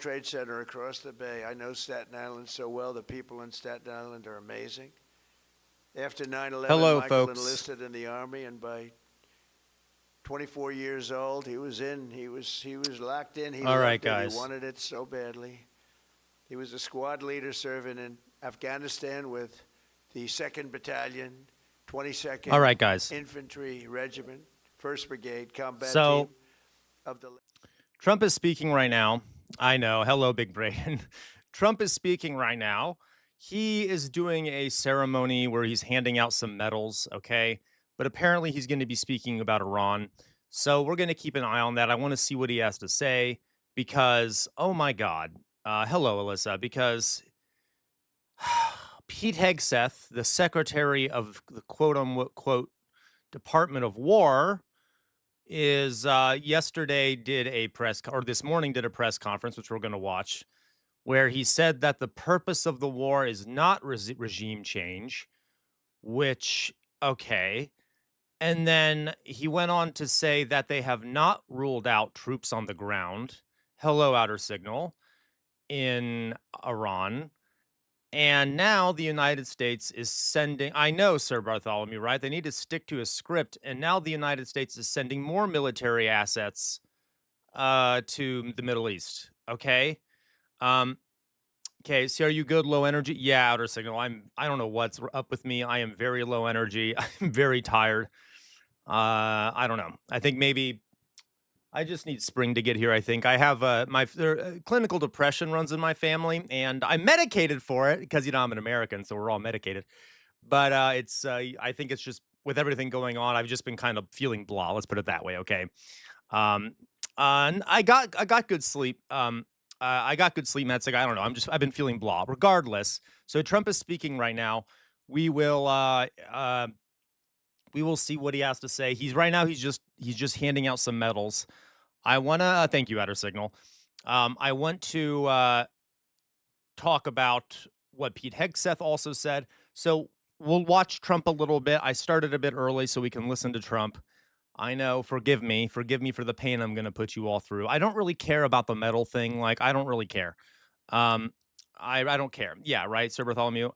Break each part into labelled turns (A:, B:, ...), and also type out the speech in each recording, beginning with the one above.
A: Trade Center across the bay. I know Staten Island so well. The people in Staten Island are amazing. After 9/11,
B: Hello,
A: Michael
B: folks.
A: enlisted in the Army, and by 24 years old, he was in. He was locked in. He
B: All
A: loved
B: right,
A: it.
B: guys.
A: He wanted it so badly. He was a squad leader serving in Afghanistan with the 2nd Battalion, 22nd
B: All right, guys.
A: Infantry Regiment, 1st Brigade Combat
B: So-
A: Team of the...
B: Trump is speaking right now. I know. Hello, Big Brain. Trump is speaking right now. He is doing a ceremony where he's handing out some medals, okay? But apparently he's going to be speaking about Iran. So we're going to keep an eye on that. I want to see what he has to say because, oh my God. Hello, Alyssa. Because Pete Hegseth, the secretary of the quote-unquote Department of War, is yesterday did a this morning did a press conference, which we're going to watch, where he said that the purpose of the war is not regime change, which, okay. And then he went on to say that they have not ruled out troops on the ground. Hello, Outer Signal, in Iran. And now the United States is sending, I know, Sir Bartholomew, right? They need to stick to a script. And now the United States is sending more military assets to the Middle East. Okay. Okay. So are you good? Low energy? Yeah, Outer Signal. I don't know what's up with me. I am very low energy. I'm very tired. I don't know. I think maybe I just need spring to get here. I think I have clinical depression runs in my family, and I'm medicated for it because I'm an American, so we're all medicated. But I think it's just with everything going on, I've just been kind of feeling blah. Let's put it that way. Okay. And I got good sleep. I got good sleep, Metzig. I don't know. I've been feeling blah. Regardless, so Trump is speaking right now. We will see what he has to say. He's just handing out some medals. I want to thank you, Outer Signal. I want to talk about what Pete Hegseth also said. So we'll watch Trump a little bit. I started a bit early so we can listen to Trump. I know. Forgive me for the pain I'm going to put you all through. I don't really care about the medal thing. Like, I don't really care. I don't care. Yeah, right, Sir Bartholomew.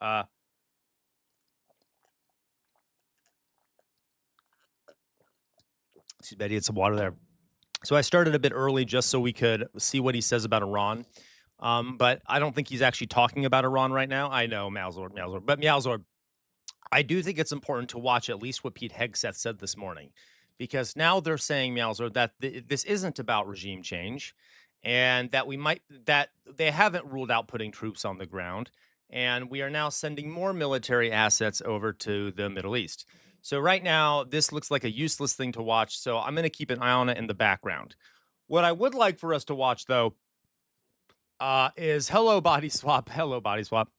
B: Excuse me, I need some water there. So I started a bit early just so we could see what he says about Iran. But I don't think he's actually talking about Iran right now. I know, Malzor. But Malzor, I do think it's important to watch at least what Pete Hegseth said this morning. Because now they're saying, Malzor, that this isn't about regime change and that they haven't ruled out putting troops on the ground. And we are now sending more military assets over to the Middle East. So right now, this looks like a useless thing to watch. So I'm going to keep an eye on it in the background. What I would like for us to watch, though, is Hello Body Swap. Hello Body Swap.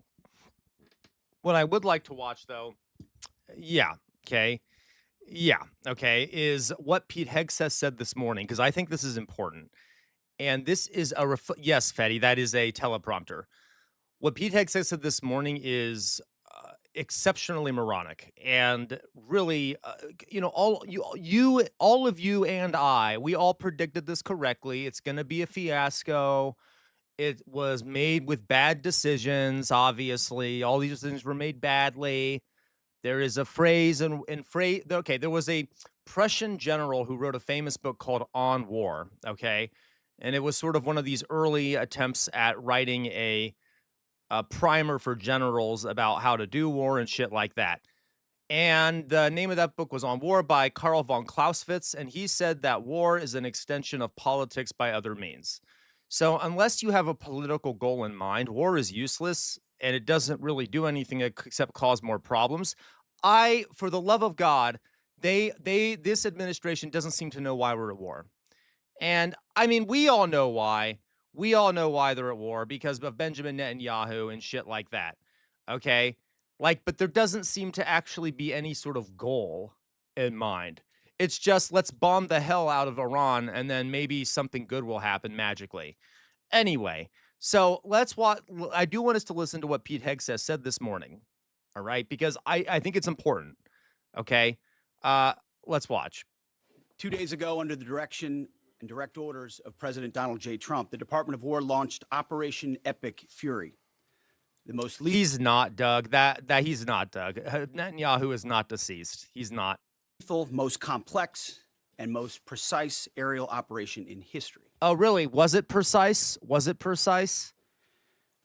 B: What I would like to watch, though, yeah, okay. Yeah, okay, is what Pete Hegseth said this morning, because I think this is important. And this is yes, Fetty, that is a teleprompter. What Pete Hegseth said this morning is exceptionally moronic and really, all of you and I, we all predicted this correctly. It's going to be a fiasco. It was made with bad decisions. Obviously, all these things were made badly. There is a phrase okay, there was a Prussian general who wrote a famous book called On War, okay? And it was sort of one of these early attempts at writing a primer for generals about how to do war and shit like that. And the name of that book was On War by Karl von Clausewitz, and he said that war is an extension of politics by other means. So unless you have a political goal in mind, war is useless and it doesn't really do anything except cause more problems. For the love of God, this administration doesn't seem to know why we're at war. And I mean, we all know why. We all know why they're at war because of Benjamin Netanyahu and shit like that. Okay? But there doesn't seem to actually be any sort of goal in mind. It's just let's bomb the hell out of Iran and then maybe something good will happen magically. Anyway, so let's watch. I do want us to listen to what Pete Hegseth said this morning. All right? Because I think it's important. Okay? Let's watch.
C: 2 days ago, under the direction and direct orders of President Donald J. Trump, the Department of War launched Operation Epic Fury. The most
B: He's not, Doug. That he's not, Doug. Netanyahu is not deceased. He's not.
C: lethal, most complex, and most precise aerial operation in history.
B: Oh, really? Was it precise? Was it precise?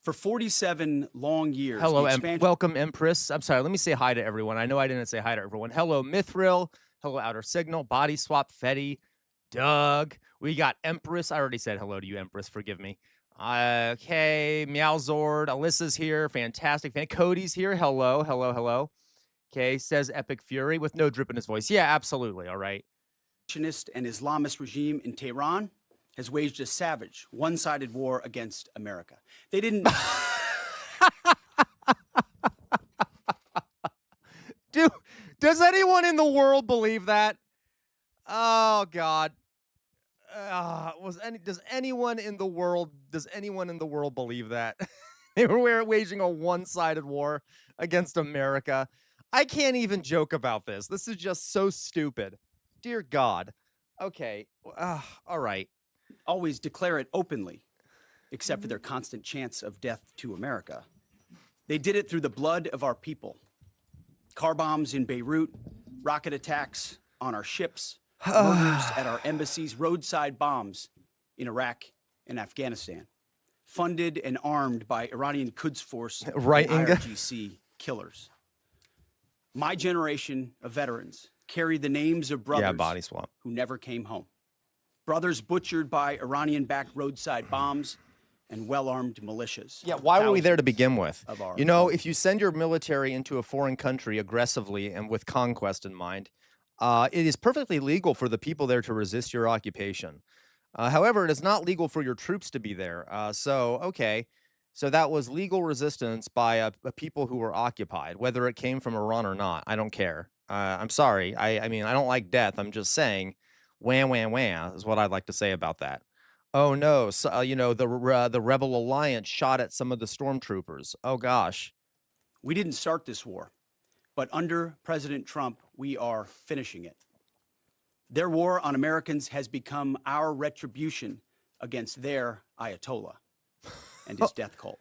C: For 47 long years.
B: Hello,
C: the
B: welcome, Empress. I'm sorry. Let me say hi to everyone. I know I didn't say hi to everyone. Hello, Mithril. Hello, Outer Signal. Body Swap, Fetty, Doug. We got Empress. I already said hello to you, Empress. Forgive me. Okay, Meowzord. Alyssa's here. Fantastic. Cody's here. Hello, hello, hello. Okay, says Epic Fury with no drip in his voice. Yeah, absolutely. All right.
C: And Islamist regime in Tehran has waged a savage, one-sided war against America. They didn't...
B: Does anyone in the world believe that? Oh, God. Does anyone in the world believe that? They were waging a one-sided war against America. I can't even joke about this. This is just so stupid. Dear God. Okay. All right.
C: always declare it openly, except for their constant chance of death to America. They did it through the blood of our people. Car bombs in Beirut, rocket attacks on our ships, murders at our embassies, roadside bombs in Iraq and Afghanistan, funded and armed by Iranian Quds Force
B: right,
C: and IRGC killers. My generation of veterans carry the names of brothers
B: body swap.
C: who never came home. Brothers butchered by Iranian-backed roadside bombs and well-armed militias.
B: Yeah, why were we there to begin with? You know,
C: opponents.
B: if you send your military into a foreign country aggressively and with conquest in mind, it is perfectly legal for the people there to resist your occupation. However, it is not legal for your troops to be there. So that was legal resistance by a people who were occupied, whether it came from Iran or not. I don't care. I'm sorry. I mean, I don't like death. I'm just saying, wham, wham, wham is what I'd like to say about that. Oh no, so, you know, the Rebel Alliance shot at some of the stormtroopers. Oh gosh.
C: We didn't start this war, but under President Trump, we are finishing it. Their war on Americans has become our retribution against their Ayatollah and his death cult.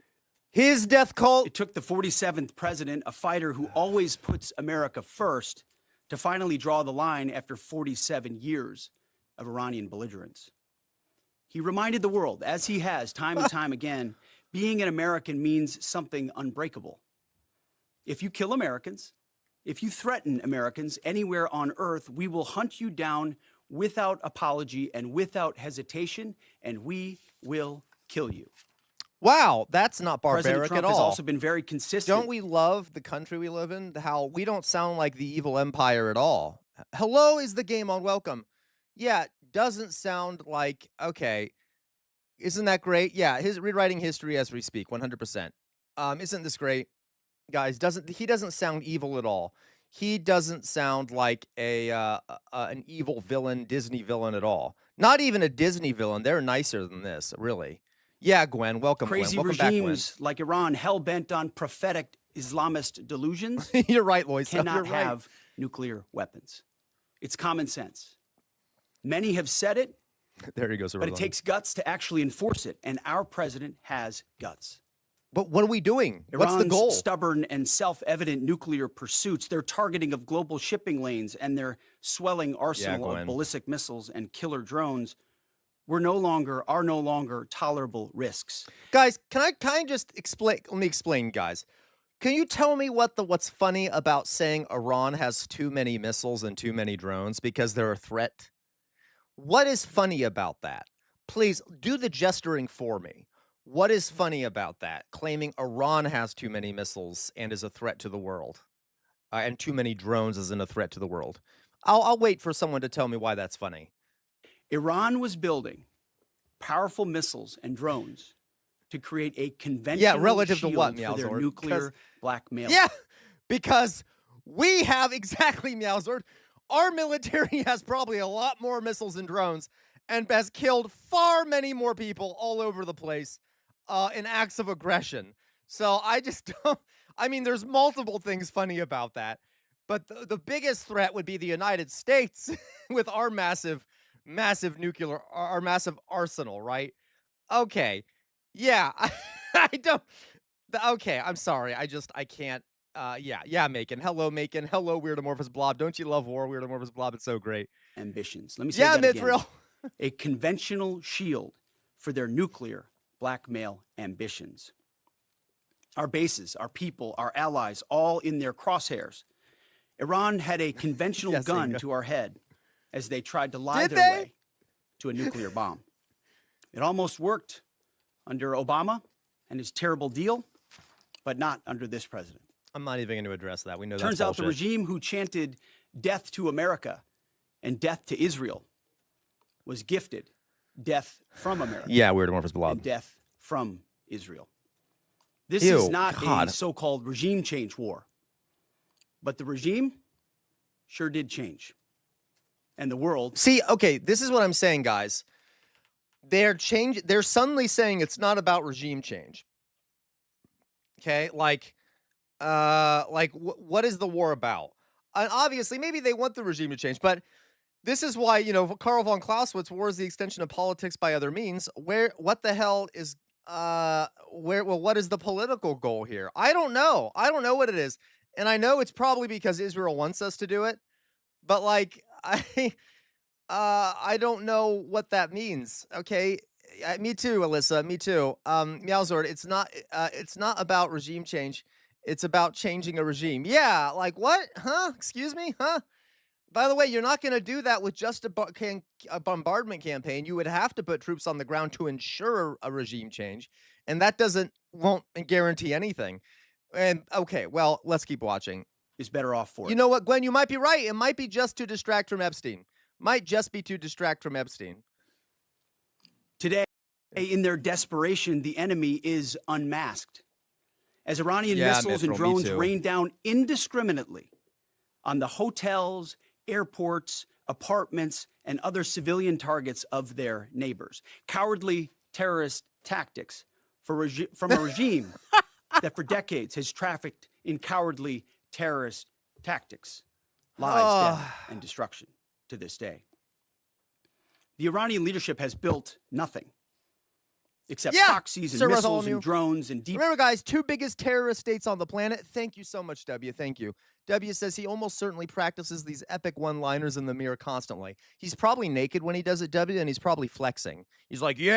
B: His death cult?
C: It took the 47th president, a fighter who always puts America first, to finally draw the line after 47 years of Iranian belligerence. He reminded the world, as he has time and time again, being an American means something unbreakable. If you kill Americans, if you threaten Americans anywhere on earth, we will hunt you down without apology and without hesitation, and we will kill you.
B: Wow, that's not barbaric
C: President Trump
B: at all.
C: has also been very consistent.
B: Don't we love the country we live in? How we don't sound like the evil empire at all. Hello is the game on welcome. Yeah, doesn't sound like, okay, isn't that great? Yeah, his rewriting history as we speak, 100%. Isn't this great? Guys, he doesn't sound evil at all. He doesn't sound like an evil villain, Disney villain at all. Not even a Disney villain. They're nicer than this, really. Yeah, Gwen, welcome,
C: Crazy
B: Gwen. Welcome
C: regimes
B: back, Gwen.
C: like Iran, hell-bent on prophetic Islamist delusions,
B: You're right, Lois.
C: cannot
B: You're right.
C: have nuclear weapons. It's common sense. Many have said it,
B: There he goes.
C: but it takes guts to actually enforce it, and our president has guts.
B: But what are we doing? What's the
C: Iran's
B: goal?
C: stubborn and self-evident nuclear pursuits, their targeting of global shipping lanes, and their swelling arsenal of ballistic missiles and killer drones are no longer tolerable risks.
B: Guys, can I just explain? Let me explain, guys. Can you tell me what's funny about saying Iran has too many missiles and too many drones because they're a threat? What is funny about that? Please do the gesturing for me. What is funny about that? Claiming Iran has too many missiles and is a threat to the world, and too many drones isn't a threat to the world. I'll wait for someone to tell me why that's funny.
C: Iran was building powerful missiles and drones to create a conventional
B: relative to
C: shield
B: what,
C: for their
B: Meowzord?
C: nuclear blackmail.
B: Yeah, because we have exactly, Meowzord. Our military has probably a lot more missiles and drones and has killed far many more people all over the place in acts of aggression. So I just don't, I mean, there's multiple things funny about that. But the biggest threat would be the United States with our massive massive nuclear or massive arsenal, right? Okay. Yeah. I don't. Okay. I'm sorry. I can't. Yeah, Macon. Hello, Macon. Hello, Weirdomorphous Blob. Don't you love war, Weirdomorphous Blob? It's so great.
C: Ambitions. Let me say
B: Yeah,
C: that again.
B: Mithril.
C: A conventional shield for their nuclear blackmail ambitions. Our bases, our people, our allies, all in their crosshairs. Iran had a conventional
B: Yes,
C: gun
B: Inga.
C: to our head as they tried to lie
B: Did
C: their
B: they?
C: way to a nuclear bomb. It almost worked under Obama and his terrible deal, but not under this president.
B: I'm not even going to address that. We know
C: Turns
B: that's
C: out the
B: bullshit.
C: regime who chanted death to America and death to Israel was gifted death from America
B: Yeah, Weirdomorphous Blob.
C: and death from Israel. This
B: Ew,
C: is not
B: God.
C: a so-called regime change war, but the regime sure did change. And the world,
B: See, okay, this is what I'm saying, guys. They're suddenly saying it's not about regime change. Okay, what is the war about? And obviously, maybe they want the regime to change, but this is why, Karl von Clausewitz, war is the extension of politics by other means. What the hell is, what is the political goal here? I don't know. I don't know what it is. And I know it's probably because Israel wants us to do it, but I don't know what that means. Okay. Me too, Alyssa. Me too. Meowzord, it's not about regime change. It's about changing a regime. Yeah. Like what? Huh? Excuse me? Huh? By the way, you're not going to do that with just a bombardment campaign. You would have to put troops on the ground to ensure a regime change. And that won't guarantee anything. And okay, well, let's keep watching.
C: is better off for
B: You
C: it.
B: know what, Gwen? You might be right. It might be just to distract from Epstein. Might just be to distract from Epstein.
C: Today, in their desperation, the enemy is unmasked. As Iranian
B: Yeah,
C: missiles and
B: Mithril, me
C: drones
B: too.
C: rain down indiscriminately on the hotels, airports, apartments, and other civilian targets of their neighbors. Cowardly terrorist tactics from a regime that for decades has trafficked in cowardly terrorist tactics, lies, death, and destruction to this day. The Iranian leadership has built nothing except
B: Yeah,
C: proxies and
B: Sir
C: missiles
B: Bartholomew.
C: and drones and deep.
B: Remember, guys, 2 biggest terrorist states on the planet. Thank you so much, W. Thank you. W says he almost certainly practices these epic one-liners in the mirror constantly. He's probably naked when he does it, W, and he's probably flexing. He's like, change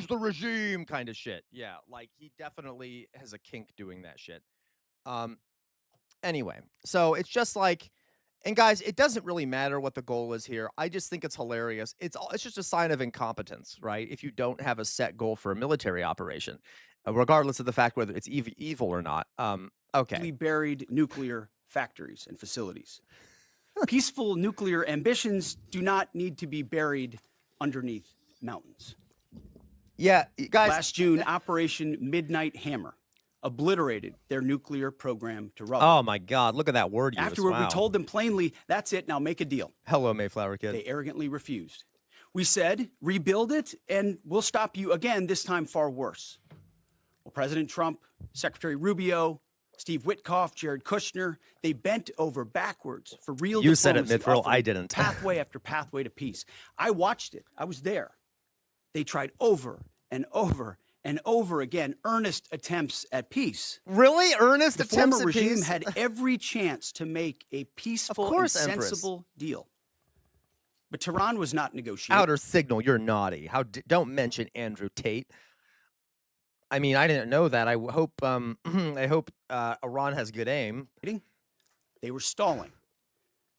B: the regime kind of shit. Yeah, like he definitely has a kink doing that shit. Anyway, so it's just like, and guys, it doesn't really matter what the goal is here. I just think it's hilarious. It's just a sign of incompetence, right? If you don't have a set goal for a military operation, regardless of the fact whether it's evil or not. Okay.
C: Buried nuclear factories and facilities. Peaceful nuclear ambitions do not need to be buried underneath mountains.
B: Yeah, guys.
C: Last June, Operation Midnight Hammer obliterated their nuclear program to rubble.
B: Oh my God! Look at that word use.
C: Afterward,
B: Wow.
C: we told them plainly, that's it, now make a deal.
B: Hello, Mayflower Kid.
C: They arrogantly refused. We said, rebuild it, and we'll stop you again, this time far worse. Well, President Trump, Secretary Rubio, Steve Witkoff, Jared Kushner, they bent over backwards for real
B: You said it,
C: diplomacy,
B: Mithril. I
C: offering
B: didn't.
C: pathway after pathway to peace. I watched it. I was there. They tried over and over and over again earnest attempts at peace.
B: Really? Earnest
C: The
B: attempts
C: former
B: at
C: regime
B: peace?
C: had every chance to make a peaceful and
B: course, Empress.
C: sensible deal. But Tehran was not negotiating.
B: Outer signal. You're naughty. Don't mention Andrew Tate. I mean, I didn't know that. I hope Iran has good aim.
C: They were stalling,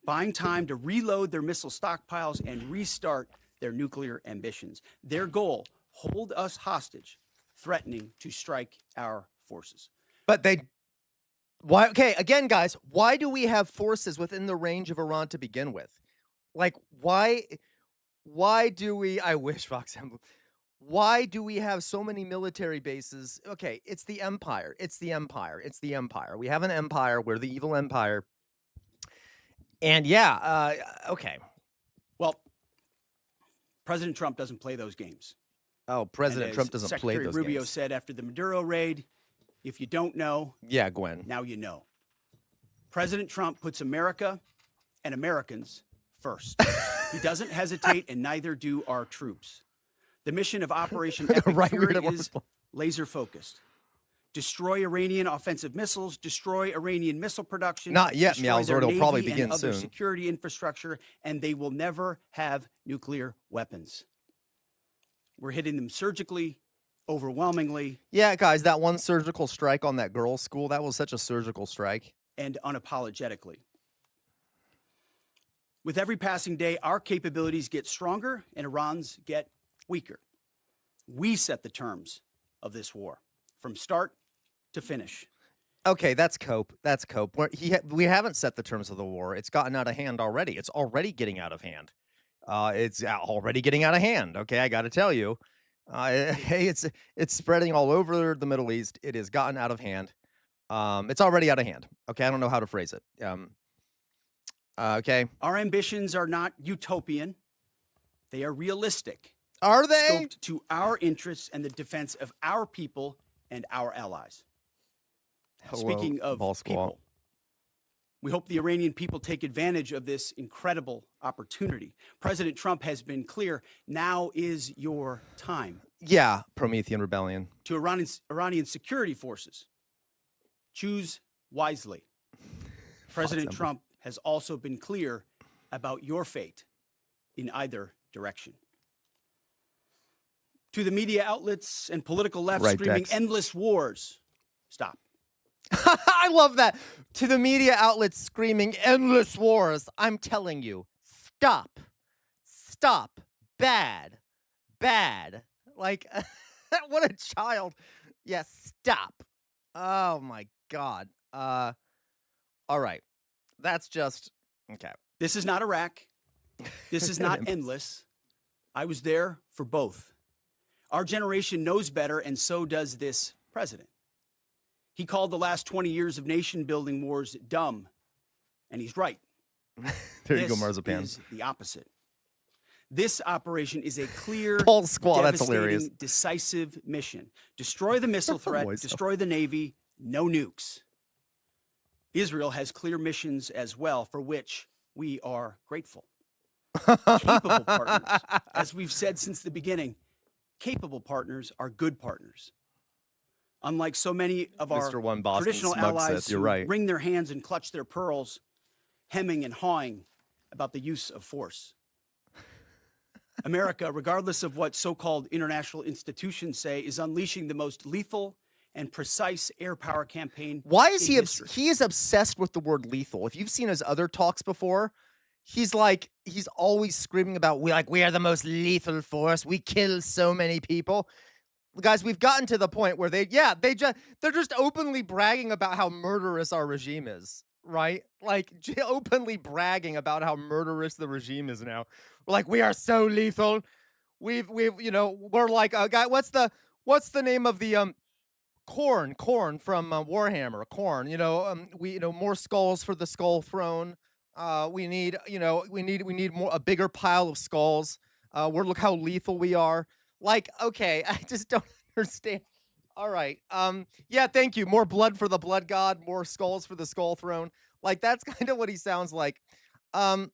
C: buying time to reload their missile stockpiles and restart their nuclear ambitions. Their goal, hold us hostage, threatening to strike our forces.
B: But why? Okay, again, guys, why do we have forces within the range of Iran to begin with? Like, why do we? I wish Fox Emblem. Why do we have so many military bases? Okay, it's the empire. It's the empire. It's the empire. We have an empire. We're the evil empire. And yeah, okay.
C: Well, President Trump doesn't play those games.
B: Oh, President Trump doesn't play
C: Secretary
B: those
C: Rubio
B: games.
C: said after the Maduro raid, if you don't know,
B: Yeah, Gwen.
C: now you know. President Trump puts America and Americans first. He doesn't hesitate, and neither do our troops. The mission of Operation Epic
B: Right,
C: Fury
B: we're gonna
C: is laser focused. Destroy Iranian offensive missiles, destroy Iranian missile production.
B: Not yet,
C: destroy their
B: Meowsword. It'll probably
C: Navy
B: begin
C: and other
B: soon.
C: security infrastructure, and they will never have nuclear weapons. We're hitting them surgically, overwhelmingly,
B: Yeah, guys, that one surgical strike on that girls' school, that was such a surgical strike.
C: and unapologetically. With every passing day, our capabilities get stronger and Iran's get weaker. We set the terms of this war from start to finish.
B: Okay, that's cope. That's cope. We haven't set the terms of the war. It's gotten out of hand already. It's already getting out of hand. It's already getting out of hand. Okay, I got to tell you. Hey, it's spreading all over the Middle East. It has gotten out of hand. It's already out of hand. Okay, I don't know how to phrase it. Okay.
C: Our ambitions are not utopian. They are realistic,
B: Are they?
C: scoped to our interests and the defense of our people and our allies.
B: Hello,
C: Speaking of
B: ball squall.
C: people, we hope the Iranian people take advantage of this incredible opportunity. President Trump has been clear, now is your time.
B: Yeah, Promethean rebellion.
C: To Iranian security forces, choose wisely. President
B: them.
C: Trump has also been clear about your fate in either direction. To the media outlets and political left
B: Right,
C: screaming
B: Dex.
C: endless wars, stop.
B: I love that. To the media outlets screaming endless wars, I'm telling you, stop. Stop. Bad. Bad. Like, what a child. Yes, stop. Oh my God. All right. That's just okay.
C: This is not Iraq. This is not endless. I was there for both. Our generation knows better, and so does this president. He called the last 20 years of nation-building wars dumb, and he's right.
B: There you go,
C: This
B: Marzipan.
C: is the opposite. This operation is a clear,
B: Paul Squall, that's
C: devastating,
B: hilarious.
C: decisive mission. Destroy the missile threat,
B: Voice.
C: destroy the Navy, no nukes. Israel has clear missions as well, for which we are grateful. Capable partners, as we've said since the beginning, capable partners are good partners. Unlike so many of our
B: Mr. One Boston
C: traditional
B: Smug
C: allies
B: says, you're
C: who
B: right.
C: wring their hands and clutch their pearls, hemming and hawing about the use of force. America, regardless of what so-called international institutions say, is unleashing the most lethal and precise air power campaign.
B: Why is
C: in
B: he
C: history.
B: he is obsessed with the word lethal? If you've seen his other talks before, he's always screaming about we are the most lethal force. We kill so many people. Guys, we've gotten to the point where they're just openly bragging about how murderous our regime is, right? Like openly bragging about how murderous the regime is now. We're like, we are so lethal. We're like guy. What's the name of the Corn from Warhammer? Corn. We more skulls for the skull throne. We need more a bigger pile of skulls. Look how lethal we are. Like, okay, I just don't understand. All right. Yeah, thank you. More blood for the blood god, more skulls for the skull throne. Like, that's kind of what he sounds like. Yeah,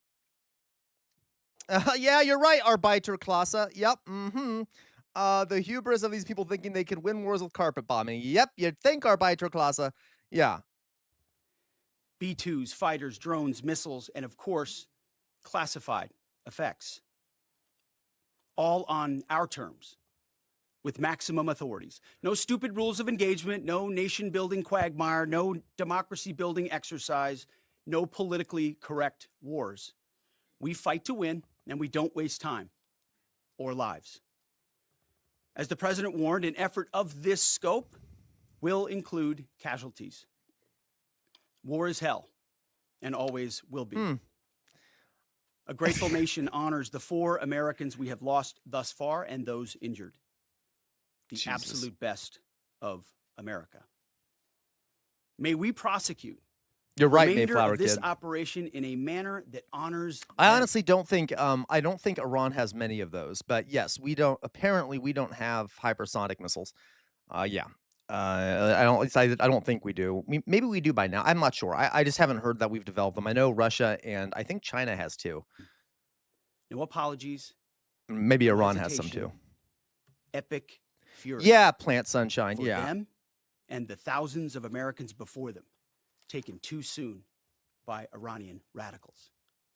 B: you're right, Arbeiterklasse. Yep. The hubris of these people thinking they can win wars with carpet bombing. Yep, you'd think, Arbeiterklasse. Yeah.
C: B-2s, fighters, drones, missiles, and of course, classified effects. All on our terms, with maximum authorities. No stupid rules of engagement, no nation-building quagmire, no democracy-building exercise, no politically correct wars. We fight to win, and we don't waste time or lives. As the president warned, an effort of this scope will include casualties. War is hell, and always will be. A grateful nation honors the 4 Americans we have lost thus far and those injured. The
B: Jesus.
C: absolute best of America. May we prosecute
B: You're
C: the
B: right,
C: remainder
B: Mayflower
C: of this
B: Kid.
C: operation in a manner that honors
B: I
C: them.
B: honestly don't think Iran has many of those, but yes, we don't have hypersonic missiles. Yeah. I don't think we do. Maybe we do by now. I'm not sure. I just haven't heard that we've developed them. I know Russia and I think China has too.
C: No apologies,
B: Maybe
C: no
B: Iran has some
C: hesitation,
B: too.
C: epic fury.
B: Yeah, plant sunshine.
C: For
B: Yeah.
C: them and the thousands of Americans before them, taken too soon by Iranian radicals.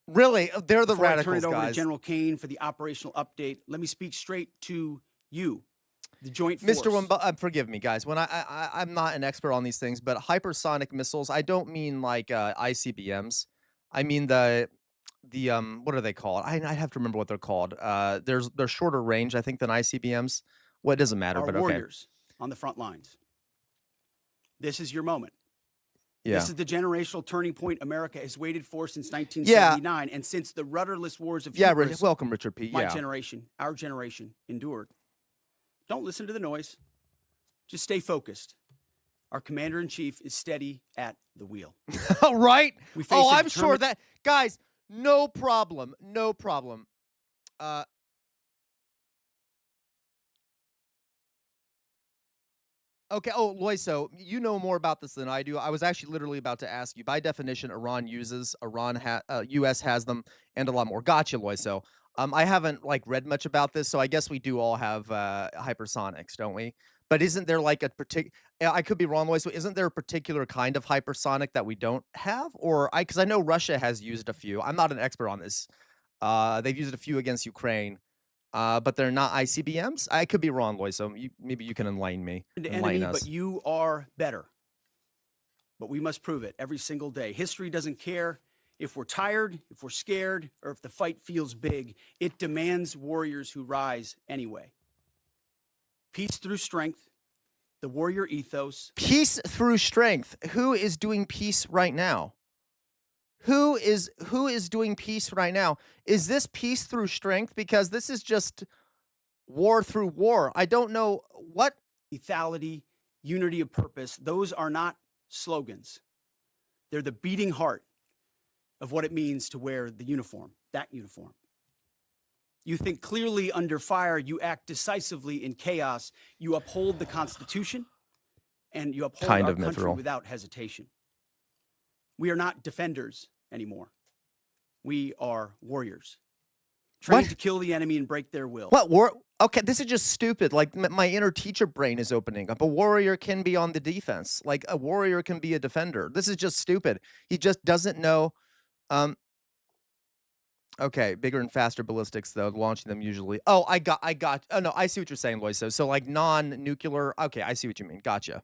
B: Really? They're the
C: Before I turn
B: radicals,
C: it over to
B: guys.
C: General Kane for the operational update, let me speak straight to you, the Joint Force.
B: Mr. Wimba, forgive me, guys. When I'm not an expert on these things, but hypersonic missiles, I don't mean like ICBMs. I mean the what are they called? I have to remember what they're called. They're shorter range, I think, than ICBMs. Well, it doesn't matter,
C: Our
B: but okay.
C: warriors on the front lines. This is your moment.
B: Yeah.
C: This is the generational turning point America has waited for since 1979, and since the rudderless wars of hubris
B: Welcome, Richard P.
C: my
B: Yeah.
C: generation, our generation, endured. Don't listen to the noise. Just stay focused. Our commander-in-chief is steady at the wheel.
B: Right?
C: We face
B: Oh,
C: a
B: I'm sure that, guys, no problem. No problem. Okay. Oh, Loiso, you know more about this than I do. I was actually literally about to ask you. By definition, U.S. has them, and a lot more. Gotcha, Loiso. I haven't read much about this, so I guess we do all have hypersonics, don't we? But isn't there like a particular? I could be wrong, Loiso. Isn't there a particular kind of hypersonic that we don't have, or because I know Russia has used a few. I'm not an expert on this. They've used a few against Ukraine. But they're not ICBMs? I could be wrong, Loy, so maybe you can enlighten me.
C: enemy, but you are better. But we must prove it every single day. History doesn't care if we're tired, if we're scared, or if the fight feels big. It demands warriors who rise anyway. Peace through strength, the warrior ethos.
B: Peace through strength. Who is doing peace right now? Who is doing peace right now? Is this peace through strength? Because this is just war through war. I don't know what.
C: Lethality, unity of purpose, those are not slogans. They're the beating heart of what it means to wear the uniform, that uniform. You think clearly under fire, you act decisively in chaos, you uphold the Constitution, and you uphold our country without hesitation. We are not defenders anymore. We are warriors, trained to kill the enemy and break their will.
B: What war? Okay, this is just stupid. Like my inner teacher brain is opening up. A warrior can be on the defense. Like a warrior can be a defender. This is just stupid. He just doesn't know. Okay, bigger and faster ballistics though, launching them usually. Oh, I got. Oh no, I see what you're saying, Loiso. So like non-nuclear. Okay, I see what you mean. Gotcha.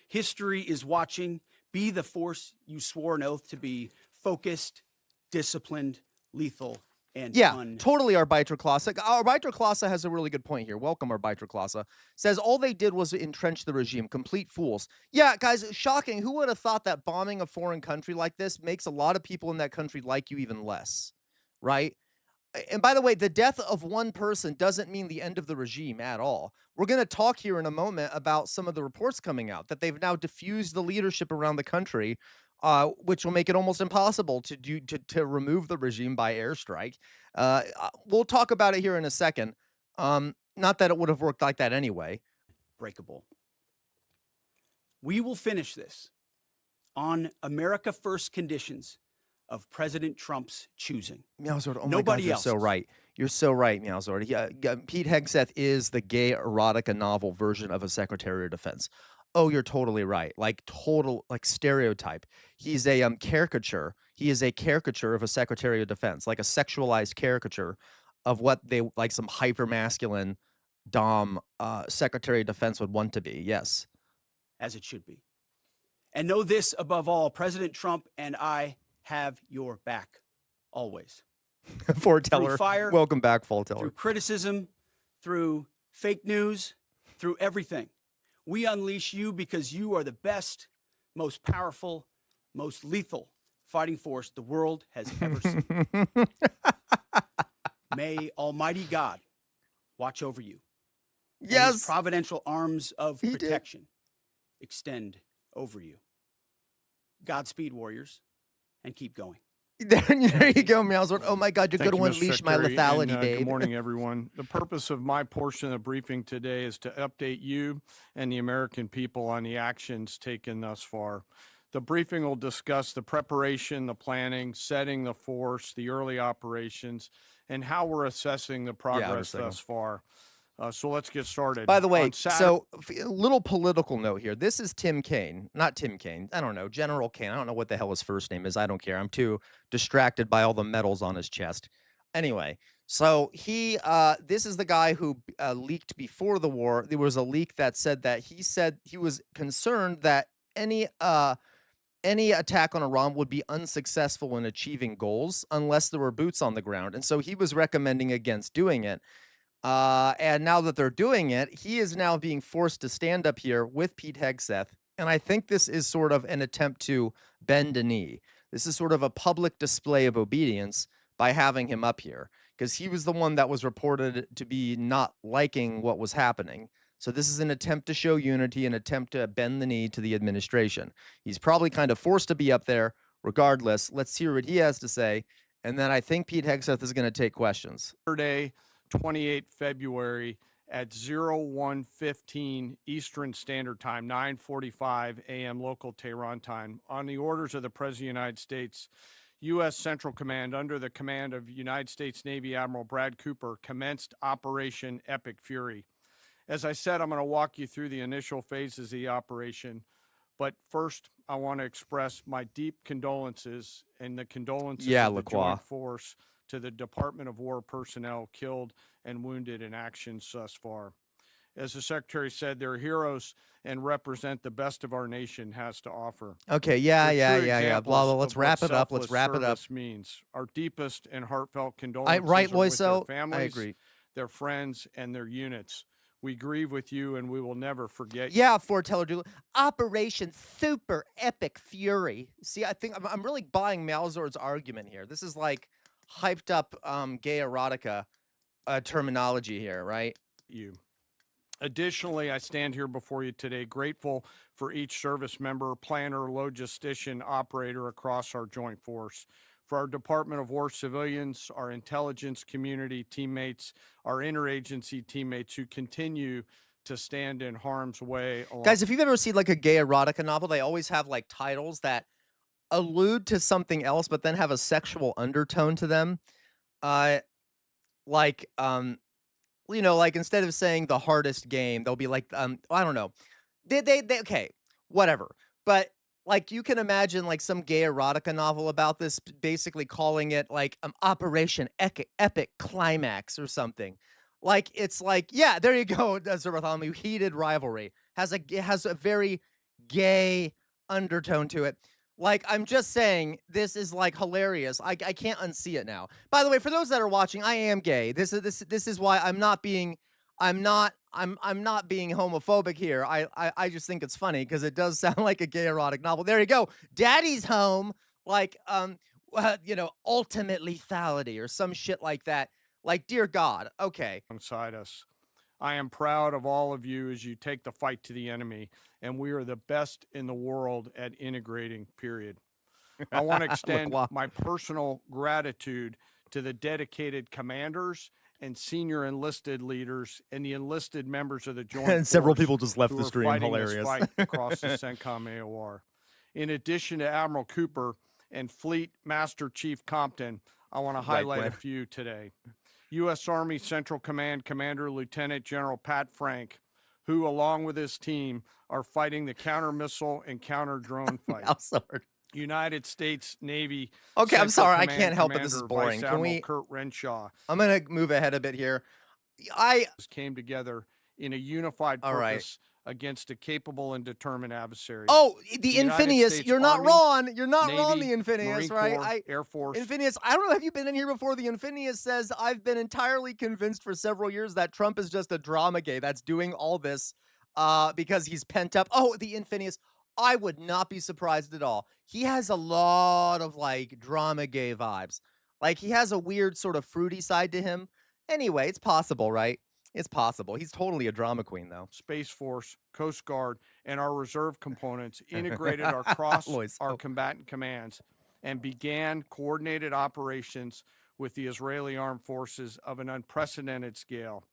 C: History is watching. Be the force you swore an oath to be: focused, disciplined, lethal, and
B: totally. Arbiter Klasa. Arbiter Klasa has a really good point here. Welcome, Arbiter Klasa. Says all they did was entrench the regime. Complete fools. Yeah, guys, shocking. Who would have thought that bombing a foreign country like this makes a lot of people in that country like you even less, right? And by the way, the death of one person doesn't mean the end of the regime at all. We're going to talk here in a moment about some of the reports coming out that they've now diffused the leadership around the country, which will make it almost impossible to remove the regime by airstrike. We'll talk about it here in a second. Not that it would have worked like that anyway.
C: Breakable. We will finish this on America First conditions of President Trump's choosing.
B: Meowsword, oh
C: Nobody
B: my God, you're
C: else.
B: so right. You're so right, Meowsword. Pete Hegseth is the gay erotica novel version of a Secretary of Defense. Oh, you're totally right. Like stereotype. He's a caricature. He is a caricature of a Secretary of Defense, like a sexualized caricature of what they like some hyper masculine dom Secretary of Defense would want to be. Yes,
C: as it should be. And know this above all: President Trump and I have your back always.
B: Foreteller.
C: Through fire,
B: welcome back, Foreteller.
C: Through criticism, through fake news, through everything. We unleash you because you are the best, most powerful, most lethal fighting force the world has ever seen. May Almighty God watch over you.
B: Yes.
C: And his providential arms of protection extend over you. Godspeed, warriors, and keep going.
B: There you go, Meowsword. Oh my God, you're
D: Thank
B: going to
D: you, Mr.
B: unleash my
D: Secretary,
B: lethality,
D: and,
B: babe.
D: Good morning, everyone. The purpose of my portion of the briefing today is to update you and the American people on the actions taken thus far. The briefing will discuss the preparation, the planning, setting the force, the early operations, and how we're assessing the progress thus far. So let's get started.
B: By the way,
D: On Saturday,
B: so a little political note here. This is Tim Kaine, not Tim Kaine. I don't know, General Kaine. I don't know what the hell his first name is. I don't care. I'm too distracted by all the medals on his chest. Anyway, so this is the guy who leaked before the war. There was a leak that said that he was concerned that any attack on Iran would be unsuccessful in achieving goals unless there were boots on the ground, and so he was recommending against doing it. And now that they're doing it, he is now being forced to stand up here with Pete Hegseth. And I think this is sort of an attempt to bend a knee. This is sort of a public display of obedience by having him up here, because he was the one that was reported to be not liking what was happening. So this is an attempt to show unity, an attempt to bend the knee to the administration. He's probably kind of forced to be up there regardless. Let's hear what he has to say. And then I think Pete Hegseth is going to take questions.
D: 28 February at 01:15 Eastern Standard Time, 9:45 a.m. local Tehran time, on the orders of the President of the United States, U.S. Central Command, under the command of United States Navy Admiral Brad Cooper, commenced Operation Epic Fury. As I said, I'm going to walk you through the initial phases of the operation, but first I want to express my deep condolences and the condolences of the Joint Force to the Department of War personnel killed and wounded in actions thus far. As the Secretary said, they're heroes and represent the best of our nation has to offer.
B: Okay, yeah. Blah, blah. Let's wrap it up.
D: Means our deepest and heartfelt condolences
B: right,
D: are with their
B: Loiso?
D: families,
B: I agree.
D: their friends, and their units. We grieve with you, and we will never forget.
B: Yeah, Forteller Doolittle. Operation Super Epic Fury. See, I think I'm really buying Malzord's argument here. This is like hyped up gay erotica terminology here, right?
D: Additionally, I stand here before you today grateful for each service member, planner, logistician, operator across our joint force, for our Department of War civilians, our intelligence community teammates, our interagency teammates who continue to stand in harm's way.
B: Guys, if you've ever seen like a gay erotica novel, they always have like titles that allude to something else, but then have a sexual undertone to them. Like instead of saying the hardest game, they'll be like, I don't know. They okay, whatever. But like you can imagine like some gay erotica novel about this, basically calling it like Operation Epic Climax or something. Like it's like, yeah, there you go, Sir Bartholomew. Heated rivalry has a very gay undertone to it. Like, I'm just saying, this is like hilarious. I can't unsee it now. By the way, for those that are watching, I am gay. This is why I'm not being homophobic here. I just think it's funny because it does sound like a gay erotic novel. There you go. Daddy's home, like ultimate lethality or some shit like that. Like, dear God. Okay.
D: Alongside us. I am proud of all of you as you take the fight to the enemy, and we are the best in the world at integrating, period. I want to extend my personal gratitude to the dedicated commanders and senior enlisted leaders and the enlisted members of the Joint Force.
B: And several people just left the stream.
D: Hilarious. This fight across the CENTCOM AOR. In addition to Admiral Cooper and Fleet Master Chief Compton, I want to highlight a few today. U.S. Army Central Command Commander Lieutenant General Pat Frank, who, along with his team, are fighting the counter-missile and counter-drone fight. United States Navy.
B: Okay, I'm sorry, I
D: Command
B: can't help it.
D: Commander
B: This is boring.
D: Vice
B: Can
D: Admiral
B: we?
D: Kurt Renshaw.
B: I'm gonna move ahead a bit here.
D: Came together in a unified purpose against a capable and determined adversary.
B: Oh, the Infinius. You're not wrong. You're not wrong, the Infinius,
D: Marine
B: right?
D: Corps, Air Force.
B: Infinius, I don't know, have you been in here before? The Infinius says, I've been entirely convinced for several years that Trump is just a drama gay that's doing all this because he's pent up. Oh, the Infinius. I would not be surprised at all. He has a lot of like drama gay vibes. Like he has a weird sort of fruity side to him. Anyway, it's possible, right? It's possible. He's totally a drama queen, though.
D: Space Force, Coast Guard, and our reserve components integrated across our combatant commands and began coordinated operations with the Israeli armed forces of an unprecedented scale.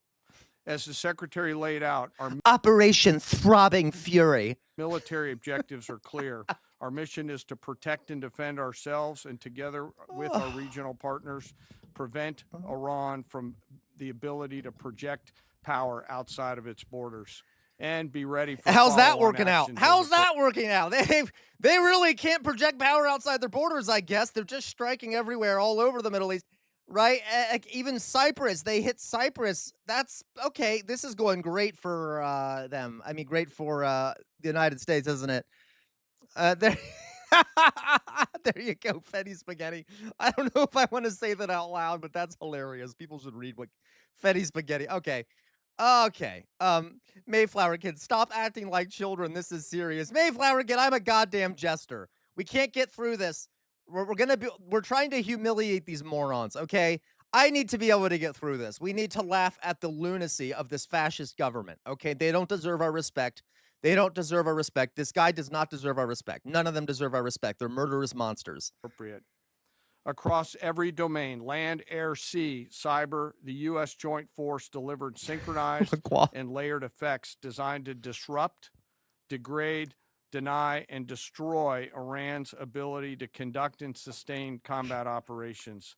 D: As the Secretary laid out, our
B: Operation Throbbing Fury.
D: military objectives are clear. Our mission is to protect and defend ourselves, and together with our regional partners, prevent Iran from the ability to project power outside of its borders and be ready for
B: How's that
D: follow-on
B: working out?
D: actions
B: How's
D: as
B: that working out? They really can't project power outside their borders, I guess. They're just striking everywhere all over the Middle East, right? Like even Cyprus, they hit Cyprus. That's okay. This is going great for them. I mean, great for the United States, isn't it? There, there you go, Fetty Spaghetti. I don't know if I want to say that out loud, but that's hilarious. People should read what Fetty Spaghetti. Okay. Okay. Mayflower Kid, stop acting like children. This is serious. Mayflower Kid, I'm a goddamn jester. We can't get through this. We're trying to humiliate these morons, okay? I need to be able to get through this. We need to laugh at the lunacy of this fascist government, okay? They don't deserve our respect. They don't deserve our respect. This guy does not deserve our respect. None of them deserve our respect. They're murderous monsters.
D: appropriate. Across every domain, land, air, sea, cyber, the U.S. Joint Force delivered synchronized and layered effects designed to disrupt, degrade, deny, and destroy Iran's ability to conduct and sustain combat operations.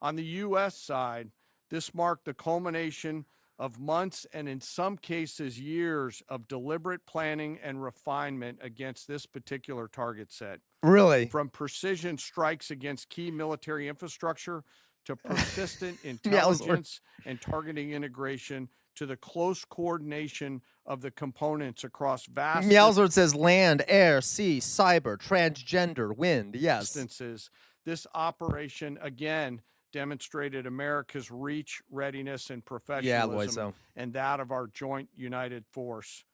D: On the U.S. side, this marked the culmination of months and in some cases years of deliberate planning and refinement against this particular target set.
B: Really?
D: From precision strikes against key military infrastructure to persistent intelligence and targeting integration to the close coordination of the components across vast
B: Meowsword says land, air, sea, cyber, transgender, wind. Yes.
D: distances. This operation, again, demonstrated America's reach, readiness, and professionalism, and that of our joint united force.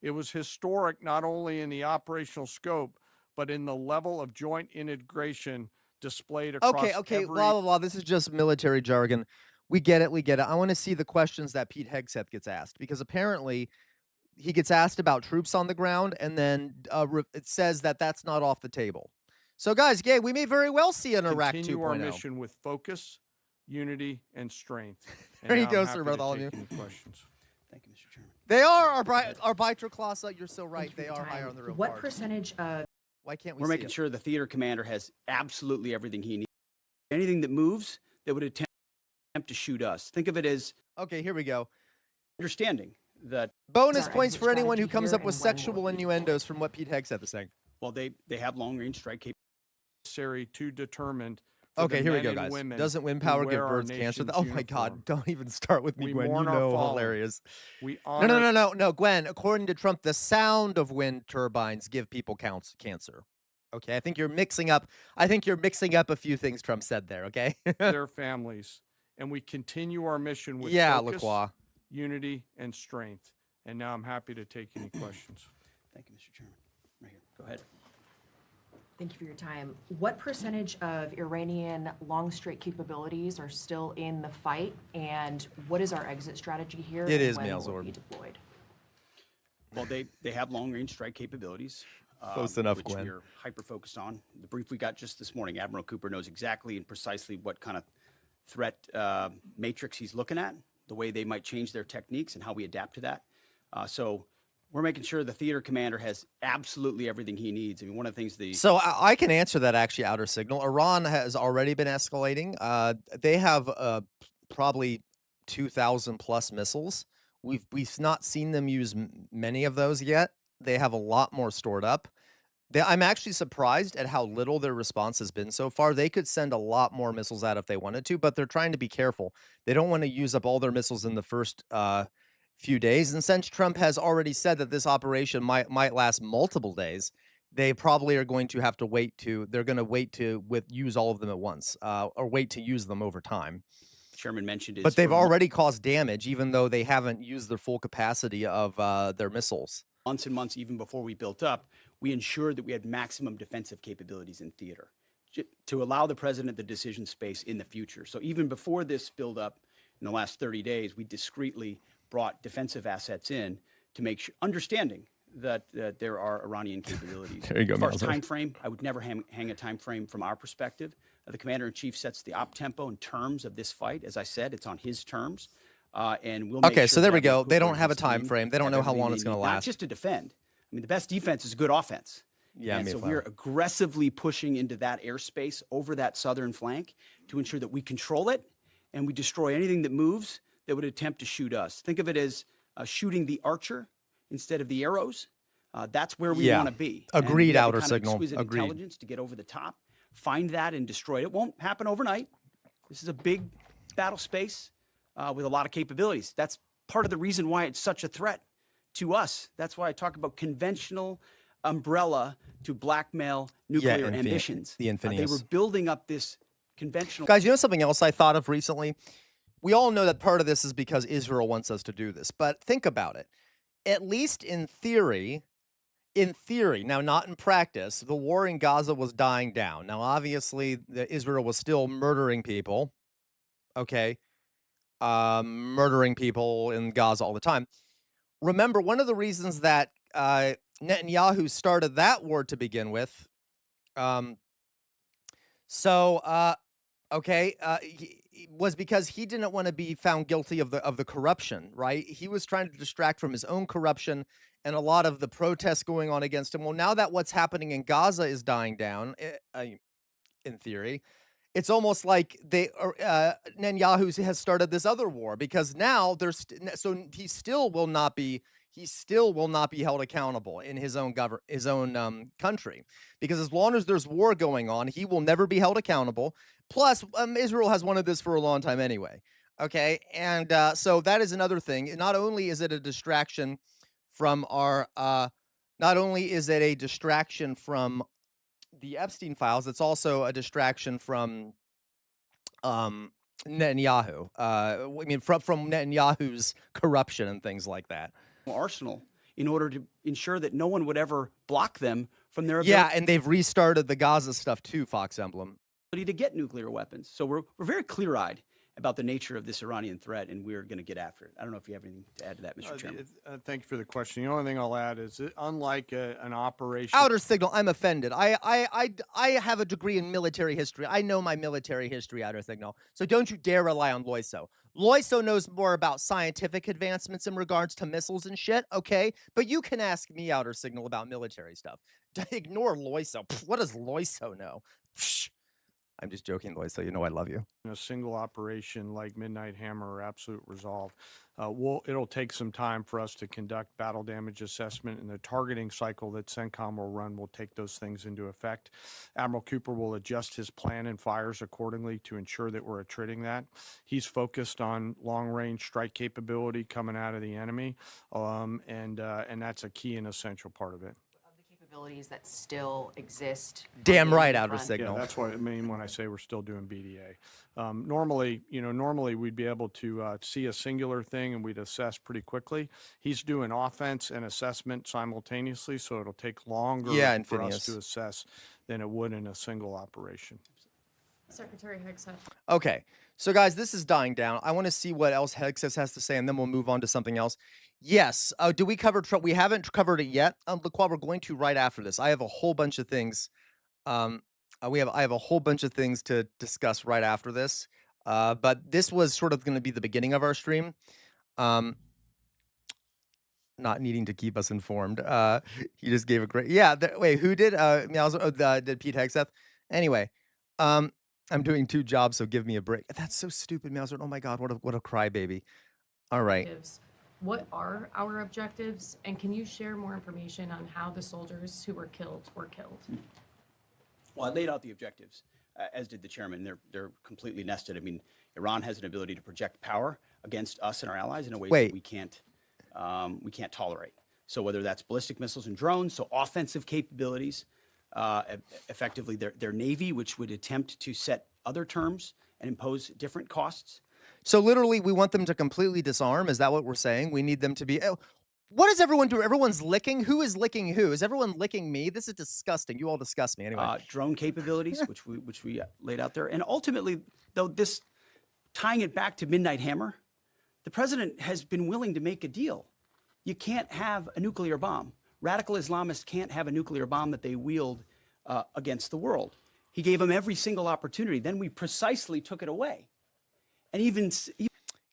D: It was historic not only in the operational scope, but in the level of joint integration displayed across
B: Okay, blah, blah, blah. This is just military jargon. We get it, we get it. I want to see the questions that Pete Hegseth gets asked, because apparently he gets asked about troops on the ground, and then it says that that's not off the table. So, guys, yeah, we may very well see an Iraq 2.0.
D: Continue our mission with focus, unity, and strength.
B: There you go, sir, Bartholomew.
D: Questions.
C: Thank you, Mr. Chairman.
B: They are our Bitra You're so right. They are higher on the real
E: What
B: card.
E: percentage of
B: Why can't we
C: We're
B: see
C: making
B: it?
C: sure the theater commander has absolutely everything he needs. Anything that moves that would attempt to shoot us. Think of it as
B: Okay, here we go.
C: understanding that,
B: Bonus
E: Sorry,
B: points
E: exit
B: for anyone who
E: strategy
B: comes
E: here
B: up with
E: and when will
B: sexual
E: it be
B: innuendos from what Pete Hegseth is saying.
C: well, they have long-range strike capabilities.
D: Necessary to determine. for
B: Okay,
D: the
B: here we
D: men
B: go,
D: and
B: guys.
D: women
B: Doesn't wind
D: who
B: power give
D: wear our
B: birds cancer?
D: nation's
B: Oh my God!
D: uniform.
B: Don't even start with me,
D: We
B: Gwen. You
D: mourn our
B: know,
D: fallen.
B: hilarious.
D: We
B: No,
D: honor
B: no, Gwen. According to Trump, the sound of wind turbines give people cancer. Okay, I think you're mixing up. A few things Trump said there. Okay.
D: their families, and we continue our mission with
B: Yeah,
D: focus,
B: Lacroix.
D: unity, and strength. And now I'm happy to take any questions.
C: Thank you, Mr. Chairman. Right here. Go ahead.
E: Thank you for your time. What percentage of Iranian long straight capabilities are still in the fight, and what is our exit strategy here?
B: It
E: and
B: is
E: when will
B: Malzorb.
E: it be deployed?
C: Well, they have long-range strike capabilities.
B: Close enough,
C: which
B: Gwen.
C: we're hyper-focused on. The brief we got just this morning, Admiral Cooper knows exactly and precisely what kind of threat matrix he's looking at, the way they might change their techniques, and how we adapt to that. So we're making sure the theater commander has absolutely everything he needs. I mean, one of the things
B: So I can answer that actually, Outer Signal. Iran has already been escalating. They have probably 2,000 plus missiles. We've not seen them use many of those yet. They have a lot more stored up. I'm actually surprised at how little their response has been so far. They could send a lot more missiles out if they wanted to, but they're trying to be careful. They don't want to use up all their missiles in the first few days. And since Trump has already said that this operation might last multiple days, they probably are going to have to wait to. They're going to wait to use all of them at once, or wait to use them over time.
C: Chairman mentioned is
B: But they've
C: for
B: already caused damage, even though they haven't used their full capacity of their missiles.
C: months and months, even before we built up, we ensured that we had maximum defensive capabilities in theater to allow the president the decision space in the future. So even before this buildup in the last 30 days, we discreetly brought defensive assets in to make sure, understanding that there are Iranian capabilities.
B: There you go,
C: As far as
B: Malzo.
C: time frame, I would never hang a time frame from our perspective. The commander-in-chief sets the op tempo in terms of this fight. As I said, it's on his terms. And we'll make
B: Okay,
C: sure
B: so there
C: that
B: we go.
C: Admiral
B: They don't
C: Cooper and
B: have a
C: his
B: time
C: team
B: frame. They don't
C: have
B: know how
C: everything
B: long
C: they
B: it's going to
C: need, not
B: last.
C: just to defend. I mean, the best defense is good offense.
B: Yeah,
C: and so
B: Mayflower.
C: we're aggressively pushing into that airspace over that southern flank to ensure that we control it and we destroy anything that moves that would attempt to shoot us. Think of it as shooting the archer instead of the arrows. That's where we
B: Yeah.
C: want to be.
B: Agreed,
C: And we have
B: outer
C: the kind
B: signal.
C: of exquisite
B: Agreed.
C: intelligence to get over the top, find that and destroy it. It won't happen overnight. This is a big battle space with a lot of capabilities. That's part of the reason why it's such a threat to us. That's why I talk about conventional umbrella to blackmail nuclear ambitions.
B: the
C: They
B: Infinius.
C: were building up this conventional.
B: Guys, you know something else I thought of recently? We all know that part of this is because Israel wants us to do this, but think about it. At least in theory, now not in practice, the war in Gaza was dying down. Now, obviously, Israel was still murdering people, okay? Murdering people in Gaza all the time. Remember, one of the reasons that Netanyahu started that war to begin with, was because he didn't want to be found guilty of the corruption, right? He was trying to distract from his own corruption and a lot of the protests going on against him. Well, now that what's happening in Gaza is dying down, in theory, it's almost like Netanyahu has started this other war because now so he still will not be held accountable in his own country, because as long as there's war going on, he will never be held accountable. Plus, Israel has wanted this for a long time anyway. Okay, and so that is another thing. Not only is it a distraction from the Epstein files, it's also a distraction from Netanyahu. I mean, from Netanyahu's corruption and things like that.
C: Arsenal in order to ensure that no one would ever block them from their
B: Yeah, and they've restarted the Gaza stuff too, Fox Emblem.
C: ability to get nuclear weapons. So we're very clear-eyed about the nature of this Iranian threat, and we're going to get after it. I don't know if you have anything to add to that, Mr. Chairman.
D: Thank you for the question. The only thing I'll add is that unlike an operation.
B: Outer signal, I'm offended. I have a degree in military history. I know my military history, Outer signal. So don't you dare rely on Loiso. Loiso knows more about scientific advancements in regards to missiles and shit, okay? But you can ask me, Outer signal, about military stuff. Ignore Loiso. Pfft, what does Loiso know? Pfft. I'm just joking, Loiso. You know I love you.
D: A single operation like Midnight Hammer or Absolute Resolve, it'll take some time for us to conduct battle damage assessment, and the targeting cycle that CENTCOM will run will take those things into effect. Admiral Cooper will adjust his plan and fires accordingly to ensure that we're attriting that. He's focused on long-range strike capability coming out of the enemy, and that's a key and essential part of it.
E: Capabilities that still exist.
B: Damn right,
E: the
B: Outer
E: front.
B: signal.
D: Yeah, that's what I mean when I say we're still doing BDA. Normally we'd be able to see a singular thing and we'd assess pretty quickly. He's doing offense and assessment simultaneously, so it'll take longer for us to assess than it would in a single operation.
F: Secretary Hegseth.
B: Okay, so guys, this is dying down. I want to see what else Hegseth has to say, and then we'll move on to something else. Yes, do we cover Trump? We haven't covered it yet. Look, while we're going to right after this, I have a whole bunch of things. I have a whole bunch of things to discuss right after this. But this was sort of going to be the beginning of our stream. Not needing to keep us informed. He just gave a great. Yeah. Wait, who did? Did Pete Hegseth? Anyway, I'm doing two jobs, so give me a break. That's so stupid, Mauser. Oh my God, what a crybaby. All right.
F: What are our objectives, and can you share more information on how the soldiers who were killed were killed?
C: Well, I laid out the objectives, as did the chairman. They're completely nested. I mean, Iran has an ability to project power against us and our allies in a way that we can't tolerate. So whether that's ballistic missiles and drones, so offensive capabilities, effectively their navy, which would attempt to set other terms and impose different costs.
B: So literally, we want them to completely disarm. Is that what we're saying? We need them to be. What does everyone do? Everyone's licking. Who is licking who? Is everyone licking me? This is disgusting. You all disgust me anyway.
C: Drone capabilities, which we laid out there, and ultimately, though, this tying it back to Midnight Hammer, the president has been willing to make a deal. You can't have a nuclear bomb radical Islamists can't have a nuclear bomb that they wield against the world. He gave them every single opportunity. Then we precisely took it away. And even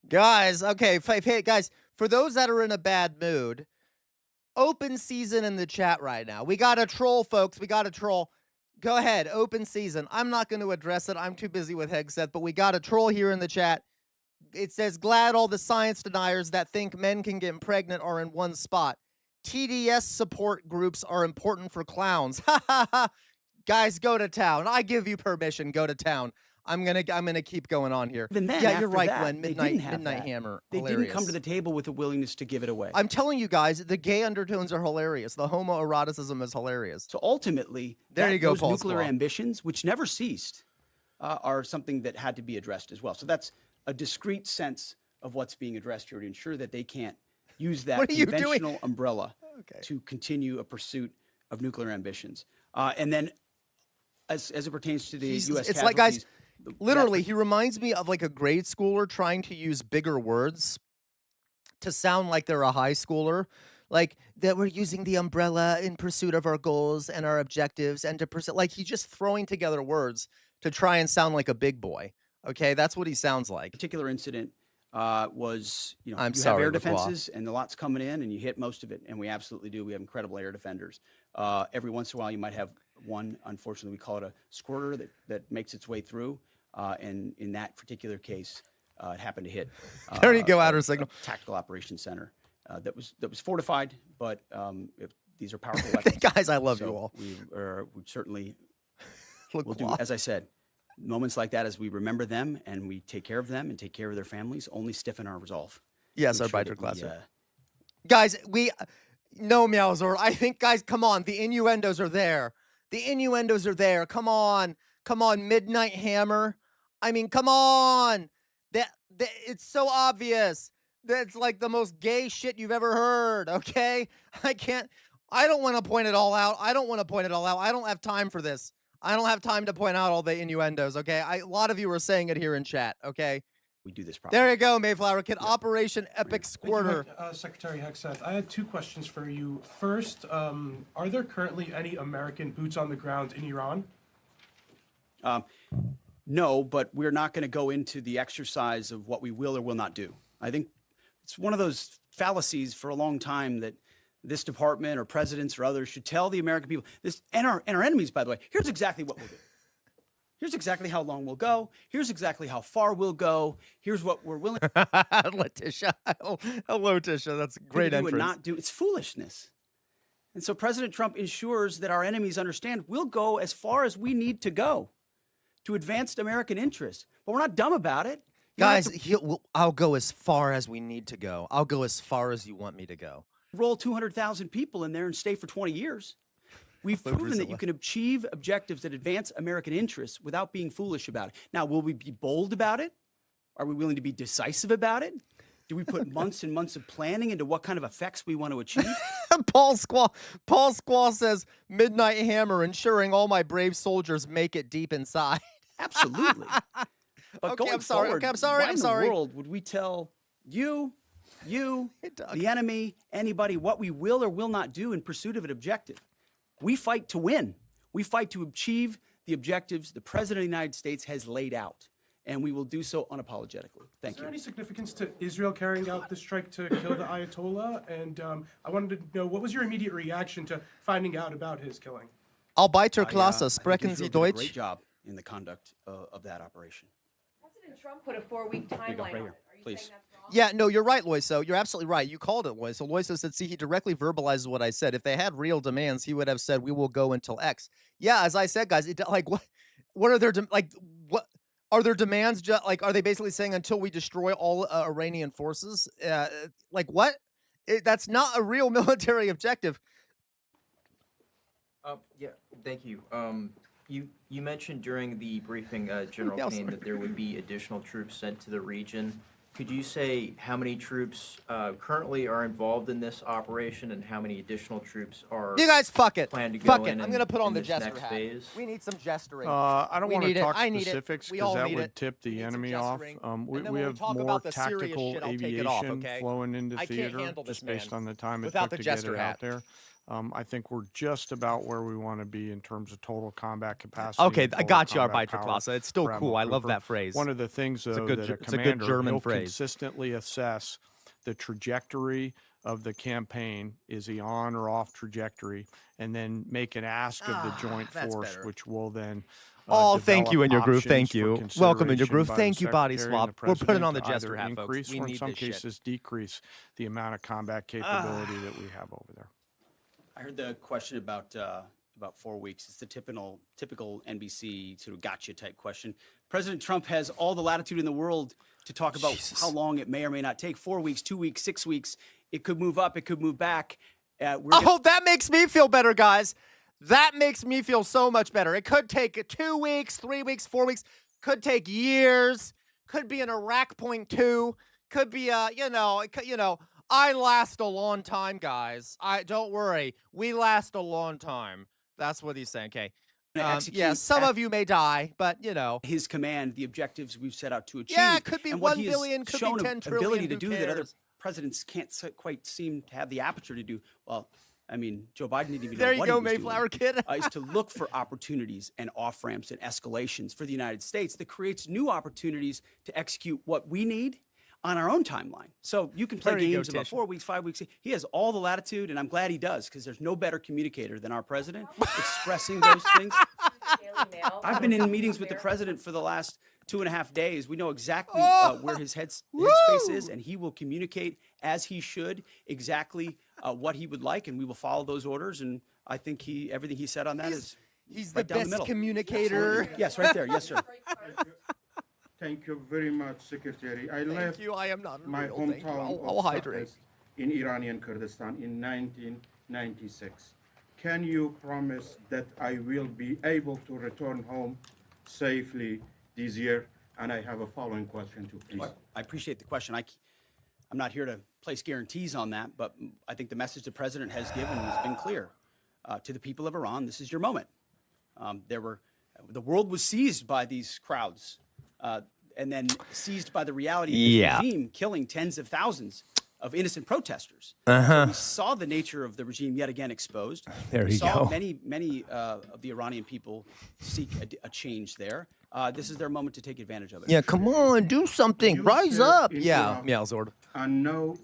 B: Guys, okay, hey, guys, for those that are in a bad mood, open season in the chat right now. We got a troll, folks. We got a troll. Go ahead, open season. I'm not going to address it. I'm too busy with Hegseth, but we got a troll here in the chat. It says, glad all the science deniers that think men can get pregnant are in one spot. TDS support groups are important for clowns. Ha ha ha. Guys, go to town. I give you permission. Go to town. I'm gonna keep going on here.
C: even then,
B: Yeah,
C: after
B: you're right,
C: that,
B: Glenn.
C: they
B: Midnight
C: didn't have
B: Midnight
C: that.
B: Hammer.
C: They didn't come
B: Hilarious.
C: to the table with a willingness to give it away.
B: I'm telling you guys, the gay undertones are hilarious. The homoeroticism is hilarious.
C: So ultimately,
B: There you go,
C: those
B: Paul
C: nuclear
B: Squaw.
C: ambitions, which never ceased, are something that had to be addressed as well. So that's a discrete sense of what's being addressed here to ensure that they can't use that
B: What are you doing?
C: conventional umbrella
B: Okay.
C: to continue a pursuit of nuclear ambitions. And then, as it pertains to the U.S.
B: It's like, guys,
C: casualties,
B: literally, he reminds me of like a grade schooler trying to use bigger words to sound like they're a high schooler. Like that we're using the umbrella in pursuit of our goals and our objectives and to pursue, like he's just throwing together words to try and sound like a big boy. Okay, that's what he sounds like.
C: particular incident was, you know,
B: I'm
C: you
B: sorry,
C: have air
B: LaCroix.
C: defenses and the lot's coming in and you hit most of it, and we absolutely do. We have incredible air defenders. Every once in a while, you might have one, unfortunately, we call it a squirter that makes its way through. And in that particular case, it happened to hit.
B: There you go, outer
C: a
B: signal.
C: tactical operations center that was fortified, but these are powerful weapons.
B: Guys, I love you
C: So
B: all.
C: we certainly
B: Look,
C: we'll do, as I said, moments like that as we remember them and we take care of them and take care of their families only stiffen our resolve.
B: Yes,
C: to
B: our
C: ensure
B: Biter
C: that we,
B: classroom. Guys, no, Meowzord. I think, guys, come on. The innuendos are there. The innuendos are there. Come on. Come on, Midnight Hammer. I mean, come on. It's so obvious. That's like the most gay shit you've ever heard, okay? I don't want to point it all out. I don't have time for this. I don't have time to point out all the innuendos, okay? A lot of you are saying it here in chat, okay?
C: we do this properly.
B: There you go, Mayflower Kid. Operation Epic Squirter.
G: Secretary Hegseth, I had two questions for you. First, are there currently any American boots on the ground in Iran?
C: No, but we're not going to go into the exercise of what we will or will not do. I think it's one of those fallacies for a long time that this department or presidents or others should tell the American people this, and our enemies, by the way, here's exactly what we'll do. Here's exactly how long we'll go. Here's exactly how far we'll go. Here's what we're willing
B: Letitia. Hello, Tisha. That's a great
C: to do
B: entrance.
C: and not do. It's foolishness. And so President Trump ensures that our enemies understand we'll go as far as we need to go to advance American interests. But we're not dumb about it. You don't have
B: Guys, I'll go as far as we need to go. I'll go as far as you want me to go.
C: to roll 200,000 people in there and stay for 20 years. We've proven that you can achieve objectives that advance American interests without being foolish about it. Now, will we be bold about it? Are we willing to be decisive about it? Do we put months and months of planning into what kind of effects we want to achieve?
B: Paul Squaw says, Midnight Hammer, ensuring all my brave soldiers make it deep inside.
C: Absolutely. But
B: Okay,
C: going
B: I'm sorry.
C: forward,
B: Okay, I'm sorry.
C: why
B: I'm
C: in
B: sorry.
C: the world would we tell you,
B: Doug.
C: the enemy, anybody, what we will or will not do in pursuit of an objective? We fight to win. We fight to achieve the objectives the President of the United States has laid out, and we will do so unapologetically. Thank
G: Is there
C: you.
G: any significance to Israel carrying out the strike to kill the Ayatollah? And I wanted to know, what was your immediate reaction to finding out about his killing?
B: Albeiter
C: I
B: Klasse,
C: think
B: sprechen
C: Israel
B: Sie
C: did a
B: Deutsch?
C: great job in the conduct of that operation.
E: President Trump put a 4-week
C: Here you go,
E: timeline
C: right
E: on
C: here,
E: it. Are you
C: please.
E: saying that's wrong?
B: Yeah, no, you're right, Loiso. You're absolutely right. You called it, Loiso. Loiso said, see, he directly verbalizes what I said. If they had real demands, he would have said, we will go until X. Yeah, as I said, guys, what are their, what are their demands? Like, are they basically saying until we destroy all Iranian forces? Like, what? That's not a real military objective.
H: Yeah, thank you. You mentioned during the briefing, General
B: Yeah,
H: Kane,
B: sorry.
H: that there would be additional troops sent to the region. Could you say how many troops currently are involved in this operation and how many additional troops are
B: You guys, fuck it.
H: planned to
B: Fuck
H: go
B: it.
H: in
B: I'm going to put on
H: in
B: the
H: this
B: jester
H: next
B: hat.
H: phase?
B: We need some gesturing.
D: I don't
B: We
D: want to
B: need it.
D: talk
B: I need it.
D: specifics
B: We
D: because
B: all
D: that
B: need
D: would
B: it.
D: tip
B: We
D: the
B: need some
D: enemy off.
B: gesturing.
D: We
B: And then when
D: we
B: we
D: have
B: talk
D: more
B: about the serious
D: tactical
B: shit, I'll take it
D: aviation
B: off, okay?
D: flowing into
B: I can't
D: theater
B: handle this,
D: just based
B: man,
D: on the time it
B: without
D: took
B: the
D: to get
B: jester
D: it
B: hat.
D: out there. I think we're just about where we want to be in terms of total combat capacity.
B: Okay,
D: and
B: I
D: total
B: got you,
D: combat
B: Arbiter
D: power
B: Classe. It's still
D: for
B: cool. I
D: Admiral
B: love
D: Cooper.
B: that phrase.
D: One of the things, though,
B: good
D: that
B: Ger-
D: a
B: it's a good
D: commander,
B: German
D: he'll
B: phrase.
D: consistently assess the trajectory of the campaign. Is he on or off trajectory? And then make an ask of the joint
B: that's
D: force,
B: better.
D: which will then
B: Oh, thank
D: develop
B: you in your groove. Thank
D: options for
B: you. Welcome in your
D: consideration
B: groove.
D: by the
B: Thank you, Body
D: Secretary and
B: Swap.
D: the
B: We're putting
D: President
B: on the
D: to
B: jester
D: either
B: hat, folks.
D: increase
B: We
D: or in
B: need
D: some
B: this shit.
D: cases decrease the amount of combat capability that we have over there.
C: I heard the question about 4 weeks. It's the typical NBC sort of gotcha type question. President Trump has all the latitude in the world to talk about how long it may or may not take. 4 weeks, 2 weeks, 6 weeks. It could move up. It could move back.
B: That makes me feel better, guys. That makes me feel so much better. It could take 2 weeks, 3 weeks, 4 weeks. Could take years. Could be an Iraq point 2. Could be I last a long time, guys. Don't worry. We last a long time. That's what he's saying. Okay. Yeah, some of you may die, but
C: his command, the objectives we've set out to achieve.
B: Yeah, it could be
C: and what
B: 1
C: he has
B: billion, could be
C: shown
B: 10 trillion.
C: ability to
B: who
C: do that other
B: cares?
C: presidents can't quite seem to have the aperture to do. Well, I mean, Joe Biden didn't even
B: There
C: know
B: you
C: what
B: go,
C: he was
B: Mayflower
C: doing,
B: Kid.
C: is to look for opportunities and off-ramps and escalations for the United States that creates new opportunities to execute what we need on our own timeline. So you can play
B: There you go,
C: games about
B: Tish.
C: 4 weeks, 5 weeks. He has all the latitude, and I'm glad he does, because there's no better communicator than our president expressing those things. I've been in meetings with the president for the last 2.5 days. We know exactly where his headspace is, and he will communicate as he should exactly what he would like, and we will follow those orders. And I think everything he said on that is
B: He's
C: right
B: the
C: down the
B: best
C: middle.
B: communicator.
C: Yes, right there. Yes, sir.
I: Thank you very much, Secretary. I left
B: Thank you. I am not
I: my
B: real. Thank you.
I: hometown
B: I'll
I: of
B: hydrate.
I: Sakis in Iranian Kurdistan in 1996. Can you promise that I will be able to return home safely this year? And I have a following question too, please.
C: I appreciate the question. I'm not here to place guarantees on that, but I think the message the president has given has been clear to the people of Iran. This is your moment. The world was seized by these crowds, and then seized by the reality of the regime killing tens of thousands of innocent protesters. So we saw the nature of the regime yet again exposed. We saw many of the Iranian people seek a change there. This is their moment to take advantage of it.
B: Yeah, come on, do something.
I: You
B: Rise
I: said
B: up.
I: in
B: Yeah,
I: Iraq,
B: yeah, Zord.
I: And know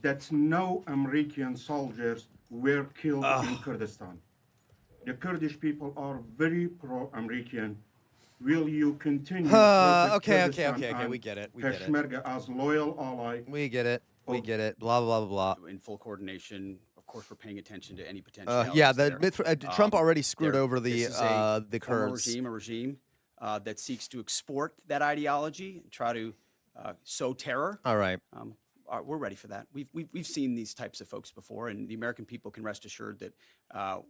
I: that no American soldiers were killed in Kurdistan. The Kurdish people are very pro-American. Will you continue to
B: Okay. We get it.
I: Peshmerga as loyal ally?
B: We get it. We get it. Blah, blah, blah, blah.
C: In full coordination, of course, we're paying attention to any potential.
B: Trump already screwed over
C: this is
B: the
C: former
B: Kurds.
C: regime, a regime that seeks to export that ideology and try to sow terror.
B: All right.
C: We're ready for that. We've seen these types of folks before, and the American people can rest assured that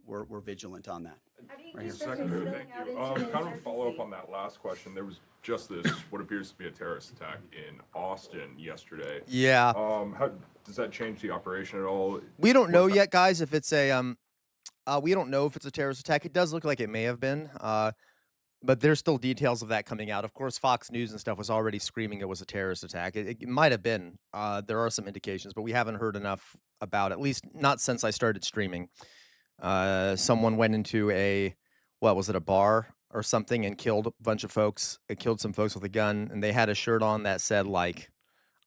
C: we're vigilant on that.
J: Secretary, thank you. Kind of a follow-up on that last question. There was just this, what appears to be a terrorist attack in Austin yesterday.
B: Yeah.
J: How does that change the operation at all?
B: We don't know yet, guys, if it's a we don't know if it's a terrorist attack. It does look like it may have been. But there's still details of that coming out. Of course, Fox News and stuff was already screaming it was a terrorist attack. It might have been. There are some indications, but we haven't heard enough about it, at least not since I started streaming. Someone went into a bar or something and killed a bunch of folks. It killed some folks with a gun, and they had a shirt on that said, like,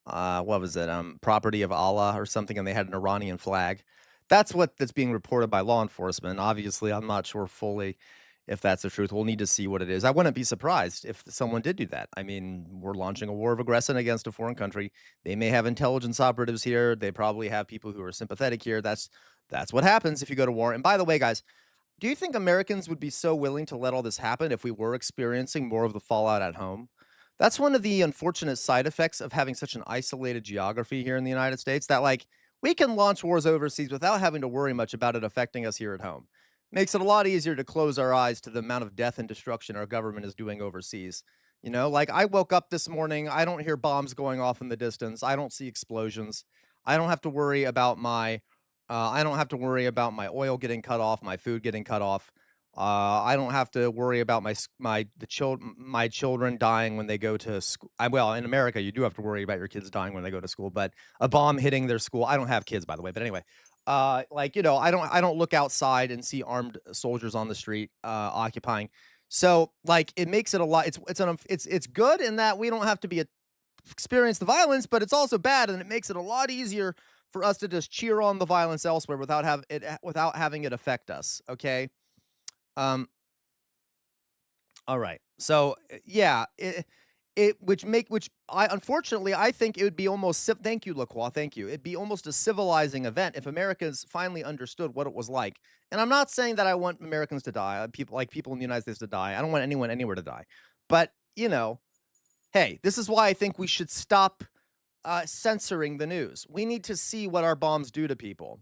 B: property of Allah or something, and they had an Iranian flag. That's that's being reported by law enforcement. Obviously, I'm not sure fully if that's the truth. We'll need to see what it is. I wouldn't be surprised if someone did do that. I mean, we're launching a war of aggression against a foreign country. They may have intelligence operatives here. They probably have people who are sympathetic here. That's what happens if you go to war. And by the way, guys, do you think Americans would be so willing to let all this happen if we were experiencing more of the fallout at home? That's one of the unfortunate side effects of having such an isolated geography here in the United States, that, like, we can launch wars overseas without having to worry much about it affecting us here at home. Makes it a lot easier to close our eyes to the amount of death and destruction our government is doing overseas. You know, like, I woke up this morning, I don't hear bombs going off in the distance. I don't see explosions. I don't have to worry about my oil getting cut off, my food getting cut off. I don't have to worry about my children dying when they go to school. Well, in America, you do have to worry about your kids dying when they go to school, but a bomb hitting their school. I don't have kids, by the way, but anyway, Like, you know, I don't look outside and see armed soldiers on the street occupying. So like it makes it a lot. It's good in that we don't have to experience the violence, but it's also bad, and it makes it a lot easier for us to just cheer on the violence elsewhere without having it affect us. Okay. Um. All right. So yeah. Which I unfortunately I think it would be almost thank you, Lacroix, thank you. It'd be almost a civilizing event if Americans finally understood what it was like. And I'm not saying that I want Americans to die, people in the United States to die. I don't want anyone anywhere to die. But you know, hey, this is why I think we should stop censoring the news. We need to see what our bombs do to people.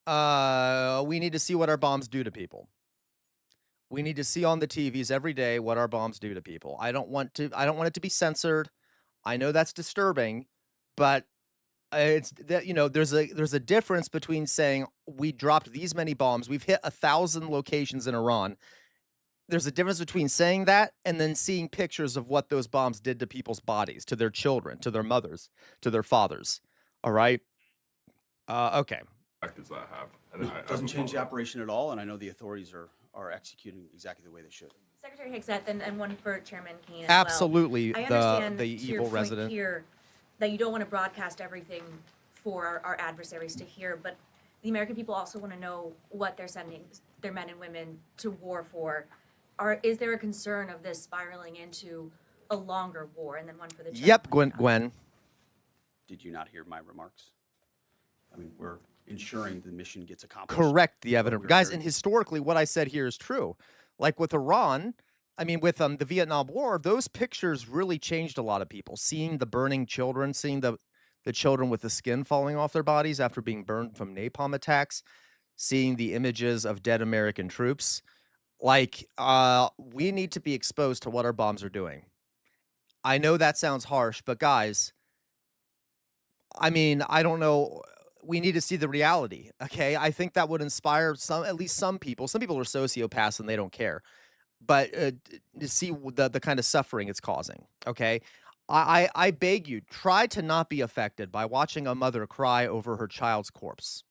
B: We need to see what our bombs do to people. We need to see on the TVs every day what our bombs do to people. I don't want it to be censored. I know that's disturbing, but it's that, you know, there's a difference between saying we dropped these many bombs, we've hit 1,000 locations in Iran. There's a difference between saying that and then seeing pictures of what those bombs did to people's bodies, to their children, to their mothers, to their fathers. All right. Okay.
J: Does that have?
C: It doesn't change the operation at all, and I know the authorities are executing exactly the way they should.
K: Secretary Hegseth, and one for Chairman Kane as
B: Absolutely,
K: well. I understand
B: the
K: to your
B: evil
K: point
B: resident
K: here that you don't want to broadcast everything for our adversaries to hear, but the American people also want to know what they're sending their men and women to war for. Is there a concern of this spiraling into a longer war? And then one for the chairman.
B: Yep, Gwen.
C: Did you not hear my remarks? I mean, we're ensuring the mission gets accomplished.
B: Correct the evidence. Guys, and historically what I said here is true. Like with Iran, I mean with the Vietnam War, those pictures really changed a lot of people. Seeing the burning children, seeing the children with the skin falling off their bodies after being burned from napalm attacks, seeing the images of dead American troops. Like we need to be exposed to what our bombs are doing. I know that sounds harsh, but guys, I mean, I don't know. We need to see the reality. Okay. I think that would inspire at least some people. Some people are sociopaths and they don't care, but to see the kind of suffering it's causing. Okay. I beg you, try to not be affected by watching a mother cry over her child's corpse.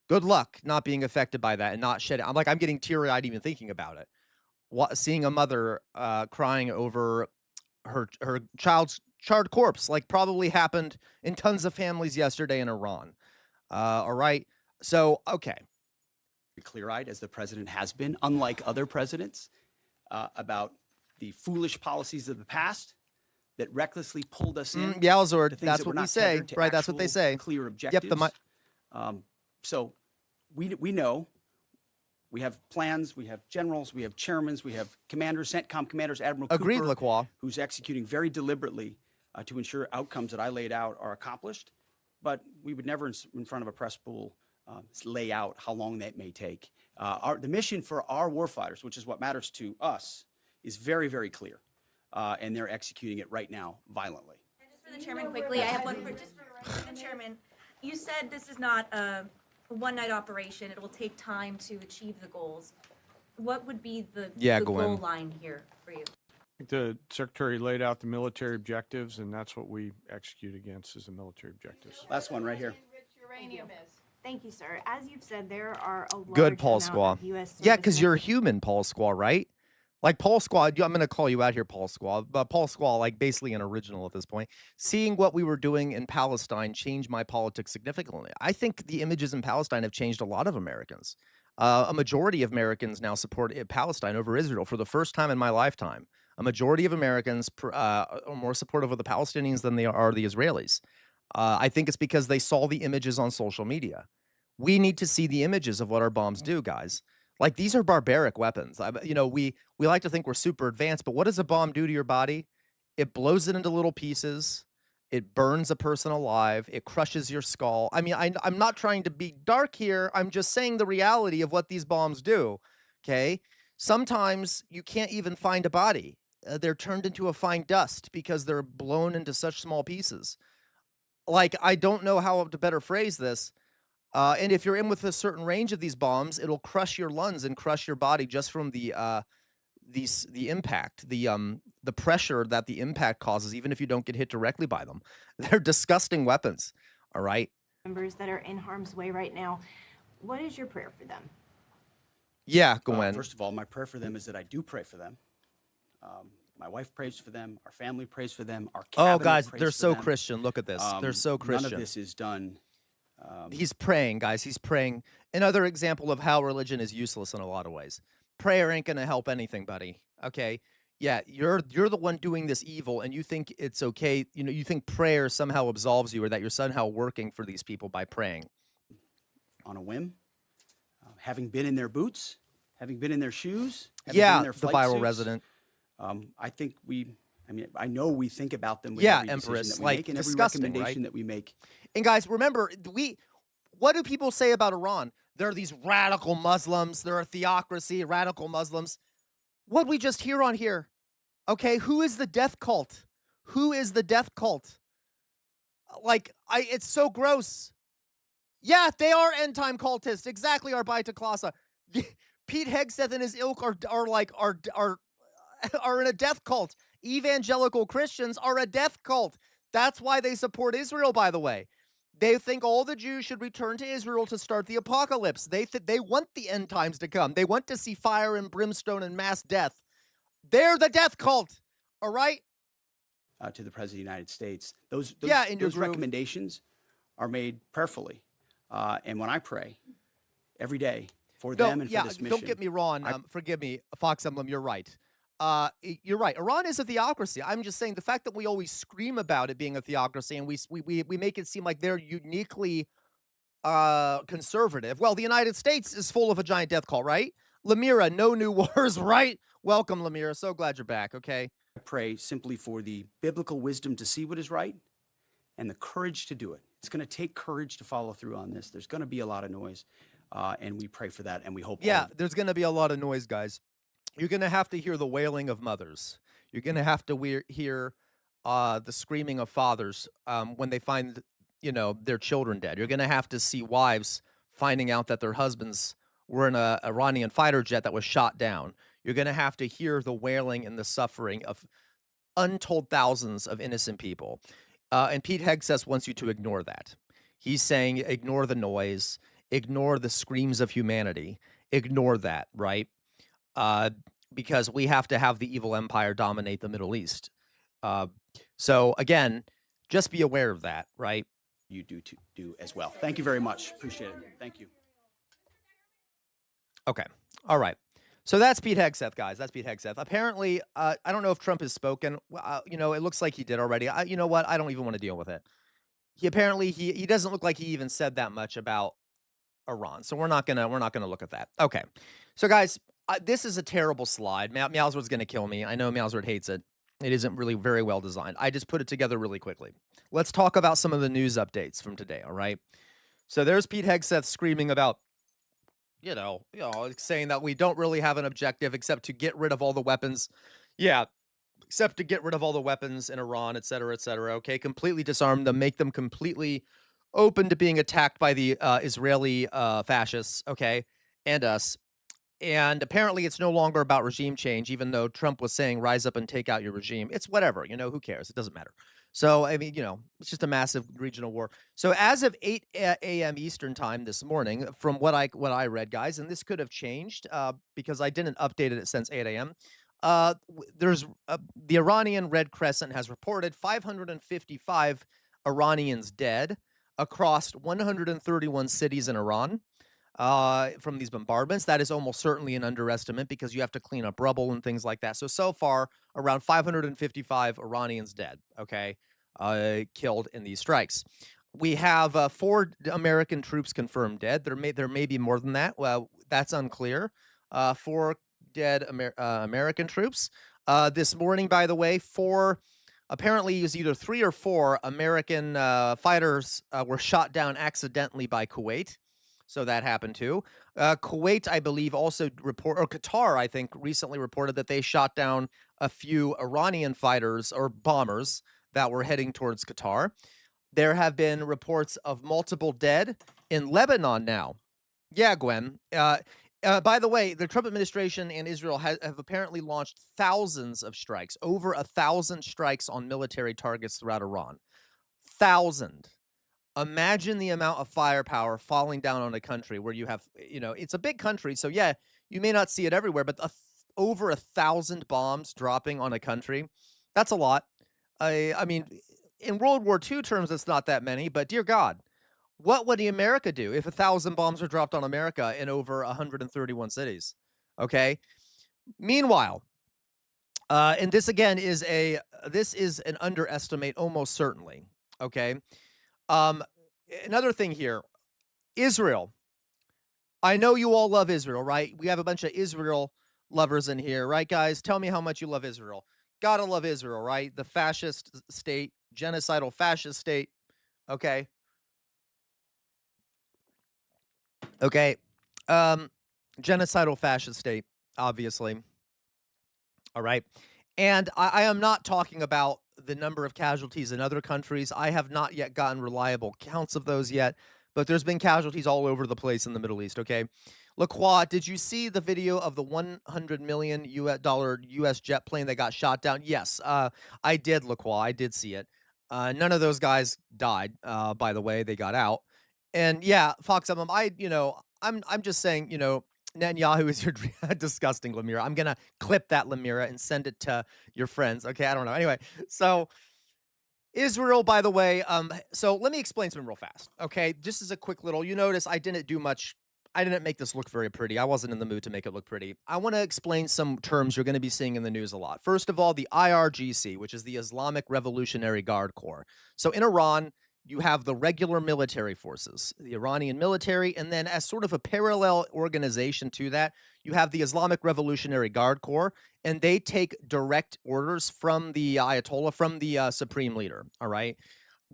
B: Good luck not being affected by that and not shedding. I'm getting teary-eyed even thinking about it. Seeing a mother crying over her child's charred corpse, like probably happened in tons of families yesterday in Iran. All right. So, okay.
C: Clear-eyed, as the president has been, unlike other presidents, about the foolish policies of the past that recklessly pulled us in.
B: Yeah, Azor,
C: that's
B: that's what we say, right? That's what they say.
C: Clear objectives.
B: Yep.
C: So we know. We have plans, we have generals, we have chairmen, we have commanders, CENTCOM commanders, Admiral
B: Agreed,
C: Cooper,
B: Lacroix.
C: who's executing very deliberately to ensure outcomes that I laid out are accomplished. But we would never, in front of a press pool, lay out how long that may take. The mission for our warfighters, which is what matters to us, is very, very clear. And they're executing it right now violently.
K: And just for the chairman quickly, I have one for the chairman. You said this is not a one-night operation. It will take time to achieve the goals. What would be the goal line here for you?
D: The Secretary laid out the military objectives, and that's what we execute against is the military objectives.
C: Last one right here.
L: Thank you, sir. As you've said, there are a large
B: Good, Paul
L: amount
B: Squaw.
L: of US
B: Yeah, because
L: servicemen-
B: you're human, Paul Squaw, right? Like Paul Squaw, I'm going to call you out here, Paul Squaw, but Paul Squaw, like basically an original at this point. Seeing what we were doing in Palestine changed my politics significantly. I think the images in Palestine have changed a lot of Americans. A majority of Americans now support Palestine over Israel for the first time in my lifetime. A majority of Americans are more supportive of the Palestinians than they are the Israelis. I think it's because they saw the images on social media. We need to see the images of what our bombs do, guys. Like, these are barbaric weapons. We like to think we're super advanced, but what does a bomb do to your body? It blows it into little pieces. It burns a person alive. It crushes your skull. I mean, I'm not trying to be dark here. I'm just saying the reality of what these bombs do, okay? Sometimes you can't even find a body. They're turned into a fine dust because they're blown into such small pieces. Like, I don't know how to better phrase this. And if you're in with a certain range of these bombs, it'll crush your lungs and crush your body just from the impact, the pressure that the impact causes, even if you don't get hit directly by them. They're disgusting weapons. All right.
L: members that are in harm's way right now. What is your prayer for them?
B: Yeah, Gwen.
C: First of all, my prayer for them is that I do pray for them. My wife prays for them. Our family prays for them. Our cabinet
B: Oh, guys,
C: prays
B: they're
C: for
B: so
C: them.
B: Christian. Look at this. They're so Christian.
C: None of this is done.
B: He's praying, guys. He's praying. Another example of how religion is useless in a lot of ways. Prayer ain't gonna help anything, buddy. Okay. Yeah, you're the one doing this evil, and you think it's okay. You know, you think prayer somehow absolves you, or that you're somehow working for these people by praying.
C: On a whim, having been in their boots, having been in their shoes, having been
B: Yeah,
C: in their
B: the
C: flight
B: viral
C: suits,
B: resident.
C: I think I know we think about them with
B: Yeah,
C: every decision
B: Empress,
C: that we
B: like,
C: make and every
B: disgusting,
C: recommendation
B: right?
C: that we make.
B: And guys, remember, what do people say about Iran? There are these radical Muslims. They're a theocracy, radical Muslims. What we just hear on here, okay? Who is the death cult? Who is the death cult? Like, it's so gross. Yeah, they are end-time cultists. Exactly, Arbaita Klasa. Pete Hegseth and his ilk are in a death cult. Evangelical Christians are a death cult. That's why they support Israel, by the way. They think all the Jews should return to Israel to start the apocalypse. They want the end times to come. They want to see fire and brimstone and mass death. They're the death cult, all right?
C: To the President of the United States.
B: In your
C: Those
B: groove.
C: recommendations are made prayerfully. And when I pray every day for
B: No,
C: them and
B: yeah,
C: for this mission.
B: don't get me wrong. Forgive me, Fox Emblem, you're right. You're right. Iran is a theocracy. I'm just saying the fact that we always scream about it being a theocracy and we make it seem like they're uniquely conservative. Well, the United States is full of a giant death cult, right? Lamira, no new wars, right? Welcome, Lamira. So glad you're back, okay?
C: I pray simply for the biblical wisdom to see what is right and the courage to do it. It's going to take courage to follow through on this. There's going to be a lot of noise, and we pray for that, and we hope.
B: Yeah, there's going to be a lot of noise, guys. You're going to have to hear the wailing of mothers. You're going to have to hear the screaming of fathers when they find, their children dead. You're going to have to see wives finding out that their husbands were in an Iranian fighter jet that was shot down. You're going to have to hear the wailing and the suffering of untold thousands of innocent people. And Pete Hegseth wants you to ignore that. He's saying ignore the noise, ignore the screams of humanity, ignore that, right? Because we have to have the evil empire dominate the Middle East. So again, just be aware of that, right?
C: You do as well. Thank you very much. Appreciate it. Thank you.
B: Okay. All right. So that's Pete Hegseth, guys. That's Pete Hegseth. Apparently, I don't know if Trump has spoken. It looks like he did already. You know what? I don't even want to deal with it. He doesn't look like he even said that much about Iran. So we're not gonna look at that. Okay. So guys, this is a terrible slide. Meowsword's gonna kill me. I know Meowsword hates it. It isn't really very well designed. I just put it together really quickly. Let's talk about some of the news updates from today. All right. So there's Pete Hegseth screaming about, saying that we don't really have an objective except to get rid of all the weapons. Yeah, except to get rid of all the weapons in Iran, et cetera, et cetera. Okay, completely disarm them, make them completely open to being attacked by the Israeli fascists, okay, and us. And apparently it's no longer about regime change, even though Trump was saying, rise up and take out your regime. It's whatever, who cares? It doesn't matter. So, I mean, it's just a massive regional war. So as of 8 a.m. Eastern time this morning, from what I read, guys, and this could have changed because I didn't update it since 8 a.m., there's the Iranian Red Crescent has reported 555 Iranians dead across 131 cities in Iran from these bombardments. That is almost certainly an underestimate because you have to clean up rubble and things like that. So far, around 555 Iranians dead, okay, killed in these strikes. We have 4 American troops confirmed dead. There may be more than that. Well, that's unclear. 4 dead American troops. This morning, by the way, apparently it was either 3 or 4 American fighters were shot down accidentally by Kuwait. So that happened too. Kuwait, I believe, also Qatar, I think, recently reported that they shot down a few Iranian fighters or bombers that were heading towards Qatar. There have been reports of multiple dead in Lebanon now. Yeah, Gwen. By the way, the Trump administration and Israel have apparently launched thousands of strikes, over 1,000 strikes on military targets throughout Iran. 1,000. Imagine the amount of firepower falling down on a country where you have, it's a big country. So yeah, you may not see it everywhere, but over 1,000 bombs dropping on a country, that's a lot. I mean, in World War II terms, it's not that many, but dear God, what would America do if 1,000 bombs were dropped on America in over 131 cities? Okay. Meanwhile, and this again is an underestimate almost certainly. Okay. Another thing here, Israel. I know you all love Israel, right? We have a bunch of Israel lovers in here, right, guys? Tell me how much you love Israel. Gotta love Israel, right? The fascist state, genocidal fascist state. Okay. Okay. Genocidal fascist state, obviously. All right. And I am not talking about the number of casualties in other countries. I have not yet gotten reliable counts of those yet, but there's been casualties all over the place in the Middle East, okay? LaCroix, did you see the video of the $100 million U.S. jet plane that got shot down? Yes, I did, LaCroix. I did see it. None of those guys died, by the way. They got out. And yeah, Fox, I'm just saying, Netanyahu is your disgusting, Lemira. I'm gonna clip that, Lemira, and send it to your friends. Okay, I don't know. Anyway, so Israel, by the way, so let me explain something real fast. Okay, just as a quick little, you notice I didn't do much. I didn't make this look very pretty. I wasn't in the mood to make it look pretty. I want to explain some terms you're going to be seeing in the news a lot. First of all, the IRGC, which is the Islamic Revolutionary Guard Corps. So in Iran, you have the regular military forces, the Iranian military, and then as sort of a parallel organization to that, you have the Islamic Revolutionary Guard Corps, and they take direct orders from the Ayatollah, from the supreme leader, all right?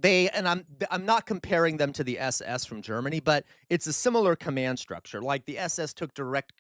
B: I'm not comparing them to the SS from Germany, but it's a similar command structure. Like the SS took direct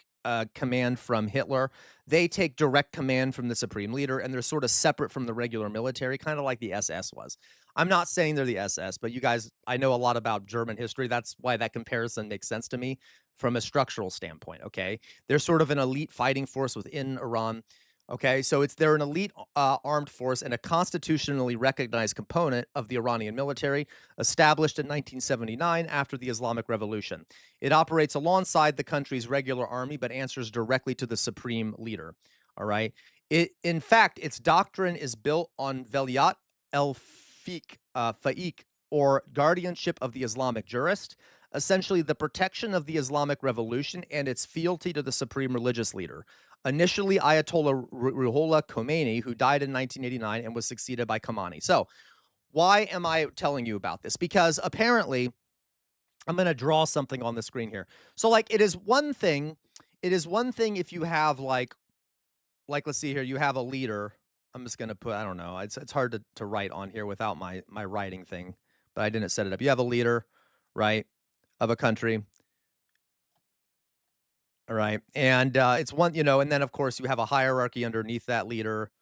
B: command from Hitler. They take direct command from the supreme leader, and they're sort of separate from the regular military, kind of like the SS was. I'm not saying they're the SS, but you guys, I know a lot about German history. That's why that comparison makes sense to me from a structural standpoint, okay? They're sort of an elite fighting force within Iran, okay? So they're an elite armed force and a constitutionally recognized component of the Iranian military, established in 1979 after the Islamic Revolution. It operates alongside the country's regular army, but answers directly to the supreme leader, all right? In fact, its doctrine is built on Velayat Fa'iq, or guardianship of the Islamic jurist, essentially the protection of the Islamic Revolution and its fealty to the supreme religious leader. Initially, Ayatollah Ruhollah Khomeini, who died in 1989 and was succeeded by Khamenei. So why am I telling you about this? Because apparently, I'm going to draw something on the screen here. So like, it is one thing if you have like let's see here, you have a leader. I'm just going to put, I don't know. It's hard to write on here without my writing thing, but I didn't set it up. You have a leader, right, of a country. All right. And it's one, and then of course you have a hierarchy underneath that leader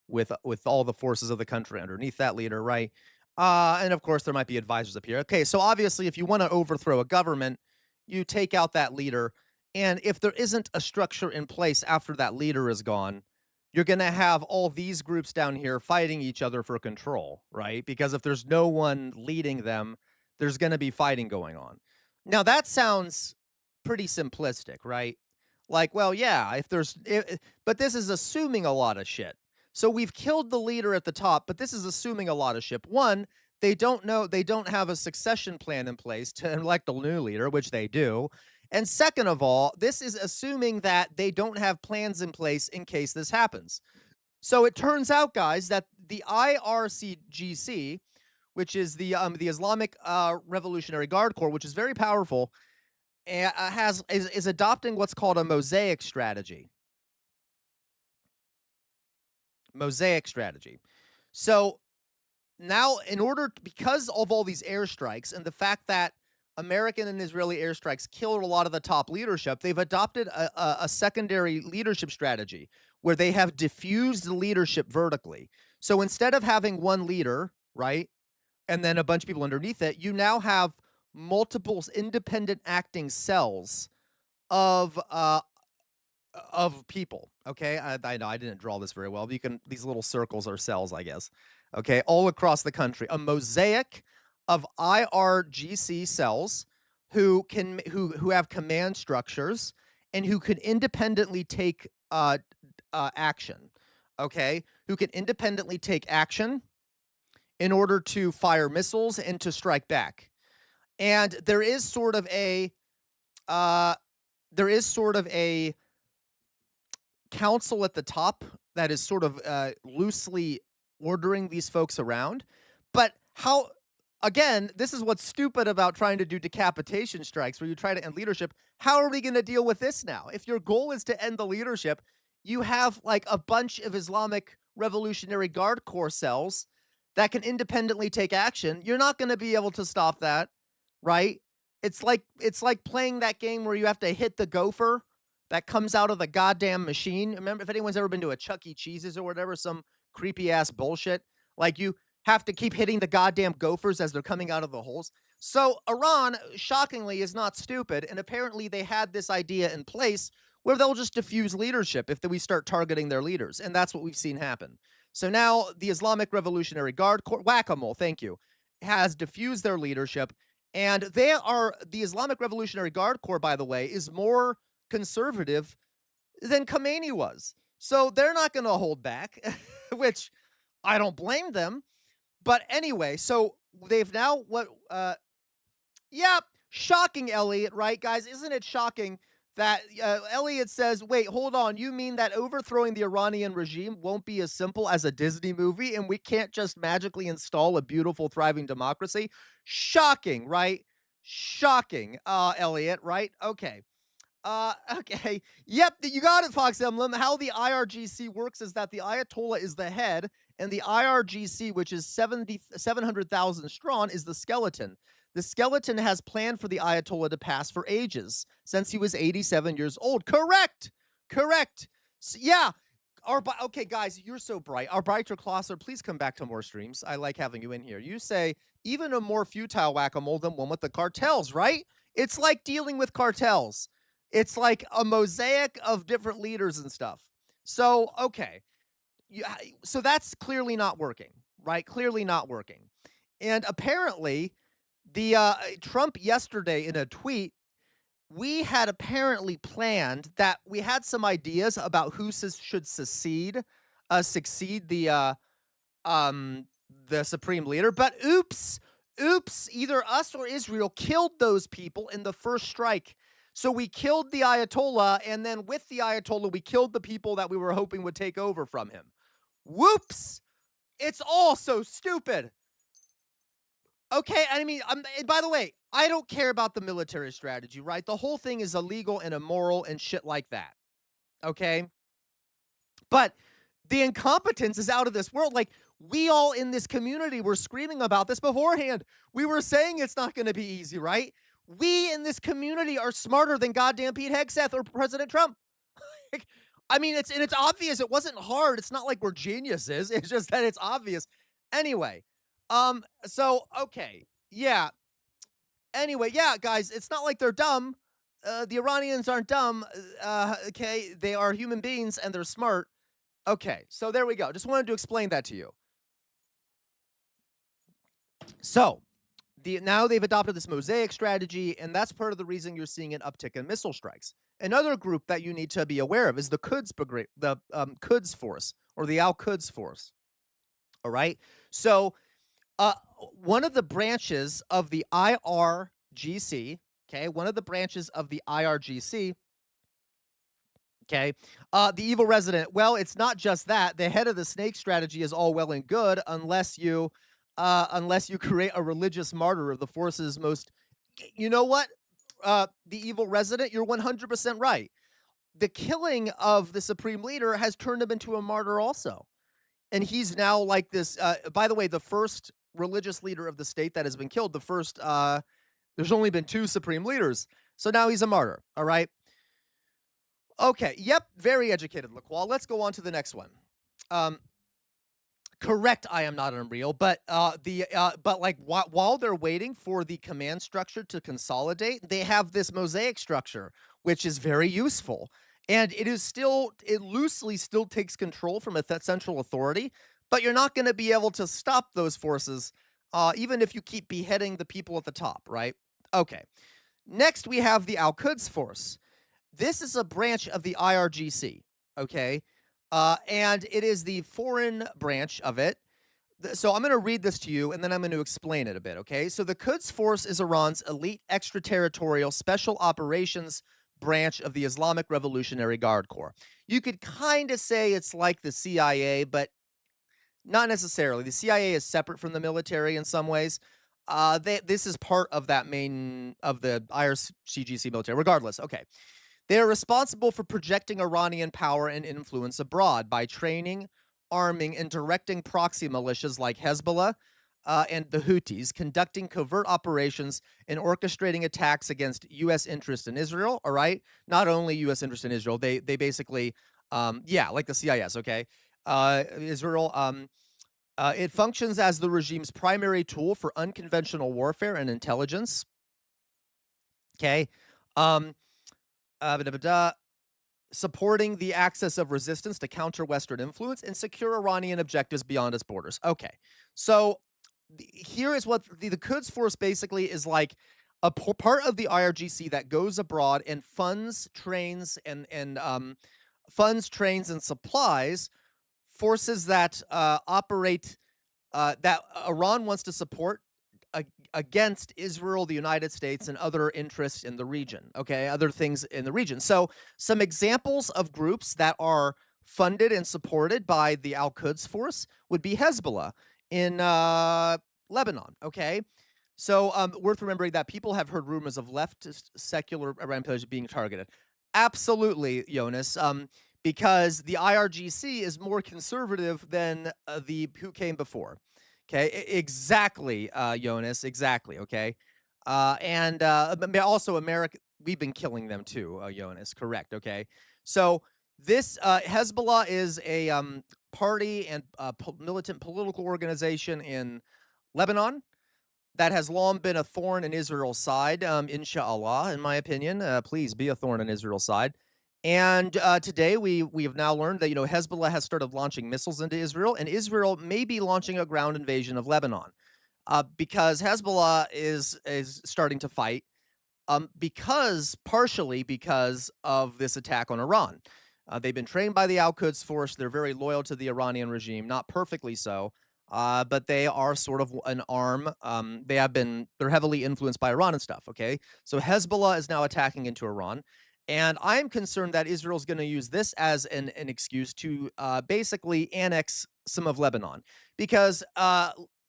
B: with all the forces of the country underneath that leader, right? And of course there might be advisors up here. Okay, so obviously if you want to overthrow a government, you take out that leader. And if there isn't a structure in place after that leader is gone, you're going to have all these groups down here fighting each other for control, right? Because if there's no one leading them, there's going to be fighting going on. Now that sounds pretty simplistic, right? Like, well, yeah, but this is assuming a lot of shit. So we've killed the leader at the top, but this is assuming a lot of shit. One, they don't have a succession plan in place to elect a new leader, which they do. And second of all, this is assuming that they don't have plans in place in case this happens. So it turns out, guys, that the IRGC, which is the Islamic Revolutionary Guard Corps, which is very powerful, is adopting what's called a mosaic strategy. Mosaic strategy. So now, because of all these airstrikes and the fact that American and Israeli airstrikes killed a lot of the top leadership, they've adopted a secondary leadership strategy where they have diffused the leadership vertically. So instead of having one leader, right, and then a bunch of people underneath it, you now have multiple independent acting cells of people. Okay, I know I didn't draw this very well, but these little circles are cells, I guess. Okay, all across the country, a mosaic of IRGC cells who have command structures and who can independently take action. Okay, who can independently take action in order to fire missiles and to strike back. And there is sort of a council at the top that is sort of loosely ordering these folks around. But how, again, this is what's stupid about trying to do decapitation strikes where you try to end leadership. How are we going to deal with this now? If your goal is to end the leadership, you have like a bunch of Islamic Revolutionary Guard Corps cells that can independently take action. You're not going to be able to stop that, right? It's like playing that game where you have to hit the gopher that comes out of the goddamn machine. Remember, if anyone's ever been to a Chuck E. Cheese's or whatever, some creepy ass bullshit, like you have to keep hitting the goddamn gophers as they're coming out of the holes. So Iran, shockingly, is not stupid, and apparently they had this idea in place where they'll just diffuse leadership if we start targeting their leaders, and that's what we've seen happen. So now the Islamic Revolutionary Guard Corps, whack-a-mole, thank you, has diffused their leadership, and the Islamic Revolutionary Guard Corps, by the way, is more conservative than Khomeini was. So they're not going to hold back, which I don't blame them. But anyway, so they've now yeah, shocking, Elliot, right, guys? Isn't it shocking that Elliot says, wait, hold on, you mean that overthrowing the Iranian regime won't be as simple as a Disney movie and we can't just magically install a beautiful, thriving democracy? Shocking, right? Shocking, Elliot, right? Okay. Okay. Yep, you got it, Fox Emblem. How the IRGC works is that the Ayatollah is the head, and the IRGC, which is 700,000 strong, is the skeleton. The skeleton has planned for the Ayatollah to pass for ages, since he was 87 years old. Correct! Correct! So, yeah. Okay, guys, you're so bright. Arbiter Klosser, please come back to more streams. I like having you in here. You say, even a more futile whack-a-mole than one with the cartels, right? It's like dealing with cartels. It's like a mosaic of different leaders and stuff. So, okay. So that's clearly not working, right? Clearly not working. And apparently, the Trump yesterday in a tweet, we had apparently planned that we had some ideas about who should succeed the supreme leader. But oops, either us or Israel killed those people in the first strike. So we killed the Ayatollah, and then with the Ayatollah, we killed the people that we were hoping would take over from him. Whoops! It's all so stupid. Okay, I mean, and by the way, I don't care about the military strategy, right? The whole thing is illegal and immoral and shit like that. Okay? But the incompetence is out of this world. Like, we all in this community were screaming about this beforehand. We were saying it's not going to be easy, right? We in this community are smarter than goddamn Pete Hegseth or President Trump. I mean, it's obvious. It wasn't hard. It's not like we're geniuses. It's just that it's obvious. Anyway, so okay, yeah. Anyway, yeah, guys, it's not like they're dumb. The Iranians aren't dumb. Okay, they are human beings and they're smart. Okay, so there we go. Just wanted to explain that to you. So. Now they've adopted this mosaic strategy, and that's part of the reason you're seeing an uptick in missile strikes. Another group that you need to be aware of is the Quds Force, or the Al-Quds Force. All right? So one of the branches of the IRGC, okay, okay, the evil resident, well, it's not just that. The head of the snake strategy is all well and good unless you create a religious martyr of the force's most, you know what, the evil resident, you're 100% right. The killing of the supreme leader has turned him into a martyr also. And he's now like this, by the way, the first religious leader of the state that has been killed, there's only been 2 supreme leaders. So now he's a martyr, all right? Okay, yep, very educated, Laqual. Let's go on to the next one. Correct, I am not unreal, but while they're waiting for the command structure to consolidate, they have this mosaic structure, which is very useful, and it loosely still takes control from a central authority, but you're not going to be able to stop those forces
M: even if you keep beheading the people at the top, right? Okay. Next, we have the Al-Quds Force. This is a branch of the IRGC, okay? And it is the foreign branch of it. So I'm going to read this to you, and then I'm going to explain it a bit, okay? So the Quds Force is Iran's elite extraterritorial special operations branch of the Islamic Revolutionary Guard Corps. You could kind of say it's like the CIA, but not necessarily. The CIA is separate from the military in some ways. This is part of that of the IRCGC military. Regardless, okay. They are responsible for projecting Iranian power and influence abroad by training, arming, and directing proxy militias like Hezbollah and the Houthis, conducting covert operations and orchestrating attacks against U.S. interests in Israel, all right? Not only U.S. interests in Israel, they basically, like the CIS, okay? Israel, it functions as the regime's primary tool for unconventional warfare and intelligence, okay? Supporting the access of resistance to counter Western influence and secure Iranian objectives beyond its borders. Okay, so here is what the Quds Force basically is like a part of the IRGC that goes abroad and funds, trains, and supplies forces that operate that Iran wants to support against Israel, the United States, and other interests in the region, okay, other things in the region. So some examples of groups that are funded and supported by the Al-Quds Force would be Hezbollah in Lebanon, okay? So worth remembering that people have heard rumors of leftist secular rampage being targeted. Absolutely, Jonas, because the IRGC is more conservative than the who came before. Okay, exactly, Jonas, exactly, okay? And also America, we've been killing them too, Jonas, correct, okay? So this Hezbollah is a party and militant political organization in Lebanon that has long been a thorn in Israel's side, inshallah, in my opinion. Please be a thorn in Israel's side. And today we have now learned that, Hezbollah has started launching missiles into Israel, and Israel may be launching a ground invasion of Lebanon because Hezbollah is starting to fight partially because of this attack on Iran. They've been trained by the Al-Quds Force. They're very loyal to the Iranian regime, not perfectly so, but they are sort of an arm. They're heavily influenced by Iran and stuff, okay? So Hezbollah is now attacking into Iran. And I'm concerned that Israel's going to use this as an excuse to basically annex some of Lebanon, because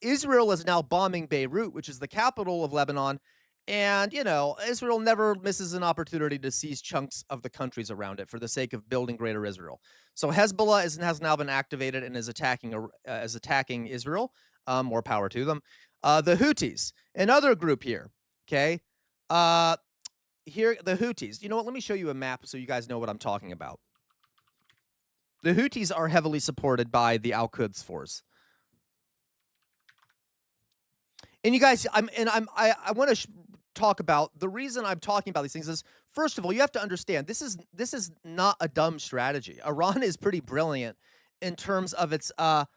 M: Israel is now bombing Beirut, which is the capital of Lebanon. And, Israel never misses an opportunity to seize chunks of the countries around it for the sake of building greater Israel. So Hezbollah has now been activated and is attacking Israel. More power to them. The Houthis, another group here, okay? Here, the Houthis. You know what? Let me show you a map so you guys know what I'm talking about. The Houthis are heavily supported by the Al-Quds Force. And you guys, I want to talk about the reason I'm talking about these things is, first of all, you have to understand this is not a dumb strategy. Iran is pretty brilliant in terms of its oh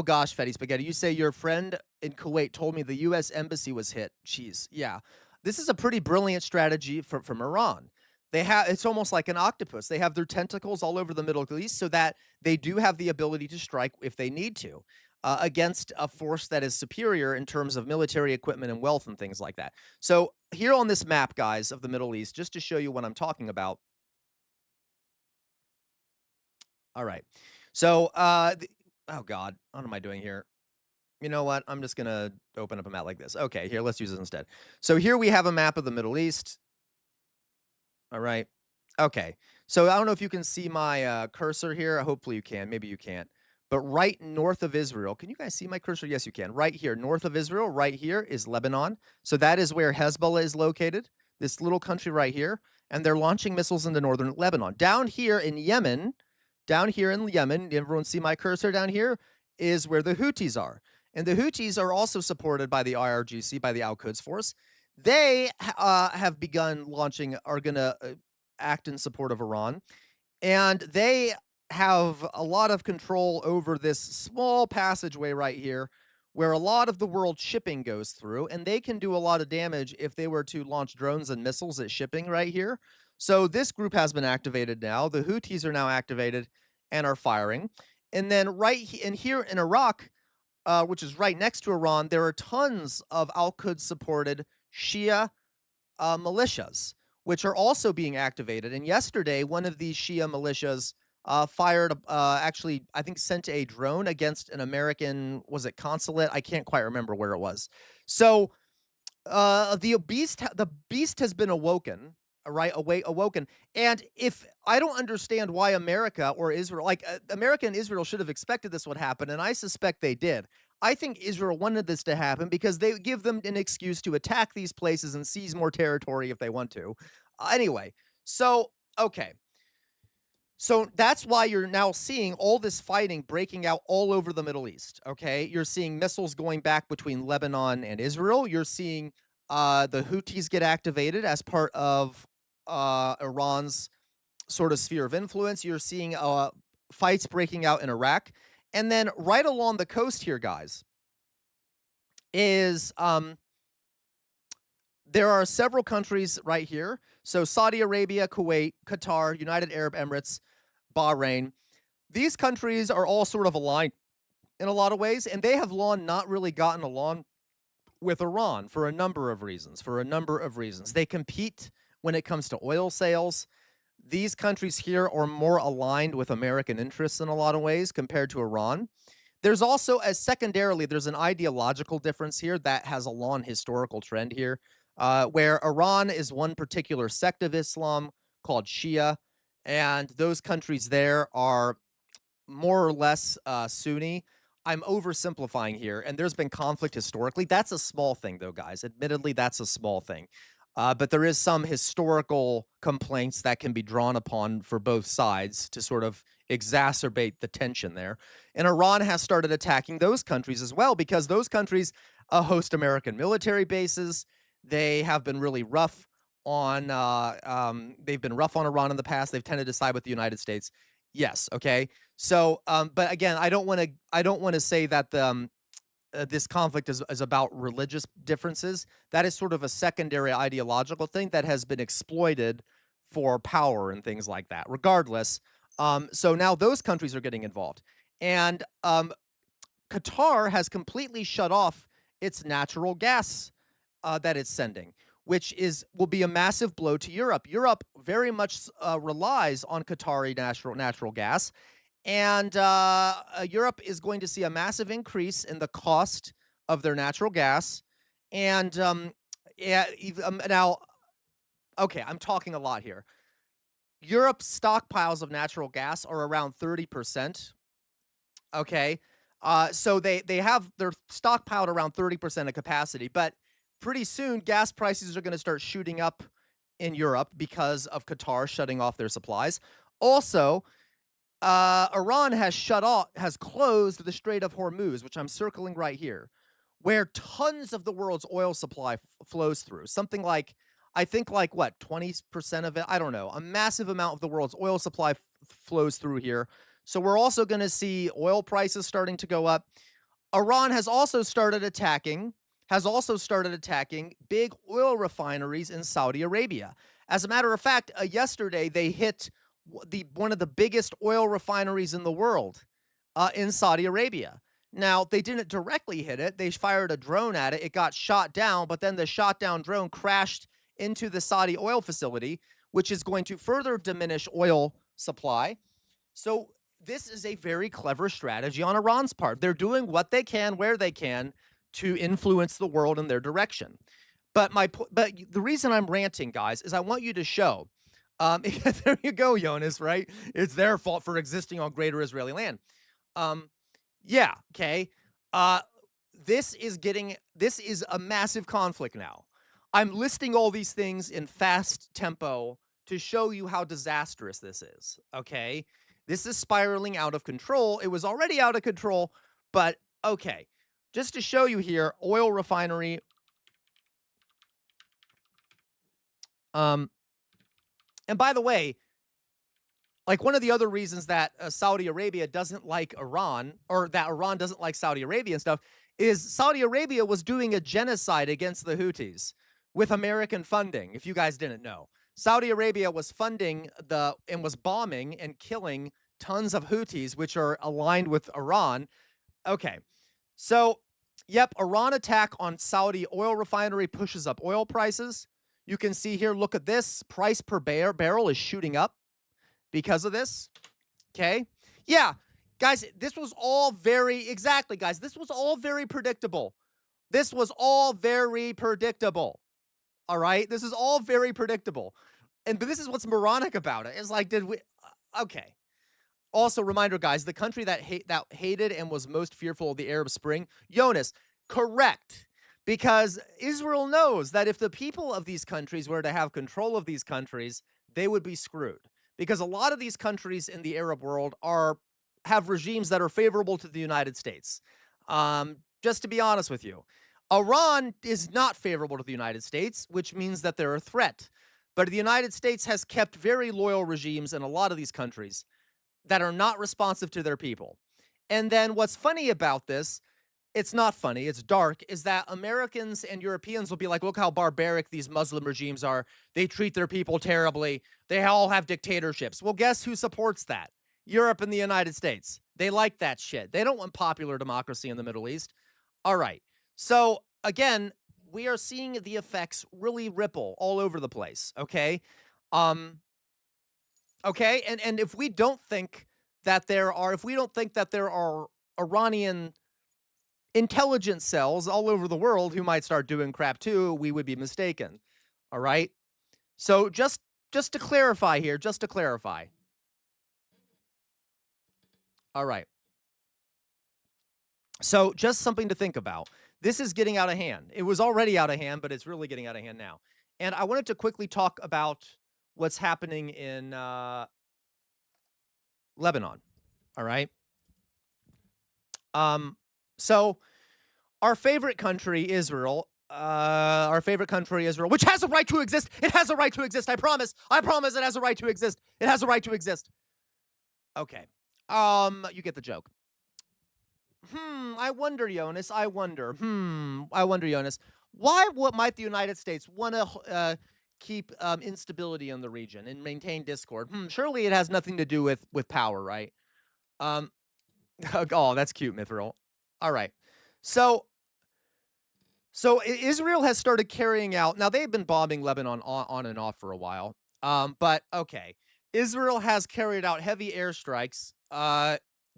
M: gosh, Fetty Spaghetti, you say your friend in Kuwait told me the U.S. embassy was hit. Jeez, yeah. This is a pretty brilliant strategy from Iran. It's almost like an octopus. They have their tentacles all over the Middle East so that they do have the ability to strike if they need to against a force that is superior in terms of military equipment and wealth and things like that. So here on this map, guys, of the Middle East, just to show you what I'm talking about. All right. So, oh God, what am I doing here? You know what? I'm just going to open up a map like this. Okay, here, let's use it instead. So here we have a map of the Middle East. All right. Okay. So I don't know if you can see my cursor here. Hopefully you can. Maybe you can't. But right north of Israel, can you guys see my cursor? Yes, you can. Right here, north of Israel, right here is Lebanon. So that is where Hezbollah is located, this little country right here. And they're launching missiles into northern Lebanon. Down here in Yemen, everyone see my cursor down here, is where the Houthis are. And the Houthis are also supported by the IRGC, by the Al-Quds Force. They have begun are going to act in support of Iran. And they have a lot of control over this small passageway right here where a lot of the world shipping goes through, and they can do a lot of damage if they were to launch drones and missiles at shipping right here. So this group has been activated now. The Houthis are now activated and are firing. And then here in Iraq, which is right next to Iran, there are tons of Al-Quds supported Shia militias, which are also being activated. And yesterday, one of these Shia militias fired, actually, I think sent a drone against an American, was it consulate? I can't quite remember where it was. So the beast has been awoken, right? Awoken. And if I don't understand why America or Israel, like America and Israel should have expected this would happen, and I suspect they did. I think Israel wanted this to happen because they give them an excuse to attack these places and seize more territory if they want to. Anyway, so, okay. So that's why you're now seeing all this fighting breaking out all over the Middle East, okay? You're seeing missiles going back between Lebanon and Israel. You're seeing the Houthis get activated as part of Iran's sort of sphere of influence. You're seeing fights breaking out in Iraq. And then right along the coast here, guys, is there are several countries right here. So Saudi Arabia, Kuwait, Qatar, United Arab Emirates, Bahrain. These countries are all sort of aligned in a lot of ways, and they have not really gotten along with Iran for a number of reasons. They compete when it comes to oil sales. These countries here are more aligned with American interests in a lot of ways compared to Iran. There's also, secondarily, there's an ideological difference here that has a long historical trend here, where Iran is one particular sect of Islam called Shia, and those countries there are more or less Sunni. I'm oversimplifying here, and there's been conflict historically. That's a small thing, though, guys. Admittedly, that's a small thing. But there is some historical complaints that can be drawn upon for both sides to sort of exacerbate the tension there. And Iran has started attacking those countries as well because those countries host American military bases. They have been really rough on they've been rough on Iran in the past. They've tended to side with the United States. Yes, okay. So, but again, I don't want to say that this conflict is about religious differences. That is sort of a secondary ideological thing that has been exploited for power and things like that. Regardless, so now those countries are getting involved. And Qatar has completely shut off its natural gas that it's sending, which will be a massive blow to Europe. Europe very much relies on Qatari natural gas. And Europe is going to see a massive increase in the cost of their natural gas. And now, okay, I'm talking a lot here. Europe's stockpiles of natural gas are around 30%. Okay, so they're stockpiled around 30% of capacity. But pretty soon, gas prices are going to start shooting up in Europe because of Qatar shutting off their supplies. Also, Iran has closed the Strait of Hormuz, which I'm circling right here, where tons of the world's oil supply flows through. Something like, I think like what, 20% of it? I don't know. A massive amount of the world's oil supply flows through here. So we're also going to see oil prices starting to go up. Iran has also started attacking big oil refineries in Saudi Arabia. As a matter of fact, yesterday they hit one of the biggest oil refineries in the world in Saudi Arabia. Now, they didn't directly hit it. They fired a drone at it. It got shot down, but then the shot down drone crashed into the Saudi oil facility, which is going to further diminish oil supply. So this is a very clever strategy on Iran's part. They're doing what they can, where they can, to influence the world in their direction. But the reason I'm ranting, guys, is I want you to show. There you go, Jonas, right? It's their fault for existing on greater Israeli land. Yeah, okay. This is a massive conflict now. I'm listing all these things in fast tempo to show you how disastrous this is, okay? This is spiraling out of control. It was already out of control, but okay. Just to show you here, oil refinery. And by the way, like one of the other reasons that Saudi Arabia doesn't like Iran, or that Iran doesn't like Saudi Arabia and stuff, is Saudi Arabia was doing a genocide against the Houthis with American funding, if you guys didn't know. Saudi Arabia was funding and was bombing and killing tons of Houthis, which are aligned with Iran. Okay, so, yep, Iran attack on Saudi oil refinery pushes up oil prices. You can see here, look at this. Price per barrel is shooting up because of this. Okay, yeah, guys, this was all guys, this was all very predictable. This was all very predictable. All right, this is all very predictable. And this is what's moronic about it. It's like, did we? Okay. Also, reminder, guys, the country that hated and was most fearful of the Arab Spring, Jonas, correct. Because Israel knows that if the people of these countries were to have control of these countries, they would be screwed. Because a lot of these countries in the Arab world have regimes that are favorable to the United States. Just to be honest with you, Iran is not favorable to the United States, which means that they're a threat. But the United States has kept very loyal regimes in a lot of these countries that are not responsive to their people. And then what's funny about this, it's not funny, it's dark, is that Americans and Europeans will be like, look how barbaric these Muslim regimes are. They treat their people terribly. They all have dictatorships. Well, guess who supports that? Europe and the United States. They like that shit. They don't want popular democracy in the Middle East. All right. So, again, we are seeing the effects really ripple all over the place, okay? Okay, and if we don't think that there are Iranian intelligence cells all over the world who might start doing crap too, we would be mistaken. All right? So just to clarify here, All right. So just something to think about. This is getting out of hand. It was already out of hand, but it's really getting out of hand now. And I wanted to quickly talk about what's happening in Lebanon. All right. So our favorite country, Israel, which has a right to exist. It has a right to exist. I promise it has a right to exist. It has a right to exist. Okay. You get the joke. I wonder, Jonas. Jonas. What might the United States want to keep instability in the region and maintain discord? Surely it has nothing to do with power, right? Oh, that's cute, Mithril. All right. So Israel has started carrying out. Now they've been bombing Lebanon on and off for a while. But okay, Israel has carried out heavy airstrikes.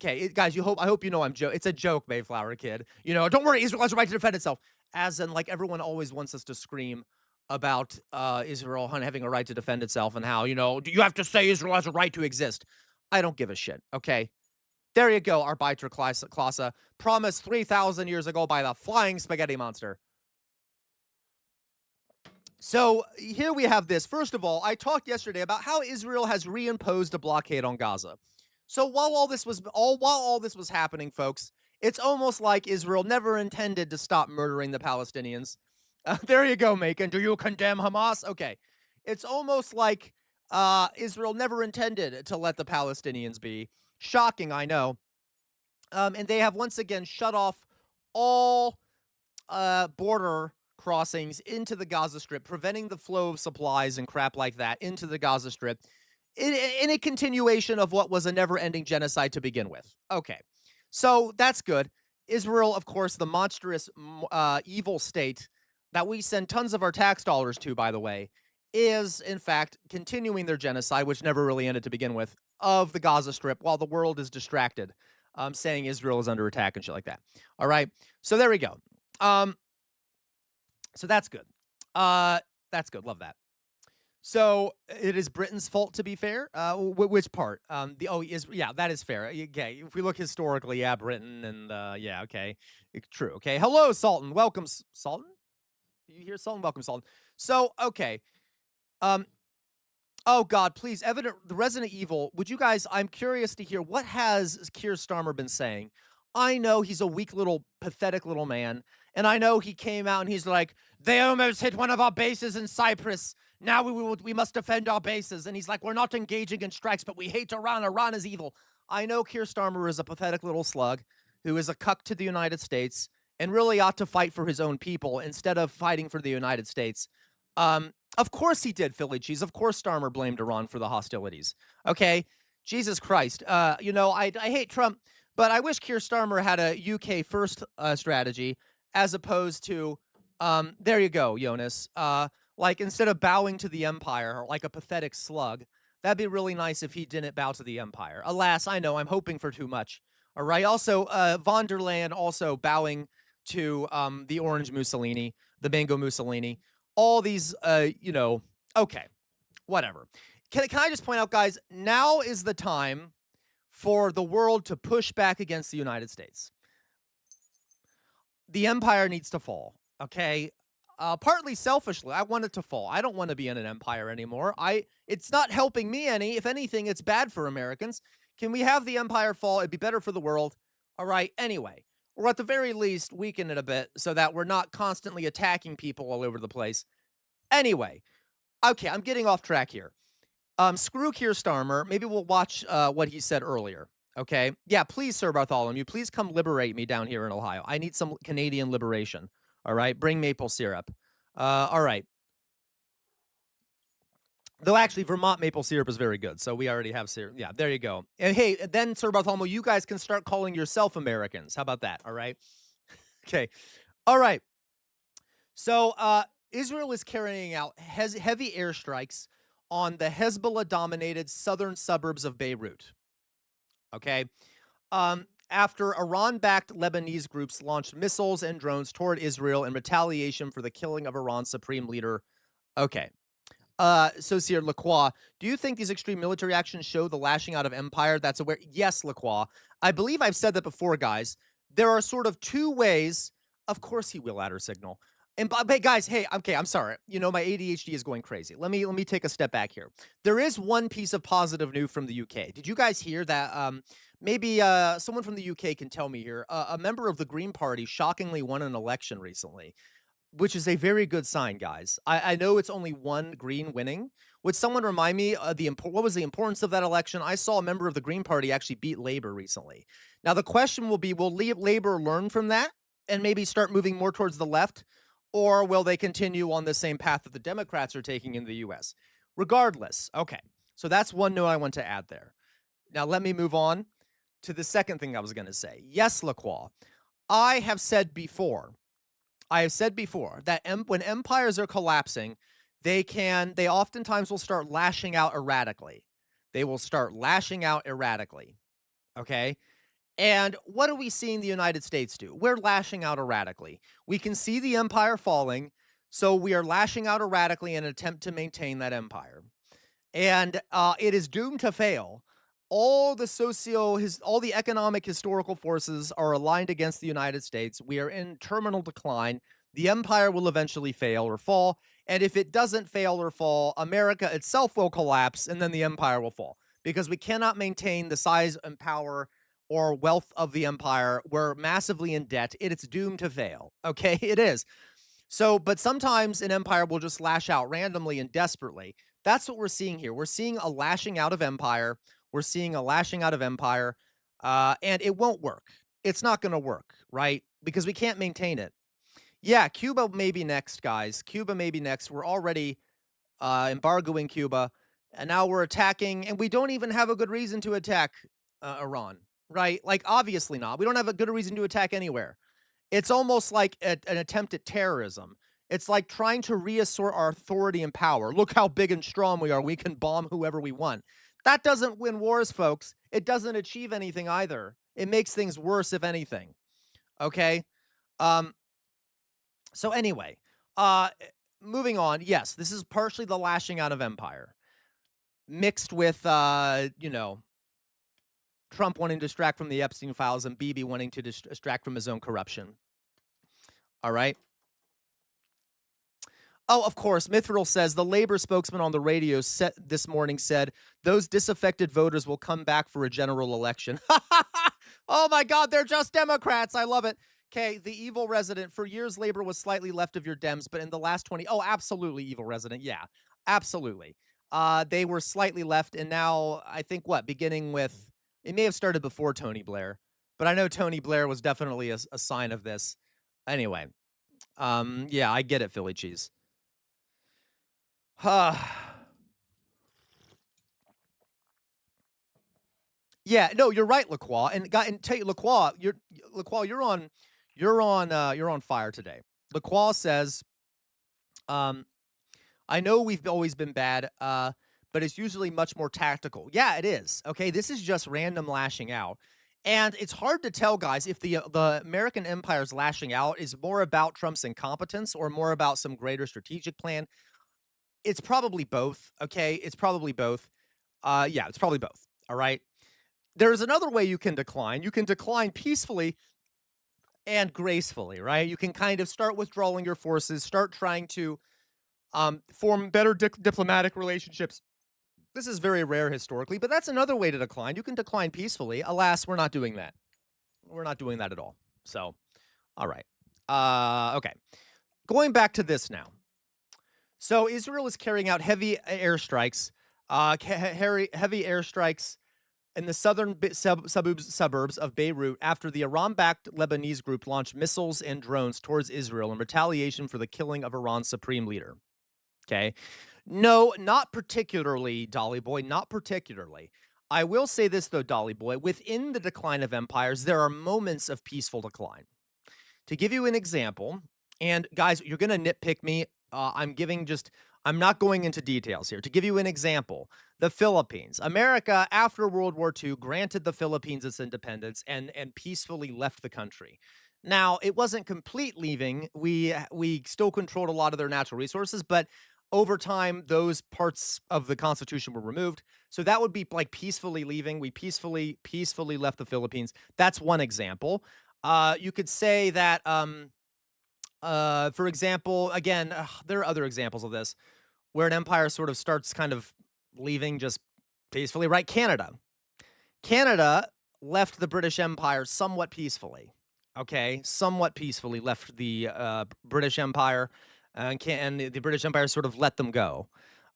M: Okay, guys, I hope you know I'm joking. It's a joke, Mayflower Kid. You know, don't worry, Israel has a right to defend itself. As in, like, everyone always wants us to scream about Israel having a right to defend itself and how, do you have to say Israel has a right to exist? I don't give a shit, okay? There you go, Arbiter Klasa, promised 3,000 years ago by the flying spaghetti monster. So here we have this. First of all, I talked yesterday about how Israel has reimposed a blockade on Gaza. So while all this was happening, folks, it's almost like Israel never intended to stop murdering the Palestinians. There you go, Macon. Do you condemn Hamas? Okay. It's almost like Israel never intended to let the Palestinians be. Shocking, I know. And they have once again shut off all border crossings into the Gaza Strip, preventing the flow of supplies and crap like that into the Gaza Strip in a continuation of what was a never-ending genocide to begin with. Okay, so that's good. Israel, of course, the monstrous, evil state that we send tons of our tax dollars to, by the way, is, in fact, continuing their genocide, which never really ended to begin with, of the Gaza Strip while the world is distracted, saying Israel is under attack and shit like that. All right, so there we go. So that's good. That's good. Love that. So it is Britain's fault, to be fair. Which part? Yeah, that is fair. Okay, if we look historically, yeah, Britain and yeah, okay, true. Okay, hello, Sultan. Welcome, Sultan. You hear Sultan? Welcome, Sultan. So okay, oh God, please, the Resident Evil. Would you guys? I'm curious to hear what has Keir Starmer been saying. I know he's a weak little, pathetic little man. And I know he came out and he's like, they almost hit one of our bases in Cyprus. Now we must defend our bases. And he's like, we're not engaging in strikes, but we hate Iran. Iran is evil. I know Keir Starmer is a pathetic little slug who is a cuck to the United States and really ought to fight for his own people instead of fighting for the United States. Of course he did, Philly cheese. Of course Starmer blamed Iran for the hostilities. Okay, Jesus Christ. You know, I hate Trump, but I wish Keir Starmer had a UK first strategy as opposed to, there you go, Jonas. Like instead of bowing to the empire like a pathetic slug, that'd be really nice if he didn't bow to the empire. Alas, I know I'm hoping for too much. All right. Also, von der Leyen also bowing to the orange Mussolini, the mango Mussolini. All these, you know, okay, whatever. Can I just point out, guys, now is the time for the world to push back against the United States. The empire needs to fall, okay? Partly selfishly, I want it to fall. I don't want to be in an empire anymore. It's not helping me any. If anything, it's bad for Americans. Can we have the empire fall? It'd be better for the world. All right, anyway. Or at the very least, weaken it a bit so that we're not constantly attacking people all over the place. Anyway, okay, I'm getting off track here. Screw Keir Starmer. Maybe we'll watch what he said earlier. Okay? Yeah, please, Sir Bartholomew, please come liberate me down here in Ohio. I need some Canadian liberation. All right? Bring maple syrup. All right. Though actually, Vermont maple syrup is very good, so we already have syrup. Yeah, there you go. And hey, then, Sir Bartholomew, you guys can start calling yourself Americans. How about that? All right? Okay. All right. So, Israel is carrying out heavy airstrikes on the Hezbollah-dominated southern suburbs of Beirut. Okay? After Iran-backed Lebanese groups launched missiles and drones toward Israel in retaliation for the killing of Iran's supreme leader. Okay. Associate Lacroix, do you think these extreme military actions show the lashing out of empire that's aware? Yes, Lacroix. I believe I've said that before, guys. There are sort of two ways. Of course he will add her signal. And but guys, hey, okay, I'm sorry. You know, my ADHD is going crazy. Let me take a step back here. There is one piece of positive news from the UK. Did you guys hear that? Maybe someone from the UK can tell me here. A member of the Green Party shockingly won an election recently, which is a very good sign, guys. I know it's only one Green winning. Would someone remind me what was the importance of that election? I saw a member of the Green Party actually beat Labour recently. Now, the question will be, will Labour learn from that and maybe start moving more towards the left? Or will they continue on the same path that the Democrats are taking in the U.S.? Regardless, okay. So that's one note I want to add there. Now, let me move on to the second thing I was going to say. Yes, Lacroix, I have said before that when empires are collapsing, they oftentimes will start lashing out erratically. They will start lashing out erratically, okay? And what are we seeing the United States do? We're lashing out erratically. We can see the empire falling, so we are lashing out erratically in an attempt to maintain that empire. And it is doomed to fail. All the economic historical forces are aligned against the United States. We are in terminal decline. The empire will eventually fail or fall. And if it doesn't fail or fall, America itself will collapse, and then the empire will fall. Because we cannot maintain the size and power or wealth of the empire. We're massively in debt. It's doomed to fail. Okay, it is. So, but sometimes an empire will just lash out randomly and desperately. That's what we're seeing here. We're seeing a lashing out of empire. And it won't work. It's not going to work, right? Because we can't maintain it. Yeah, Cuba may be next, guys. Cuba may be next. We're already embargoing Cuba, and now we're attacking, and we don't even have a good reason to attack Iran. Right? Like, obviously not. We don't have a good reason to attack anywhere. It's almost like an attempt at terrorism. It's like trying to reassert our authority and power. Look how big and strong we are. We can bomb whoever we want. That doesn't win wars, folks. It doesn't achieve anything either. It makes things worse, if anything. Okay? So anyway, moving on. Yes, this is partially the lashing out of empire, mixed with, Trump wanting to distract from the Epstein files and Bibi wanting to distract from his own corruption. All right. Oh, of course, Mithril says the Labor spokesman on the radio this morning said those disaffected voters will come back for a general election. Oh my God, they're just Democrats. I love it. Okay, the evil resident. For years, Labor was slightly left of your Dems, but in the last 20, oh, absolutely, evil resident. Yeah, absolutely. They were slightly left, and now I think beginning with, it may have started before Tony Blair, but I know Tony Blair was definitely a sign of this. Anyway, yeah, I get it, Philly cheese. Yeah, no, you're right, Lacroix. And tell you, Lacroix, you're on fire today. Lacroix says, I know we've always been bad, but it's usually much more tactical. Yeah, it is. Okay, this is just random lashing out. And it's hard to tell, guys, if the American empire's lashing out is more about Trump's incompetence or more about some greater strategic plan. It's probably both. Okay, it's probably both. Yeah, it's probably both. All right. There's another way you can decline. You can decline peacefully and gracefully, right? You can kind of start withdrawing your forces, start trying to form better diplomatic relationships. This is very rare historically, but that's another way to decline. You can decline peacefully. Alas, we're not doing that. We're not doing that at all. So, all right. Okay. Going back to this now. So Israel is carrying out heavy airstrikes, heavy airstrikes in the southern suburbs of Beirut after the Iran-backed Lebanese group launched missiles and drones towards Israel in retaliation for the killing of Iran's supreme leader. Okay. No, not particularly, Dolly Boy, not particularly. I will say this, though, Dolly Boy. Within the decline of empires, there are moments of peaceful decline. To give you an example, and guys, you're going to nitpick me. I'm not going into details here. To give you an example, the Philippines. America, after World War II, granted the Philippines its independence and peacefully left the country. Now, it wasn't complete leaving. We still controlled a lot of their natural resources, but over time, those parts of the Constitution were removed. So that would be like peacefully leaving. We peacefully left the Philippines. That's one example. You could say that, for example, again, there are other examples of this, where an empire sort of starts kind of leaving just peacefully, right? Canada left the British Empire somewhat peacefully. Okay, somewhat peacefully left the British Empire. And the British Empire sort of let them go.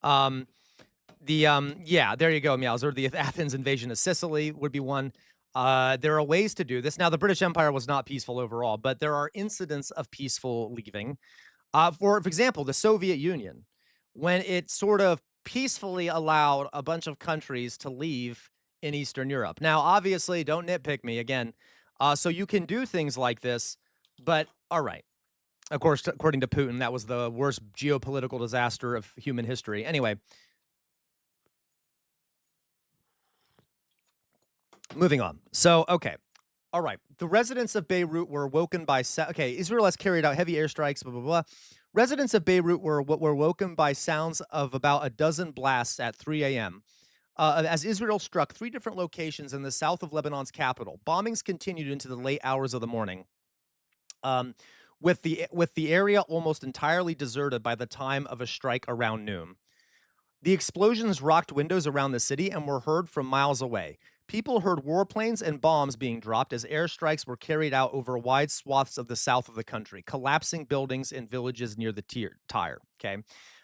M: Yeah, there you go, Meows. Or the Athens invasion of Sicily would be one. There are ways to do this. Now, the British Empire was not peaceful overall, but there are incidents of peaceful leaving. For example, the Soviet Union, when it sort of peacefully allowed a bunch of countries to leave in Eastern Europe. Now, obviously, don't nitpick me again. So you can do things like this, but all right. Of course, according to Putin, that was the worst geopolitical disaster of human history. Anyway, moving on. So, okay. All right. The residents of Beirut were woken by... Israel has carried out heavy airstrikes, blah, blah, blah. Residents of Beirut were woken by sounds of about a dozen blasts at 3 a.m. As Israel struck 3 different locations in the south of Lebanon's capital. Bombings continued into the late hours of the morning. With the area almost entirely deserted by the time of a strike around noon. The explosions rocked windows around the city and were heard from miles away. People heard warplanes and bombs being dropped as airstrikes were carried out over wide swaths of the south of the country, collapsing buildings and villages near the Tyre. Okay,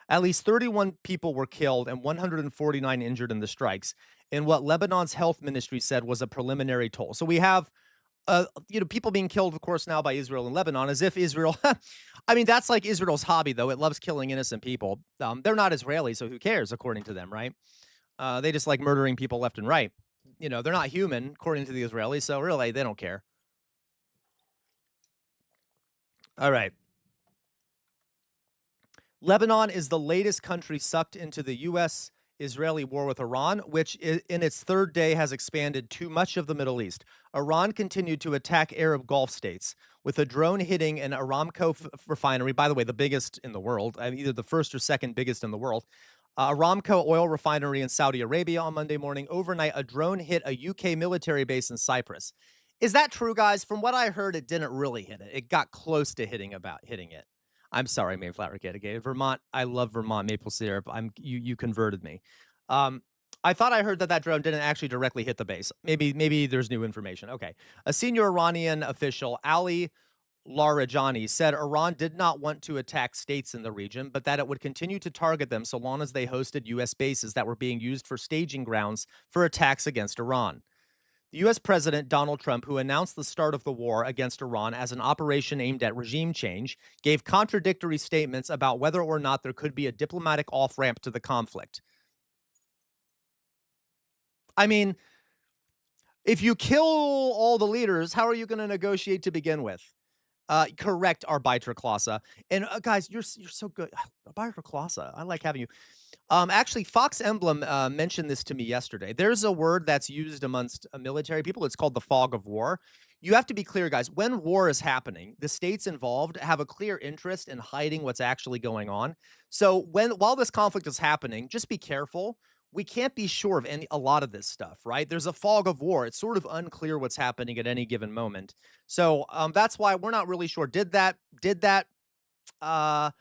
M: at least 31 people were killed and 149 injured in the strikes, in what Lebanon's health ministry said was a preliminary toll. So we have people being killed, of course, now by Israel and Lebanon, as if Israel, I mean, that's like Israel's hobby, though. It loves killing innocent people. They're not Israeli, so who cares, according to them, right? They just like murdering people left and right. They're not human, according to the Israelis, so really, they don't care. All right. Lebanon is the latest country sucked into the U.S.-Israeli war with Iran, which in its third day has expanded to much of the Middle East. Iran continued to attack Arab Gulf states, with a drone hitting an Aramco refinery, by the way, the biggest in the world, either the first or second biggest in the world. Aramco oil refinery in Saudi Arabia on Monday morning. Overnight, a drone hit a UK military base in Cyprus. Is that true, guys? From what I heard, it didn't really hit it. It got close to hitting it. I'm sorry, Mayflower Renegade. Vermont, I love Vermont maple syrup. You converted me. I thought I heard that drone didn't actually directly hit the base. Maybe there's new information. Okay. A senior Iranian official, Ali Larijani, said Iran did not want to attack states in the region, but that it would continue to target them so long as they hosted U.S. bases that were being used for staging grounds for attacks against Iran. The U.S. President Donald Trump, who announced the start of the war against Iran as an operation aimed at regime change, gave contradictory statements about whether or not there could be a diplomatic off-ramp to the conflict. I mean, if you kill all the leaders, how are you going to negotiate to begin with? Correct, Arbitra. And guys, you're so good. Arbitra, I like having you. Actually, Fox Emblem mentioned this to me yesterday. There's a word that's used amongst military people. It's called the fog of war. You have to be clear, guys. When war is happening, the states involved have a clear interest in hiding what's actually going on. So while this conflict is happening, just be careful. We can't be sure of a lot of this stuff, right? There's a fog of war. It's sort of unclear what's happening at any given moment. So that's why we're not really sure. Did that drone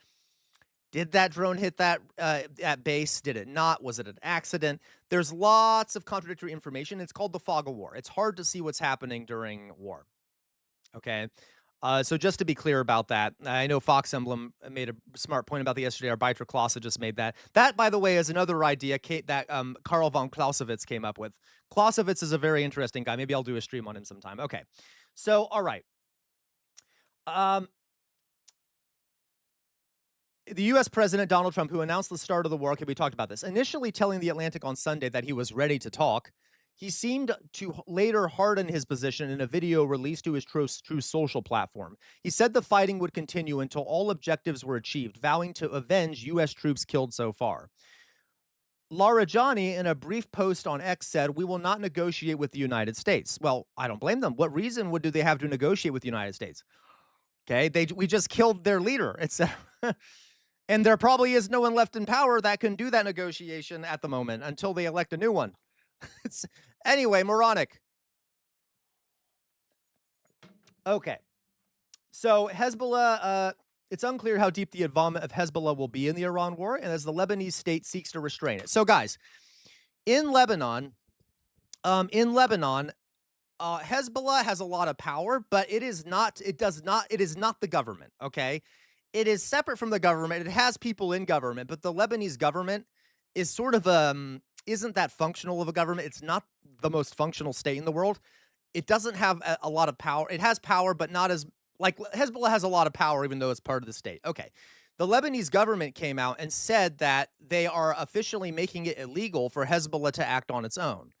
M: hit that at base? Did it not? Was it an accident? There's lots of contradictory information. It's called the fog of war. It's hard to see what's happening during war. Okay. So just to be clear about that, I know Fox Emblem made a smart point about that yesterday. Arbitra Clausa just made that. That, by the way, is another idea that Karl von Clausewitz came up with. Clausewitz is a very interesting guy. Maybe I'll do a stream on him sometime. Okay. So, all right. The U.S. President Donald Trump, who announced the start of the war, we talked about this, initially telling The Atlantic on Sunday that he was ready to talk, he seemed to later harden his position in a video released to his Truth Social platform. He said the fighting would continue until all objectives were achieved, vowing to avenge U.S. troops killed so far. Larijani, in a brief post on X, said, "We will not negotiate with the United States." Well, I don't blame them. What reason do they have to negotiate with the United States? Okay, we just killed their leader. It's and there probably is no one left in power that can do that negotiation at the moment until they elect a new one. Anyway, moronic. Okay. So Hezbollah, it's unclear how deep the involvement of Hezbollah will be in the Iran war, and as the Lebanese state seeks to restrain it. So guys, in Lebanon, Hezbollah has a lot of power, but it is not the government, okay? It is separate from the government. It has people in government, but the Lebanese government is sort of isn't that functional of a government. It's not the most functional state in the world. It doesn't have a lot of power. It has power, but not as like Hezbollah has a lot of power, even though it's part of the state. Okay. The Lebanese government came out and said that they are officially making it illegal for Hezbollah to act on its own.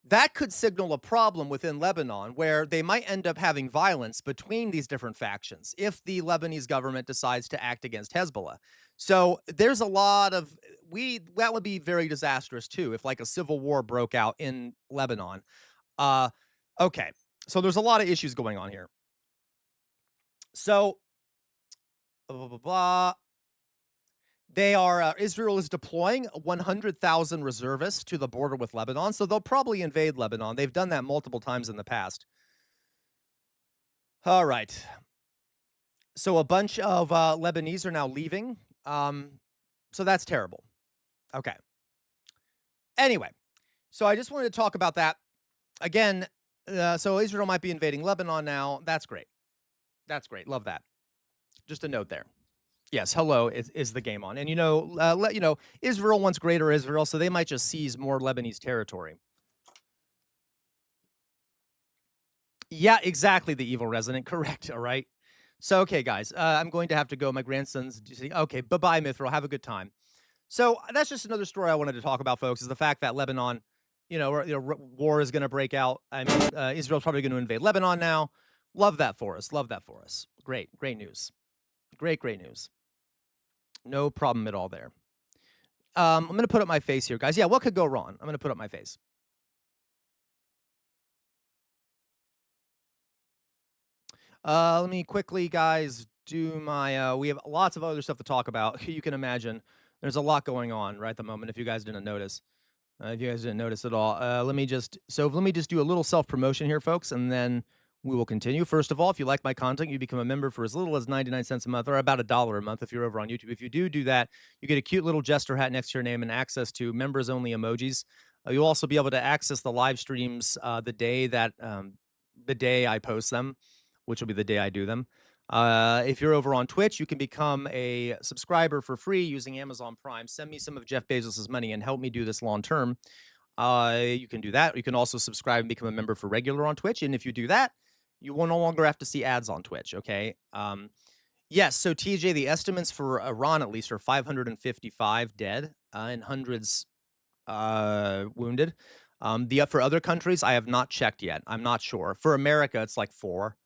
M: That could signal a problem within Lebanon where they might end up having violence between these different factions if the Lebanese government decides to act against Hezbollah. So there's a lot of that would be very disastrous too if like a civil war broke out in Lebanon. Okay, so there's a lot of issues going on here. So Israel is deploying 100,000 reservists to the border with Lebanon, so they'll probably invade Lebanon. They've done that multiple times in the past. All right. So a bunch of Lebanese are now leaving. So that's terrible. Okay. Anyway, so I just wanted to talk about that. Again, so Israel might be invading Lebanon now. That's great. That's great. Love that. Just a note there. Yes, hello is the game on. And, Israel wants greater Israel, so they might just seize more Lebanese territory. Yeah, exactly, the evil resident. Correct, all right? So, okay, guys, I'm going to have to go. My grandson's... Okay, bye-bye, Mithril. Have a good time. So that's just another story I wanted to talk about, folks, is the fact that Lebanon, war is going to break out. I mean, Israel's probably going to invade Lebanon now. Love that for us. Love that for us. Great news. Great news. No problem at all there. I'm going to put up my face here, guys. Yeah, what could go wrong? I'm going to put up my face. Let me quickly, guys, do my... we have lots of other stuff to talk about. You can imagine there's a lot going on right at the moment if you guys didn't notice. If you guys didn't notice at all. Let me just do a little self-promotion here, folks, and then we will continue. First of all, if you like my content, you become a member for as little as 99 cents a month or about $1 a month if you're over on YouTube. If you do that, you get a cute little jester hat next to your name and access to members-only emojis. You'll also be able to access the live streams the day I post them, which will be the day I do them. If you're over on Twitch, you can become a subscriber for free using Amazon Prime. Send me some of Jeff Bezos' money and help me do this long term.
B: You can do that. You can also subscribe and become a member for regular on Twitch. And if you do that, you will no longer have to see ads on Twitch, okay? Yes, so TJ, the estimates for Iran at least are 555 dead and hundreds wounded. For other countries, I have not checked yet. I'm not sure. For America, it's like 4.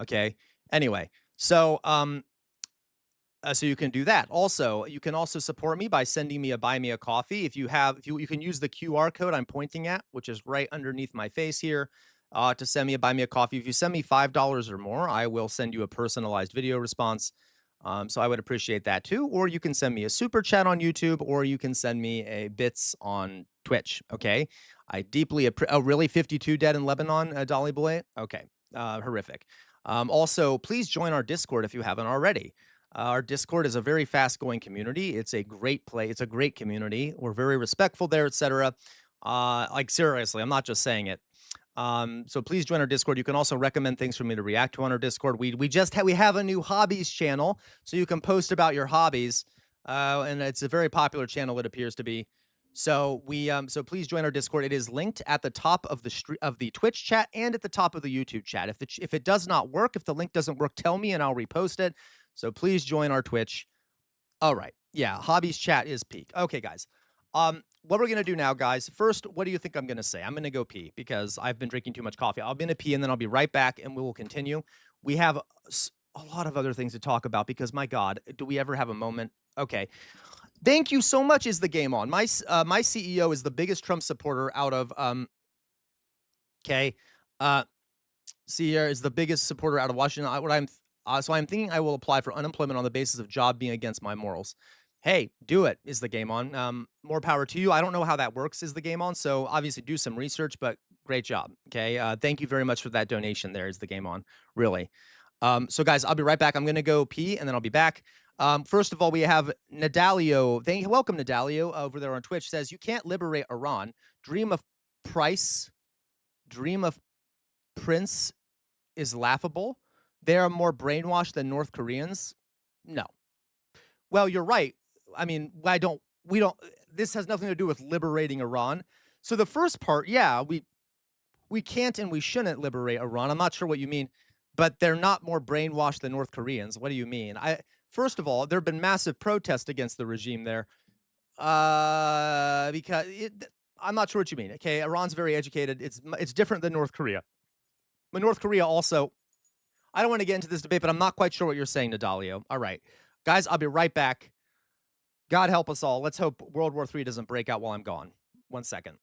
B: Okay. Anyway, so so you can do that. Also, you can also support me by sending me a buy me a coffee. If you can use the QR code I'm pointing at, which is right underneath my face here, to send me a buy me a coffee. If you send me $5 or more, I will send you a personalized video response. So I would appreciate that too. Or you can send me a super chat on YouTube, or you can send me a bits on Twitch. Okay. I deeply appreciate. Oh, really? 52 dead in Lebanon, Dolly Boy? Okay. Horrific. Also, please join our Discord if you haven't already. Our Discord is a very fast-going community. It's a great play. It's a great community. We're very respectful there, etc. Like seriously, I'm not just saying it. So please join our Discord. You can also recommend things for me to react to on our Discord. We have a new hobbies channel, so you can post about your hobbies, and it's a very popular channel. It appears to be. So so please join our Discord. It is linked at the top of the Twitch chat and at the top of the YouTube chat. If it does not work, if the link doesn't work, tell me and I'll repost it. So please join our Twitch. All right. Yeah, hobbies chat is peak. Okay, guys. What we're going to do now, guys, first, what do you think I'm going to say? I'm going to go pee because I've been drinking too much coffee. I'm going to pee, and then I'll be right back, and we will continue. We have a lot of other things to talk about because, my God, do we ever have a moment? Okay. Thank you so much, Is the Game On. My CEO is the biggest Trump supporter out of, CEO is the biggest supporter out of Washington. So I'm thinking I will apply for unemployment on the basis of job being against my morals. Hey, do it, Is the Game On. More power to you. I don't know how that works, Is the Game On. So obviously do some research, but great job. Okay. Thank you very much for that donation there, Is the Game On. Really. So guys, I'll be right back. I'm going to go pee and then I'll be back. First of all, we have Nadalio. Welcome, Nadalio, over there on Twitch. Says, you can't liberate Iran. Dream of Prince is laughable. They are more brainwashed than North Koreans. No. Well, you're right. I mean, this has nothing to do with liberating Iran. So the first part, yeah, we can't and we shouldn't liberate Iran. I'm not sure what you mean, but they're not more brainwashed than North Koreans. What do you mean? First of all, there have been massive protests against the regime there. Because I'm not sure what you mean. Okay, Iran's very educated. It's different than North Korea. But North Korea also, I don't want to get into this debate, but I'm not quite sure what you're saying, Nadalio. All right. Guys, I'll be right back. God help us all. Let's hope World War III doesn't break out while I'm gone. 1 second.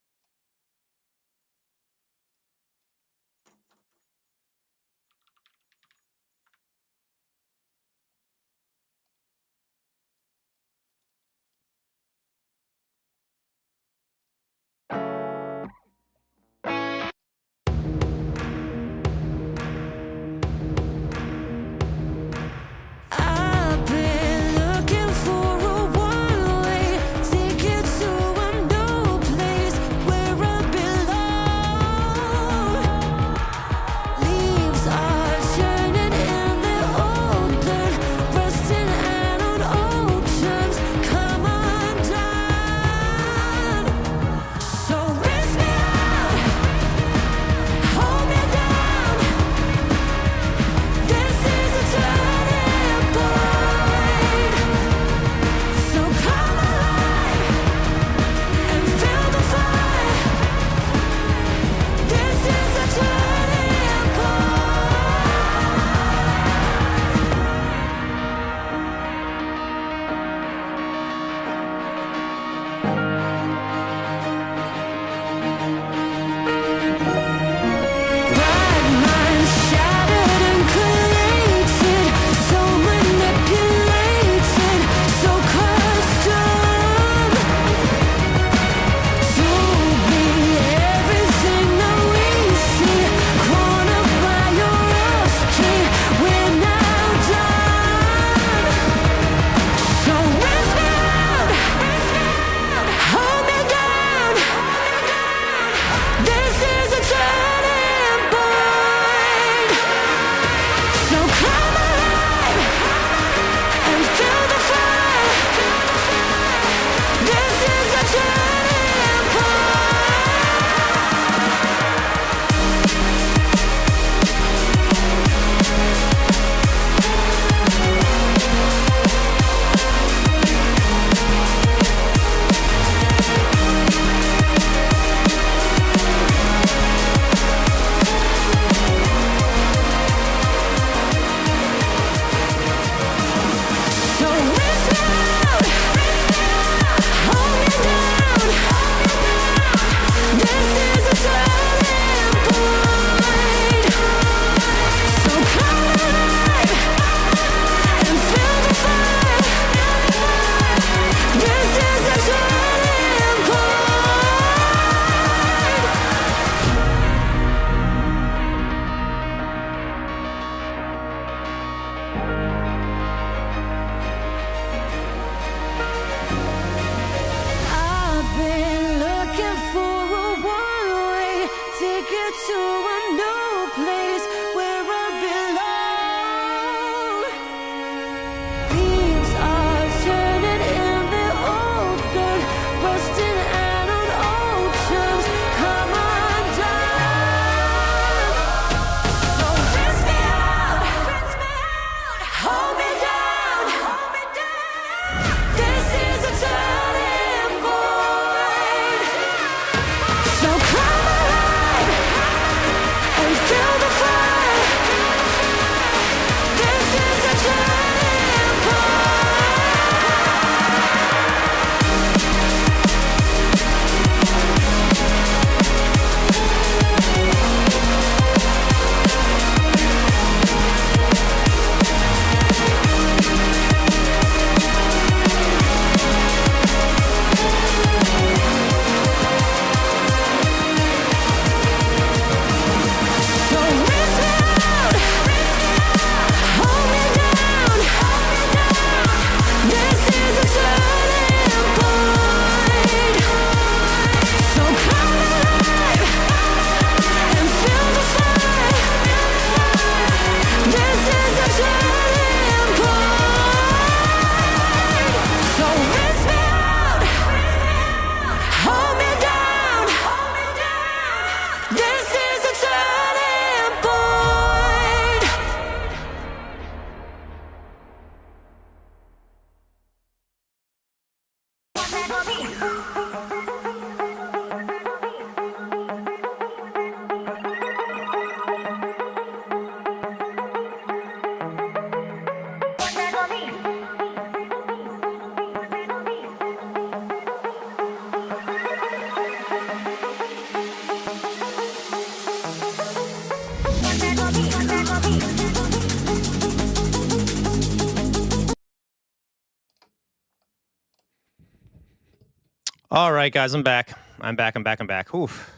B: All right, guys, I'm back. I'm back. Oof.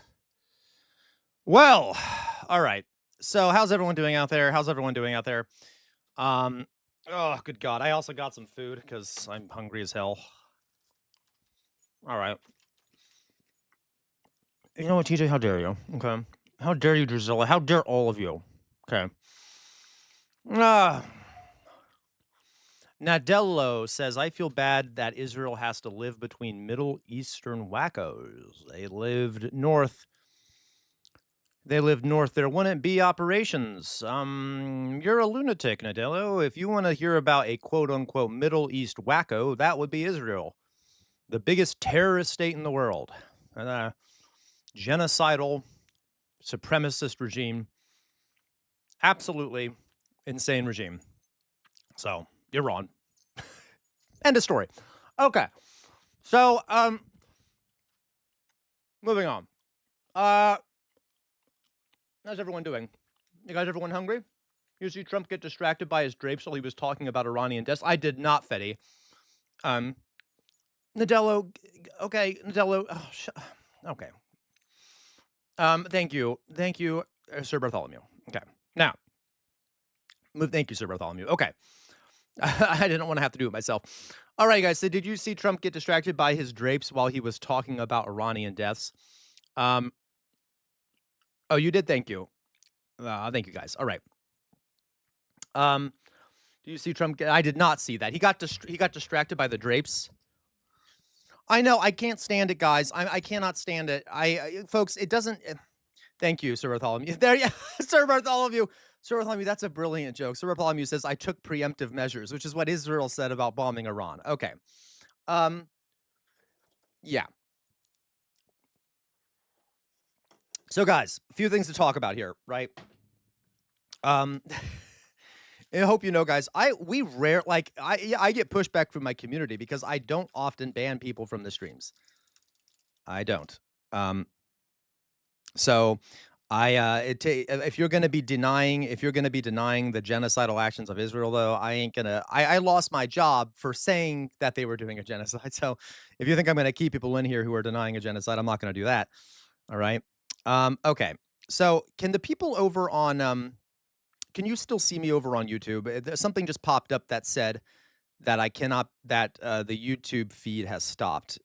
B: Well, all right. So how's everyone doing out there? Oh, good God. I also got some food because I'm hungry as hell. All right. You know what, TJ? How dare you? Okay. How dare you, Drusilla? How dare all of you? Okay. Nadello says, I feel bad that Israel has to live between Middle Eastern wackos. They lived north. There wouldn't be operations. You're a lunatic, Nadello. If you want to hear about a quote-unquote Middle East wacko, that would be Israel. The biggest terrorist state in the world. Genocidal, supremacist regime. Absolutely insane regime. So, you're wrong. End of story. Okay. So, moving on. How's everyone doing? You guys, everyone hungry? You see Trump get distracted by his drapes while he was talking about Iranian deaths? I did not, Fetty. Nadello, okay, Nadello, okay. Thank you, Sir Bartholomew. Okay, now, thank you, Sir Bartholomew. Okay, I didn't want to have to do it myself. All right, guys, so did you see Trump get distracted by his drapes while he was talking about Iranian deaths? Oh, you did, thank you. Thank you, guys. All right. Do you see Trump? I did not see that. He got distracted by the drapes. I know. I can't stand it, guys. I cannot stand it. Folks, it doesn't. Thank you, Sir Bartholomew. There, yeah, Sir Bartholomew. Sir Bartholomew, that's a brilliant joke. Sir Bartholomew says, I took preemptive measures, which is what Israel said about bombing Iran. Okay. Yeah. So, guys, a few things to talk about here, right? I hope you know, guys. I get pushback from my community because I don't often ban people from the streams. I don't. So if you're going to be denying the genocidal actions of Israel, though, I lost my job for saying that they were doing a genocide. So if you think I'm going to keep people in here who are denying a genocide, I'm not going to do that. All right. Okay. So can the people over on can you still see me over on YouTube? Something just popped up that said that I cannot, that the YouTube feed has stopped.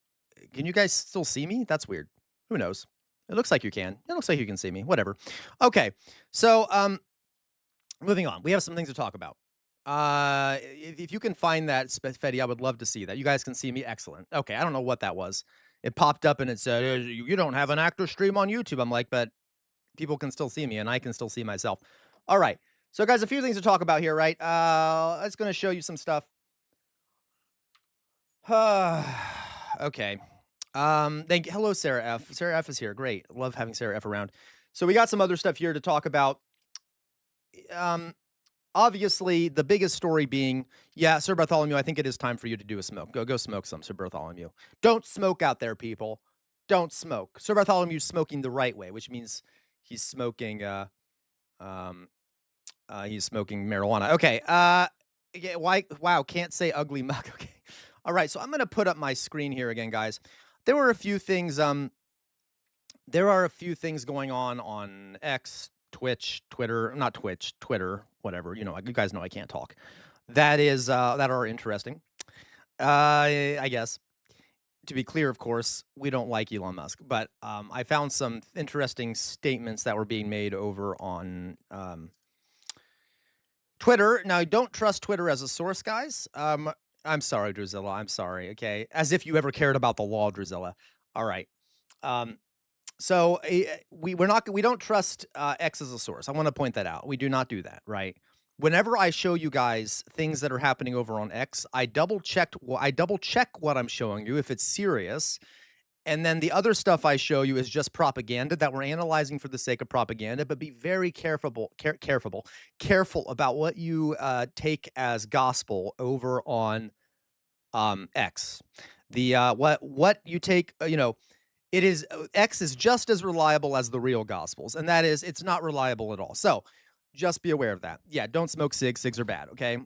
B: Can you guys still see me? That's weird. Who knows? It looks like you can. It looks like you can see me. Whatever. Okay. So, moving on. We have some things to talk about. If you can find that, Fetty, I would love to see that. You guys can see me. Excellent. Okay. I don't know what that was. It popped up and it said, you don't have an actor stream on YouTube. I'm like, but people can still see me and I can still see myself. All right. So, guys, a few things to talk about here, right? I was going to show you some stuff. Okay. Hello, Sarah F. Sarah F is here. Great. Love having Sarah F around. So we got some other stuff here to talk about. Obviously, the biggest story being, yeah, Sir Bartholomew, I think it is time for you to do a smoke. Go smoke some, Sir Bartholomew. Don't smoke out there, people. Don't smoke. Sir Bartholomew's smoking the right way, which means he's smoking marijuana. Okay. Yeah, wow, can't say ugly mug. Okay. All right, so I'm going to put up my screen here again, guys. There were a few things going on X, Twitch, Twitter, not Twitch, Twitter, whatever. You guys know I can't talk. That are interesting. I guess. To be clear, of course, we don't like Elon Musk, but I found some interesting statements that were being made over on Twitter. Now, don't trust Twitter as a source, guys. I'm sorry, Drusilla. I'm sorry. Okay, as if you ever cared about the law, Drusilla. All right. So we don't trust X as a source. I want to point that out. We do not do that, right?
M: whenever I show you guys things that are happening over on X, I double check what I'm showing you if it's serious. And then the other stuff I show you is just propaganda that we're analyzing for the sake of propaganda, but be very careful about what you take as gospel over on X. The what you take, it is X is just as reliable as the real gospels, and that is it's not reliable at all. So just be aware of that. Yeah, don't smoke cigs. Cigs are bad. Okay.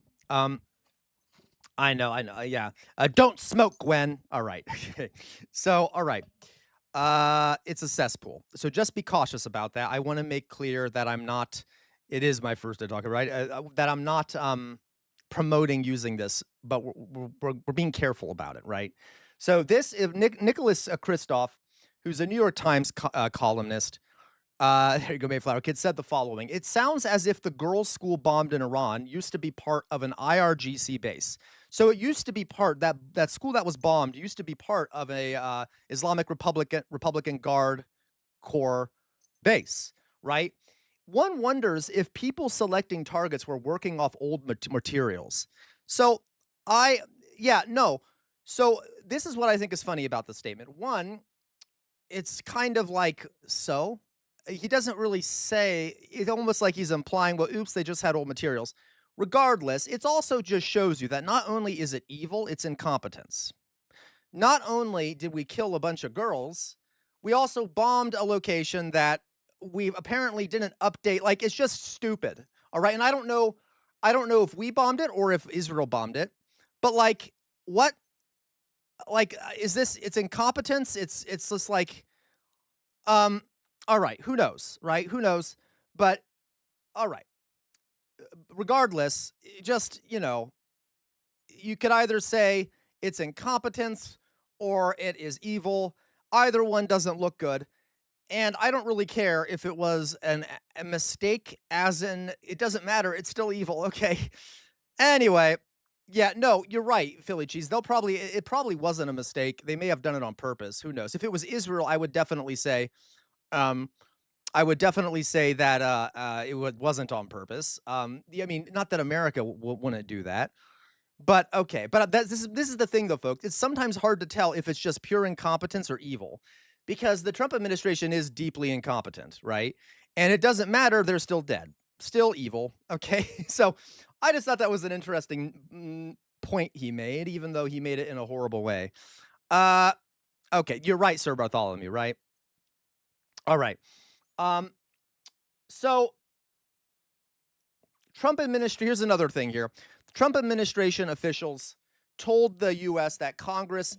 M: I know. Yeah. Don't smoke, Gwen. All right. So, all right. It's a cesspool. So just be cautious about that. I want to make clear that I'm not. It is my first talk, right? That I'm not promoting using this, but we're being careful about it, right? So this Nicholas Kristof, who's a New York Times columnist. There you go, Mayflower Kid said the following: "It sounds as if the girls' school bombed in Iran used to be part of an IRGC base. So it used to be part that school that was bombed used to be part of a Islamic Republican Guard Corps base, right? One wonders if people selecting targets were working off old materials. So no. So this is what I think is funny about the statement. One, it's kind of like so." He doesn't really say, it's almost like he's implying, well, oops, they just had old materials. Regardless, it also just shows you that not only is it evil, it's incompetence. Not only did we kill a bunch of girls, we also bombed a location that we apparently didn't update. Like, it's just stupid. All right. And I don't know if we bombed it or if Israel bombed it, but like, what, like, is this, it's incompetence. It's just like, all right, who knows, right? Who knows? But all right. Regardless, just, you could either say it's incompetence or it is evil. Either one doesn't look good. And I don't really care if it was a mistake, as in, it doesn't matter. It's still evil. Okay. Anyway, yeah, no, you're right, Philly Cheese. It probably wasn't a mistake. They may have done it on purpose. Who knows? If it was Israel, I would definitely say, that it wasn't on purpose. I mean, not that America wouldn't do that, but okay. But this is the thing, though, folks. It's sometimes hard to tell if it's just pure incompetence or evil, because the Trump administration is deeply incompetent, right? And it doesn't matter; they're still dead, still evil. Okay, so I just thought that was an interesting point he made, even though he made it in a horrible way. Okay, you're right, Sir Bartholomew. Right. All right. So Trump administration, here's another thing here. Trump administration officials told the U.S. that Congress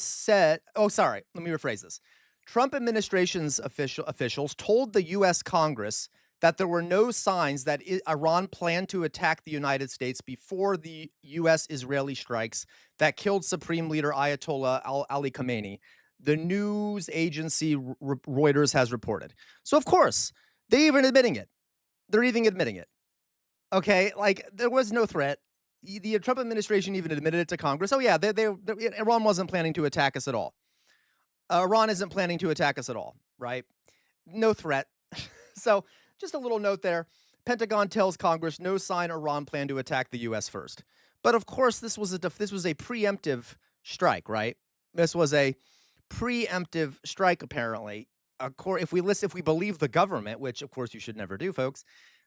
M: said, oh, sorry, let me rephrase this. Trump administration's officials told the U.S. Congress that there were no signs that Iran planned to attack the United States before the U.S.-Israeli strikes that killed Supreme Leader Ayatollah Ali Khamenei, the news agency Reuters has reported. So, of course, they're even admitting it. Okay, like, there was no threat. The Trump administration even admitted it to Congress. Oh, yeah, Iran wasn't planning to attack us at all. Iran isn't planning to attack us at all, right? No threat. So, just a little note there. Pentagon tells Congress no sign Iran planned to attack the U.S. first. But, of course, this was a preemptive strike, right? This was a preemptive strike, apparently. If we believe the government, which of course you should never do, folks,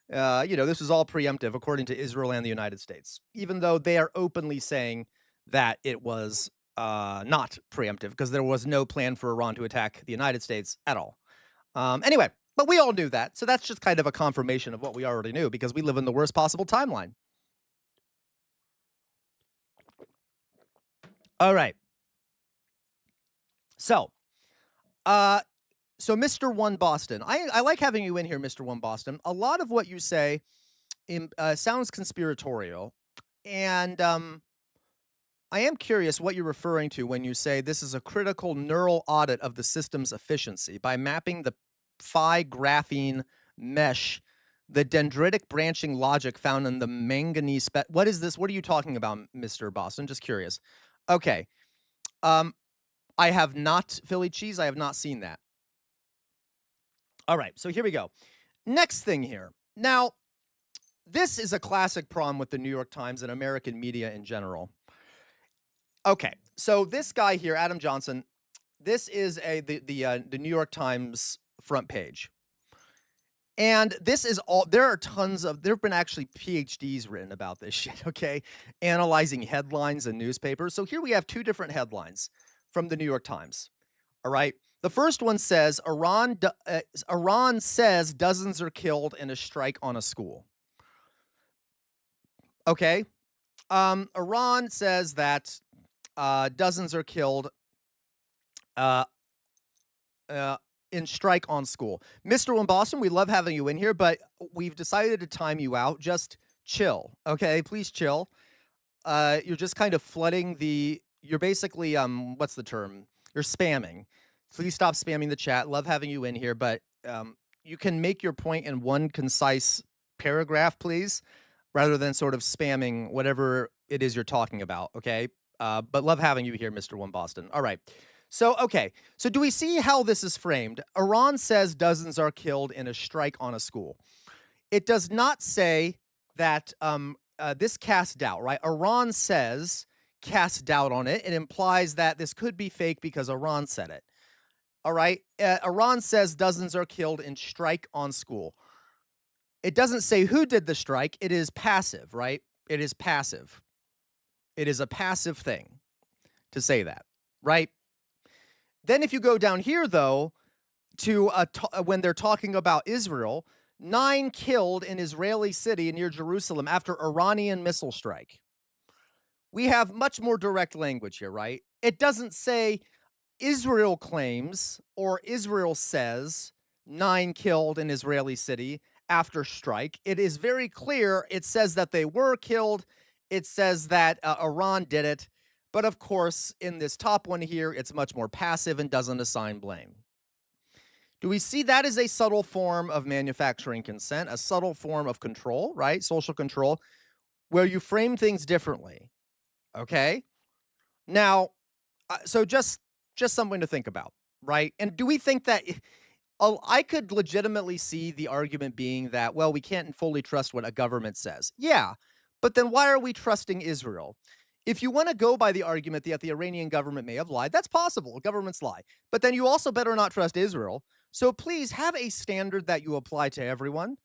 M: this is all preemptive according to Israel and the United States, even though they are openly saying that it was not preemptive because there was no plan for Iran to attack the United States at all. Anyway, but we all knew that. So that's just kind of a confirmation of what we already knew, because we live in the worst possible timeline. All right. So, Mr. One Boston, I like having you in here, Mr. One Boston. A lot of what you say sounds conspiratorial, and I am curious what you're referring to when you say this is a critical neural audit of the system's efficiency by mapping the phi graphene mesh, the dendritic branching logic found in the manganese. What is this? What are you talking about, Mr. Boston? Just curious. Okay. I have not, Philly Cheese, I have not seen that. All right, so here we go. Next thing here. Now, this is a classic problem with the New York Times and American media in general. Okay, so this guy here, Adam Johnson, this is the New York Times front page. And this is all, there are tons of, there have been actually PhDs written about this shit, okay? Analyzing headlines in newspapers. So here we have two different headlines from the New York Times, all right? The first one says, Iran says dozens are killed in a strike on a school. Okay? Iran says that dozens are killed in strike on school. Mr. Boston, we love having you in here, but we've decided to time you out. Just chill, okay? Please chill. You're just kind of flooding the, you're basically, what's the term? You're spamming. Please stop spamming the chat. Love having you in here, but you can make your point in one concise paragraph, please, rather than sort of spamming whatever it is you're talking about, okay? But love having you here, Mr. Boston. All right. So, okay. So do we see how this is framed? Iran says dozens are killed in a strike on a school. It does not say that this casts doubt, right? Iran says casts doubt on it. It implies that this could be fake because Iran said it. All right. Iran says dozens are killed in strike on school. It doesn't say who did the strike. It is passive, right? It is passive. It is a passive thing to say that, right? Then if you go down here, though, to when they're talking about Israel, 9 killed in Israeli city near Jerusalem after Iranian missile strike. We have much more direct language here, right? It doesn't say Israel claims or Israel says 9 killed in Israeli city after strike. It is very clear. It says that they were killed. It says that Iran did it. But of course, in this top one here, it's much more passive and doesn't assign blame. Do we see that as a subtle form of manufacturing consent, a subtle form of control, right? Social control, where you frame things differently, okay? Now, so just something to think about, right? And do we think that, I could legitimately see the argument being that, well, we can't fully trust what a government says. Yeah, but then why are we trusting Israel? If you want to go by the argument that the Iranian government may have lied, that's possible. Governments lie. But then you also better not trust Israel. So please have a standard that you apply to everyone.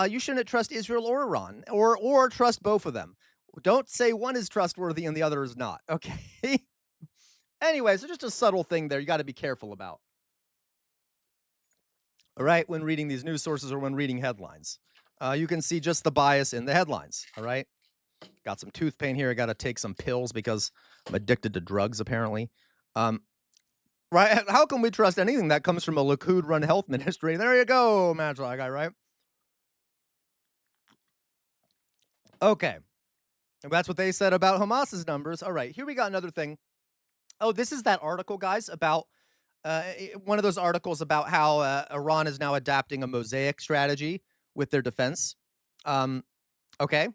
M: You shouldn't trust Israel or Iran, or trust both of them. Don't say one is trustworthy and the other is not, okay? Anyway, so just a subtle thing there you got to be careful about. All right, when reading these news sources or when reading headlines. You can see just the bias in the headlines, all right? Got some tooth pain here. I got to take some pills because I'm addicted to drugs, apparently. Right? How can we trust anything that comes from a Likud-run health ministry? There you go, Matchlock guy, right? Okay. And that's what they said about Hamas's numbers. All right, here we got another thing. Oh, this is that article, guys, about one of those articles about how Iran is now adapting a mosaic strategy with their defense. Okay.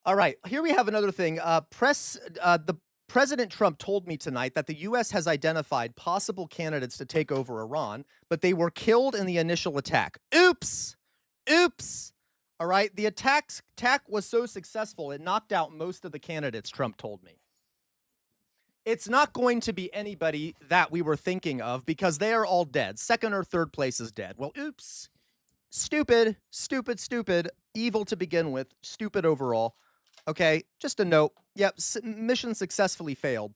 M: All right, here we have another thing. The President Trump told me tonight that the U.S. has identified possible candidates to take over Iran, but they were killed in the initial attack. Oops! Oops! All right, the attack was so successful, it knocked out most of the candidates, Trump told me. It's not going to be anybody that we were thinking of because they are all dead. Second or third place is dead. Well, oops. Stupid, stupid, stupid. Evil to begin with. Stupid overall. Okay, just a note. Yep, mission successfully failed.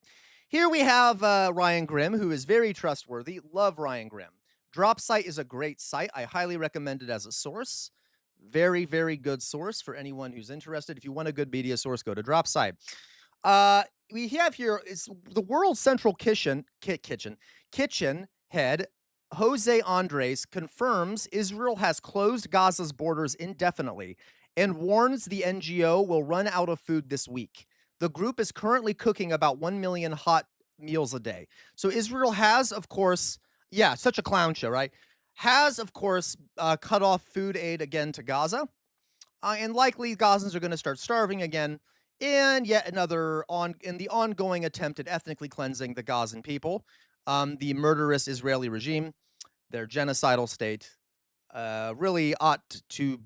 M: Here we have Ryan Grimm, who is very trustworthy. Love Ryan Grimm. Dropsite is a great site. I highly recommend it as a source. Very, very good source for anyone who's interested. If you want a good media source, go to Dropsite. We have here is the world's central kitchen head, Jose Andres, confirms Israel has closed Gaza's borders indefinitely and warns the NGO will run out of food this week. The group is currently cooking about 1 million hot meals a day. So Israel has, of course, yeah, such a clown show, right? Has, of course, cut off food aid again to Gaza. And likely Gazans are going to start starving again in yet another in the ongoing attempt at ethnically cleansing the Gazan people, the murderous Israeli regime, their genocidal state. really ought to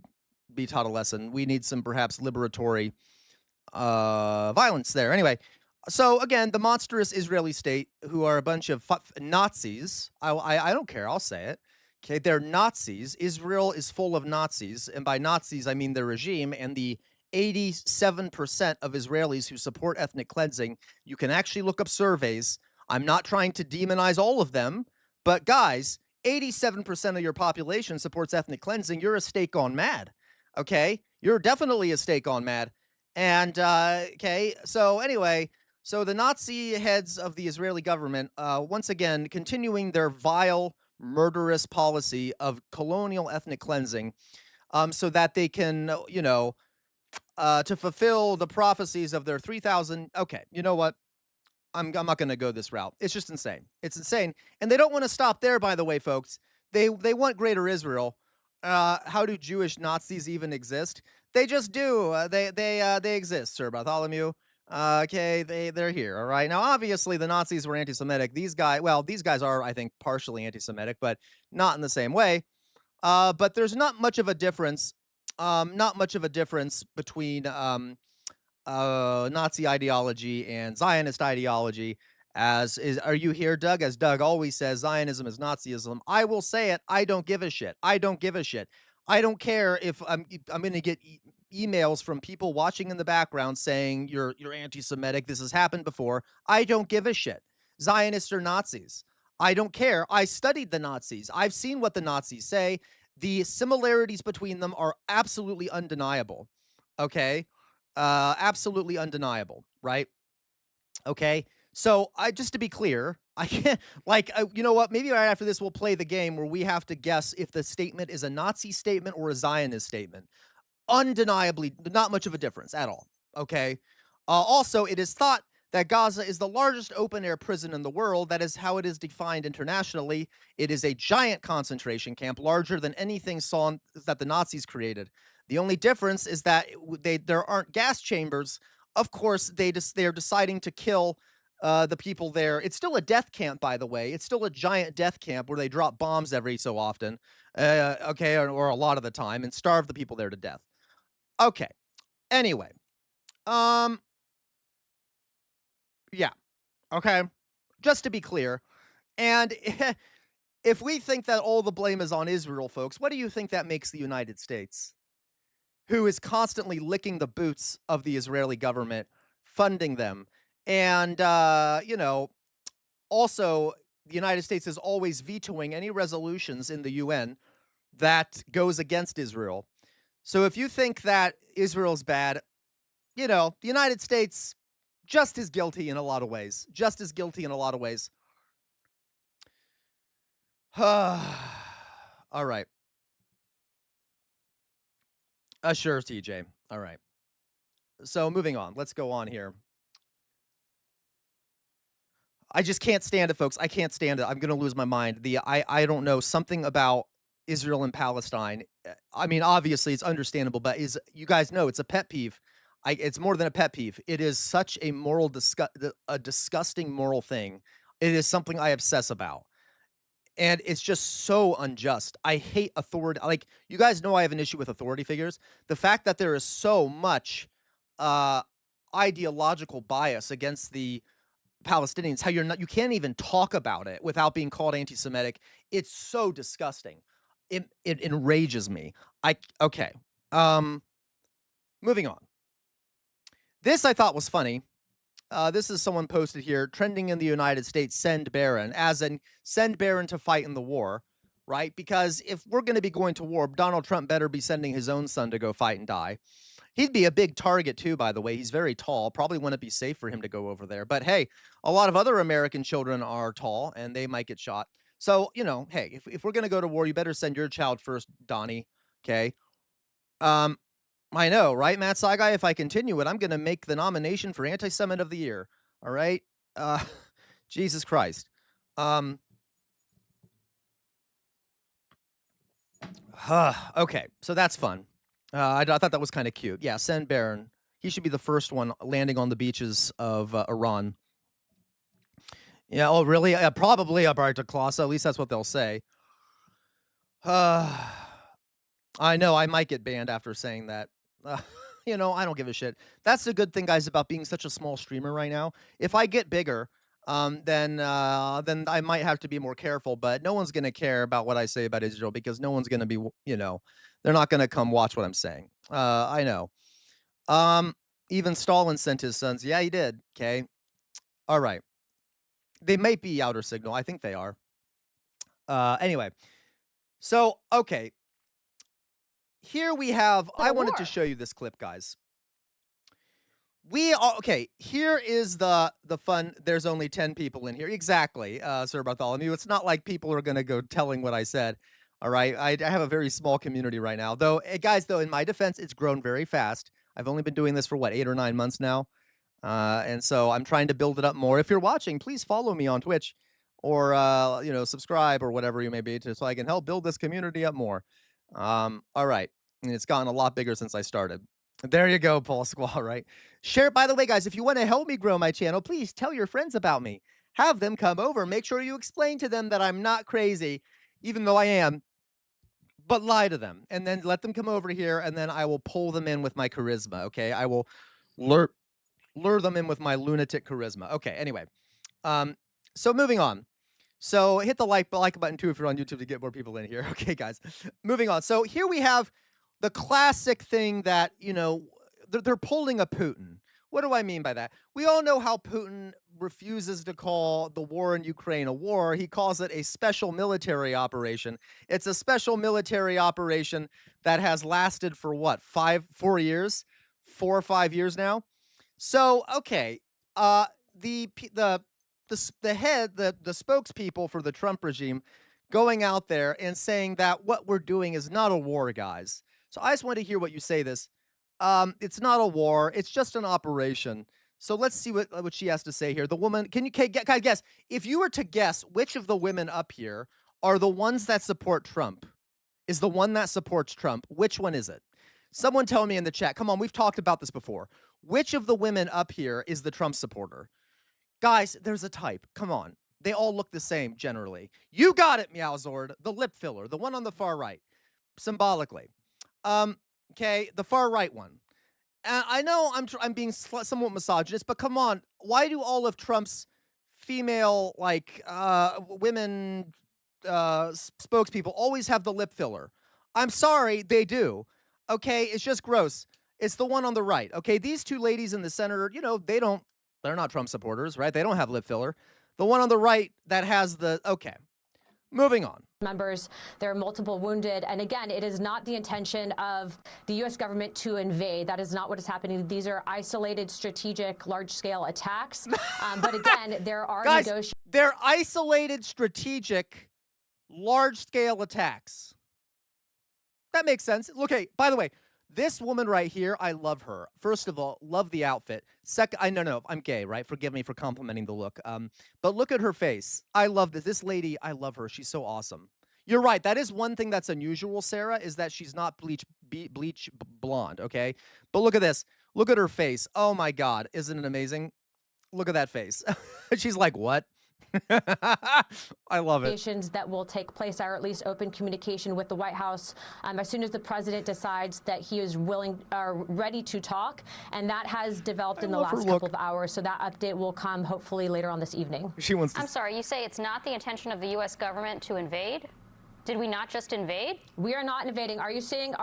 M: be taught a lesson. We need some perhaps liberatory violence there. Anyway, so again, the monstrous Israeli state, who are a bunch of Nazis. I don't care. I'll say it. Okay, they're Nazis. Israel is full of Nazis, and by Nazis I mean their regime and the 87% of Israelis who support ethnic cleansing. You can actually look up surveys. I'm not trying to demonize all of them, but guys, 87% of your population supports ethnic cleansing. You're a stake gone mad. Okay, you're definitely a stake gone mad. And okay, so anyway, so the Nazi heads of the Israeli government, once again, continuing their vile, murderous policy of colonial ethnic cleansing, so that they can, to fulfill the prophecies of their 3,000. Okay, you know what? I'm not going to go this route. It's just insane. It's insane, and they don't want to stop there. By the way, folks, they want Greater Israel. How do Jewish Nazis even exist? They just do. They exist, Sir Bartholomew. Okay, they're here. All right. Now, obviously, the Nazis were anti-Semitic. These guys are, I think, partially anti-Semitic, but not in the same way. But there's not much of a difference. Not much of a difference between Nazi ideology and Zionist ideology. Are you here, Doug? As Doug always says, Zionism is Nazism. I will say it. I don't give a shit. I don't give a shit. I don't care if I'm going to get emails from people watching in the background saying you're anti-Semitic. This has happened before. I don't give a shit. Zionists are Nazis. I don't care. I studied the Nazis. I've seen what the Nazis say. The similarities between them are absolutely undeniable. Okay? Absolutely undeniable, right? Okay? So, just to be clear, I can't, you know what? Maybe right after this, we'll play the game where we have to guess if the statement is a Nazi statement or a Zionist statement. Undeniably, not much of a difference at all. Okay. Also, it is thought that Gaza is the largest open-air prison in the world. That is how it is defined internationally. It is a giant concentration camp, larger than anything that the Nazis created. The only difference is that there aren't gas chambers. Of course, they're deciding to kill the people there. It's still a death camp, by the way. It's still a giant death camp where they drop bombs every so often, okay, or a lot of the time, and starve the people there to death. Okay. Anyway, yeah. Okay. Just to be clear, and if we think that all the blame is on Israel, folks, what do you think that makes the United States, who is constantly licking the boots of the Israeli government, funding them? And, also, the United States is always vetoing any resolutions in the UN that goes against Israel. So if you think that Israel's bad, the United States just as guilty in a lot of ways. Just as guilty in a lot of ways. All right. Sure, TJ. All right. So moving on. Let's go on here. I just can't stand it, folks. I can't stand it. I'm going to lose my mind. I don't know, something about Israel and Palestine. I mean, obviously it's understandable, but you guys know it's a pet peeve. It's more than a pet peeve. It is such a disgusting moral thing. It is something I obsess about. And it's just so unjust. I hate authority. Like, you guys know I have an issue with authority figures. The fact that there is so much ideological bias against the Palestinians, how you can't even talk about it without being called anti-Semitic. It's so disgusting. It enrages me. Okay. Moving on. This I thought was funny. This is someone posted here, trending in the United States, send Barron, as in send Barron to fight in the war, right? Because if we're going to be going to war, Donald Trump better be sending his own son to go fight and die. He'd be a big target too, by the way. He's very tall. Probably wouldn't be safe for him to go over there. But hey, a lot of other American children are tall and they might get shot. So, hey, if we're going to go to war, you better send your child first, Donnie. Okay. I know, right, Matt Saigai? If I continue it, I'm going to make the nomination for Anti-Semite of the Year. All right? Jesus Christ. Okay, so that's fun. I thought that was kind of cute. Yeah, send Barron. He should be the first one landing on the beaches of Iran. Yeah, oh, really? Probably, Alberto Clausa. At least that's what they'll say. I know I might get banned after saying that. You know, I don't give a shit. That's the good thing, guys, about being such a small streamer right now. If I get bigger, then I might have to be more careful. But no one's gonna care about what I say about Israel because no one's gonna be, you know, they're not gonna come watch what I'm saying. I know. Even Stalin sent his sons. Yeah, he did. Okay. All right. They may be outer signal. I think they are. Anyway. So, okay. Here we have, I wanted to show you this clip, guys. We are, okay, here is the fun. There's only 10 people in here. Exactly, Sir Bartholomew. It's not like people are going to go telling what I said. All right. I have a very small community right now. Though, guys, though, in my defense, it's grown very fast. I've only been doing this for, what, 8 or 9 months now? And so I'm trying to build it up more. If you're watching, please follow me on Twitch or, you know, subscribe or whatever you may be so I can help build this community up more. All right. And it's gotten a lot bigger since I started. There you go, Paul Squall, right? Share, by the way, guys, if you want to help me grow my channel, please tell your friends about me. Have them come over. Make sure you explain to them that I'm not crazy, even though I am, but lie to them. And then let them come over here, and then I will pull them in with my charisma, okay? I will lure them in with my lunatic charisma. Okay, anyway. So moving on. So hit the like button, too, if you're on YouTube to get more people in here. Okay, guys. Moving on. So here we have the classic thing that, you know, they're pulling a Putin. What do I mean by that? We all know how Putin refuses to call the war in Ukraine a war. He calls it a special military operation. It's a special military operation that has lasted for what, 4 years? 4 or 5 years now? So, okay, the spokespeople for the Trump regime going out there and saying that what we're doing is not a war, guys. So I just want to hear what you say this. It's not a war. It's just an operation. So let's see what she has to say here. The woman, can you guess? If you were to guess which of the women up here are the ones that support Trump, is the one that supports Trump, which one is it? Someone tell me in the chat. Come on, we've talked about this before. Which of the women up here is the Trump supporter? Guys, there's a type. Come on. They all look the same, generally. You got it, Meowzord. The lip filler. The one on the far right. Symbolically. Okay, the far right one. I know I'm being somewhat misogynist, but come on. Why do all of Trump's female, like, women spokespeople always have the lip filler? I'm sorry, they do. Okay, it's just gross. It's the one on the right. Okay, these two ladies in the center, you know, they're not Trump supporters, right? They don't have lip filler. The one on the right that has the, okay. Moving on.
N: Members, there are multiple wounded. And again, it is not the intention of the U.S. government to invade. That is not what is happening. These are isolated, strategic, large-scale attacks. But again, there are negotiations.
M: They're isolated, strategic, large-scale attacks. That makes sense. Okay, by the way, this woman right here, I love her. First of all, love the outfit. Second, no, I'm gay, right? Forgive me for complimenting the look. But look at her face. I love this. This lady, I love her. She's so awesome. You're right. That is one thing that's unusual, Sarah, is that she's not bleach blonde, okay? But look at this. Look at her face. Oh, my God. Isn't it amazing? Look at that face. She's like, what? I love it.
N: That will take place, or at least open communication with the White House as soon as the president decides that he is willing or ready to talk, and that has developed in the last couple of hours. So that update will come hopefully later on this evening.
O: I'm sorry, you say it's not the intention of the U.S. government to invade? Did we not just invade?
N: We are not invading. Are you seeing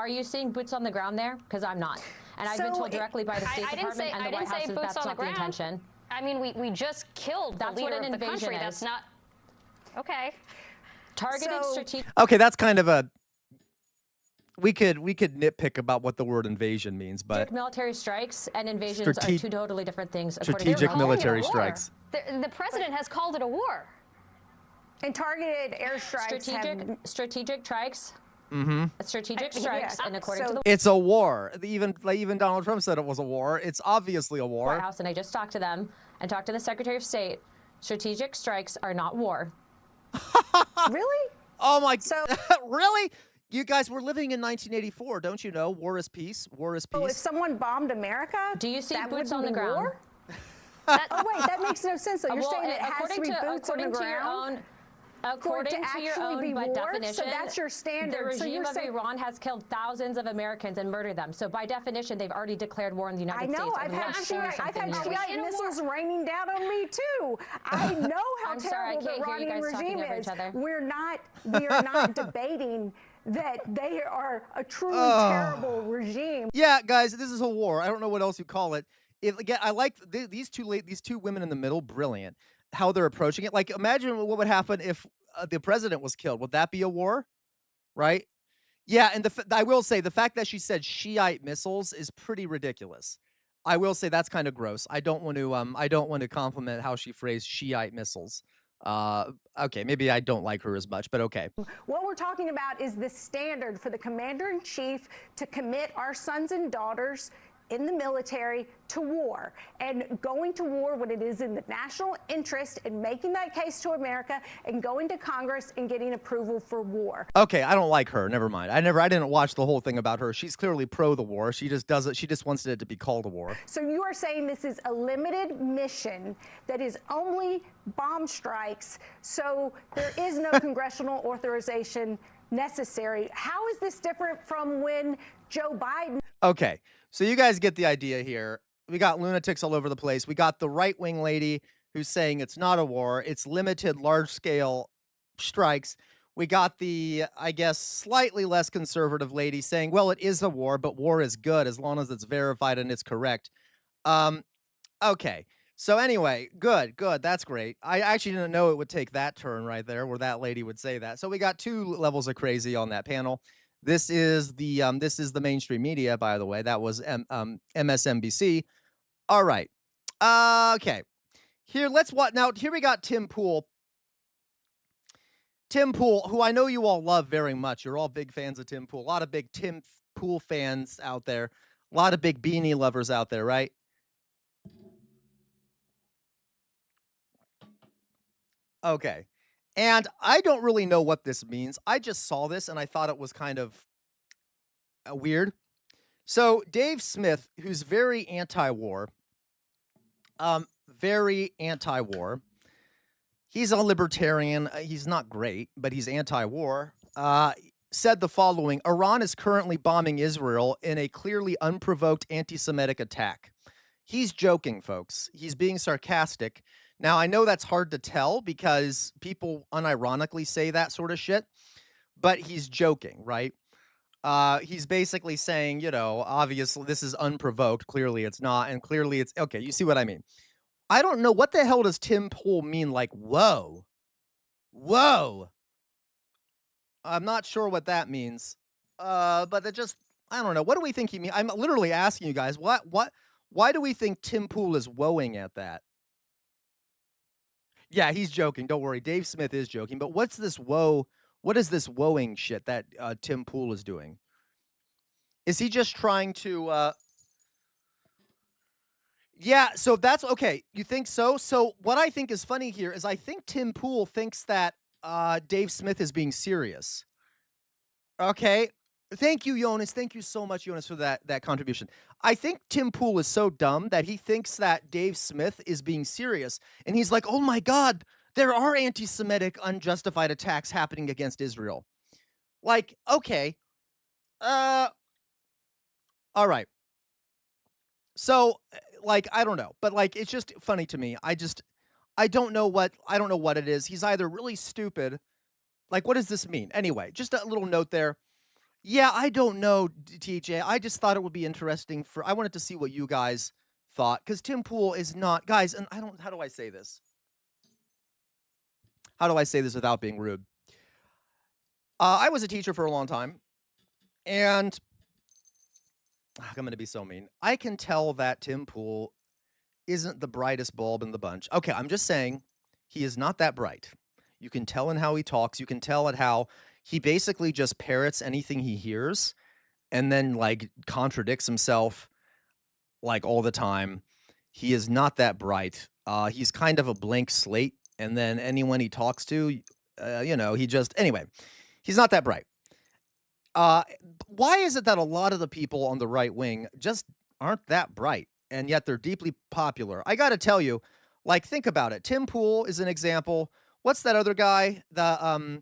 N: boots on the ground there? Because I'm not, and I've been told directly by the State Department and the White House that that's not the intention.
O: I mean, we just killed the leader of the country. That's not okay.
N: Targeted strategic.
M: Okay, that's kind of a. We could nitpick about what the word invasion means, but
N: military strikes and invasions are two totally different things.
M: Strategic military strikes.
O: The president has called it a war.
P: And targeted airstrikes.
N: Strategic strikes.
M: Mm-hmm.
N: Strategic strikes, and according to the
M: it's a war. Even Donald Trump said it was a war. It's obviously a war.
N: White House, and I just talked to them and talked to the Secretary of State. Strategic strikes are not war.
P: Really?
M: Oh my! So really? You guys were living in 1984, don't you know? War is peace. War is peace.
P: Oh, if someone bombed America,
N: do you see boots on the ground?
P: Oh wait, that makes no sense. So you're saying it has to be boots on the ground?
N: According to your own definition,
P: So that's your standard.
N: The
P: So
N: regime
P: you're
N: of
P: saying,
N: Iran has killed thousands of Americans and murdered them. So by definition, they've already declared war on the United States.
P: I've had
N: Shiite
P: Shiite missiles raining down on me too. I know how
N: I'm sorry, I
P: terrible the
N: can't hear you
P: Iranian
N: guys talking
P: regime
N: over
P: is.
N: each other.
P: We are not debating that they are a truly terrible regime.
M: Yeah, guys, this is a war. I don't know what else you call it. Again, I like these two women in the middle. Brilliant. How they're approaching it. Like, imagine what would happen if the president was killed. Would that be a war? Right? Yeah, and I will say the fact that she said Shiite missiles is pretty ridiculous. I will say that's kind of gross. I don't want to compliment how she phrased Shiite missiles. Okay, maybe I don't like her as much, but okay.
P: What we're talking about is the standard for the commander-in-chief to commit our sons and daughters in the military to war, and going to war when it is in the national interest, and making that case to America, and going to Congress and getting approval for war.
M: Okay, I don't like her. Never mind. I didn't watch the whole thing about her. She's clearly pro the war. She just does it. She just wants it to be called a war.
P: So you are saying this is a limited mission that is only bomb strikes, so there is no congressional authorization necessary. How is this different from when Joe Biden...
M: Okay, so you guys get the idea here. We got lunatics all over the place. We got the right-wing lady who's saying it's not a war. It's limited, large-scale strikes. We got the, I guess, slightly less conservative lady saying, well, it is a war, but war is good as long as it's verified and it's correct. Okay, so anyway, good. That's great. I actually didn't know it would take that turn right there where that lady would say that. So we got two levels of crazy on that panel. This is the mainstream media, by the way. That was MSNBC. All right. Okay. Here, let's watch. Now, here we got Tim Pool. Tim Pool, who I know you all love very much. You're all big fans of Tim Pool. A lot of big Tim Pool fans out there. A lot of big beanie lovers out there, right? Okay. And I don't really know what this means. I just saw this and I thought it was kind of weird. So Dave Smith, who's very anti-war, he's a libertarian. He's not great, but he's anti-war. Said the following: Iran is currently bombing Israel in a clearly unprovoked anti-Semitic attack. He's joking, folks. He's being sarcastic. Now, I know that's hard to tell because people unironically say that sort of shit, but he's joking, right? He's basically saying, you know, obviously this is unprovoked. Clearly it's not. And clearly it's okay. You see what I mean? I don't know. What the hell does Tim Pool mean? Like, whoa, whoa. I'm not sure what that means. But it just, I don't know. What do we think he means? I'm literally asking you guys, why do we think Tim Pool is woeing at that? Yeah, he's joking. Don't worry. Dave Smith is joking. But what's this woe? What is this woeing shit that Tim Pool is doing? Is he just trying to... Yeah, so that's... Okay, you think so? So what I think is funny here is I think Tim Pool thinks that Dave Smith is being serious. Okay? Thank you, Jonas. Thank you so much, Jonas, for that contribution. I think Tim Pool is so dumb that he thinks that Dave Smith is being serious. And he's like, oh my God, there are anti-Semitic unjustified attacks happening against Israel. Like, okay. All right. So, like, I don't know. But, like, it's just funny to me. I don't know what it is. He's either really stupid. Like, what does this mean? Anyway, just a little note there. Yeah, I don't know, TJ. I just thought it would be interesting I wanted to see what you guys thought. Because Tim Pool is not, guys, and how do I say this? How do I say this without being rude? I was a teacher for a long time. And I'm going to be so mean. I can tell that Tim Pool isn't the brightest bulb in the bunch. Okay, I'm just saying he is not that bright. You can tell in how he talks. You can tell at how he basically just parrots anything he hears and then, like, contradicts himself, like, all the time. He is not that bright. He's kind of a blank slate. And then anyone he talks to, you know, anyway, he's not that bright. Why is it that a lot of the people on the right wing just aren't that bright, and yet they're deeply popular? I got to tell you, like, think about it. Tim Pool is an example. what's that other guy? The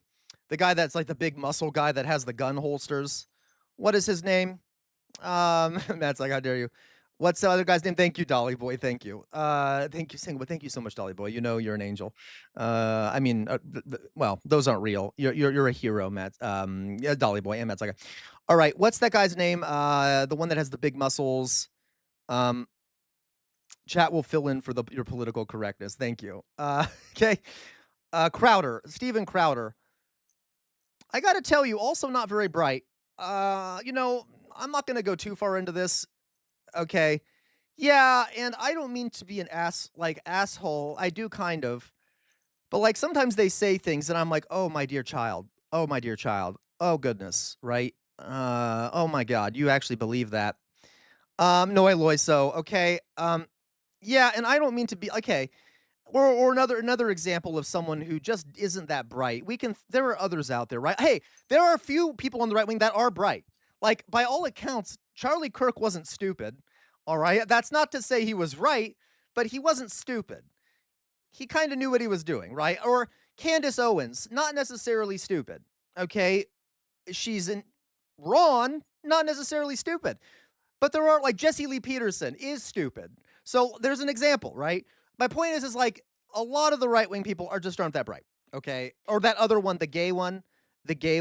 M: guy that's like the big muscle guy that has the gun holsters. What is his name? Matt's like, how dare you? What's the other guy's name? Thank you, Dolly Boy. Thank you. Thank you so much, Dolly Boy. You know you're an angel. Well, those aren't real. You're a hero, Matt. Yeah, Dolly Boy and Matt's like, all right. What's that guy's name? The one that has the big muscles. Chat will fill in for your political correctness. Thank you. Okay. Crowder, Steven Crowder. I got to tell you, also not very bright. I'm not going to go too far into this. Okay. Yeah, and I don't mean to be an asshole. I do kind of. But like sometimes they say things and I'm like, "Oh, my dear child. Oh, my dear child. Oh, goodness." Right? Oh my God, you actually believe that. No, Eloy, so okay. Yeah, and I don't mean to be okay. Or another example of someone who just isn't that bright. There are others out there, right? Hey, there are a few people on the right wing that are bright. Like, by all accounts, Charlie Kirk wasn't stupid. All right. That's not to say he was right, but he wasn't stupid. He kind of knew what he was doing, right? Or Candace Owens, not necessarily stupid. Okay. She's Ron, not necessarily stupid. But there are, like, Jesse Lee Peterson is stupid. So there's an example, right? My point is like a lot of the right-wing people aren't that bright, okay? Or that other one, the gay one, Rubin,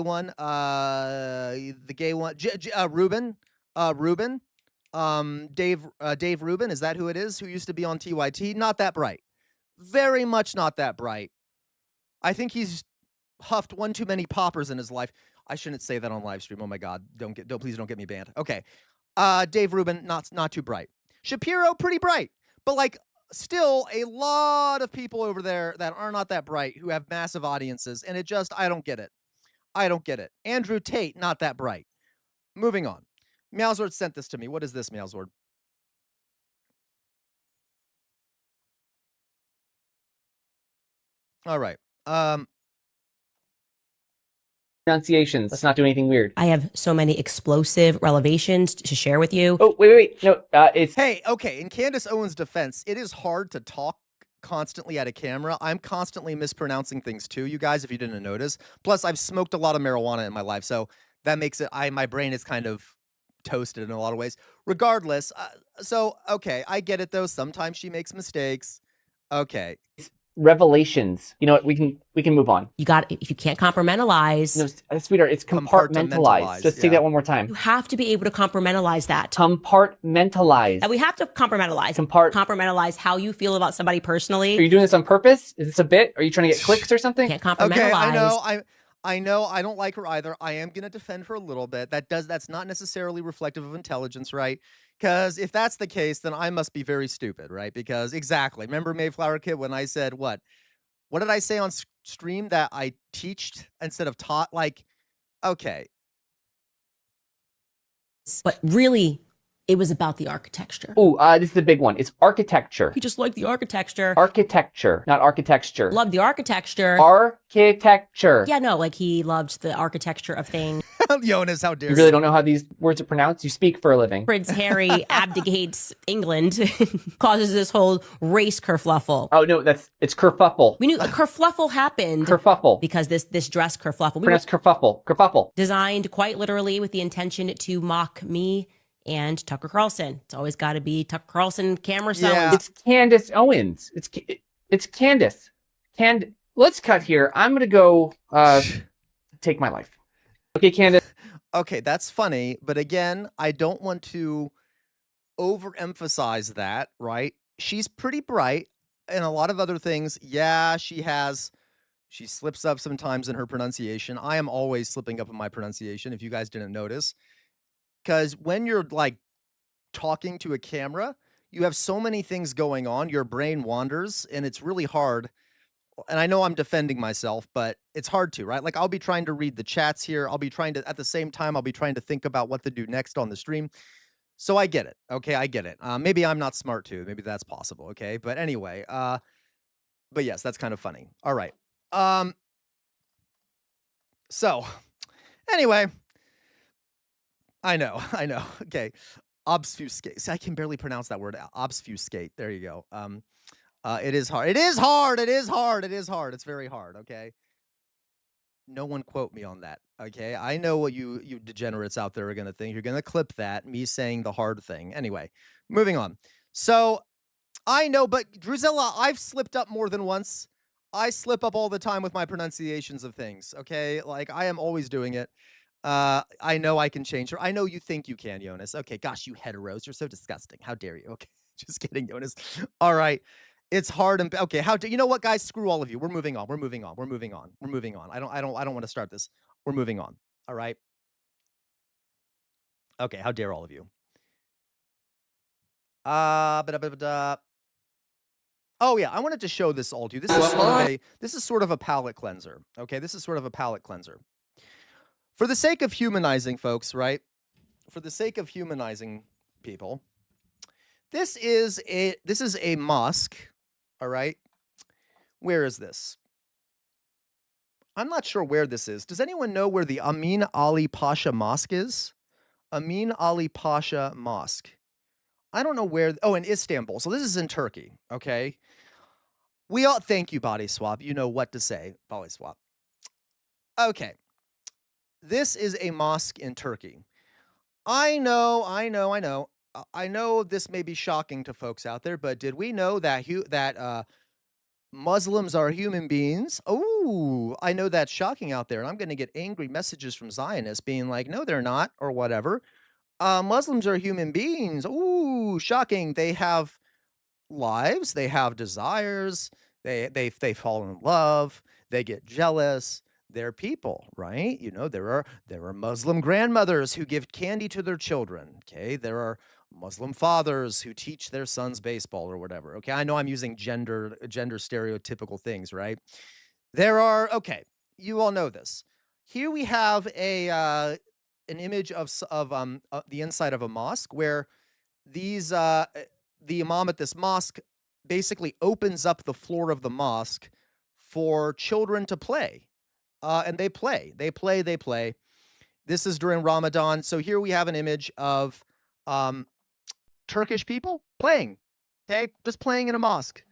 M: Dave Rubin, is that who it is? Who used to be on TYT? Not that bright. Very much not that bright. I think he's huffed one too many poppers in his life. I shouldn't say that on live stream. Oh my God, please don't get me banned. Okay, Dave Rubin, not too bright. Shapiro, pretty bright, but like still a lot of people over there that are not that bright who have massive audiences, and I don't get it. I don't get it. Andrew Tate, not that bright. Moving on. Meowzord sent this to me. What is this, Meowzord? All right.
Q: Pronunciations. Let's not do anything weird.
R: I have so many explosive revelations to share with you.
Q: Oh, wait. No, it's...
M: Hey, okay, in Candace Owens' defense, it is hard to talk constantly at a camera. I'm constantly mispronouncing things too, you guys, if you didn't notice. Plus, I've smoked a lot of marijuana in my life, so that makes it, my brain is kind of toasted in a lot of ways. Regardless, okay, I get it though. Sometimes she makes mistakes. Okay.
Q: Revelations. You know what? We can move on.
R: If you can't compartmentalize.
Q: No, sweetheart, it's compartmentalized. Just say that one more time.
R: You have to be able to compartmentalize that.
Q: Compartmentalize.
R: And we have to compartmentalize. Compartmentalize how you feel about somebody personally.
Q: Are you doing this on purpose? Is this a bit? Are you trying to get clicks or something?
R: Can't compartmentalize.
M: Okay, I know. I don't like her either. I am going to defend her a little bit. That's not necessarily reflective of intelligence, right? Because if that's the case, then I must be very stupid, right? Because exactly. Remember Mayflower Kid when I said what? What did I say on stream that I teached instead of taught? Like, okay.
R: But really, it was about the architecture.
Q: Oh, this is the big one. It's architecture.
R: He just liked the architecture.
Q: Architecture, not architecture.
R: Loved the architecture.
Q: Architecture.
R: Yeah, no, like he loved the architecture of things.
M: Jonas, how dare
Q: you? really don't know how these words are pronounced? You speak for a living.
R: Prince Harry abdicates England, causes this whole race kerfluffle.
Q: Oh, no, it's kerfuffle.
R: We knew a kerfluffle happened.
Q: Kerfuffle.
R: Because this dress kerfluffle.
Q: Pronounced kerfuffle. Kerfuffle.
R: Designed quite literally with the intention to mock me and Tucker Carlson. It's always got to be Tucker Carlson camera selling.
Q: Yeah. It's Candace Owens. It's Candace. Let's cut here. I'm going to go take my life. Okay, Candace.
M: Okay, that's funny. But again, I don't want to overemphasize that, right? She's pretty bright and a lot of other things. Yeah, she slips up sometimes in her pronunciation. I am always slipping up in my pronunciation, if you guys didn't notice. Because when you're like talking to a camera, you have so many things going on. Your brain wanders and it's really hard. And I know I'm defending myself, but it's hard to, right? Like I'll be trying to read the chats here. I'll be trying to, at the same time, I'll be trying to think about what to do next on the stream. So I get it. Okay, I get it. Maybe I'm not smart too. Maybe that's possible. Okay, but anyway, but yes, that's kind of funny. All right. So anyway, I know. Okay. Obfuscate. See, I can barely pronounce that word. Obfuscate. There you go. It is hard. It is hard. It is hard. It is hard. It's very hard. Okay. No one quote me on that. Okay. I know what you degenerates out there are going to think. You're going to clip that, me saying the hard thing. Anyway, moving on. So I know, but Drusilla, I've slipped up more than once. I slip up all the time with my pronunciations of things. Okay. Like I am always doing it. I know I can change her. I know you think you can, Jonas. Okay. Gosh, you heteros. You're so disgusting. How dare you? Okay. Just kidding, Jonas. All right. It's hard and okay. How do you know what, guys? Screw all of you. We're moving on. We're moving on. We're moving on. We're moving on. I don't want to start this. We're moving on. All right. Okay. How dare all of you? Oh yeah, I wanted to show this all to you. This is sort of a palate cleanser. Okay, this is sort of a palate cleanser. For the sake of humanizing folks, right? For the sake of humanizing people, this is a mosque. All right. Where is this? I'm not sure where this is. Does anyone know where the Amin Ali Pasha Mosque is? Amin Ali Pasha Mosque. I don't know where. Oh, in Istanbul. So this is in Turkey. Okay. We all thank you, Body Swap. You know what to say, Body Swap. Okay. This is a mosque in Turkey. I know this may be shocking to folks out there, but did we know that Muslims are human beings? Oh, I know that's shocking out there, and I'm going to get angry messages from Zionists being like, no, they're not, or whatever. Muslims are human beings. Ooh, shocking. They have lives. They have desires. They fall in love. They get jealous. They're people, right? You know, there are Muslim grandmothers who give candy to their children. Okay, there are Muslim fathers who teach their sons baseball or whatever. Okay, I know I'm using gender stereotypical things, right? Okay, you all know this. Here we have an image of the inside of a mosque where the imam at this mosque basically opens up the floor of the mosque for children to play. And they play. This is during Ramadan. So here we have an image of Turkish people playing. Okay, just playing in a mosque.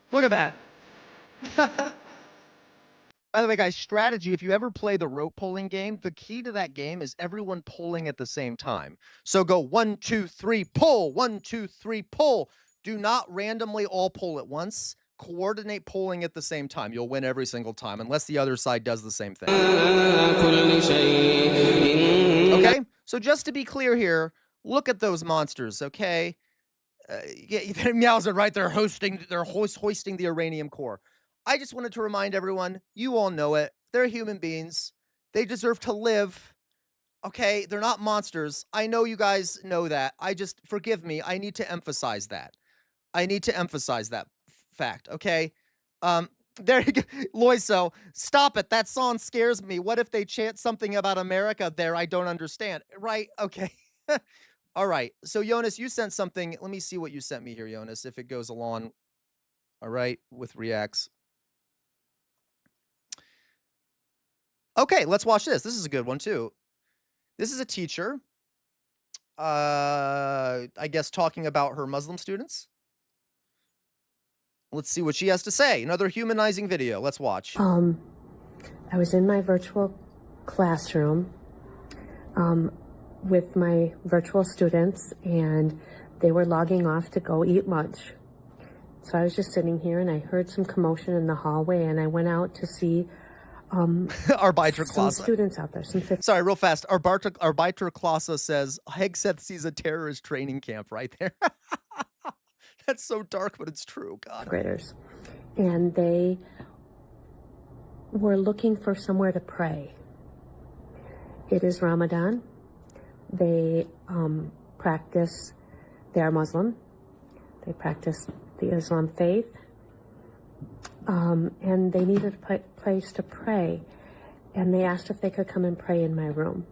M: Look at that. By the way, guys, strategy, if you ever play the rope pulling game, the key to that game is everyone pulling at the same time. So go 1, 2, 3, pull, 1, 2, 3, pull. Do not randomly all pull at once. Coordinate pulling at the same time. You'll win every single time, unless the other side does the same thing. Okay, so just to be clear here, look at those monsters, okay? Meows are right. They're hoisting the uranium core. I just wanted to remind everyone, you all know it. They're human beings. They deserve to live. Okay, they're not monsters. I know you guys know that. Forgive me. I need to emphasize that. Fact. Okay. There you go. Loiso, stop it. That song scares me. What if they chant something about America there? I don't understand. Right? Okay. All right. So, Jonas, you sent something. Let me see what you sent me here, Jonas, if it goes along. All right. With reacts. Okay. Let's watch this. This is a good one, too. This is a teacher, I guess, talking about her Muslim students. Let's see what she has to say. Another humanizing video. Let's watch.
S: I was in my virtual classroom with my virtual students, and they were logging off to go eat lunch. So I was just sitting here, and I heard some commotion in the hallway, and I went out to see some students out there.
M: Sorry, real fast. Arbiter Klasa says, Hegseth sees a terrorist training camp right there. That's so dark, but it's true. God.
S: Graders. And they were looking for somewhere to pray. It is Ramadan. They practice, they are Muslim. They practice the Islam faith. And they needed a place to pray. And they asked if they could come and pray in my room.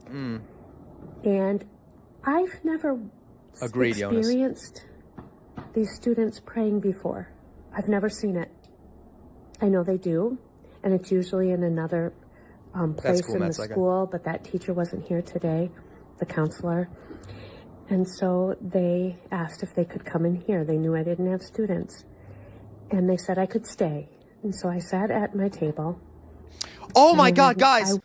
S: And I've never
M: Agreed, Jonas.
S: experienced these students praying before. I've never seen it. I know they do, and it's usually in another place
M: cool,
S: in the
M: Matt Saiga.
S: school, but that teacher wasn't here today, the counselor. And so they asked if they could come in here. They knew I didn't have students. And they said I could stay. And so I sat at my table.
M: Oh my
S: and
M: God, guys!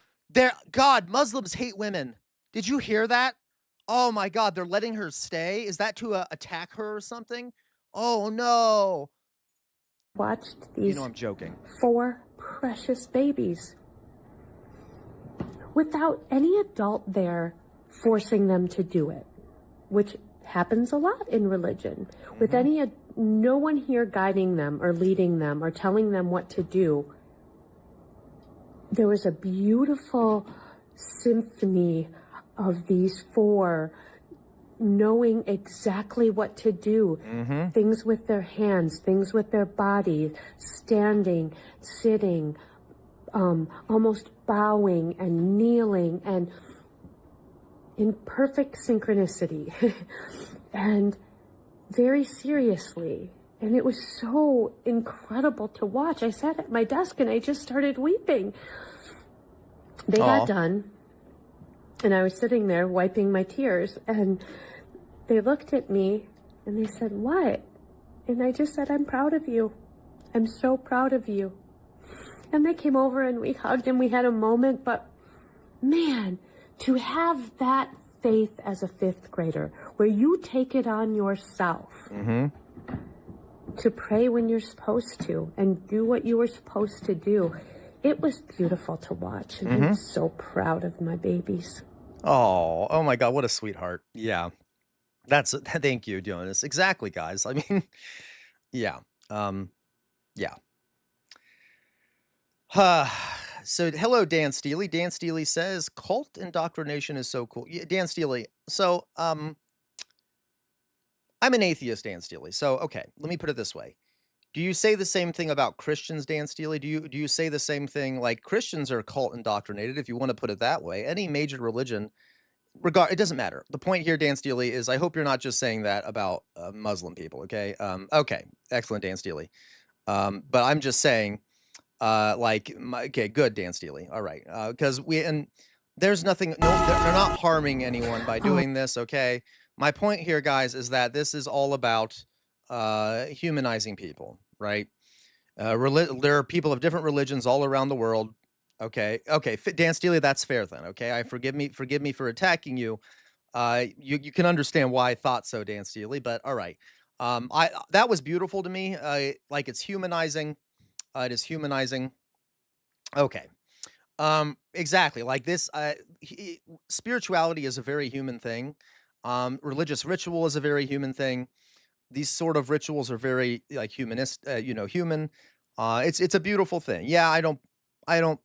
M: Muslims hate women. Did you hear that? Oh my God, they're letting her stay. Is that to attack her or something? Oh no!
S: Watched these
M: I'm joking.
S: 4 precious babies without any adult there forcing them to do it, which happens a lot in religion. With no one here guiding them or leading them or telling them what to do. There was a beautiful symphony of these 4 knowing exactly what to do. Things with their hands, things with their bodies, standing, sitting, almost bowing and kneeling and in perfect synchronicity and very seriously. And it was so incredible to watch. I sat at my desk and I just started weeping. They got done, and I was sitting there wiping my tears, and they looked at me and they said, "What?" And I just said, "I'm proud of you. I'm so proud of you." And they came over and we hugged and we had a moment, but man, to have that faith as a 5th grader, where you take it on yourself to pray when you're supposed to and do what you were supposed to do, it was beautiful to watch. And I'm so proud of my babies.
M: Oh my God, what a sweetheart. Yeah. Thank you, Jonas. Exactly, guys. I mean, yeah. Yeah. So, hello, Dan Steely. Dan Steely says, cult indoctrination is so cool. Yeah, Dan Steely. So, I'm an atheist, Dan Steely. So, okay, let me put it this way. Do you say the same thing about Christians, Dan Steely? Do you say the same thing, like Christians are cult indoctrinated, if you want to put it that way? Any major religion, it doesn't matter. The point here, Dan Steely, is I hope you're not just saying that about Muslim people, okay? Okay, excellent, Dan Steely. But I'm just saying, okay, good, Dan Steely. All right, because there's nothing. No, they're not harming anyone by doing this. Okay, my point here, guys, is that this is all about humanizing people, right? There are people of different religions all around the world. Okay, Dan Steely, that's fair then. Okay, forgive me for attacking you. You can understand why I thought so, Dan Steely. But all right, that was beautiful to me. Like it's humanizing. It is humanizing. Okay. Exactly. Like this, spirituality is a very human thing. Religious ritual is a very human thing. These sort of rituals are very like humanist, human. It's a beautiful thing. Yeah, I don't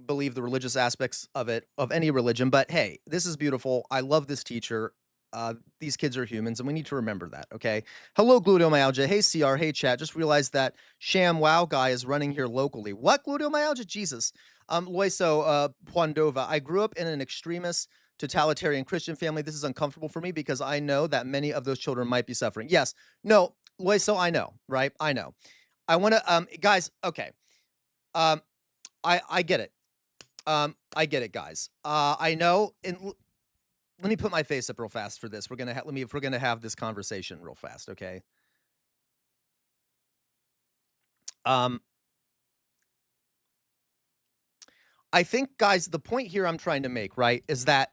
M: believe the religious aspects of any religion, but hey, this is beautiful. I love this teacher. These kids are humans, and we need to remember that, okay? Hello, Gluteomyalgia. Hey, CR. Hey, chat. Just realized that Sham Wow Guy is running here locally. What, Gluteomyalgia? Jesus. Loiso Puandova. I grew up in an extremist totalitarian Christian family. This is uncomfortable for me because I know that many of those children might be suffering. Yes. No, Loiso, I know, right? I know. I want to, guys, okay. I get it. I get it, guys. I know, and let me put my face up real fast for this. We're gonna have this conversation real fast, okay? I think, guys, the point here I'm trying to make, right, is that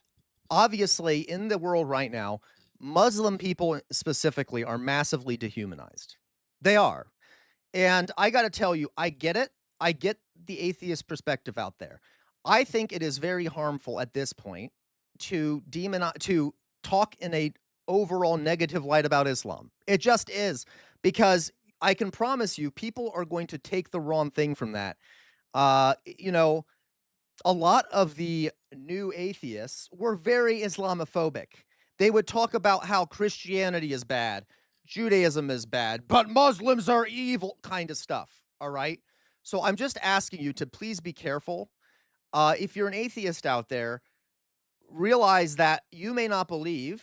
M: obviously in the world right now, Muslim people specifically are massively dehumanized. They are. And I got to tell you, I get it. I get the atheist perspective out there. I think it is very harmful at this point to talk in a overall negative light about Islam. It just is, because I can promise you people are going to take the wrong thing from that. A lot of the new atheists were very Islamophobic. They would talk about how Christianity is bad, Judaism is bad, but Muslims are evil kind of stuff, all right? So I'm just asking you to please be careful. If you're an atheist out there, realize that you may not believe,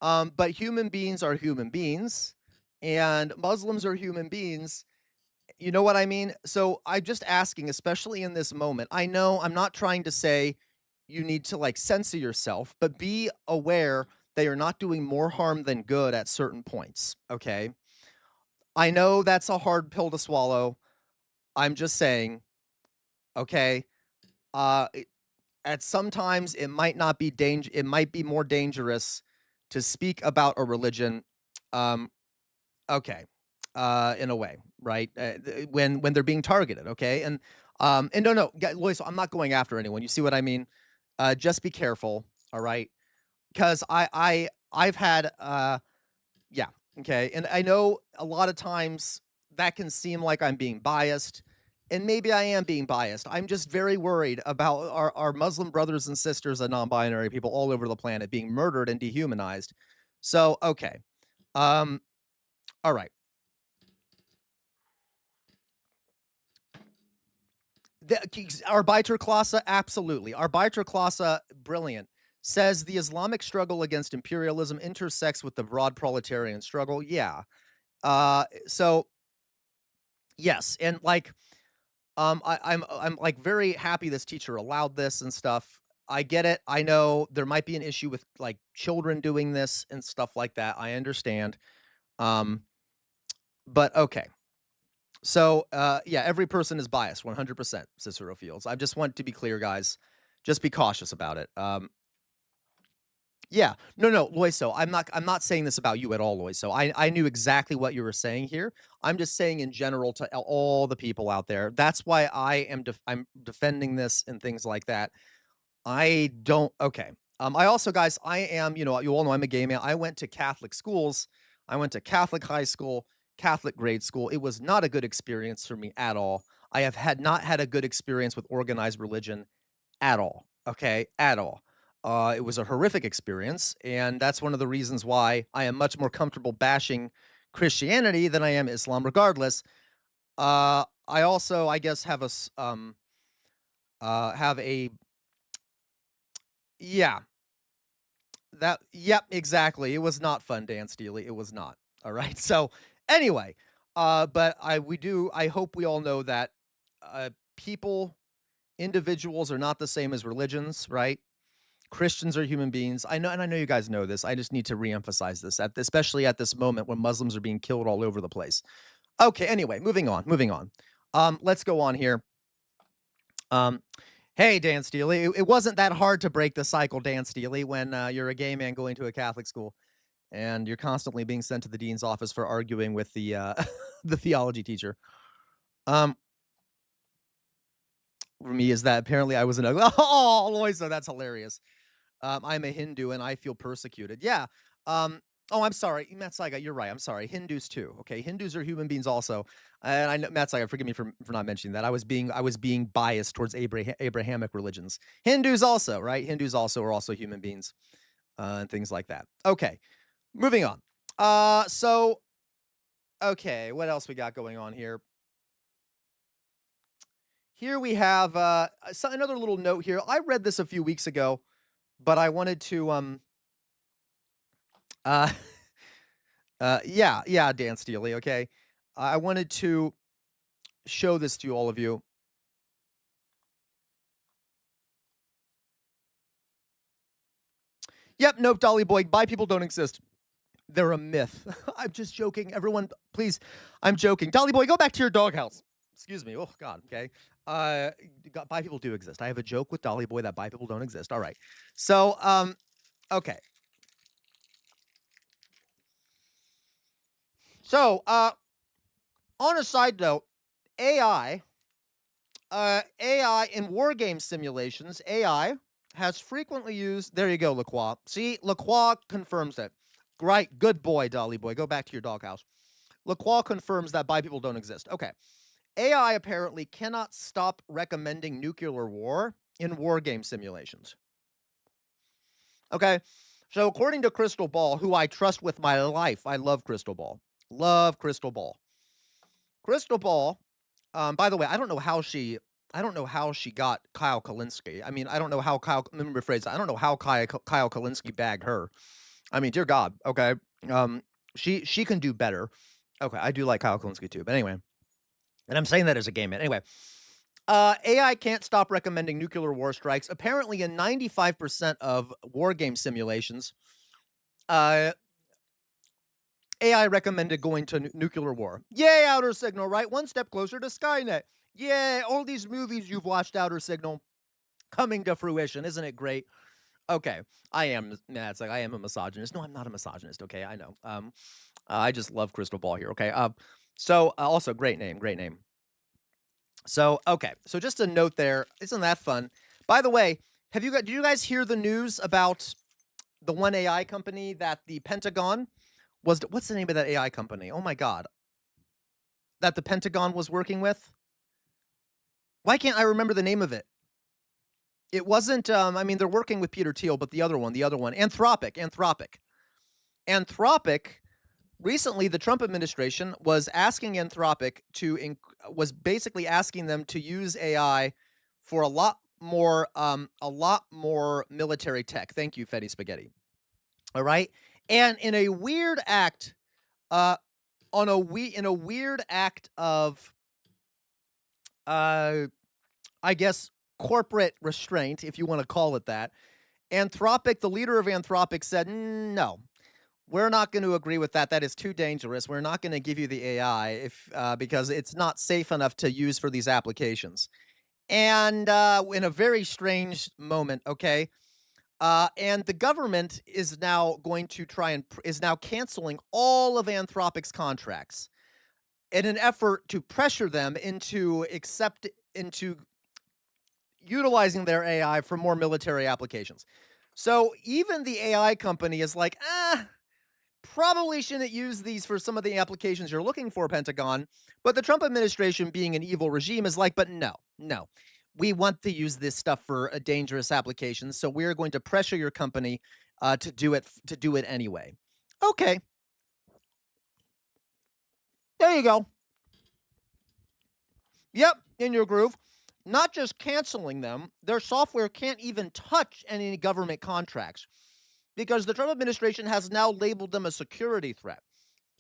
M: but human beings are human beings, and Muslims are human beings. You know what I mean? So I'm just asking, especially in this moment. I know I'm not trying to say you need to like censor yourself, but be aware that you're not doing more harm than good at certain points. Okay. I know that's a hard pill to swallow. I'm just saying, okay. At sometimes it might not be it might be more dangerous to speak about a religion. Um, okay. In a way, right? When they're being targeted, okay? And no, Lois, I'm not going after anyone. You see what I mean? Just be careful, all right? Because I've had yeah, okay, and I know a lot of times that can seem like I'm being biased, and maybe I am being biased. I'm just very worried about our Muslim brothers and sisters and non-binary people all over the planet being murdered and dehumanized. So okay, all right. Arbeiterklasse, absolutely. Arbeiterklasse, brilliant. Says the Islamic struggle against imperialism intersects with the broad proletarian struggle. Yeah. So yes, and like, I'm like very happy this teacher allowed this and stuff. I get it. I know there might be an issue with like children doing this and stuff like that. I understand. But okay. So, yeah, every person is biased, 100%, Cicero Fields. I just want to be clear, guys. Just be cautious about it. Yeah, no, Loiso, I'm not saying this about you at all, Loiso. I knew exactly what you were saying here. I'm just saying in general to all the people out there. That's why I'm defending this and things like that. I don't. Okay. I also, guys, I am. You all know I'm a gay man. I went to Catholic schools. I went to Catholic high school, Catholic grade school. It was not a good experience for me at all. I have not had a good experience with organized religion at all. Okay, at all. It was a horrific experience, and that's one of the reasons why I am much more comfortable bashing Christianity than I am Islam, regardless. I also, I guess, have a yeah. Yep, exactly. It was not fun, Dan Steely. It was not. All right. So anyway, but I hope we all know that individuals are not the same as religions, right? Christians are human beings. I know, and I know you guys know this. I just need to reemphasize this, especially at this moment when Muslims are being killed all over the place. Okay. Anyway, moving on. Let's go on here. Hey, Dan Steely, it wasn't that hard to break the cycle, Dan Steely, when you're a gay man going to a Catholic school and you're constantly being sent to the dean's office for arguing with the the theology teacher. For me, is that apparently I was an ugly. Oh, Loisa, that's hilarious. I'm a Hindu and I feel persecuted. Yeah. Oh, I'm sorry, Matt Saiga, you're right. I'm sorry. Hindus too. Okay, Hindus are human beings also. And I know Matt Saiga, forgive me for not mentioning that. I was being biased towards Abrahamic religions. Hindus also, right? Hindus also are also human beings, and things like that. Okay, moving on. So, okay, what else we got going on here? Here we have another little note here. I read this a few weeks ago, but I wanted to yeah, Dan Steely, okay? I wanted to show this to all of you. Yep, nope, Dolly Boy, bi people don't exist. They're a myth. I'm just joking. Everyone, please, I'm joking. Dolly Boy, go back to your doghouse. Excuse me. Oh, God, okay. Bi people do exist. I have a joke with Dolly Boy that bi people don't exist. All right. So, okay. So, on a side note, AI in war game simulations, AI has frequently used. There you go, Lacroix. See, Lacroix confirms it. Right, good boy, Dolly Boy. Go back to your doghouse. Lacroix confirms that bi people don't exist. Okay. AI apparently cannot stop recommending nuclear war in war game simulations. Okay. So according to Crystal Ball, who I trust with my life, I love Crystal Ball. Love Crystal Ball. Crystal Ball, by the way, I don't know how she I don't know how she got Kyle Kalinske. I mean, I don't know how let me rephrase that. I don't know how Kyle Kalinske bagged her. I mean, dear God. Okay. She can do better. Okay, I do like Kyle Kalinske too. But anyway, and I'm saying that as a gay man. Anyway, AI can't stop recommending nuclear war strikes. Apparently, in 95% of war game simulations, AI recommended going to nuclear war. Yay, Outer Signal, right? One step closer to Skynet. Yay, all these movies you've watched, Outer Signal, coming to fruition. Isn't it great? Okay, it's like I am a misogynist. No, I'm not a misogynist, okay? I know. I just love Crystal Ball here, okay? So also, great name, great name. So, okay, so just a note there. Isn't that fun? By the way, did you guys hear the news about the one AI company that the Pentagon what's the name of that AI company? Oh my God. That the Pentagon was working with? Why can't I remember the name of it? It wasn't, I mean, they're working with Peter Thiel, but the other one, Anthropic. Recently, the Trump administration was asking Anthropic was basically asking them to use AI for a lot more military tech. Thank you, Fetty Spaghetti. All right, and in a weird act, of, I guess, corporate restraint, if you want to call it that, Anthropic, the leader of Anthropic, said, no. We're not going to agree with that. That is too dangerous. We're not going to give you the AI because it's not safe enough to use for these applications. And in a very strange moment, okay, and the government is now going to is now canceling all of Anthropic's contracts in an effort to pressure them into utilizing their AI for more military applications. So even the AI company is like, probably shouldn't use these for some of the applications you're looking for, Pentagon. But the Trump administration, being an evil regime, is like, but no. We want to use this stuff for dangerous applications, so we're going to pressure your company to do it anyway. Okay. There you go. Yep, in your groove. Not just canceling them, their software can't even touch any government contracts because the Trump administration has now labeled them a security threat.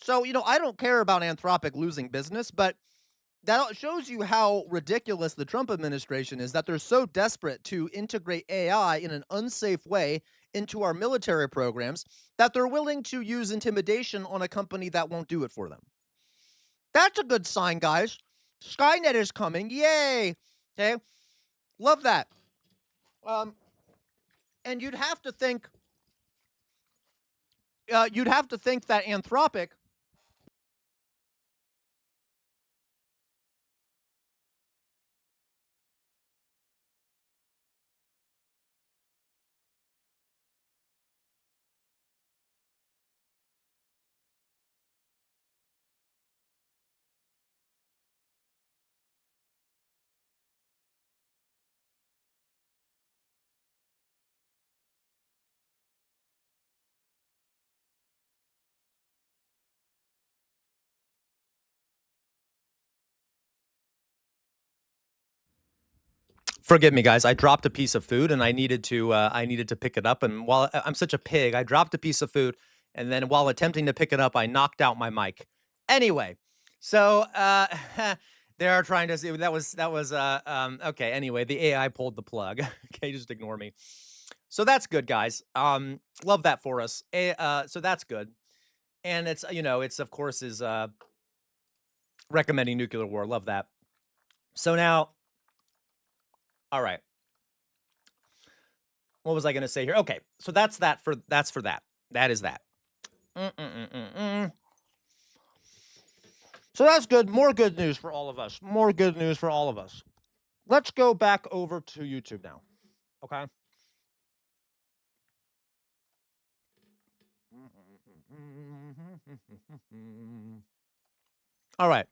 M: So, I don't care about Anthropic losing business, but that shows you how ridiculous the Trump administration is, that they're so desperate to integrate AI in an unsafe way into our military programs that they're willing to use intimidation on a company that won't do it for them. That's a good sign, guys. Skynet is coming. Yay. Okay. Love that. And you'd have to think that Anthropic Forgive me, guys. I dropped a piece of food and I needed to pick it up. And while I'm such a pig, I dropped a piece of food, and then while attempting to pick it up, I knocked out my mic. Anyway, so they are trying to see that was okay. Anyway, the AI pulled the plug. Okay, just ignore me. So that's good, guys. Love that for us. So that's good, and it's of course is recommending nuclear war. Love that. So now. All right. What was I going to say here? Okay, so that's for that. That is that. So that's good. More good news for all of us. Let's go back over to YouTube now. Okay. All right.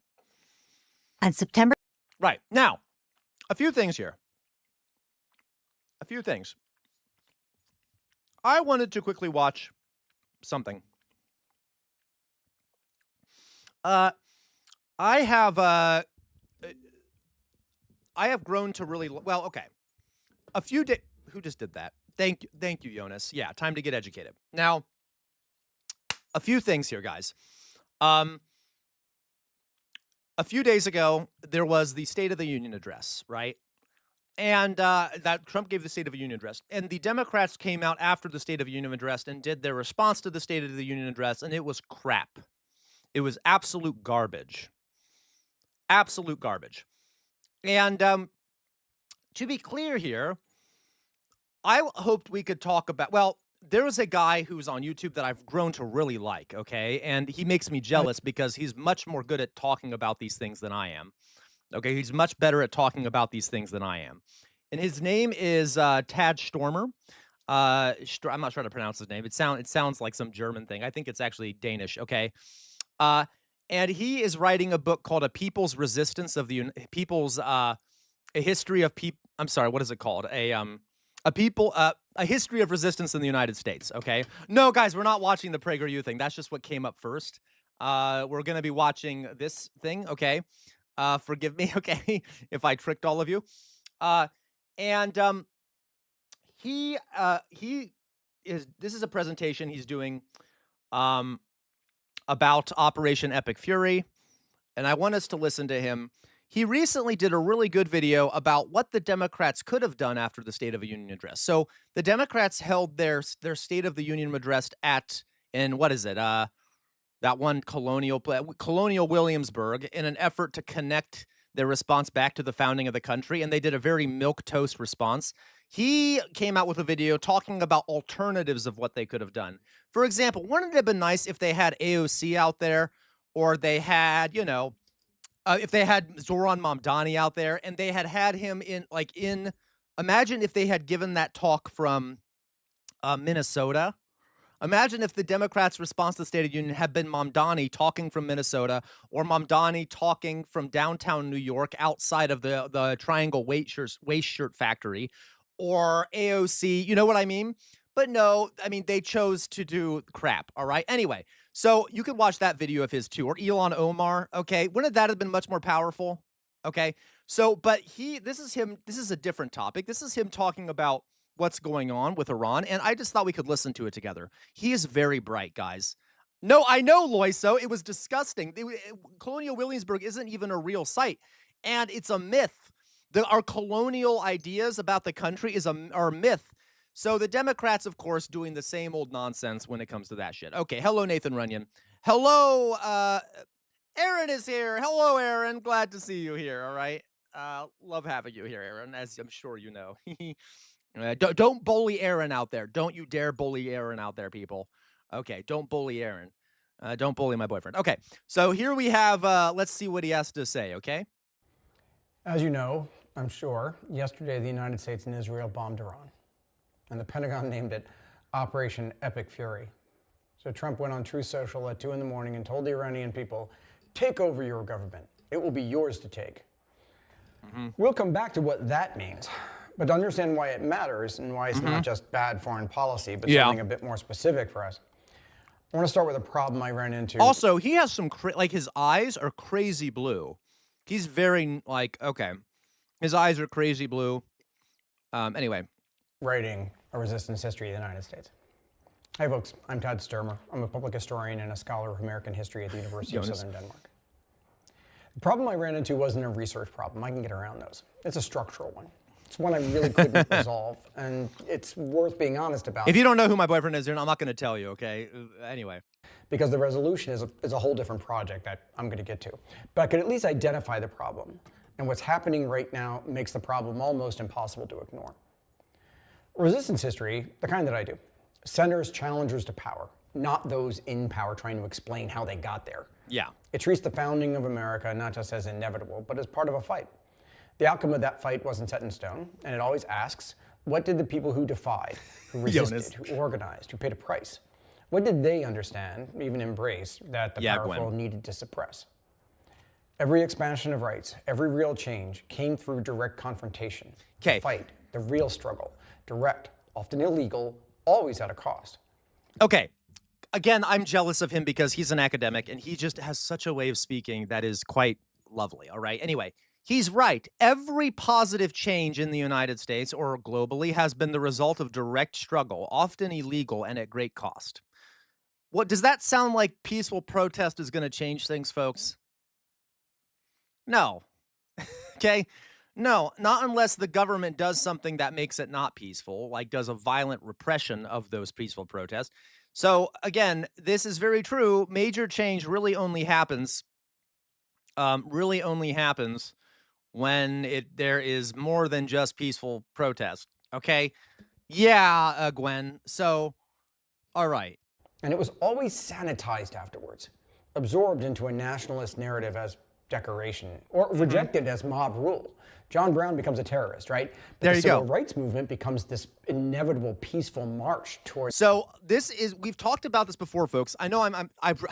T: On September.
M: Right. Now, a few things here. I wanted to quickly watch something. I have I have grown to really well. Okay, a few days. Who just did that? Thank you, Jonas. Yeah, time to get educated. Now, a few things here, guys. A few days ago, there was the State of the Union address, right? And that Trump gave the State of the Union address, and the Democrats came out after the State of the Union address and did their response to the State of the Union address, and it was crap. It was absolute garbage. Absolute garbage. And to be clear here, I hoped we could talk about, well, there was a guy who's on YouTube that I've grown to really like, okay? And he makes me jealous because he's much more good at talking about these things than I am. Okay, he's much better at talking about these things than I am. And his name is Tad Stormer. I'm not sure how to pronounce his name. It sounds like some German thing. I think it's actually Danish, okay? And he is writing a book called A People's Resistance of the People's a history of people. I'm sorry, what is it called? A history of resistance in the United States. Okay, no, guys, we're not watching the PragerU thing. That's just what came up first. We're gonna be watching this thing. Okay, forgive me. Okay, if I tricked all of you. He is. This is a presentation he's doing. About Operation Epic Fury, and I want us to listen to him. He recently did a really good video about what the Democrats could have done after the State of the Union address. So the Democrats held their State of the Union address in what is it? That one Colonial Williamsburg, in an effort to connect their response back to the founding of the country, and they did a very milquetoast response. He came out with a video talking about alternatives of what they could have done. For example, wouldn't it have been nice if they had AOC out there, or they had, if they had Zoran Mamdani out there, and they had him imagine if they had given that talk from Minnesota. Imagine if the Democrats' response to the State of the Union had been Mamdani talking from Minnesota, or Mamdani talking from downtown New York outside of the Triangle waist shirt factory, or AOC, you know what I mean? But no, I mean, they chose to do crap, all right? Anyway, so you could watch that video of his too, or Ilhan Omar, okay? Wouldn't that have been much more powerful? Okay, so, but this is a different topic. This is him talking about what's going on with Iran, and I just thought we could listen to it together. He is very bright, guys. No, I know, Loiso, it was disgusting. Colonial Williamsburg isn't even a real site, and it's a myth. Our colonial ideas about the country are a myth. So the Democrats, of course, doing the same old nonsense when it comes to that shit. Okay, hello, Nathan Runyon. Hello, Aaron is here. Hello, Aaron. Glad to see you here, all right? Love having you here, Aaron, as I'm sure you know. Don't bully Aaron out there. Don't you dare bully Aaron out there, people. Okay, don't bully Aaron. Don't bully my boyfriend. Okay, so here we have, let's see what he has to say, okay?
U: As you know, I'm sure, yesterday the United States and Israel bombed Iran, and the Pentagon named it Operation Epic Fury. So Trump went on Truth Social at 2 in the morning and told the Iranian people, take over your government. It will be yours to take. We'll come back to what that means. But to understand why it matters and why it's not just bad foreign policy, but something a bit more specific for us, I want to start with a problem I ran into.
M: Also, he has some, his eyes are crazy blue. He's very, okay. His eyes are crazy blue. Anyway.
U: Writing a resistance history of the United States. Hi, folks. I'm Tad Sturmer. I'm a public historian and a scholar of American history at the University of Southern Denmark. The problem I ran into wasn't a research problem. I can get around those. It's a structural one. It's one I really couldn't resolve, and it's worth being honest about.
M: If you don't know who my boyfriend is, I'm not going to tell you, okay? Anyway.
U: Because the resolution is a whole different project that I'm going to get to. But I could at least identify the problem, and what's happening right now makes the problem almost impossible to ignore. Resistance history, the kind that I do, centers challengers to power, not those in power trying to explain how they got there.
M: Yeah.
U: It treats the founding of America not just as inevitable, but as part of a fight. The outcome of that fight wasn't set in stone, and it always asks, what did the people who defied, who resisted, who organized, who paid a price, what did they understand, even embrace, that the powerful needed to suppress? Every expansion of rights, every real change came through direct confrontation. The fight, the real struggle, direct, often illegal, always at a cost.
M: Okay. Again, I'm jealous of him because he's an academic and he just has such a way of speaking that is quite lovely, all right? Anyway, He's right. Every positive change in the United States or globally has been the result of direct struggle, often illegal and at great cost. What does that sound like? Peaceful protest is going to change things, folks? No. Okay? No, not unless the government does something that makes it not peaceful, like does a violent repression of those peaceful protests. So again, this is very true. Major change really only happens when there is more than just peaceful protest. Okay? Yeah, Gwen. So, all right.
U: And it was always sanitized afterwards, absorbed into a nationalist narrative as decoration, or rejected as mob rule. John Brown becomes a terrorist, right? But
M: There
U: the
M: you
U: civil
M: go.
U: rights movement becomes this inevitable peaceful march towards.
M: So we've talked about this before, folks. I know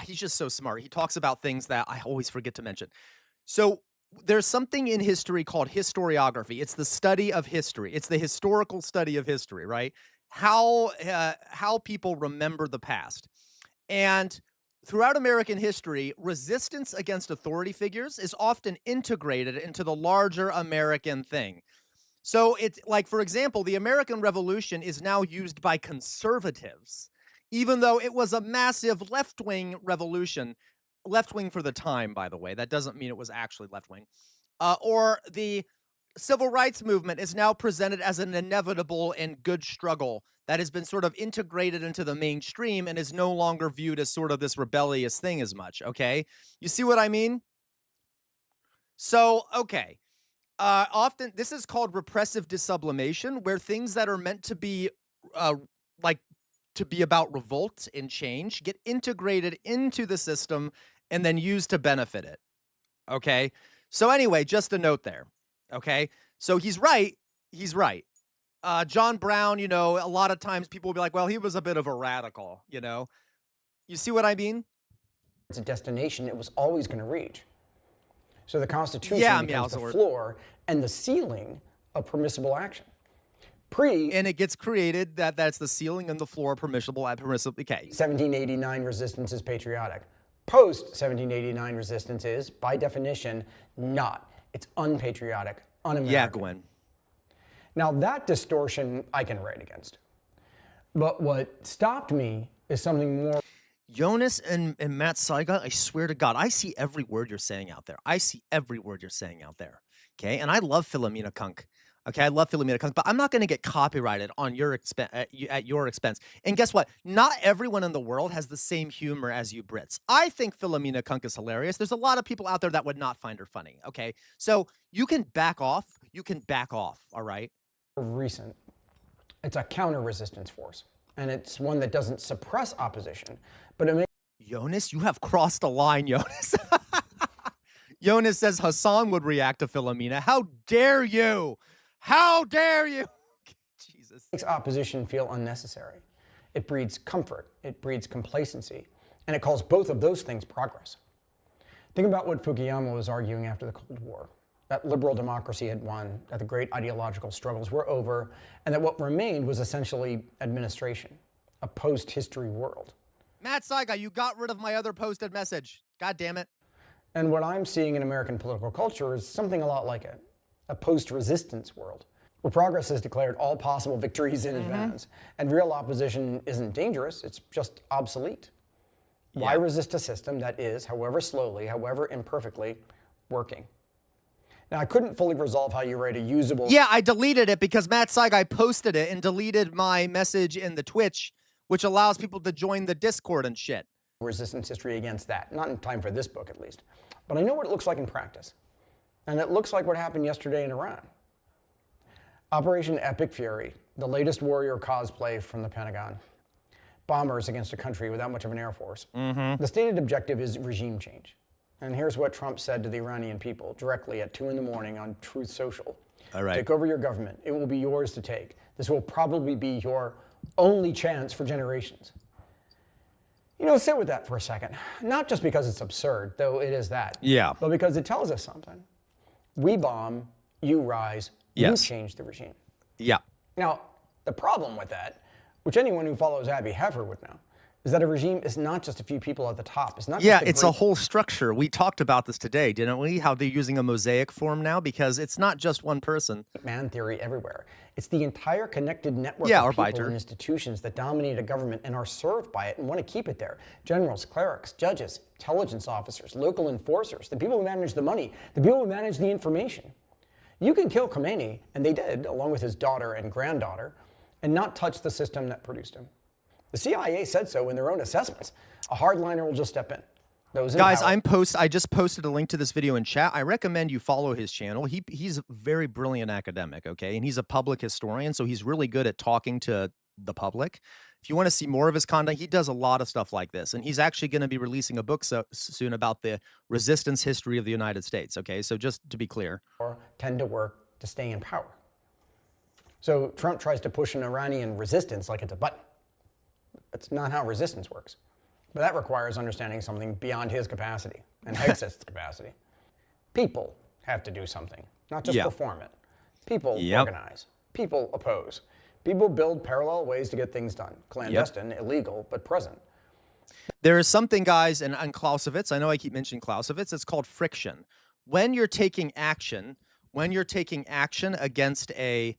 M: he's just so smart. He talks about things that I always forget to mention. So there's something in history called historiography. It's the study of history. It's the historical study of history, right? How people remember the past. And throughout American history, resistance against authority figures is often integrated into the larger American thing. So it's like, for example, the American Revolution is now used by conservatives, even though it was a massive left-wing revolution. Left-wing for the time, by the way. That doesn't mean it was actually left-wing. Or the civil rights movement is now presented as an inevitable and good struggle that has been sort of integrated into the mainstream and is no longer viewed as sort of this rebellious thing as much, okay? You see what I mean? So, okay. Often, this is called repressive desublimation, where things that are meant to be, to be about revolt and change get integrated into the system and then used to benefit it, okay? So anyway, just a note there. Okay, so he's right. He's right. John Brown, a lot of times people will be like, well, he was a bit of a radical, You see what I mean?
U: It's a destination it was always going to reach. So the Constitution becomes the
M: Meowsort.
U: floor and the ceiling of permissible action.
M: And it gets created that's the ceiling and the floor permissible. Okay.
U: 1789 resistance is patriotic. Post 1789 resistance is, by definition, not. It's unpatriotic, un-American.
M: Yeah, Gwen.
U: Now that distortion I can write against. But what stopped me is something more.
M: Jonas and Matt Saiga, I swear to God, I see every word you're saying out there. Okay, and I love Philomena Kunk. Okay, I love Philomena Kunk, but I'm not going to get copyrighted on your at your expense. And guess what? Not everyone in the world has the same humor as you Brits. I think Philomena Kunk is hilarious. There's a lot of people out there that would not find her funny. Okay, so you can back off. All right.
U: Recent. It's a counter-resistance force, and it's one that doesn't suppress opposition, but it makes.
M: Jonas, you have crossed a line, Jonas. Jonas says Hassan would react to Philomena. How dare you? How dare you? Jesus.
U: Makes opposition feel unnecessary. It breeds comfort, it breeds complacency, and it calls both of those things progress. Think about what Fukuyama was arguing after the Cold War, that liberal democracy had won, that the great ideological struggles were over, and that what remained was essentially administration, a post-history world.
M: Matt Saiga, you got rid of my other posted message. God damn it.
U: And what I'm seeing in American political culture is something a lot like it. A post-resistance world, where progress has declared all possible victories in advance, and real opposition isn't dangerous, it's just obsolete. Why resist a system that is, however slowly, however imperfectly, working? Now, I couldn't fully resolve how you write a usable...
M: Yeah, I deleted it because Matt Saigai posted it and deleted my message in the Twitch, which allows people to join the Discord and shit.
U: Resistance history against that, not in time for this book at least. But I know what it looks like in practice. And it looks like what happened yesterday in Iran. Operation Epic Fury, the latest warrior cosplay from the Pentagon. Bombers against a country without much of an air force. The stated objective is regime change. And here's what Trump said to the Iranian people directly at 2 in the morning on Truth Social.
M: All right.
U: Take over your government. It will be yours to take. This will probably be your only chance for generations. Sit with that for a second. Not just because it's absurd, though it is that.
M: Yeah.
U: But because it tells us something. We bomb, you rise, you change the regime.
M: Yeah.
U: Now, the problem with that, which anyone who follows Abby Heffer would know, is that a regime is not just a few people at the top. It's not
B: Yeah,
U: just
B: it's a whole structure. We talked about this today, didn't we? How they're using a mosaic form now because it's not just one person.
U: Man theory everywhere. It's the entire connected network
B: Yeah,
U: of
B: or
U: people
B: biter.
U: and institutions that dominate a government and are served by it and want to keep it there. Generals, clerics, judges, intelligence officers, local enforcers, the people who manage the money, the people who manage the information. You can kill Khomeini, and they did, along with his daughter and granddaughter, and not touch the system that produced him. The CIA said so in their own assessments. A hardliner will just step in. Those in
B: Guys,
U: power-
B: I just posted a link to this video in chat. I recommend you follow his channel. He's a very brilliant academic, okay? And he's a public historian, so he's really good at talking to the public. If you want to see more of his content, he does a lot of stuff like this. And he's actually going to be releasing a book soon about the resistance history of the United States, okay? So just to be clear.
U: tend to work to stay in power. So Trump tries to push an Iranian resistance like it's a button. That's not how resistance works. But that requires understanding something beyond his capacity and Hegseth'S capacity. People have to do something, not just perform it. People organize. People oppose. People build parallel ways to get things done. Clandestine, illegal, but present.
B: There is something, guys, and on Clausewitz, I know I keep mentioning Clausewitz, it's called friction. When you're taking action against a,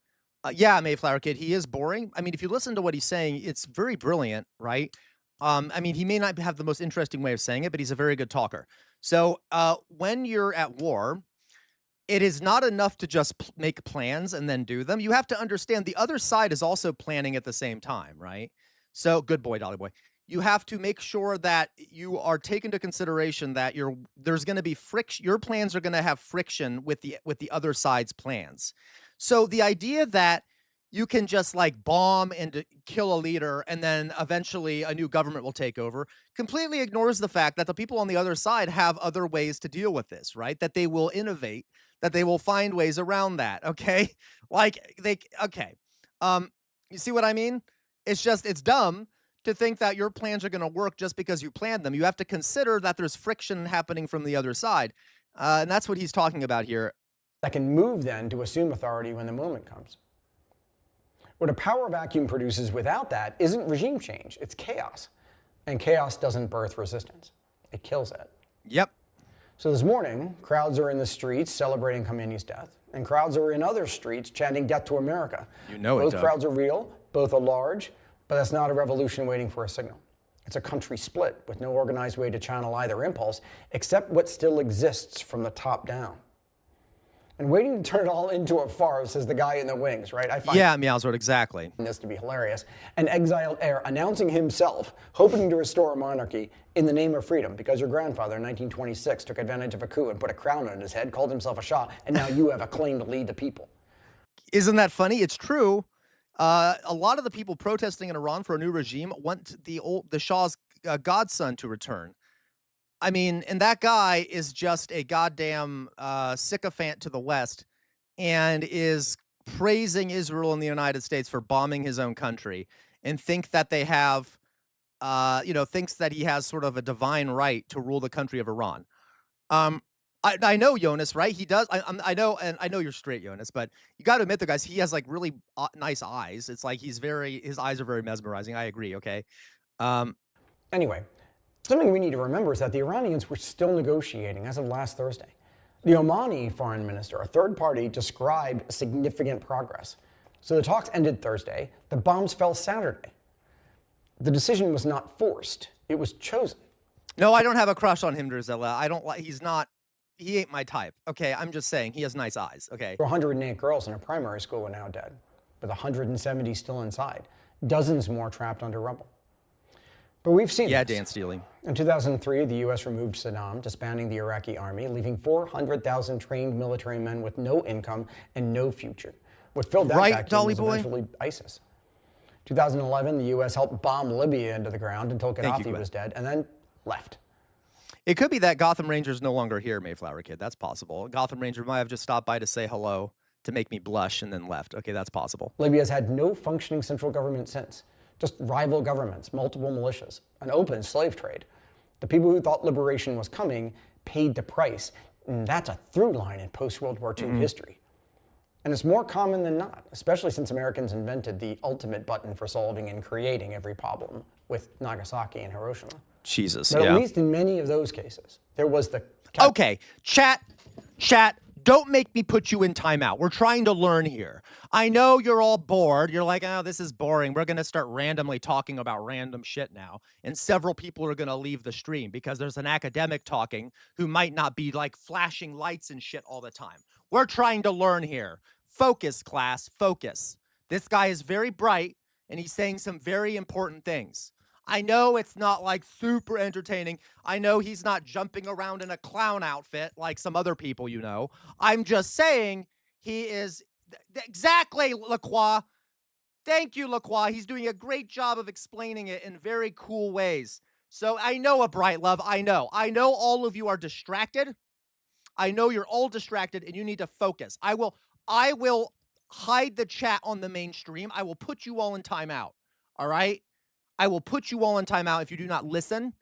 B: yeah, Mayflower Kid, he is boring. I mean, if you listen to what he's saying, it's very brilliant, right? I mean, he may not have the most interesting way of saying it, but he's a very good talker. So when you're at war, it is not enough to just make plans and then do them. You have to understand the other side is also planning at the same time, right? So good boy, Dolly boy. You have to make sure that you are taking into consideration that there's going to be friction. Your plans are going to have friction with the other side's plans. So the idea that you can just like bomb and kill a leader and then eventually a new government will take over completely ignores the fact that the people on the other side have other ways to deal with this, right? That they will innovate, that they will find ways around that, okay? You see what I mean? It's dumb to think that your plans are going to work just because you planned them. You have to consider that there's friction happening from the other side. And that's what he's talking about here.
U: That can move then to assume authority when the moment comes. What a power vacuum produces without that isn't regime change, it's chaos. And chaos doesn't birth resistance, it kills it.
B: Yep.
U: So this morning, crowds are in the streets celebrating Khomeini's death, and crowds are in other streets chanting death to America.
B: You know it,
U: Both
B: Doug.
U: crowds are real, both are large, but that's not a revolution waiting for a signal. It's a country split with no organized way to channel either impulse, except what still exists from the top down. And waiting to turn it all into a farce is the guy in the wings, right? I find
B: Meowsword, exactly.
U: this to be hilarious. An exiled heir announcing himself, hoping to restore a monarchy in the name of freedom, because your grandfather in 1926 took advantage of a coup and put a crown on his head, called himself a Shah, and now you have a claim to lead the people.
B: Isn't that funny? It's true. A lot of the people protesting in Iran for a new regime want the Shah's godson to return. I mean, and that guy is just a goddamn sycophant to the West and is praising Israel and the United States for bombing his own country and think that they have, thinks that he has sort of a divine right to rule the country of Iran. I know Jonas, right? He does. I know, and I know you're straight, Jonas, but you got to admit, though, guys, he has like really nice eyes. It's like his eyes are very mesmerizing. I agree. Okay.
U: Anyway, something we need to remember is that the Iranians were still negotiating as of last Thursday. The Omani foreign minister, a third party, described significant progress. So the talks ended Thursday. The bombs fell Saturday. The decision was not forced. It was chosen.
B: No, I don't have a crush on him, Drizella. I don't like. He ain't my type. Okay, I'm just saying he has nice eyes. Okay.
U: 108 girls in a primary school are now dead, with 170 still inside. Dozens more trapped under rubble. But we've seen this.
B: Dan Steely.
U: In 2003, the U.S. removed Saddam, disbanding the Iraqi army, leaving 400,000 trained military men with no income and no future. What filled that vacuum was eventually ISIS. 2011, the U.S. helped bomb Libya into the ground until Gaddafi was dead, and then left.
B: It could be that Gotham Ranger's no longer here, Mayflower Kid. That's possible. Gotham Ranger might have just stopped by to say hello, to make me blush, and then left. Okay, that's possible.
U: Libya's had no functioning central government since. Just rival governments, multiple militias, an open slave trade. The people who thought liberation was coming paid the price. And that's a through line in post-World War II history. And it's more common than not, especially since Americans invented the ultimate button for solving and creating every problem with Nagasaki and Hiroshima.
B: Jesus,
U: But
B: yeah.
U: at least in many of those cases, there was the...
B: Okay, chat, don't make me put you in timeout. We're trying to learn here. I know you're all bored. You're like, oh, this is boring. We're going to start randomly talking about random shit now. And several people are going to leave the stream because there's an academic talking who might not be like flashing lights and shit all the time. We're trying to learn here. Focus, class, focus. This guy is very bright and he's saying some very important things. I know it's not like super entertaining. I know he's not jumping around in a clown outfit like some other people you know. I'm just saying he is exactly, Lacroix. Thank you, Lacroix. He's doing a great job of explaining it in very cool ways. So I know, a bright love. I know all of you are distracted. I know you're all distracted and you need to focus. I will hide the chat on the mainstream. I will put you all in timeout. All right? I will put you all in timeout if you do not listen.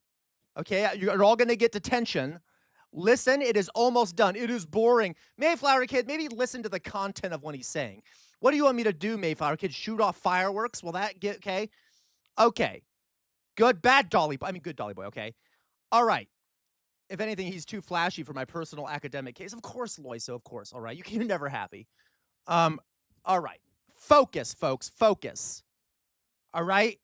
B: Okay? You're all going to get detention. Listen, it is almost done. It is boring. Mayflower Kid, maybe listen to the content of what he's saying. What do you want me to do, Mayflower Kid? Shoot off fireworks? Will that get okay? Okay. Good, bad Dolly Boy. I mean, good Dolly Boy, okay. All right. If anything, he's too flashy for my personal academic case. Of course, Loiso, of course. All right. You're never happy. All right. Focus, folks. Focus. All right?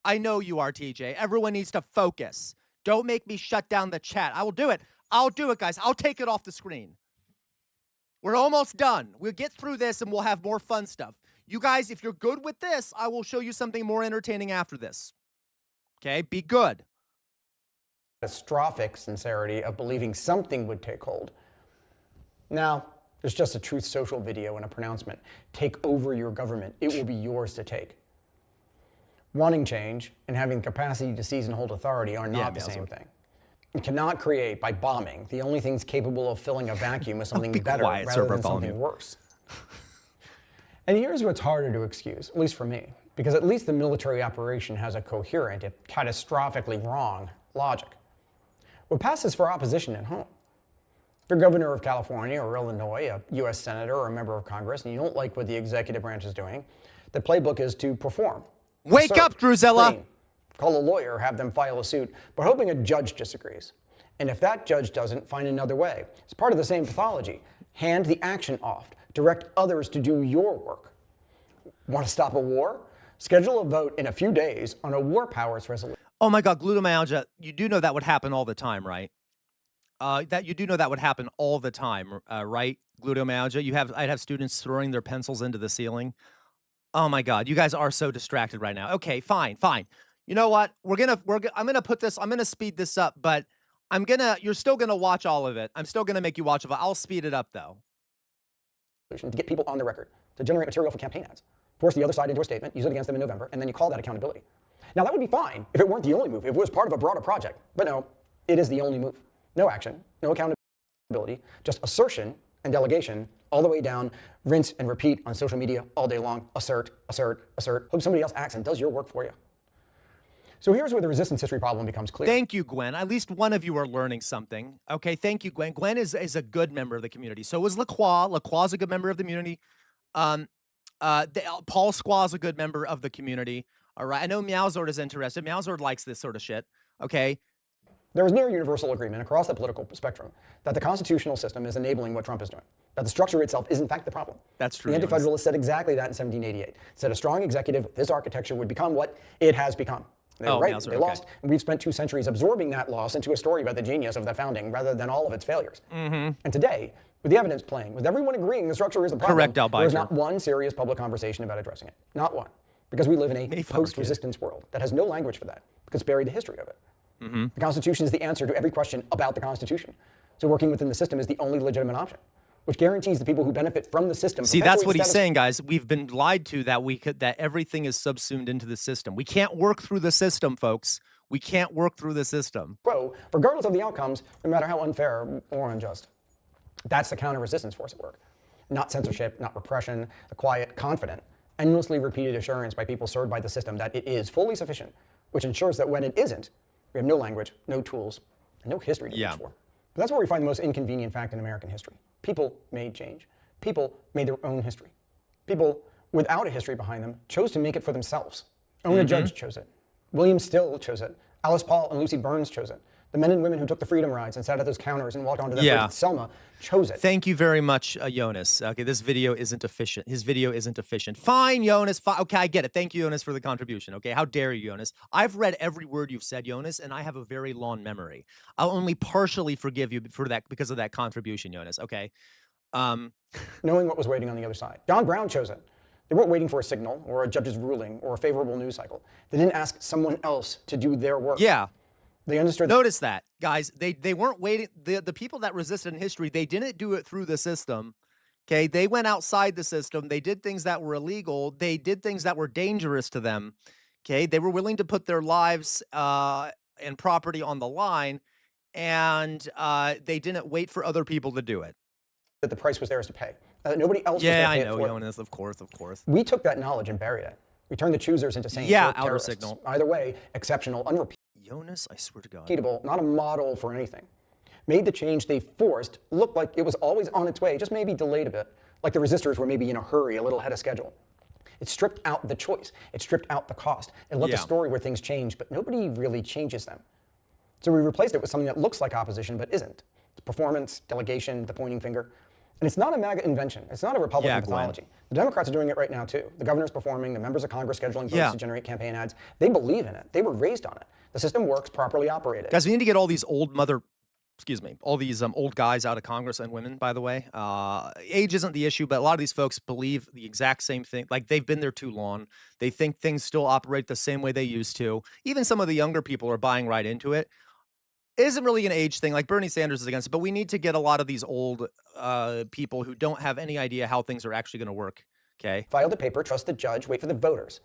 B: I know you are, TJ. Everyone needs to focus. Don't make me shut down the chat. I will do it. I'll do it, guys. I'll take it off the screen. We're almost done. We'll get through this and we'll have more fun stuff. You guys, if you're good with this, I will show you something more entertaining after this. Okay? Be good.
U: Catastrophic sincerity of believing something would take hold. Now, there's just a Truth Social video and a pronouncement. Take over your government. It will be yours to take. Wanting change and having the capacity to seize and hold authority are not the same thing. You cannot create by bombing. The only things capable of filling a vacuum is something better rather than something worse. And here's what's harder to excuse, at least for me, because at least the military operation has a coherent, if catastrophically wrong, logic. What passes for opposition at home? If you're governor of California or Illinois, a U.S. senator or a member of Congress, and you don't like what the executive branch is doing, the playbook is to perform.
B: Wake up, Drusilla!
U: Call a lawyer, have them file a suit, but hoping a judge disagrees. And if that judge doesn't, find another way. It's part of the same pathology. Hand the action off. Direct others to do your work. Want to stop a war? Schedule a vote in a few days on a war powers resolution.
B: Oh my God, glutamyalgia. You do know that would happen all the time, right? You do know that would happen all the time, right? Glutamyalgia. I'd have students throwing their pencils into the ceiling. Oh my God, you guys are so distracted right now. Okay, fine. You know what? I'm gonna speed this up, but you're still gonna watch all of it. I'm still gonna make you watch it. I'll speed it up though.
U: To get people on the record, to generate material for campaign ads, force the other side into a statement, use it against them in November, and then you call that accountability. Now that would be fine if it weren't the only move, if it was part of a broader project. But no, it is the only move. No action, no accountability, just assertion and delegation all the way down, rinse and repeat on social media all day long, assert, hope somebody else acts and does your work for you. So here's where the resistance history problem becomes clear.
B: Thank you, Gwen. At least one of you are learning something. Okay, thank you, Gwen. Gwen is a good member of the community. So is Lacroix. Lacroix is a good member of the community. Paul Squaw is a good member of the community. All right, I know Meowzord is interested. Meowzord likes this sort of shit. Okay.
U: There is near universal agreement across the political spectrum that the constitutional system is enabling what Trump is doing, that the structure itself is in fact the problem.
B: That's true.
U: The Anti-Federalists said exactly that in 1788. Said a strong executive, this architecture would become what it has become. They were right, they lost, and we've spent 2 centuries absorbing that loss into a story about the genius of the founding rather than all of its failures. And today, with the evidence playing, with everyone agreeing the structure is the problem, there's not one serious public conversation about addressing it. Not one. Because we live in a post-resistance world that has no language for that, because it's buried the history of it. The Constitution is the answer to every question about the Constitution. So working within the system is the only legitimate option, which guarantees the people who benefit from the system.
B: See, that's what he's saying, guys. We've been lied to that everything is subsumed into the system. We can't work through the system, folks. We can't work through the system.
U: Regardless of the outcomes, no matter how unfair or unjust. That's the counter-resistance force at work. Not censorship, not repression, the quiet, confident, endlessly repeated assurance by people served by the system that it is fully sufficient, which ensures that when it isn't, we have no language, no tools, and no history to reach for. But that's where we find the most inconvenient fact in American history. People made change. People made their own history. People without a history behind them chose to make it for themselves. Ona Judge chose it. William Still chose it. Alice Paul and Lucy Burns chose it. The men and women who took the freedom rides and sat at those counters and walked onto that bridge at Selma chose it.
B: Thank you very much, Jonas. Okay, this video isn't efficient. His video isn't efficient. Fine, Jonas. Okay, I get it. Thank you, Jonas, for the contribution. Okay, how dare you, Jonas? I've read every word you've said, Jonas, and I have a very long memory. I'll only partially forgive you for that because of that contribution, Jonas. Okay.
U: Knowing what was waiting on the other side. John Brown chose it. They weren't waiting for a signal or a judge's ruling or a favorable news cycle. They didn't ask someone else to do their work.
B: Yeah.
U: They understood.
B: Notice that, guys. They weren't waiting. The people that resisted in history, they didn't do it through the system. Okay, they went outside the system. They did things that were illegal. They did things that were dangerous to them. Okay, they were willing to put their lives and property on the line, and they didn't wait for other people to do it.
U: That the price was theirs to pay. Nobody else was
B: Yeah,
U: going to
B: I
U: pay
B: know,
U: it for
B: Jonas. Of course, of course.
U: We took that knowledge and buried it. We turned the choosers into saints.
B: Yeah,
U: or
B: outer
U: terrorists.
B: signal.
U: Either way, exceptional,
B: Jonas, I swear to God.
U: unrepeatable, not a model for anything. Made the change they forced look like it was always on its way, just maybe delayed a bit, like the resistors were maybe in a hurry, a little ahead of schedule. It stripped out the choice. It stripped out the cost. It left a story where things change, but nobody really changes them. So we replaced it with something that looks like opposition, but isn't. It's performance, delegation, the pointing finger. And it's not a MAGA invention. It's not a Republican mythology. The Democrats are doing it right now, too. The governor's performing, the members of Congress scheduling votes to generate campaign ads. They believe in it. They were raised on it. The system works, properly operated.
B: Guys, we need to get all these old old guys out of Congress and women, by the way. Age isn't the issue, but a lot of these folks believe the exact same thing. Like, they've been there too long. They think things still operate the same way they used to. Even some of the younger people are buying right into it. It isn't really an age thing. Like, Bernie Sanders is against it, but we need to get a lot of these old people who don't have any idea how things are actually going to work, okay?
U: File the paper, trust the judge, wait for the voters.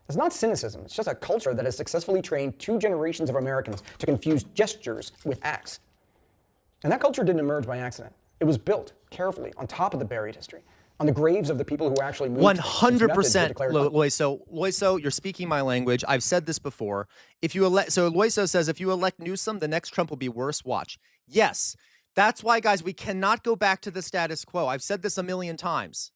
U: It's not cynicism. It's just a culture that has successfully trained 2 generations of Americans to confuse gestures with acts. And that culture didn't emerge by accident. It was built carefully on top of the buried history, on the graves of the people who actually moved.
B: 100%, Loiso, you're speaking my language. I've said this before. If you elect, so Loiso says, if you elect Newsom, the next Trump will be worse. Watch. Yes, that's why, guys, we cannot go back to the status quo. I've said this a million times.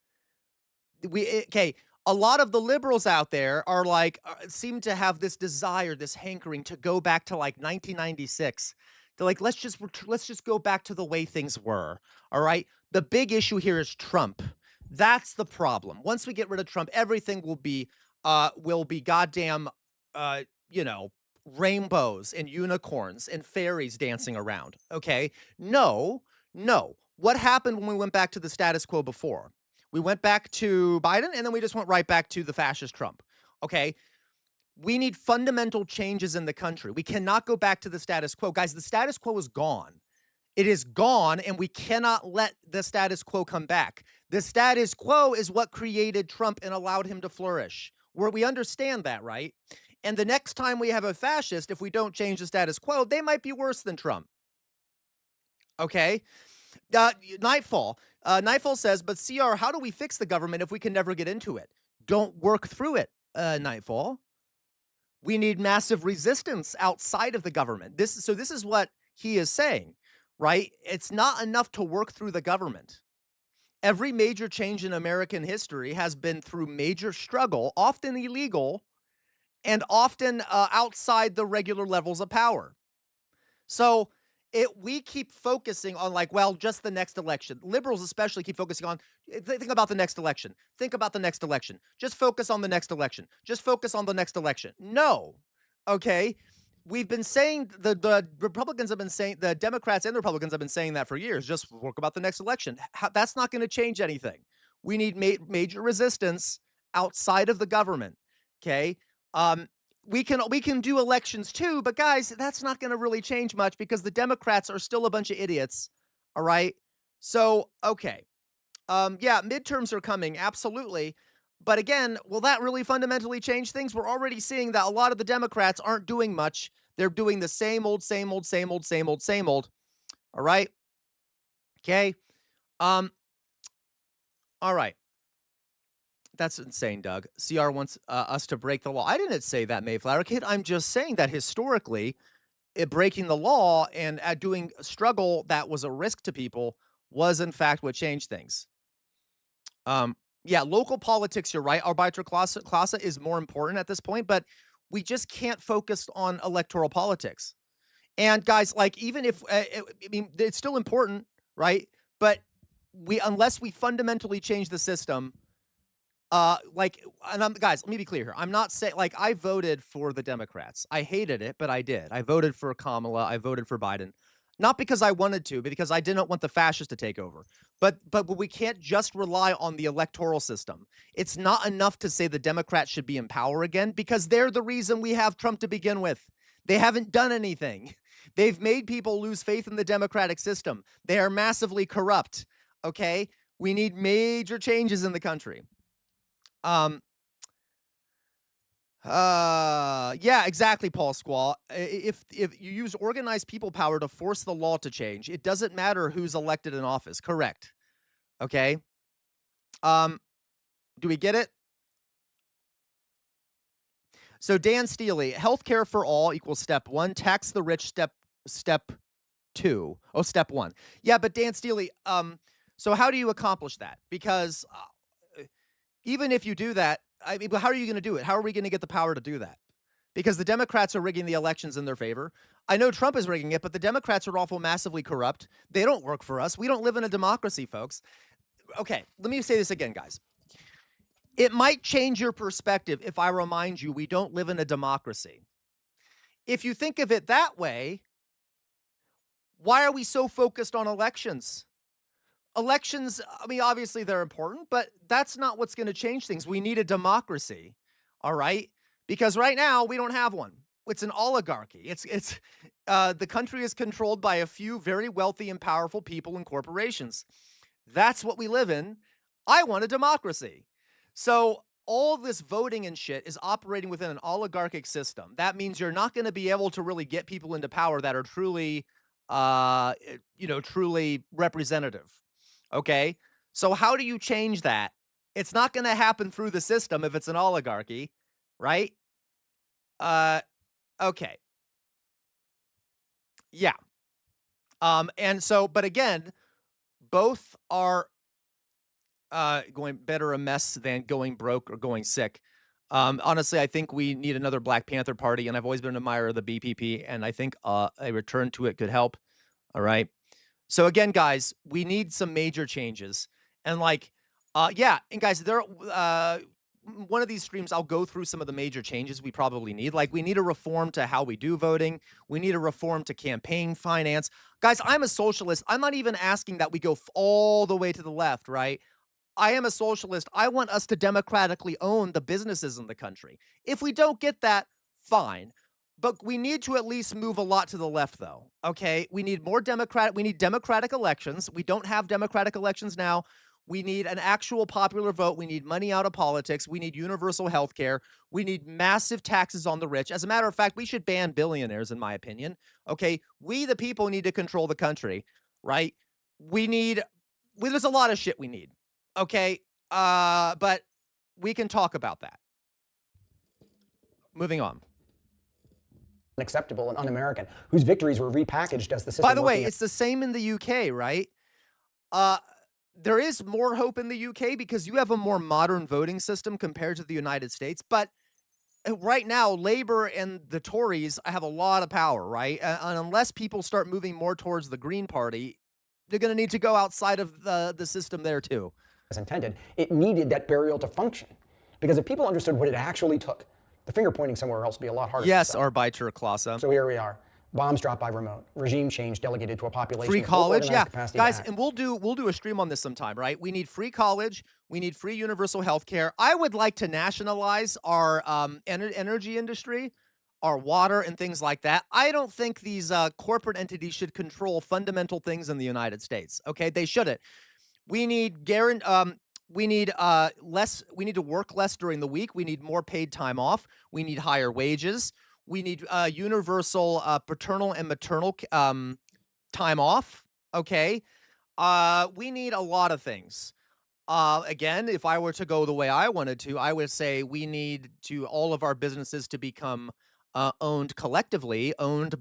B: A lot of the liberals out there are like, seem to have this desire, this hankering to go back to like 1996. They're like, let's just go back to the way things were. All right. The big issue here is Trump. That's the problem. Once we get rid of Trump, everything will be goddamn, rainbows and unicorns and fairies dancing around. Okay. No. What happened when we went back to the status quo before? We went back to Biden, and then we just went right back to the fascist Trump. Okay. We need fundamental changes in the country. We cannot go back to the status quo. Guys, the status quo is gone. It is gone, and we cannot let the status quo come back. The status quo is what created Trump and allowed him to flourish. We understand that, right? And the next time we have a fascist, if we don't change the status quo, they might be worse than Trump. Okay? Nightfall. Nightfall says, but CR, how do we fix the government if we can never get into it? Don't work through it, Nightfall. We need massive resistance outside of the government. This is what he is saying, right? It's not enough to work through the government. Every major change in American history has been through major struggle, often illegal, and often outside the regular levels of power. So we keep focusing on like, well, just the next election. Liberals especially keep focusing on, think about the next election. Think about the next election. Just focus on the next election. Just focus on the next election. No. Okay. We've been saying, the Republicans have been saying, the Democrats and the Republicans have been saying that for years. Just work about the next election. That's not going to change anything. We need major resistance outside of the government. Okay. We can do elections too, but guys, that's not going to really change much because the Democrats are still a bunch of idiots. All right. So, okay. Yeah, midterms are coming. Absolutely. But again, will that really fundamentally change things? We're already seeing that a lot of the Democrats aren't doing much. They're doing the same old. All right. Okay. All right. That's insane, Doug. CR wants us to break the law. I didn't say that, Mayflower Kid. I'm just saying that historically, breaking the law and doing a struggle that was a risk to people was, in fact, what changed things.
M: Yeah, local politics, you're right. Arbeiterklasse is more important at this point, but we just can't focus on electoral politics. And guys, like even if I mean it's still important, right? But unless we fundamentally change the system, like, and guys, let me be clear here. I'm not saying like I voted for the Democrats. I hated it, but I did. I voted for Kamala. I voted for Biden, not because I wanted to, but because I didn't want the fascists to take over. But we can't just rely on the electoral system. It's not enough to say the Democrats should be in power again because they're the reason we have Trump to begin with. They haven't done anything. They've made people lose faith in the democratic system. They are massively corrupt. Okay, we need major changes in the country. Yeah, exactly, Paul Squall. If you use organized people power to force the law to change, it doesn't matter who's elected in office. Correct. Okay. Do we get it? So Dan Steely, healthcare for all equals step 1, tax the rich step 2. Oh, step 1. Yeah, but Dan Steely, so how do you accomplish that? Because even if you do that, I mean, how are you going to do it? How are we going to get the power to do that? Because the Democrats are rigging the elections in their favor. I know Trump is rigging it, but the Democrats are awful massively corrupt. They don't work for us. We don't live in a democracy, folks. Okay, let me say this again, guys. It might change your perspective if I remind you we don't live in a democracy. If you think of it that way, why are we so focused on elections? Elections, I mean, obviously they're important, but that's not what's going to change things. We need a democracy, all right? Because right now we don't have one. It's an oligarchy. The country is controlled by a few very wealthy and powerful people and corporations. That's what we live in. I want a democracy. So all this voting and shit is operating within an oligarchic system. That means you're not going to be able to really get people into power that are truly, truly representative. Okay, so how do you change that? It's not going to happen through the system if it's an oligarchy, right? Okay. Yeah. And so, but again, both are going better a mess than going broke or going sick. Honestly, I think we need another Black Panther Party, and I've always been an admirer of the BPP, and I think a return to it could help. All right. So again, guys, we need some major changes. And like, yeah, and guys, one of these streams, I'll go through some of the major changes we probably need. Like, we need a reform to how we do voting. We need a reform to campaign finance. Guys, I'm a socialist. I'm not even asking that we go all the way to the left, right? I am a socialist. I want us to democratically own the businesses in the country. If we don't get that, fine. But we need to at least move a lot to the left, though. Okay, we need more we need democratic elections. We don't have democratic elections now. We need an actual popular vote. We need money out of politics. We need universal health care. We need massive taxes on the rich. As a matter of fact, we should ban billionaires, in my opinion. Okay, we the people need to control the country, right? There's a lot of shit we need. Okay, but we can talk about that. Moving on.
U: Unacceptable and un-American, whose victories were repackaged as the system.
M: By the way, it's the same in the UK, right? There is more hope in the UK because you have a more modern voting system compared to the United States. But right now, Labour and the Tories have a lot of power, right? And unless people start moving more towards the Green Party, they're going to need to go outside of the system there too.
U: As intended, it needed that burial to function. Because if people understood what it actually took, the finger pointing somewhere else would be a lot harder.
M: Yes, Arbeiterklasse.
U: So here we are. Bombs dropped by remote. Regime change delegated to a population.
M: Free
U: with
M: college, yeah. Guys,
U: and
M: and we'll do a stream on this sometime, right? We need free college. We need free universal health care. I would like to nationalize our energy industry, our water and things like that. I don't think these corporate entities should control fundamental things in the United States. Okay, they shouldn't. We need we need to work less during the week. We need more paid time off. We need higher wages. We need universal paternal and maternal time off. Okay. We need a lot of things. Again, if I were to go the way I wanted to, I would say we need all of our businesses to become owned collectively, owned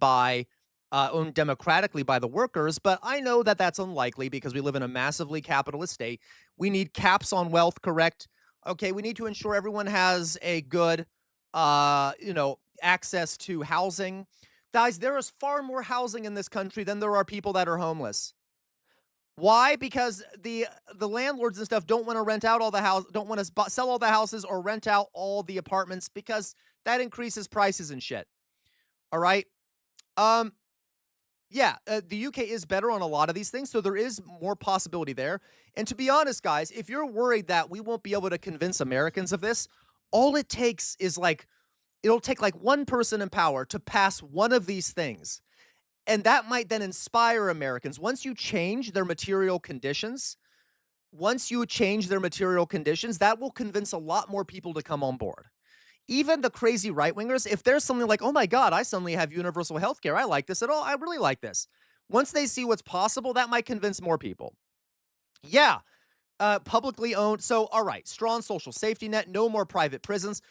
M: democratically by the workers. But I know that that's unlikely because we live in a massively capitalist state. We need caps on wealth, correct? Okay, we need to ensure everyone has a good, access to housing. Guys, there is far more housing in this country than there are people that are homeless. Why? Because the landlords and stuff don't want to rent out all the house, don't want to sell all the houses or rent out all the apartments because that increases prices and shit. All right. Um, yeah, the UK is better on a lot of these things, so there is more possibility there. And to be honest, guys, if you're worried that we won't be able to convince Americans of this, all it takes is it'll take like one person in power to pass one of these things. And that might then inspire Americans. Once you change their material conditions, that will convince a lot more people to come on board. Even the crazy right-wingers, if there's something like, oh my God, I suddenly have universal health care. I like this at all. I really like this. Once they see what's possible, that might convince more people. Yeah, publicly owned. So, all right, strong social safety net, no more private prisons.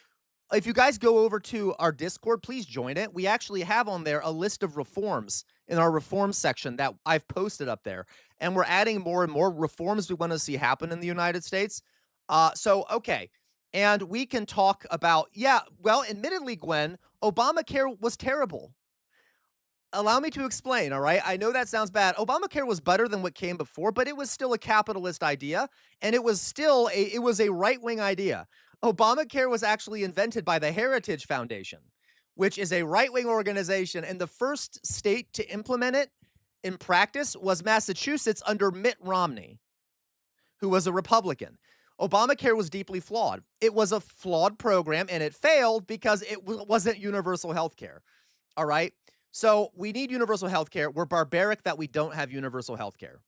M: If you guys go over to our Discord, please join it. We actually have on there a list of reforms in our reforms section that I've posted up there. And we're adding more and more reforms we want to see happen in the United States. Okay. And we can talk about, admittedly, Gwen, Obamacare was terrible. Allow me to explain, all right? I know that sounds bad. Obamacare was better than what came before, but it was still a capitalist idea, and it was a right-wing idea. Obamacare was actually invented by the Heritage Foundation, which is a right-wing organization, and the first state to implement it in practice was Massachusetts under Mitt Romney, who was a Republican. Obamacare was deeply flawed. It was a flawed program, and it failed because it wasn't universal health care. All right? So we need universal health care. We're barbaric that we don't have universal health care.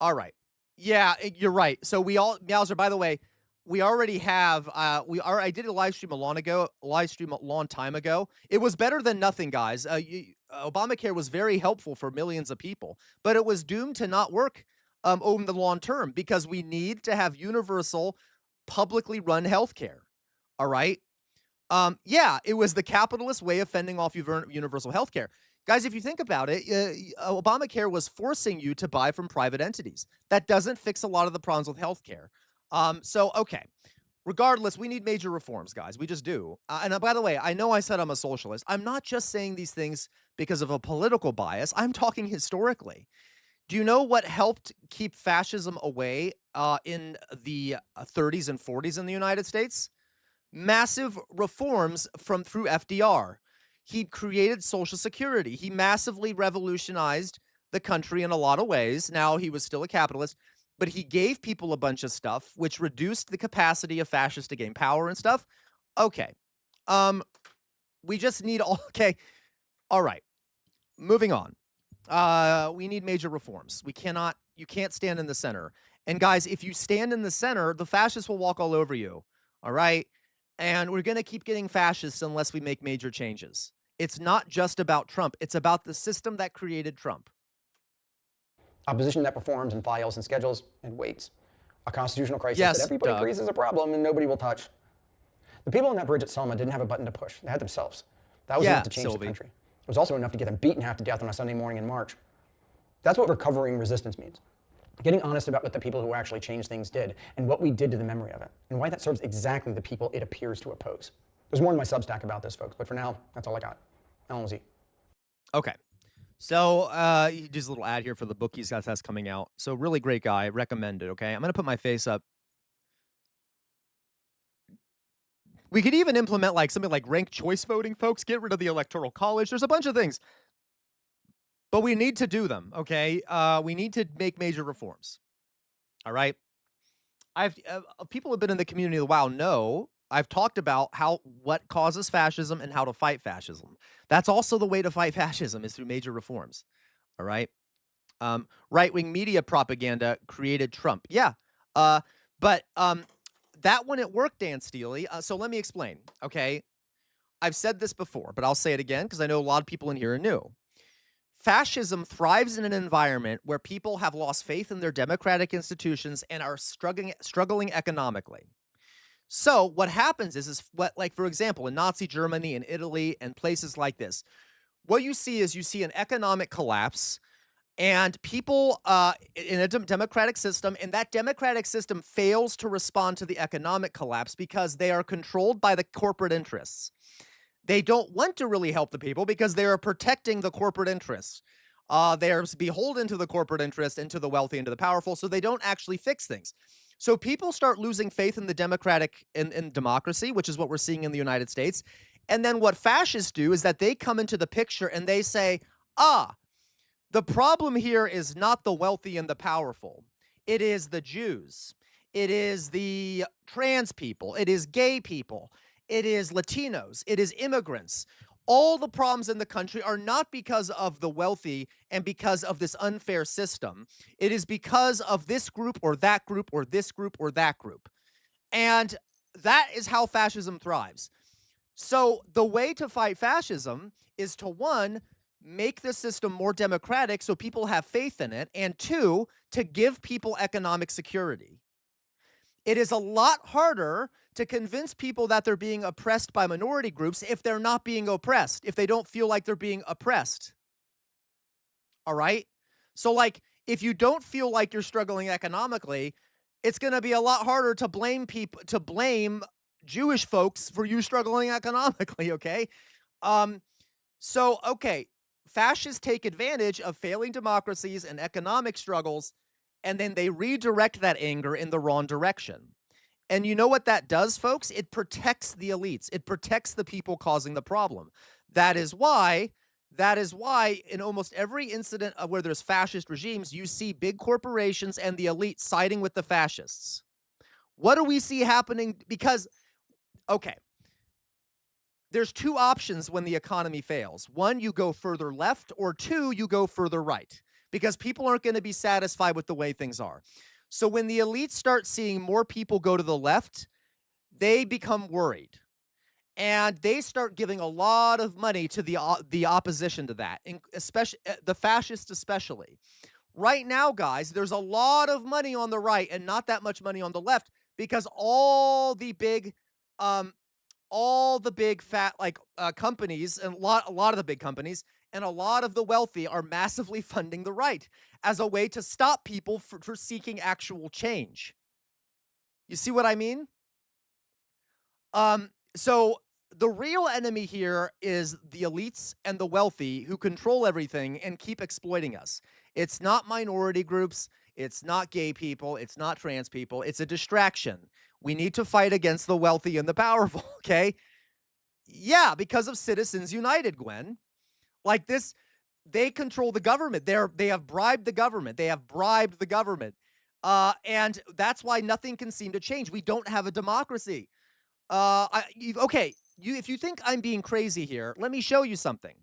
M: All right. Yeah, you're right. So Meowser, by the way, we already have, I did a live stream a long time ago. It was better than nothing, guys. Obamacare was very helpful for millions of people, but it was doomed to not work over the long term because we need to have universal, publicly run healthcare. All right. It was the capitalist way of fending off universal healthcare. Guys, if you think about it, Obamacare was forcing you to buy from private entities. That doesn't fix a lot of the problems with healthcare. Okay. Regardless, we need major reforms, guys. We just do. And by the way, I know I said I'm a socialist. I'm not just saying these things because of a political bias. I'm talking historically. Do you know what helped keep fascism away in the 30s and 40s in the United States? Massive reforms through FDR. He created Social Security. He massively revolutionized the country in a lot of ways. Now, he was still a capitalist, but he gave people a bunch of stuff, which reduced the capacity of fascists to gain power and stuff. Okay. We just need okay. All right. Moving on. We need major reforms. You can't stand in the center. And guys, if you stand in the center, the fascists will walk all over you. All right. And we're going to keep getting fascists unless we make major changes. It's not just about Trump. It's about the system that created Trump.
U: Opposition that performs and files and schedules and waits. A constitutional crisis that everybody agrees is a problem and nobody will touch. The people on that bridge at Selma didn't have a button to push. They had themselves. That was enough to change the country. It was also enough to get them beaten half to death on a Sunday morning in March. That's what recovering resistance means. Getting honest about what the people who actually changed things did and what we did to the memory of it and why that serves exactly the people it appears to oppose. There's more in my Substack about this, folks, but for now, that's all I got. LMZ.
M: Okay. So, just a little ad here for the book he's got that's coming out. So, really great guy. Recommend it, okay? I'm going to put my face up. We could even implement something like ranked choice voting, folks. Get rid of the Electoral College. There's a bunch of things. But we need to do them, okay? We need to make major reforms. All right? People who have been in the community a while know I've talked about what causes fascism and how to fight fascism. That's also the way to fight fascism is through major reforms. All right? Right-wing media propaganda created Trump. Yeah. But that wouldn't work, Dan Steely. So let me explain, okay? I've said this before, but I'll say it again because I know a lot of people in here are new. Fascism thrives in an environment where people have lost faith in their democratic institutions and are struggling economically. So what happens is for example, in Nazi Germany and Italy and places like this, what you see is an economic collapse. And people in a democratic system, and that democratic system fails to respond to the economic collapse because they are controlled by the corporate interests. They don't want to really help the people because they are protecting the corporate interests. They are beholden to the corporate interest and to the wealthy and to the powerful, so they don't actually fix things. So people start losing faith in the in democracy, which is what we're seeing in the United States. And then what fascists do is that they come into the picture and they say, the problem here is not the wealthy and the powerful. It is the Jews. It is the trans people. It is gay people. It is Latinos. It is immigrants. All the problems in the country are not because of the wealthy and because of this unfair system. It is because of this group or that group or this group or that group. And that is how fascism thrives. So the way to fight fascism is to, one, make the system more democratic so people have faith in it, and two, to give people economic security. It is a lot harder to convince people that they're being oppressed by minority groups if they're not being oppressed, if they don't feel like they're being oppressed. All right? So, like, if you don't feel like you're struggling economically, it's going to be a lot harder to blame Jewish folks for you struggling economically, okay? Okay, fascists take advantage of failing democracies and economic struggles, and then they redirect that anger in the wrong direction. And you know what that does, folks? It protects the elites. It protects the people causing the problem. That is why in almost every incident where there's fascist regimes, you see big corporations and the elite siding with the fascists. What do we see happening? Because, okay, there's two options when the economy fails. One, you go further left, or two, you go further right, because people aren't going to be satisfied with the way things are. So when the elites start seeing more people go to the left, they become worried. And they start giving a lot of money to the opposition to that, especially the fascists especially. Right now, guys, there's a lot of money on the right and not that much money on the left because all the big fat companies and a lot of the big companies and a lot of the wealthy are massively funding the right as a way to stop people for seeking actual change. You see what I mean? So the real enemy here is the elites and the wealthy who control everything and keep exploiting us. It's not minority groups. It's not gay people. It's not trans people. It's a distraction. We need to fight against the wealthy and the powerful, okay? Yeah, because of Citizens United, Gwen. Like this, they control the government. They have bribed the government. They have bribed the government. And that's why nothing can seem to change. We don't have a democracy. If you think I'm being crazy here, let me show you something.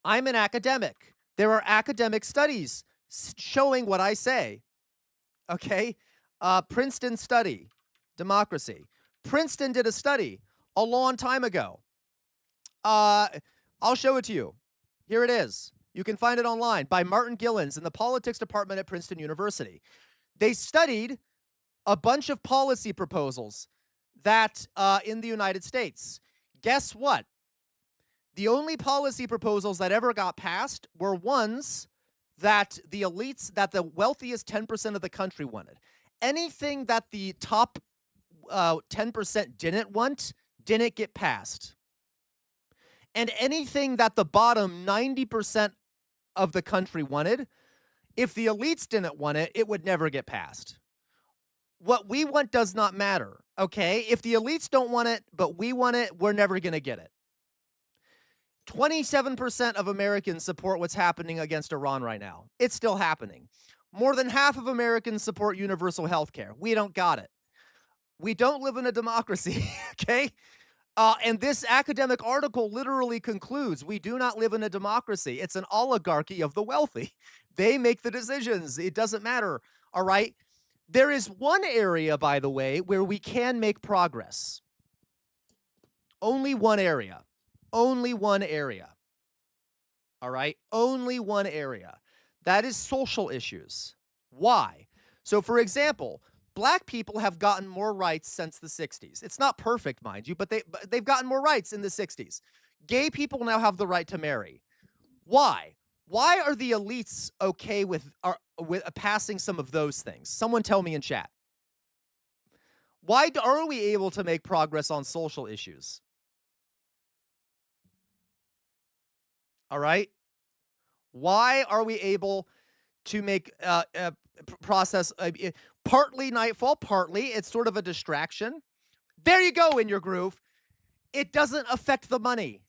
M: I'm an academic. There are academic studies showing what I say. Okay? Princeton study, democracy. Princeton did a study a long time ago. I'll show it to you. Here it is. You can find it online by Martin Gillens in the politics department at Princeton University. They studied a bunch of policy proposals that in the United States. Guess what? The only policy proposals that ever got passed were ones that the elites, that the wealthiest 10% of the country wanted. Anything that the top 10% didn't want didn't get passed. And anything that the bottom 90% of the country wanted, if the elites didn't want it, it would never get passed. What we want does not matter, okay? If the elites don't want it, but we want it, we're never going to get it. 27% of Americans support what's happening against Iran right now. It's still happening. More than half of Americans support universal health care. We don't got it. We don't live in a democracy, okay? And this academic article literally concludes, we do not live in a democracy. It's an oligarchy of the wealthy. They make the decisions. It doesn't matter, all right? There is one area, by the way, where we can make progress. Only one area. Only one area. All right? Only one area. That is social issues. Why? So, for example, Black people have gotten more rights since the 60s. It's not perfect, mind you, but they've gotten more rights in the 60s. Gay people now have the right to marry. Why? Why are the elites okay with passing some of those things? Someone tell me in chat. Why are we able to make progress on social issues? All right. Why are we able to make process partly nightfall, partly it's sort of a distraction? There you go in your groove. It doesn't affect the money,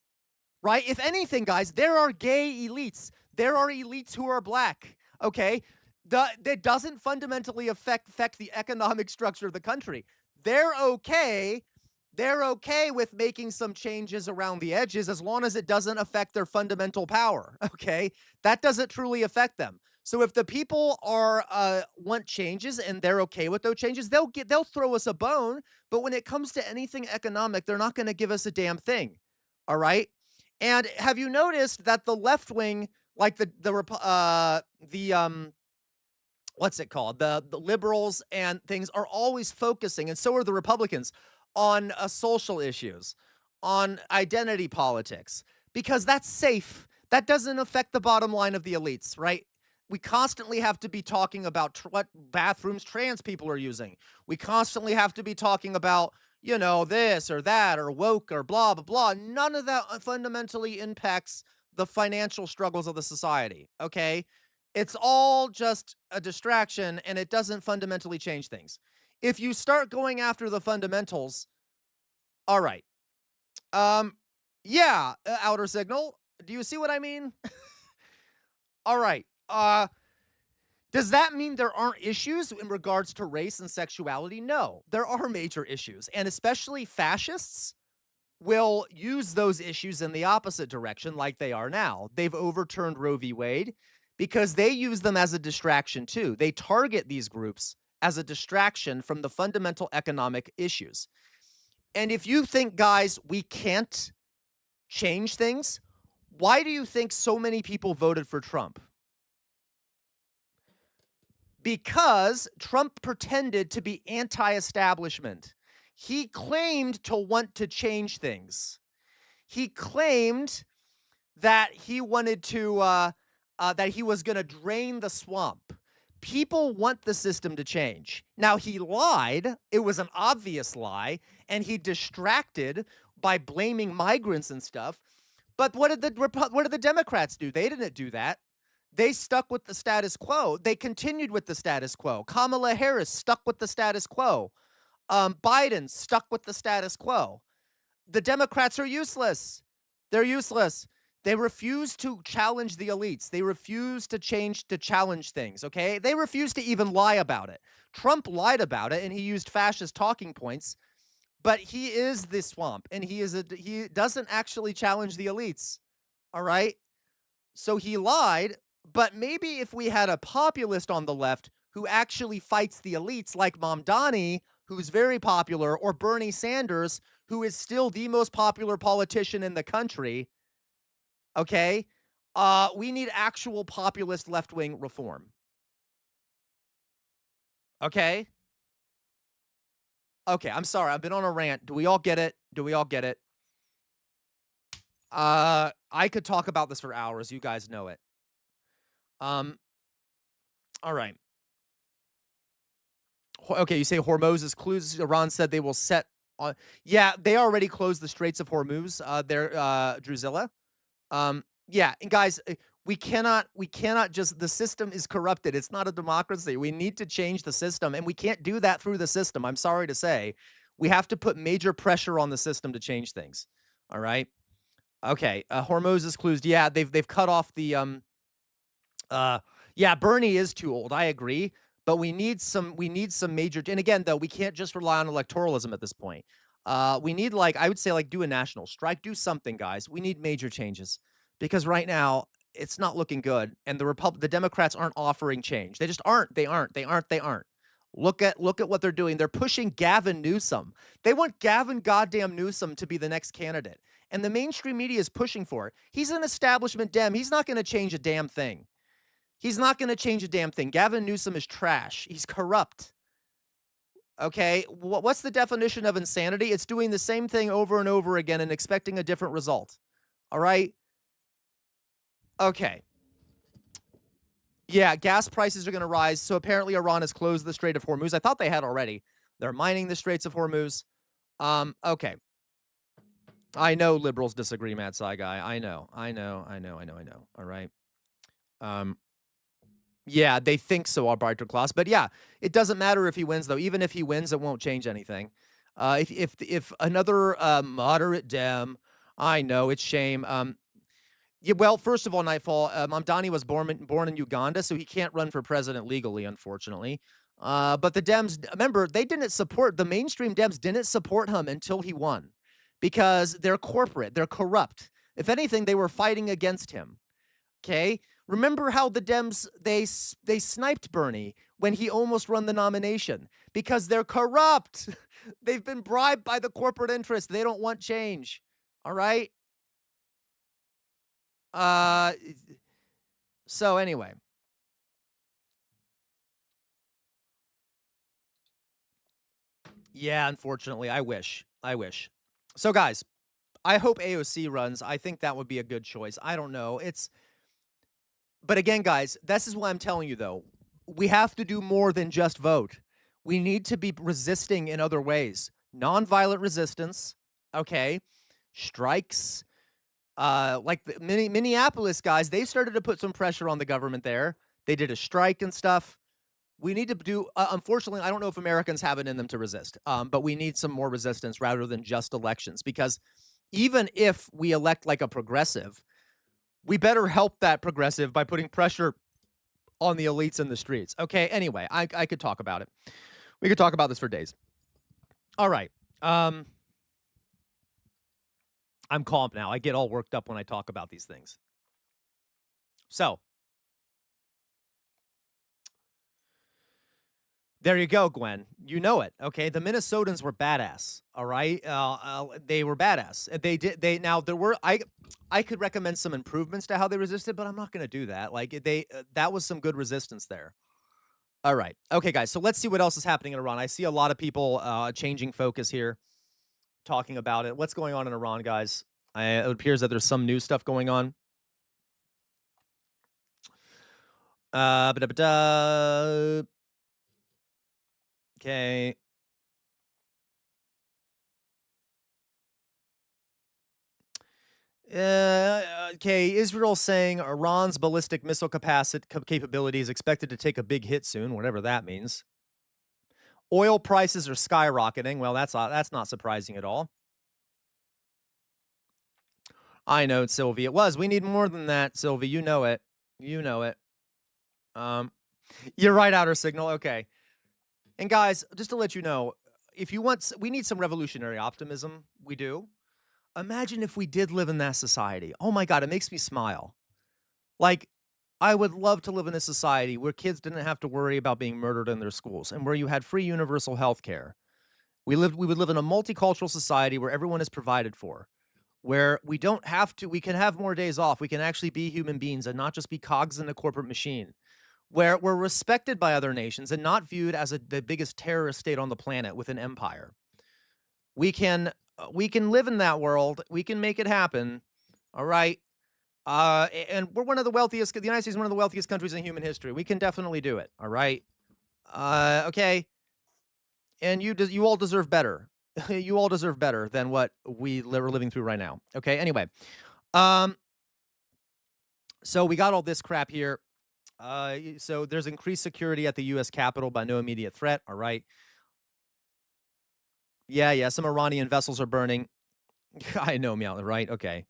M: right? If anything, guys, there are gay elites. There are elites who are black, okay? That doesn't fundamentally affect the economic structure of the country. They're okay. They're okay with making some changes around the edges as long as it doesn't affect their fundamental power, okay? That doesn't truly affect them. So if the people are want changes and they're okay with those changes, they'll throw us a bone. But when it comes to anything economic, they're not going to give us a damn thing. All right. And have you noticed that the left wing, like what's it called? The liberals and things are always focusing, and so are the Republicans, on social issues, on identity politics, because that's safe. That doesn't affect the bottom line of the elites, right? We constantly have to be talking about what bathrooms trans people are using. We constantly have to be talking about, you know, this or that or woke or blah, blah, blah. None of that fundamentally impacts the financial struggles of the society, okay? It's all just a distraction and it doesn't fundamentally change things. If you start going after the fundamentals, all right. Yeah, outer signal. Do you see what I mean? All right. Does that mean there aren't issues in regards to race and sexuality? No, there are major issues, and especially fascists will use those issues in the opposite direction like they are now. They've overturned Roe v. Wade because they use them as a distraction too. They target these groups as a distraction from the fundamental economic issues. And if you think, guys, we can't change things, why do you think so many people voted for Trump? Because Trump pretended to be anti-establishment. He claimed to want to change things. He claimed that he wanted to, that he was going to drain the swamp. People want the system to change. Now, he lied. It was an obvious lie, and he distracted by blaming migrants and stuff. But what did the Democrats do? They didn't do that. They stuck with the status quo. They continued with the status quo. Kamala Harris stuck with the status quo. Biden stuck with the status quo. The Democrats are useless. They're useless. They refuse to challenge the elites. They refuse to challenge things, okay? They refuse to even lie about it. Trump lied about it, and he used fascist talking points, but he is the swamp, and he doesn't actually challenge the elites, all right? So he lied, but maybe if we had a populist on the left who actually fights the elites like Mamdani, who's very popular, or Bernie Sanders, who is still the most popular politician in the country, okay? We need actual populist left-wing reform. Okay? Okay, I'm sorry. I've been on a rant. Do we all get it? Do we all get it? I could talk about this for hours. You guys know it. All right. Okay, you say Hormuz is closed. Iran said they will set on. Yeah, they already closed the Straits of Hormuz. Drusilla. Yeah, and guys, we cannot just, the system is corrupted. It's not a democracy. We need to change the system, and we can't do that through the system. I'm sorry to say. We have to put major pressure on the system to change things. All right. Okay. Hormuz is closed. Yeah, they've cut off the yeah, Bernie is too old. I agree. But we need some major, and again, though, we can't just rely on electoralism at this point. We need, like, I would say, like, do a national strike, do something, guys. We need major changes because right now it's not looking good, and the Democrats aren't offering change. They just aren't. They aren't. Look at what they're doing. They're pushing Gavin Newsom. They want Gavin goddamn Newsom to be the next candidate, and the mainstream media is pushing for it. He's an establishment Dem. He's not going to change a damn thing. He's not going to change a damn thing. Gavin Newsom is trash. He's corrupt. Okay, what's the definition of insanity? It's doing the same thing over and over again and expecting a different result. All right? Okay. Yeah, gas prices are going to rise. So apparently Iran has closed the Strait of Hormuz. I thought they had already. They're mining the Straits of Hormuz. Okay. I know liberals disagree, Mad Sci Guy. I know. All right. Yeah, they think so, arbiter class. But yeah, it doesn't matter if he wins, though. Even if he wins, it won't change anything. If another moderate Dem, I know it's shame. Yeah, well, first of all, Nightfall, Mamdani was born in Uganda, so he can't run for president legally, unfortunately. But the Dems, remember, they didn't support, the mainstream Dems didn't support him until he won because they're corporate, they're corrupt. If anything, they were fighting against him. Okay? Remember how the Dems, they sniped Bernie when he almost won the nomination because they're corrupt. They've been bribed by the corporate interest. They don't want change. All right? So anyway. Yeah, unfortunately, I wish. So guys, I hope AOC runs. I think that would be a good choice. I don't know. But again, guys, this is what I'm telling you though. We have to do more than just vote. We need to be resisting in other ways. Nonviolent resistance, okay? Strikes, like the Minneapolis guys, they started to put some pressure on the government there. They did a strike and stuff. We need to do, unfortunately, I don't know if Americans have it in them to resist, but we need some more resistance rather than just elections, because even if we elect like a progressive, we better help that progressive by putting pressure on the elites in the streets. Okay, anyway, I could talk about it. We could talk about this for days. All right. I'm calm now. I get all worked up when I talk about these things. So, there you go, Gwen. You know it. Okay, the Minnesotans were badass. All right, they were badass. Now there were I could recommend some improvements to how they resisted, but I'm not going to do that. Like that was some good resistance there. All right, okay, guys. So let's see what else is happening in Iran. I see a lot of people changing focus here, talking about it. What's going on in Iran, guys? It appears that there's some new stuff going on. Okay. Okay, Israel saying Iran's ballistic missile capability is expected to take a big hit soon, whatever that means. Oil prices are skyrocketing. Well, that's not surprising at all. I know, Sylvie. It was. We need more than that, Sylvie. You know it. You know it. You're right, outer signal. Okay. And guys, just to let you know, if you want, we need some revolutionary optimism. We do. Imagine if we did live in that society. Oh my God, it makes me smile. Like, I would love to live in a society where kids didn't have to worry about being murdered in their schools and where you had free universal health care. We would live in a multicultural society where everyone is provided for, where we don't have to, we can have more days off. We can actually be human beings and not just be cogs in a corporate machine, where we're respected by other nations and not viewed as the biggest terrorist state on the planet with an empire. We can live in that world. We can make it happen. All right. And we're one of the wealthiest, the United States is one of the wealthiest countries in human history. We can definitely do it. All right. Okay. And you all deserve better. You all deserve better than what we're living through right now. Okay. Anyway. So we got all this crap here. So there's increased security at the U.S. Capitol by no immediate threat. All right. Yeah. Some Iranian vessels are burning. I know, Meow. Right. Okay.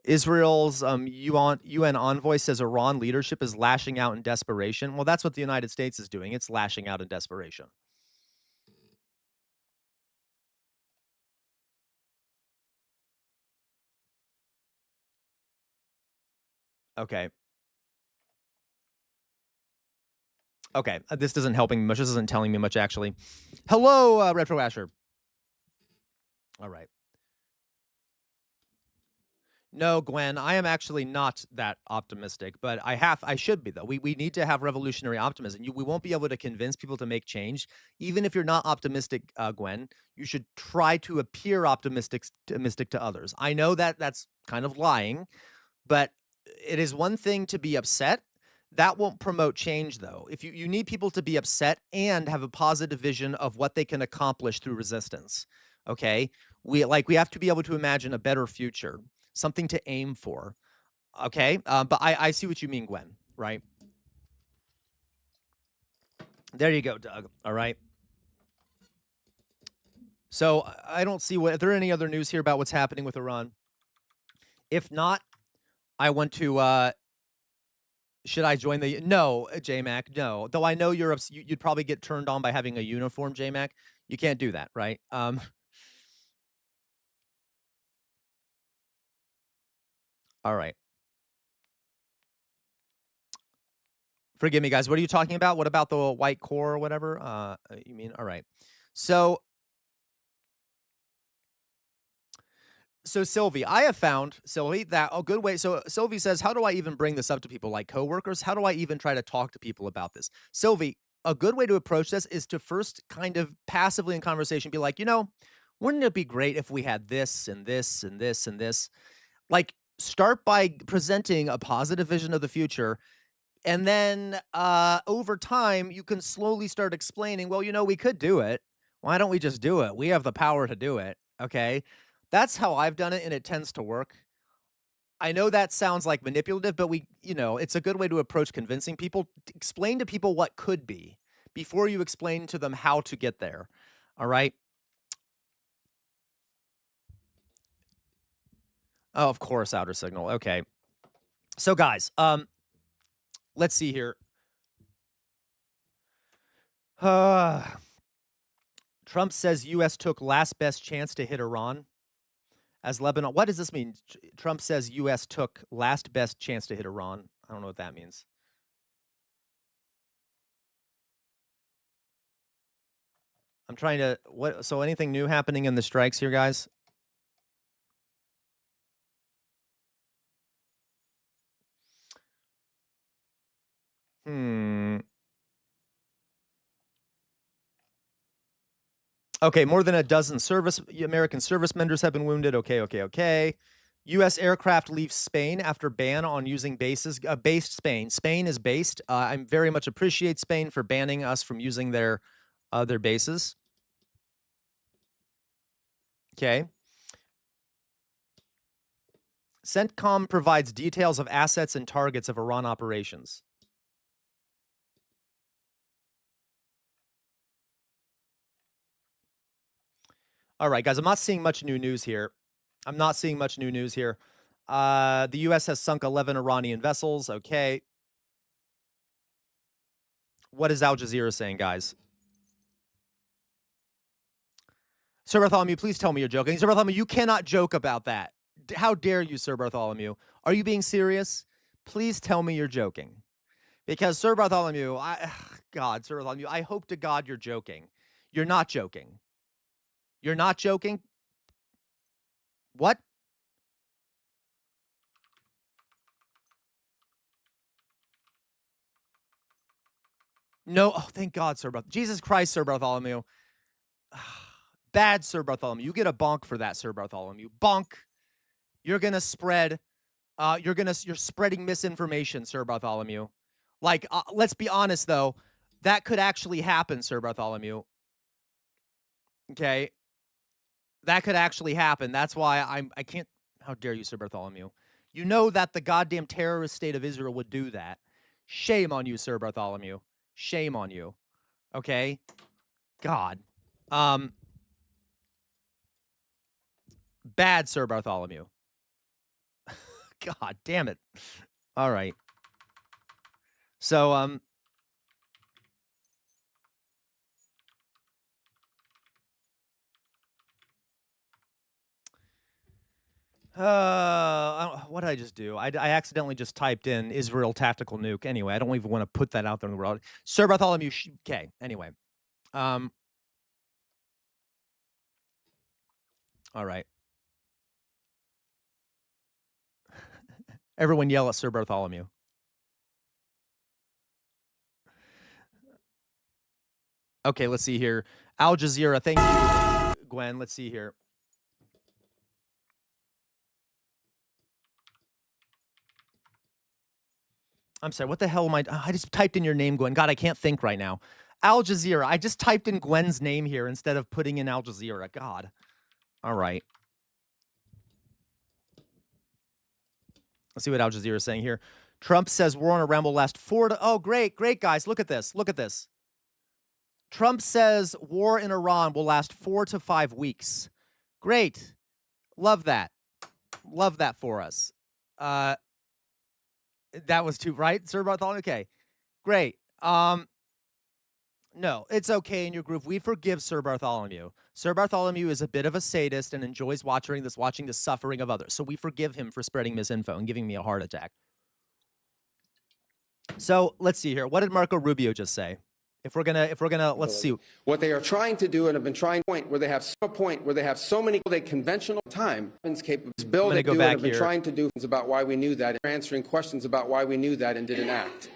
M: Israel's UN envoy says Iran leadership is lashing out in desperation. Well, that's what the United States is doing. It's lashing out in desperation. Okay. Okay. This isn't helping me much. This isn't telling me much, actually. Hello, Retro Asher. All right. No, Gwen, I am actually not that optimistic, but I should be though. We need to have revolutionary optimism. We won't be able to convince people to make change. Even if you're not optimistic, Gwen, you should try to appear optimistic to others. I know that that's kind of lying, but it is one thing to be upset. That won't promote change though. If you need people to be upset and have a positive vision of what they can accomplish through resistance. Okay? We have to be able to imagine a better future, something to aim for. Okay? But I see what you mean, Gwen, right? There you go, Doug. All right. So I don't see are there any other news here about what's happening with Iran? If not, I want to should I join the no, JMac, no. Though I know you'd probably get turned on by having a uniform, JMac. You can't do that, right? All right. Forgive me, guys. What are you talking about? What about the white core or whatever? You mean? All right. So Sylvie, I have found, Sylvie, that a good way. So Sylvie says, how do I even bring this up to people like coworkers? How do I even try to talk to people about this? Sylvie, a good way to approach this is to first kind of passively in conversation be like, wouldn't it be great if we had this and this and this and this? Like, start by presenting a positive vision of the future. And then over time, you can slowly start explaining, well, we could do it. Why don't we just do it? We have the power to do it. Okay. That's how I've done it, and it tends to work. I know that sounds like manipulative, but it's a good way to approach convincing people. Explain to people what could be before you explain to them how to get there. All right. Oh, of course, outer signal. Okay. So guys, let's see here. Trump says U.S. took last best chance to hit Iran as Lebanon. What does this mean? Trump says U.S. took last best chance to hit Iran. I don't know what that means. I'm trying to so anything new happening in the strikes here, guys? Okay, more than a dozen American service members have been wounded. Okay. U.S. aircraft leaves Spain after ban on using bases. Based Spain. Spain is based. I very much appreciate Spain for banning us from using their bases. Okay. CENTCOM provides details of assets and targets of Iran operations. All right, guys, I'm not seeing much new news here. The U.S. has sunk 11 Iranian vessels. Okay. What is Al Jazeera saying, guys? Sir Bartholomew, please tell me you're joking. Sir Bartholomew, you cannot joke about that. How dare you, Sir Bartholomew? Are you being serious? Please tell me you're joking. Because Sir Bartholomew, Sir Bartholomew, I hope to God you're joking. You're not joking. You're not joking? What? No. Oh, thank God, Sir Bartholomew. Jesus Christ, Sir Bartholomew. Bad, Sir Bartholomew. You get a bonk for that, Sir Bartholomew. Bonk. You're gonna spread. You're spreading misinformation, Sir Bartholomew. Like, let's be honest though, that could actually happen, Sir Bartholomew. Okay, that could actually happen. That's why I can't. How dare you, Sir Bartholomew? You know that the goddamn terrorist state of Israel would do that. Shame on you, Sir Bartholomew. Shame on you. Okay, God. Bad, Sir Bartholomew. God damn it. All right. So, what did I just do? I accidentally just typed in Israel tactical nuke. Anyway, I don't even want to put that out there in the world. Sir Bartholomew. Okay. Anyway. All right.
B: Everyone yell at Sir Bartholomew. Okay, let's see here. Al Jazeera, thank you, Gwen. Let's see here. I'm sorry, what the hell am I just typed in your name, Gwen. God, I can't think right now. Al Jazeera. I just typed in Gwen's name here instead of putting in Al Jazeera. God. All right. Let's see what Al Jazeera is saying here. Trump says war on Iran will last 4 to... Oh, great, great, guys. Look at this. Look at this. Trump says war in Iran will last 4 to 5 weeks. Great. Love that. Love that for us. That was too, right, Sir Bartholomew? Okay, great. No, it's okay in your groove. We forgive Sir Bartholomew. Sir Bartholomew is a bit of a sadist and enjoys watching the suffering of others. So we forgive him for spreading misinfo and giving me a heart attack. So let's see here. What did Marco Rubio just say? If we're gonna, let's see.
A: What they are trying to do and have been trying to point where they have so many conventional time capable build and do and have been trying to do about why we knew that, answering questions about why we knew that and didn't act.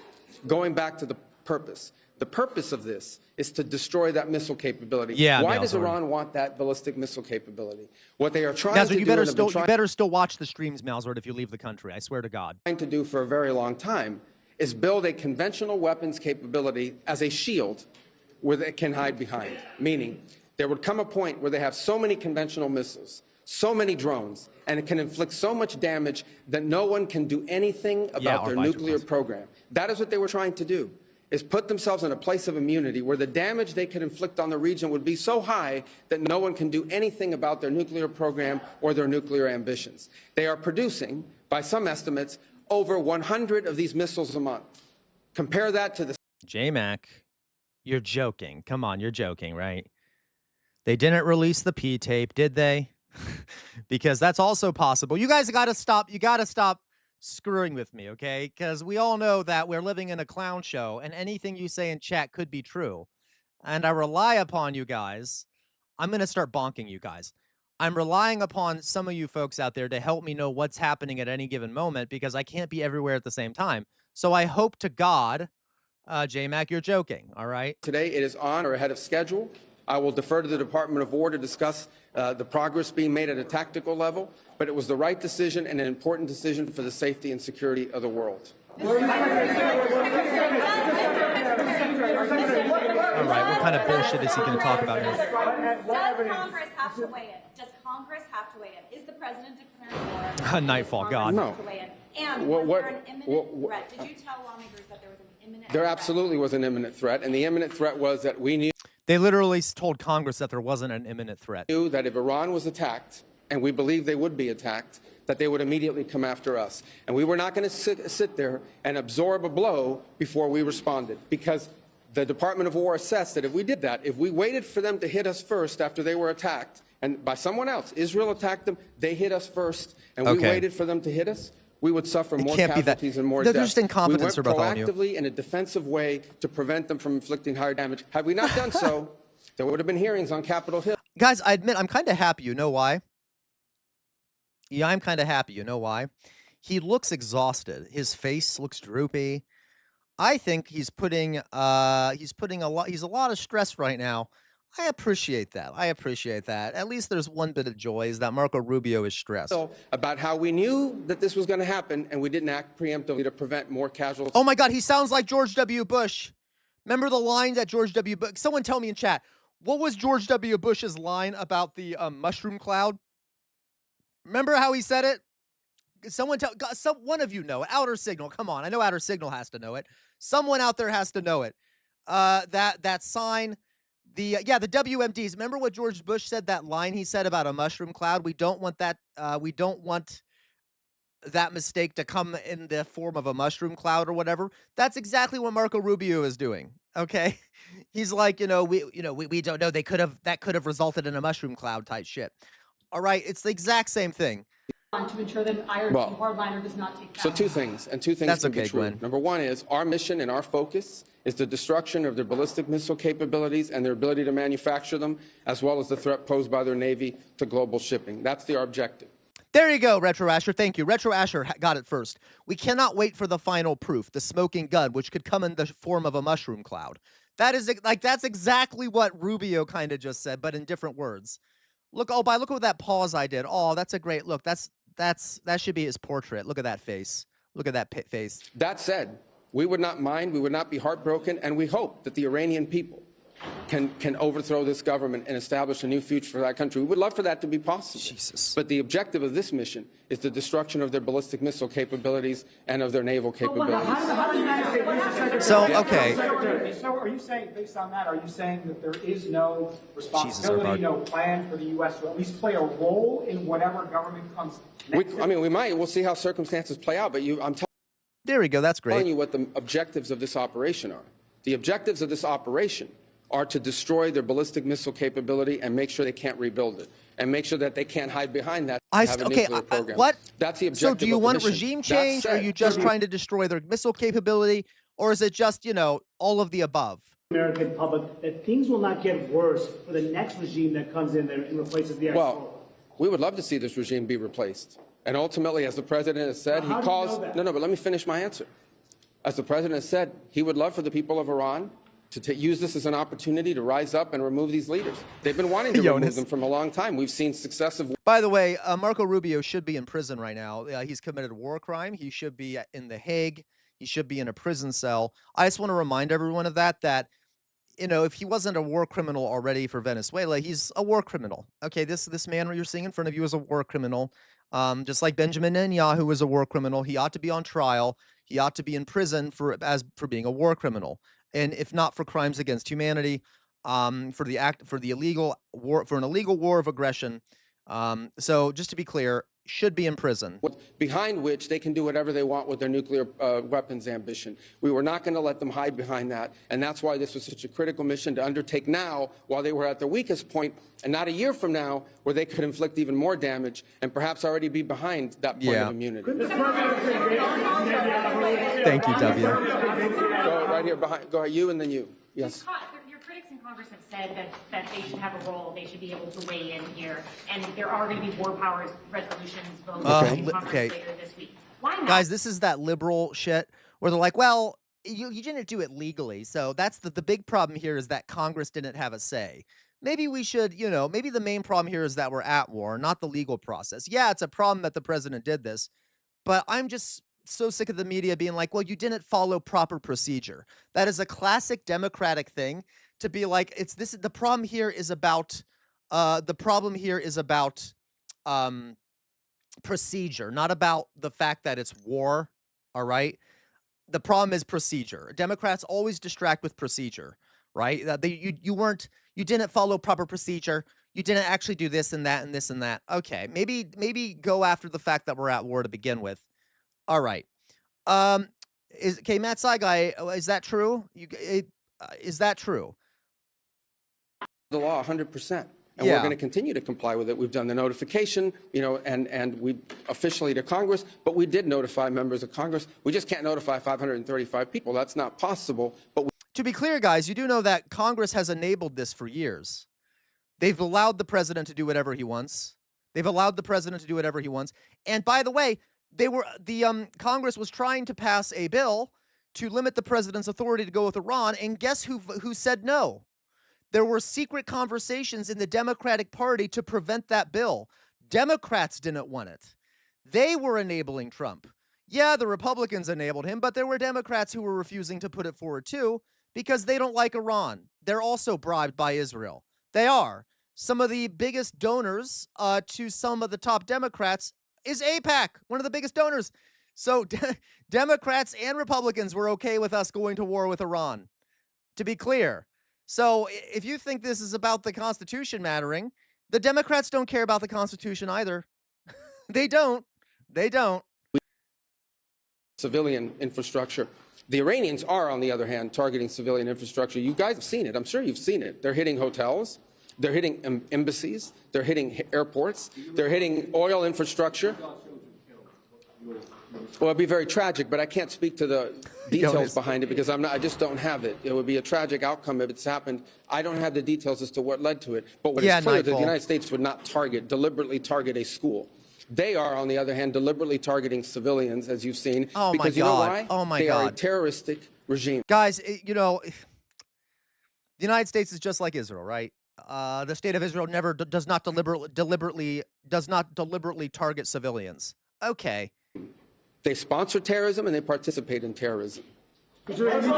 A: Going back to the purpose. The purpose of this is to destroy that missile capability.
B: Yeah.
A: Why does Iran want that ballistic missile capability? What they are trying to do,
B: you better still watch the streams, Malzord, if you leave the country. I swear to God.
A: Trying to do for a very long time is build a conventional weapons capability as a shield where they can hide behind. Meaning, there would come a point where they have so many conventional missiles, so many drones, and it can inflict so much damage that no one can do anything about their nuclear program. That is what they were trying to do, is put themselves in a place of immunity where the damage they could inflict on the region would be so high that no one can do anything about their nuclear program or their nuclear ambitions. They are producing, by some estimates, over 100 of these missiles a month. Compare that to the...
B: J-Mac, you're joking. Come on, you're joking, right? They didn't release the P tape, did they? Because that's also possible. You guys got to stop. You got to stop screwing with me, okay? Because we all know that we're living in a clown show, and anything you say in chat could be true. And I rely upon you guys. I'm going to start bonking you guys. I'm relying upon some of you folks out there to help me know what's happening at any given moment because I can't be everywhere at the same time. So I hope to God, J-Mac, you're joking, all right?
A: Today it is on or ahead of schedule. I will defer to the Department of War to discuss the progress being made at a tactical level, but it was the right decision and an important decision for the safety and security of the world.
B: All right, what kind of bullshit is he going to talk about now?
V: Does Congress have to weigh in? Does Congress have to weigh in? Is the president declaring war?
B: Nightfall, God.
A: No.
V: And was there an imminent threat? Did you tell lawmakers that there was an imminent threat?
A: There absolutely was an imminent threat, and the imminent threat was that we knew...
B: They literally told Congress that there wasn't an imminent threat.
A: Knew that if Iran was attacked, and we believe they would be attacked, that they would immediately come after us. And we were not going to sit there and absorb a blow before we responded, because the Department of War assessed that if we did that, if we waited for them to hit us first after they were attacked, and by someone else, Israel attacked them, they hit us first, and we waited for them to hit us, we would suffer more casualties and more deaths.
B: They're just incompetence,
A: we went proactively in a defensive way to prevent them from inflicting higher damage. Had we not done so, there would have been hearings on Capitol Hill.
B: Guys, I admit, I'm kind of happy. You know why? Yeah, I'm kind of happy. You know why? He looks exhausted. His face looks droopy. I think he's putting a lot of stress right now. I appreciate that. I appreciate that. At least there's one bit of joy is that Marco Rubio is stressed.
A: About how we knew that this was going to happen and we didn't act preemptively to prevent more casualties.
B: Oh my God, he sounds like George W. Bush. Remember the line that George W. Bush, someone tell me in chat, what was George W. Bush's line about the mushroom cloud? Remember how he said it? Someone tell, one of you know it. Outer Signal, come on. I know Outer Signal has to know it. Someone out there has to know it. That sign, the WMDs. Remember what George Bush said, that line he said about a mushroom cloud? We don't want that, we don't want that mistake to come in the form of a mushroom cloud or whatever. That's exactly what Marco Rubio is doing. Okay. He's like, we don't know. That could have resulted in a mushroom cloud type shit. All right. It's the exact same thing.
W: To ensure that IRC hardliner does not take power.
A: So two things
B: That's
A: can be
B: okay,
A: true.
B: Glenn.
A: Number one is our mission and our focus is the destruction of their ballistic missile capabilities and their ability to manufacture them, as well as the threat posed by their Navy to global shipping. That's their objective.
M: There you go, Retro Asher. Thank you. Retro Asher got it first. We cannot wait for the final proof, the smoking gun, which could come in the form of a mushroom cloud. That is that's exactly what Rubio kind of just said, but in different words. Look, look at what that pause I did. Oh, that's a great look. That should be his portrait. Look at that face. Look at that face.
A: That said, we would not mind, we would not be heartbroken, and we hope that the Iranian people can overthrow this government and establish a new future for that country. We would love for that to be possible.
M: Jesus.
A: But the objective of this mission is the destruction of their ballistic missile capabilities and of their naval capabilities.
M: So, okay.
E: So are you saying, based on that, are you saying that there is no responsibility, no plan for the U.S. to at least play a role in whatever government comes next?
A: We might. We'll see how circumstances play out. But
M: there we go. That's great.
A: Telling you what the objectives of this operation are. The objectives of this operation are to destroy their ballistic missile capability and make sure they can't rebuild it, and make sure that they can't hide behind that.
M: What?
A: That's the objective.
M: So do you
A: of
M: want
A: the mission.
M: regime change, or are you just trying to destroy their missile capability, or is it just, all of the above?
E: American public, that things will not get worse for the next regime that comes in there and replaces the actual.
A: Well, we would love to see this regime be replaced. And ultimately, as the president has said, he calls. No, but let me finish my answer. As the president has said, he would love for the people of Iran to use this as an opportunity to rise up and remove these leaders. They've been wanting to remove them from a long time. We've seen successive.
M: By the way, Marco Rubio should be in prison right now. He's committed a war crime. He should be in The Hague. He should be in a prison cell. I just want to remind everyone of that, if he wasn't a war criminal already for Venezuela, he's a war criminal. Okay, this man you're seeing in front of you is a war criminal. Just like Benjamin Netanyahu was a war criminal. He ought to be on trial. He ought to be in prison for being a war criminal. And if not for crimes against humanity, for an illegal war of aggression. So just to be clear, should be in prison.
A: Behind which they can do whatever they want with their nuclear weapons ambition. We were not going to let them hide behind that, and that's why this was such a critical mission to undertake now, while they were at their weakest point, and not a year from now, where they could inflict even more damage and perhaps already be behind that point of immunity.
M: Thank you, W.
A: Go right here behind. Go ahead, you and then you. Yes.
W: Your critics in Congress have said that they should have a role, they should be able to weigh in here, and there are going to be war powers resolutions voted in Congress later this week. Why not?
M: Guys, this is that liberal shit where they're like, well, you didn't do it legally. So that's the big problem here, is that Congress didn't have a say. Maybe we should, maybe the main problem here is that we're at war, not the legal process. Yeah, it's a problem that the president did this, but I'm just so sick of the media being like, well, you didn't follow proper procedure. That is a classic Democratic thing to be like, the problem here is about procedure, not about the fact that it's war. All right. The problem is procedure. Democrats always distract with procedure, right? You didn't follow proper procedure. You didn't actually do this and that and this and that. Okay. Maybe go after the fact that we're at war to begin with. All right. Matt Saigai, is that true? Is that true?
A: The law 100%. And we're going to continue to comply with it. We've done the notification, and we officially to Congress, but we did notify members of Congress. We just can't notify 535 people. That's not possible. But
M: to be clear, guys, you do know that Congress has enabled this for years. They've allowed the president to do whatever he wants. And by the way, Congress was trying to pass a bill to limit the president's authority to go with Iran, and guess who said no? There were secret conversations in the Democratic Party to prevent that bill. Democrats didn't want it. They were enabling Trump. Yeah, the Republicans enabled him, but there were Democrats who were refusing to put it forward too, because they don't like Iran. They're also bribed by Israel. They are. Some of the biggest donors to some of the top Democrats is AIPAC, one of the biggest donors. So Democrats and Republicans were okay with us going to war with Iran, to be clear. So if you think this is about the Constitution mattering, the Democrats don't care about the Constitution either. They don't.
A: Civilian infrastructure. The Iranians are, on the other hand, targeting civilian infrastructure. You guys have seen it. I'm sure you've seen it. They're hitting hotels. They're hitting embassies. They're hitting airports. They're hitting oil infrastructure. Well, it'd be very tragic, but I can't speak to the details behind it because I just don't have it. It would be a tragic outcome if it's happened. I don't have the details as to what led to it. But what is clear that the United States would not deliberately target a school. They are, on the other hand, deliberately targeting civilians, as you've seen.
M: Oh, my
A: because you know
M: God.
A: why?
M: Oh, my
A: they are a
M: God.
A: terroristic regime.
M: Guys, you know, the United States is just like Israel, right? The state of Israel never does not deliberately target civilians. Okay.
A: They sponsor terrorism and they participate in terrorism.
F: What's your message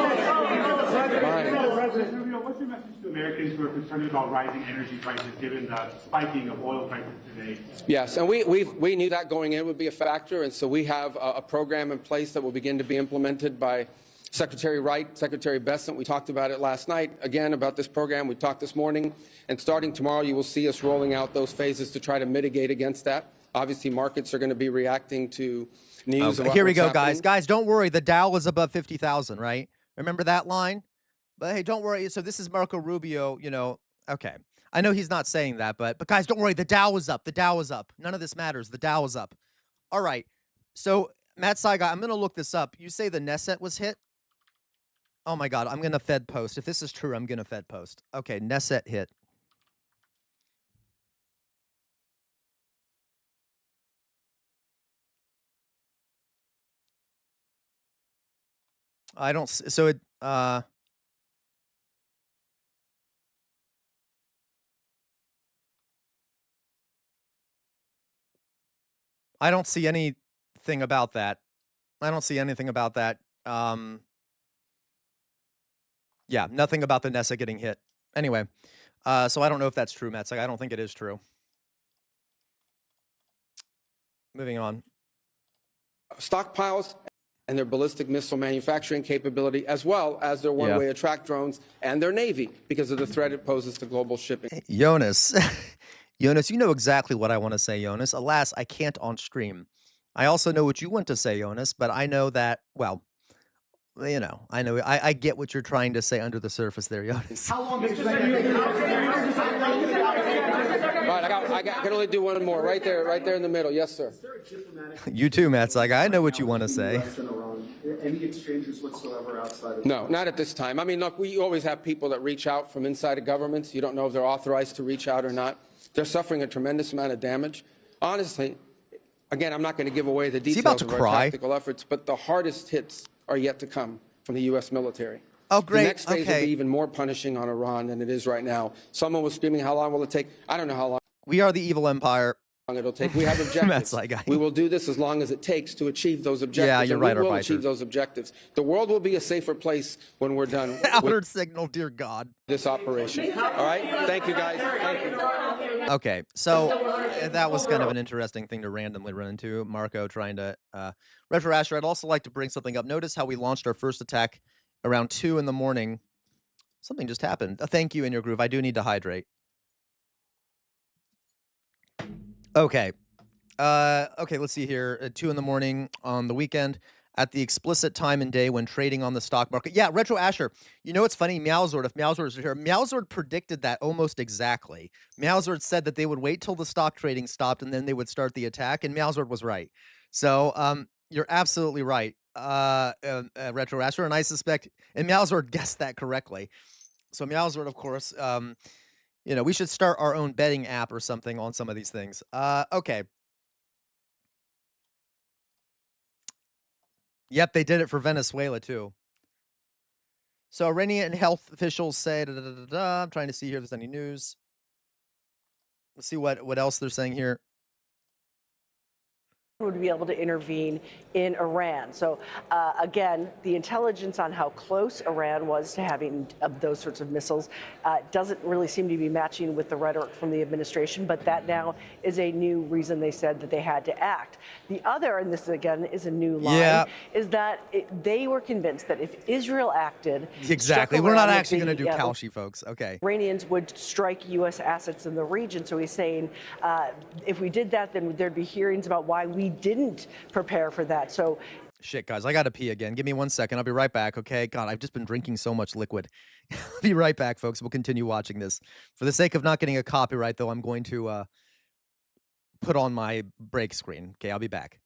F: to Americans who are concerned about rising energy prices given the spiking of oil prices today?
A: Yes, and we knew that going in would be a factor, and so we have a program in place that will begin to be implemented by Secretary Wright, Secretary Bessent. We talked about it last night, again, about this program. We talked this morning, and starting tomorrow, you will see us rolling out those phases to try to mitigate against that. Obviously, markets are going to be reacting to news.
M: Okay, here we go, guys. Guys, don't worry. The Dow is above 50,000, right? Remember that line? But hey, don't worry. So this is Marco Rubio, you know. Okay. I know he's not saying that, but guys, don't worry. The Dow is up. The Dow is up. None of this matters. The Dow is up. All right. So, Matt Saiga, I'm going to look this up. You say the Knesset was hit? Oh, my God. I'm going to Fed post. If this is true, I'm going to Fed post. Okay, Knesset hit. I don't, so it, I don't see anything about that. I don't see anything about that. Yeah, nothing about the Knesset getting hit. Anyway, so I don't know if that's true, Matt. I don't think it is true. Moving on.
A: Stockpiles and their ballistic missile manufacturing capability, as well as their one-way attract drones and their Navy, because of the threat it poses to global shipping.
M: Jonas, Jonas, you know exactly what I want to say, Jonas. Alas, I can't on stream. I also know what you want to say, Jonas, but I know that, well, you know, I get what you're trying to say under the surface there, Jonas.
A: How long is Right, I can only do one more. Right there in the middle. Yes, sir.
M: You too, Matt Saiga. I know what you want to say.
G: Any exchanges whatsoever outside of
A: No, not at this time. I mean, look, we always have people that reach out from inside of governments. You don't know if they're authorized to reach out or not. They're suffering a tremendous amount of damage. Honestly, again, I'm not going to give away the details of our tactical efforts, but the hardest hits are yet to come from the U.S. military.
M: Oh, great.
A: The next phase will be even more punishing on Iran than it is right now. Someone was screaming, how long will it take? I don't know how long.
M: We are the evil empire.
A: It'll take. We have objectives. We will do this as long as it takes to achieve those objectives.
M: Yeah, you're right,
A: we will achieve those objectives. The world will be a safer place when we're done.
M: Outward signal, dear God.
A: This operation. All right. Thank you, guys. Thank you.
M: Okay, so that was kind of an interesting thing to randomly run into. Marco trying to Retro Asher. I'd also like to bring something up. Notice how we launched our first attack around 2 in the morning. Something just happened. Thank you, In Your Groove. I do need to hydrate. Okay. Okay, let's see here. At 2 in the morning on the weekend at the explicit time and day when trading on the stock market. Yeah, Retro Asher. You know what's funny? Meowzord, if Meowzord is here, Meowzord predicted that almost exactly. Meowzord said that they would wait till the stock trading stopped and then they would start the attack, and Meowzord was right. So you're absolutely right, Retro Asher, and I suspect, and Meowzord guessed that correctly. So Meowzord, of course, you know, we should start our own betting app or something on some of these things. Okay. Yep, they did it for Venezuela, too. So Iranian health officials say, I'm trying to see here if there's any news. Let's see what else they're saying here.
H: Would be able to intervene in Iran. So again, the intelligence on how close Iran was to having those sorts of missiles doesn't really seem to be matching with the rhetoric from the administration, but that now is a new reason they said that they had to act. The other, and this again is a new line, is that they were convinced that if Israel acted...
M: Exactly. We're not actually going to do Kalshi, folks. Okay.
H: Iranians would strike U.S. assets in the region. So he's saying if we did that, then there'd be hearings about why we didn't prepare for that. So
M: shit, guys, I gotta pee again. Give me 1 second. I'll be right back. Okay. God, I've just been drinking so much liquid. I'll be right back, folks. We'll continue watching this. For the sake of not getting a copyright, though, I'm going to put on my break screen. Okay, I'll be back.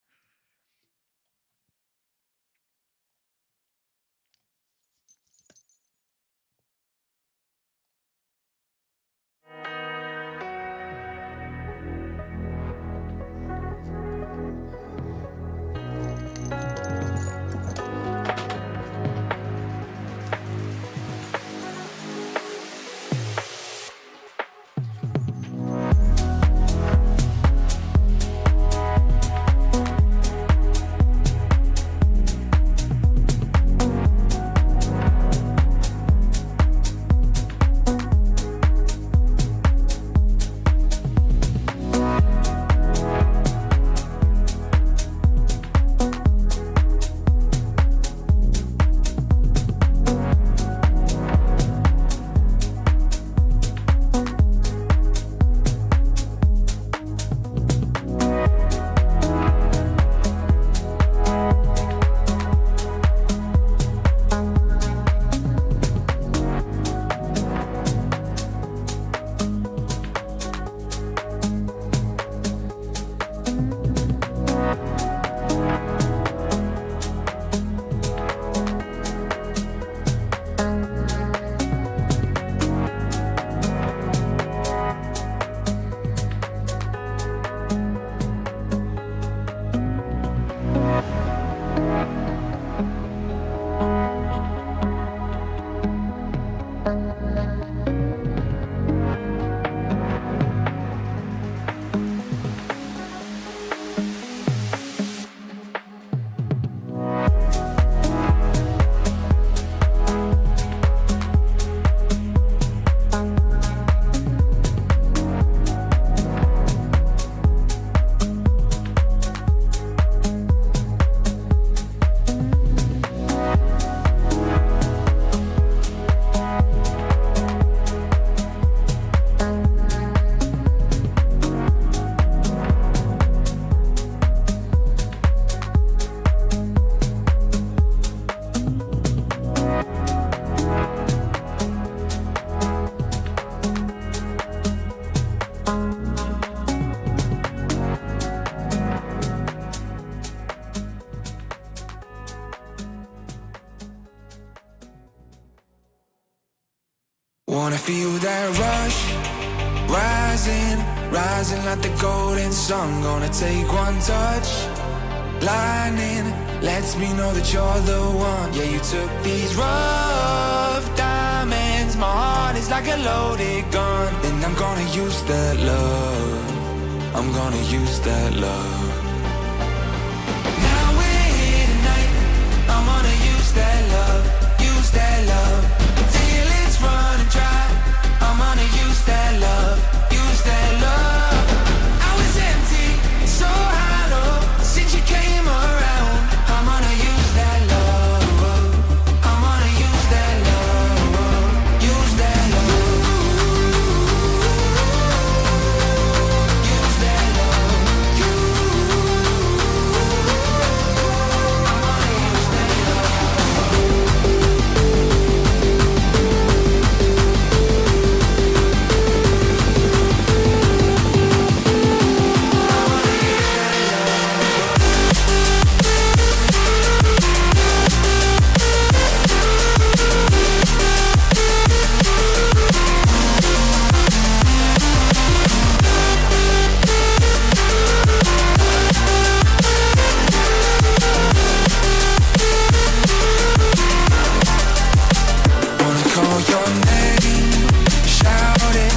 I: feel that rush, rising, rising like the golden sun. Gonna take one touch, lightning lets me know that you're the one. Yeah, you took these rough diamonds, my heart is like a loaded gun, and I'm gonna use that love, I'm gonna use that love. Now we're here tonight, I'm gonna use that love, use that love, till it's running dry. I'm gonna use that love, use that love. I was empty, so hollow, since you came around. I'm gonna use that love, I'm gonna use that love, use that love, use that love, I'm gonna use that call your name, shout it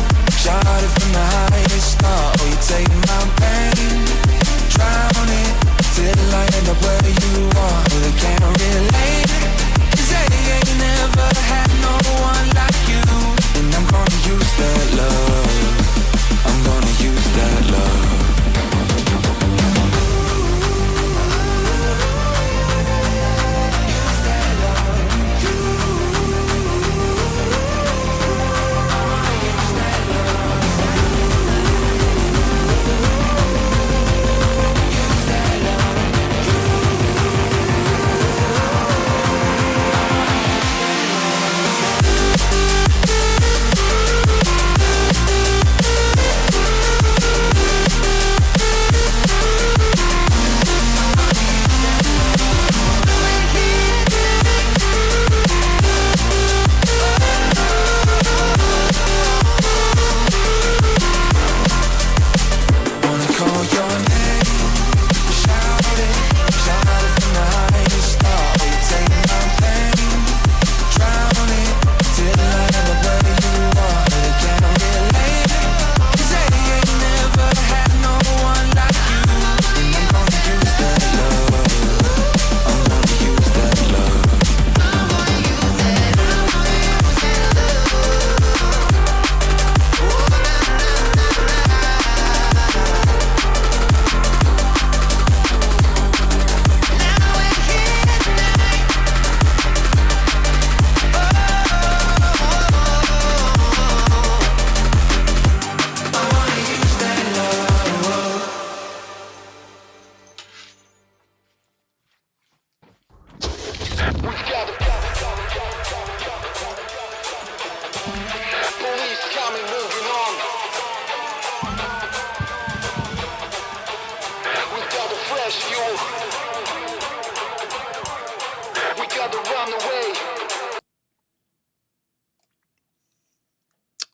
I: from the highest star. Oh, you take my pain, drown it, till I end up where you are. Oh, they can't relate, 'cause they ain't never had no one like you. And I'm gonna use that love, I'm gonna use that love.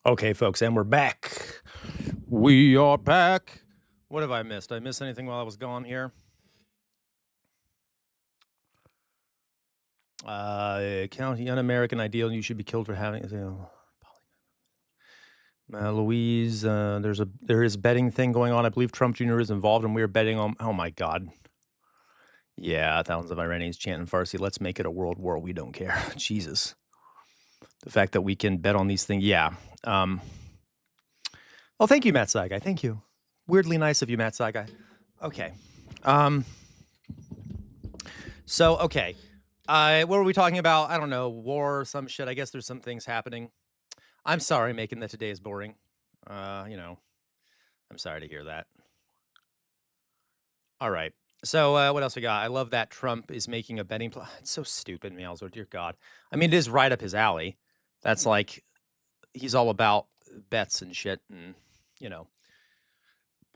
B: Okay, folks, and we're back. We are back. What have I missed? Did I miss anything while I was gone here? County un-American ideal. You should be killed for having. Louise, there is betting thing going on. I believe Trump Jr. is involved, and we are betting on. Oh my God. Yeah, thousands of Iranians chanting Farsi. Let's make it a world war. We don't care. Jesus. The fact that we can bet on these things. Yeah. Oh, thank you, Matt Saigai. Thank you. Weirdly nice of you, Matt Saigai. Okay. So, okay. What were we talking about? I don't know. War or some shit. I guess there's some things happening. I'm sorry making that today is boring. I'm sorry to hear that. All right. So what else we got? I love that Trump is making a betting plan. It's so stupid, Meowsor. Dear God. I mean, it is right up his alley. That's like, he's all about bets and shit and,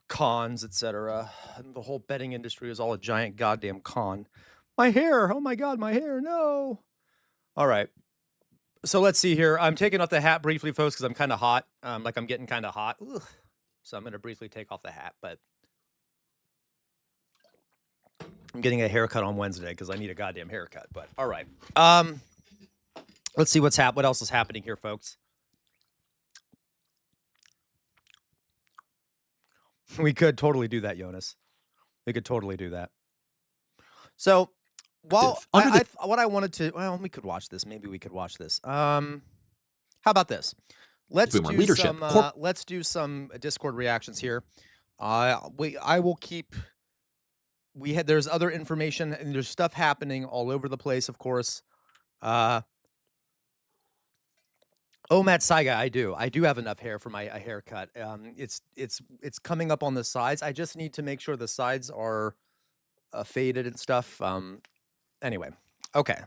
B: cons, etc. And the whole betting industry is all a giant goddamn con. My hair. Oh my God, my hair. No. All right. So let's see here. I'm taking off the hat briefly, folks, because I'm kind of hot. Like I'm getting kind of hot. Ugh. So I'm going to briefly take off the hat, but I'm getting a haircut on Wednesday because I need a goddamn haircut. But all right. Let's see what else is happening here, folks. We could totally do that, Jonas. We could totally do that. So, well, what I wanted to, well, we could watch this. Maybe we could watch this. How about this? Let's do some Discord reactions here. I will keep. There's other information and there's stuff happening all over the place, of course. Oh, Matt Saiga, I do have enough hair for my haircut. It's coming up on the sides. I just need to make sure the sides are faded and stuff. Anyway, okay.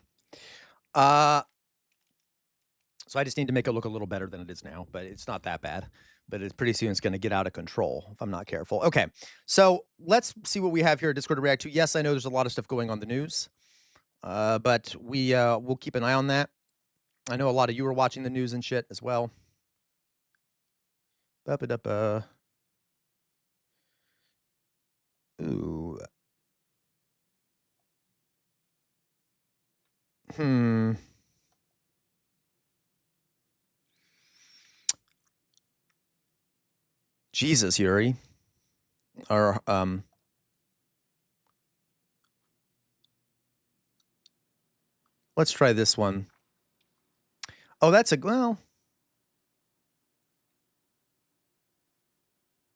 B: So I just need to make it look a little better than it is now, but it's not that bad. But it's pretty soon it's going to get out of control if I'm not careful. Okay, so let's see what we have here at Discord to react to. Yes, I know there's a lot of stuff going on the news, but we'll keep an eye on that. I know a lot of you are watching the news and shit as well. Ooh. Jesus, Yuri. Or let's try this one. Oh, that's well.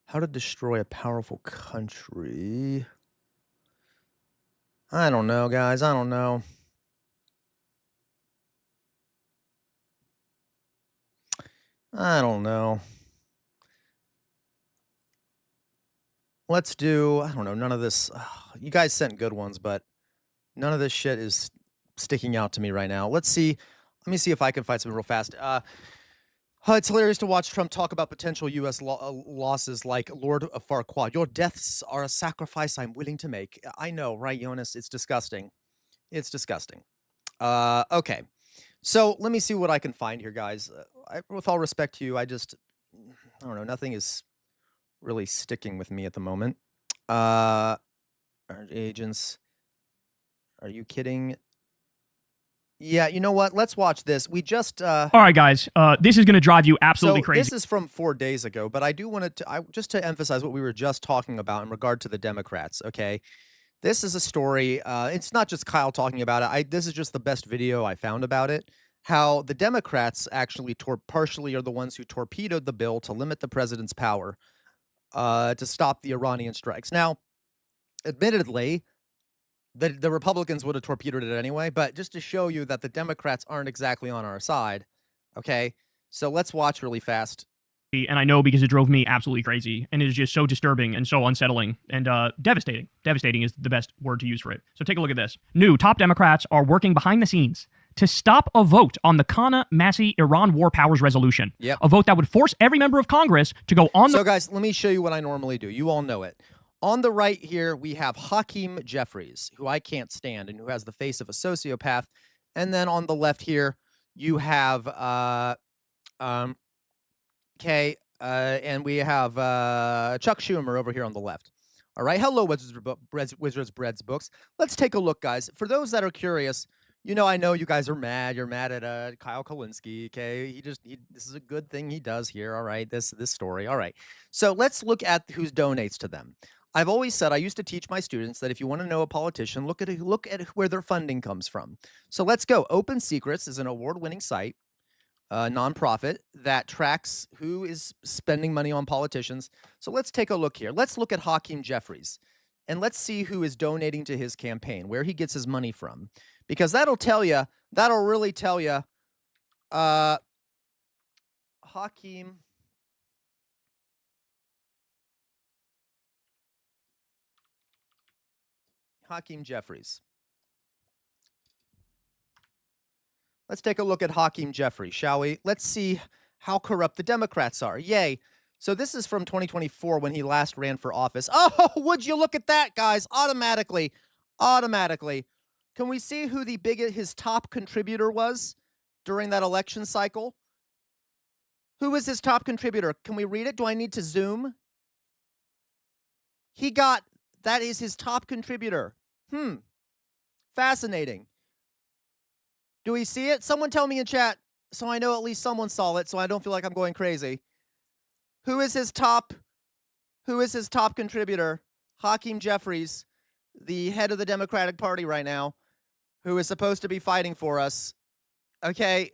B: How to destroy a powerful country. I don't know, guys. I don't know. I don't know. Let's do, I don't know, none of this. You guys sent good ones, but none of this shit is sticking out to me right now. Let's see. Let me see if I can find something real fast. It's hilarious to watch Trump talk about potential U.S. losses like Lord of Farquaad. Your deaths are a sacrifice I'm willing to make. I know, right, Jonas? It's disgusting. It's disgusting. Okay. So let me see what I can find here, guys. With all respect to you, I don't know. Nothing is really sticking with me at the moment. Our agents. Are you kidding? Yeah, you know what? Let's watch this. We just
D: all right, guys. This is going to drive you absolutely crazy.
B: This is from 4 days ago, but I do want to just to emphasize what we were just talking about in regard to the Democrats. Okay, this is a story. It's not just Kyle talking about it. This is just the best video I found about it. How the Democrats actually partially are the ones who torpedoed the bill to limit the president's power to stop the Iranian strikes. Now, admittedly, the Republicans would have torpedoed it anyway, but just to show you that the Democrats aren't exactly on our side, okay? So let's watch really fast.
D: And I know because it drove me absolutely crazy, and it is just so disturbing and so unsettling and devastating. Devastating is the best word to use for it. So take a look at this. New top Democrats are working behind the scenes to stop a vote on the Kana Massi Iran War Powers Resolution.
B: Yep.
D: A vote that would force every member of Congress to go on the...
B: So guys, let me show you what I normally do. You all know it. On the right here, we have Hakeem Jeffries, who I can't stand and who has the face of a sociopath. And then on the left here, you have and we have Chuck Schumer over here on the left. All right. Hello, Wizards Breads Books. Let's take a look, guys. For those that are curious, I know you guys are mad. You're mad at Kyle Kulinski. Okay. This is a good thing he does here. All right. This story. All right. So let's look at who donates to them. I've always said, I used to teach my students that if you want to know a politician, look at where their funding comes from. So let's go. Open Secrets is an award-winning site, nonprofit that tracks who is spending money on politicians. So let's take a look here. Let's look at Hakeem Jeffries, and let's see who is donating to his campaign, where he gets his money from, because that'll really tell you, Hakeem. Hakeem Jeffries. Let's take a look at Hakeem Jeffries, shall we? Let's see how corrupt the Democrats are. Yay. So this is from 2024 when he last ran for office. Oh, would you look at that, guys? Automatically. Can we see who his top contributor was
M: during that election cycle? Who is his top contributor? Can we read it? Do I need to zoom? That is his top contributor. Fascinating. Do we see it? Someone tell me in chat so I know at least someone saw it so I don't feel like I'm going crazy. Who is his top contributor? Hakeem Jeffries, the head of the Democratic Party right now, who is supposed to be fighting for us. Okay.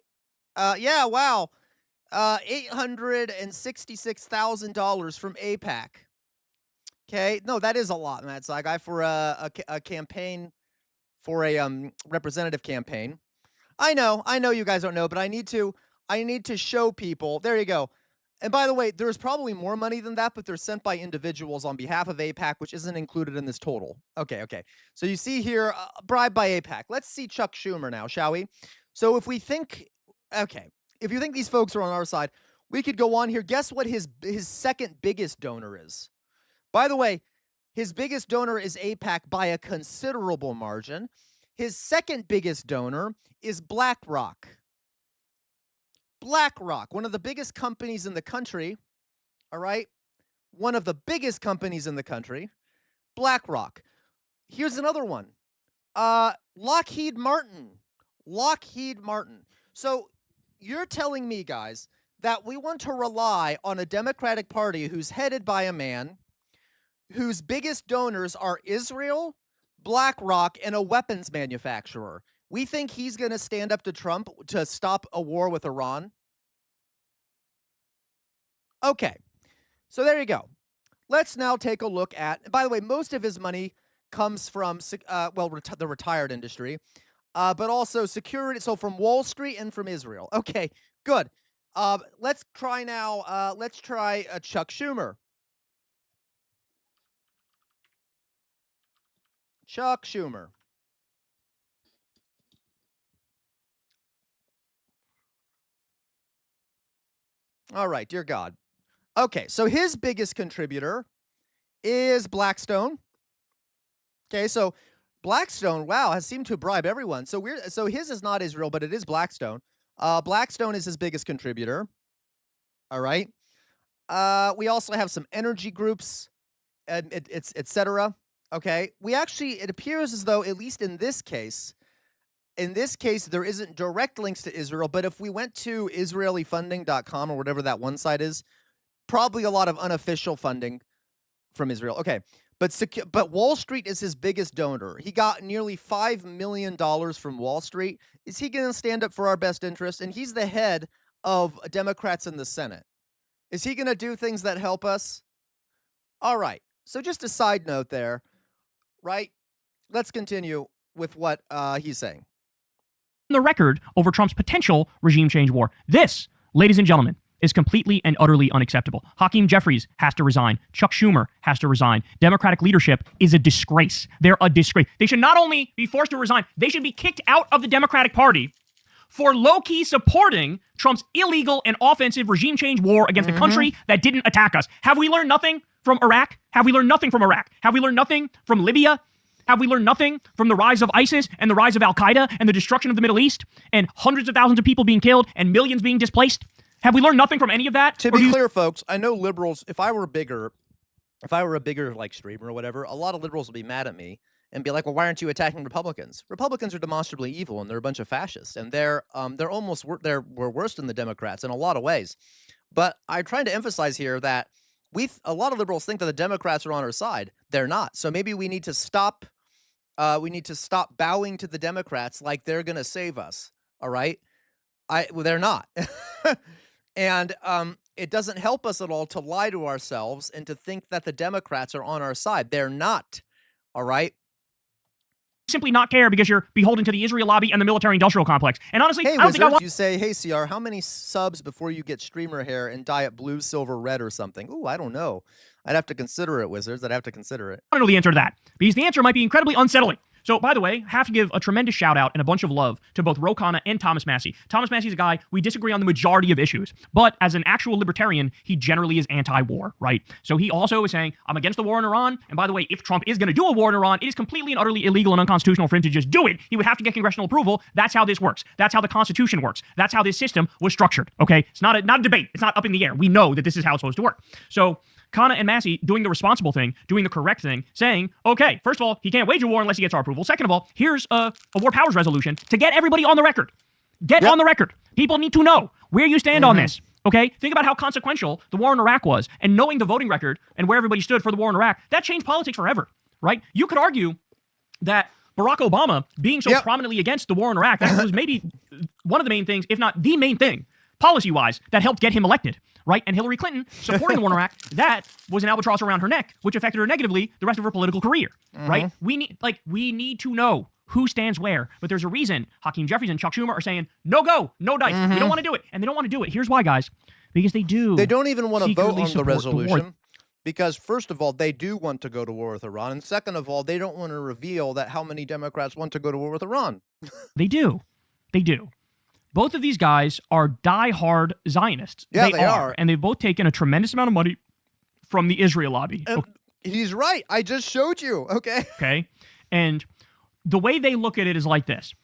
M: Yeah, wow. $866,000 from AIPAC. Okay. No, that is a lot, Matt. It's like for a campaign, for a representative campaign. I know you guys don't know, but I need to show people. There you go. And by the way, there's probably more money than that, but they're sent by individuals on behalf of AIPAC, which isn't included in this total. Okay. So you see here, bribe by AIPAC. Let's see Chuck Schumer now, shall we? So if you think these folks are on our side, we could go on here. Guess what his second biggest donor is? By the way, his biggest donor is AIPAC by a considerable margin. His second biggest donor is BlackRock. BlackRock, one of the biggest companies in the country, all right? One of the biggest companies in the country, BlackRock. Here's another one. Lockheed Martin. So you're telling me, guys, that we want to rely on a Democratic Party who's headed by a man whose biggest donors are Israel, BlackRock, and a weapons manufacturer. We think he's going to stand up to Trump to stop a war with Iran? Okay, so there you go. Let's now take a look at, by the way, most of his money comes from, the retired industry, but also security, so from Wall Street and from Israel. Okay, good. Let's try now, Chuck Schumer. Chuck Schumer. All right, dear God. Okay, so his biggest contributor is Blackstone. Okay, so Blackstone, wow, has seemed to bribe everyone. So his is not Israel, but it is Blackstone. Blackstone is his biggest contributor. All right. We also have some energy groups, et cetera. Okay. It appears as though, at least in this case, there isn't direct links to Israel, but if we went to israelifunding.com or whatever that one site is, probably a lot of unofficial funding from Israel. Okay, but Wall Street is his biggest donor. He got nearly $5 million from Wall Street. Is he going to stand up for our best interest? And he's the head of Democrats in the Senate. Is he going to do things that help us? All right, so just a side note there, right? Let's continue with what he's saying.
D: The record over Trump's potential regime change war. This, ladies and gentlemen, is completely and utterly unacceptable. Hakeem Jeffries has to resign. Chuck Schumer has to resign. Democratic leadership is a disgrace. They're a disgrace. They should not only be forced to resign, they should be kicked out of the Democratic Party for low-key supporting Trump's illegal and offensive regime change war against a country that didn't attack us. Have we learned nothing from Iraq? Have we learned nothing from Iraq? Have we learned nothing from Libya? Have we learned nothing from the rise of ISIS and the rise of Al-Qaeda and the destruction of the Middle East and hundreds of thousands of people being killed and millions being displaced? Have we learned nothing from any of that?
M: To be clear, folks, I know liberals, if I were a bigger like streamer or whatever, a lot of liberals would be mad at me and be like, well, why aren't you attacking Republicans? Republicans are demonstrably evil and they're a bunch of fascists and they're worse than the Democrats in a lot of ways. But I'm trying to emphasize here that a lot of liberals think that the Democrats are on our side. They're not. So maybe we need to stop bowing to the Democrats like they're going to save us. All right? They're not. And it doesn't help us at all to lie to ourselves and to think that the Democrats are on our side. They're not. All right?
D: Simply not care because you're beholden to the Israel lobby and the military-industrial complex. And honestly,
M: hey,
D: I don't think I want...
M: You say, hey, CR, how many subs before you get streamer hair and dye it blue, silver, red or something? Ooh, I don't know. I'd have to consider it, Wizards. I'd have to consider it.
D: I don't know the answer to that because the answer might be incredibly unsettling. So, by the way, have to give a tremendous shout out and a bunch of love to both Ro Khanna and Thomas Massie. Thomas Massie's a guy, we disagree on the majority of issues, but as an actual libertarian, he generally is anti-war, right? So he also is saying, I'm against the war in Iran, and by the way, if Trump is going to do a war in Iran, it is completely and utterly illegal and unconstitutional for him to just do it. He would have to get congressional approval. That's how this works. That's how the Constitution works. That's how this system was structured, okay? It's not a debate. It's not up in the air. We know that this is how it's supposed to work. So Khanna and Massie doing the responsible thing, doing the correct thing, saying, okay, first of all, he can't wage a war unless he gets our approval. Second of all, here's a war powers resolution to get everybody on the record. Get on the record. People need to know where you stand on this. Okay? Think about how consequential the war in Iraq was, and knowing the voting record and where everybody stood for the war in Iraq, that changed politics forever, right? You could argue that Barack Obama being so prominently against the war in Iraq, that was maybe one of the main things, if not the main thing, policy-wise, that helped get him elected, right? And Hillary Clinton supporting the war in Iraq, that was an albatross around her neck, which affected her negatively the rest of her political career, right? We need to know who stands where, but there's a reason Hakeem Jeffries and Chuck Schumer are saying, no go, no dice. We don't want to do it. And they don't want to do it. Here's why, guys. Because they do.
M: They don't even want to vote on the
D: war.
M: resolution. Because first of all, they do want to go to war with Iran. And second of all, they don't want to reveal that how many Democrats want to go to war with Iran.
D: They do. They do. Both of these guys are diehard Zionists.
M: Yeah, they are.
D: And they've both taken a tremendous amount of money from the Israel lobby.
M: And he's right. I just showed you. Okay.
D: Okay. And the way they look at it is like this.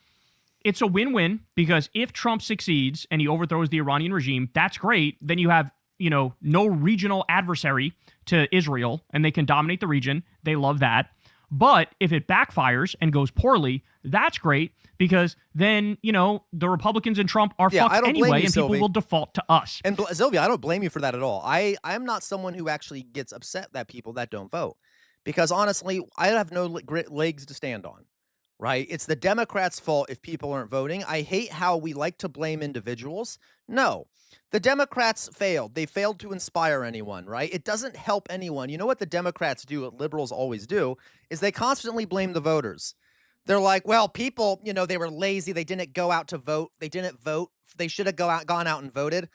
D: It's a win-win because if Trump succeeds and he overthrows the Iranian regime, that's great. Then you have, no regional adversary to Israel and they can dominate the region. They love that. But if it backfires and goes poorly, that's great because then, the Republicans and Trump are fucked anyway and people will default to us.
M: And Sylvia, I don't blame you for that at all. I'm not someone who actually gets upset that people that don't vote because honestly, I have no legs to stand on. Right? It's the Democrats' fault if people aren't voting. I hate how we like to blame individuals. No, the Democrats failed. They failed to inspire anyone, right? It doesn't help anyone. You know what the Democrats do, what liberals always do, is they constantly blame the voters. They're like, well, people, they were lazy. They didn't go out to vote. They didn't vote. They should have gone out and voted.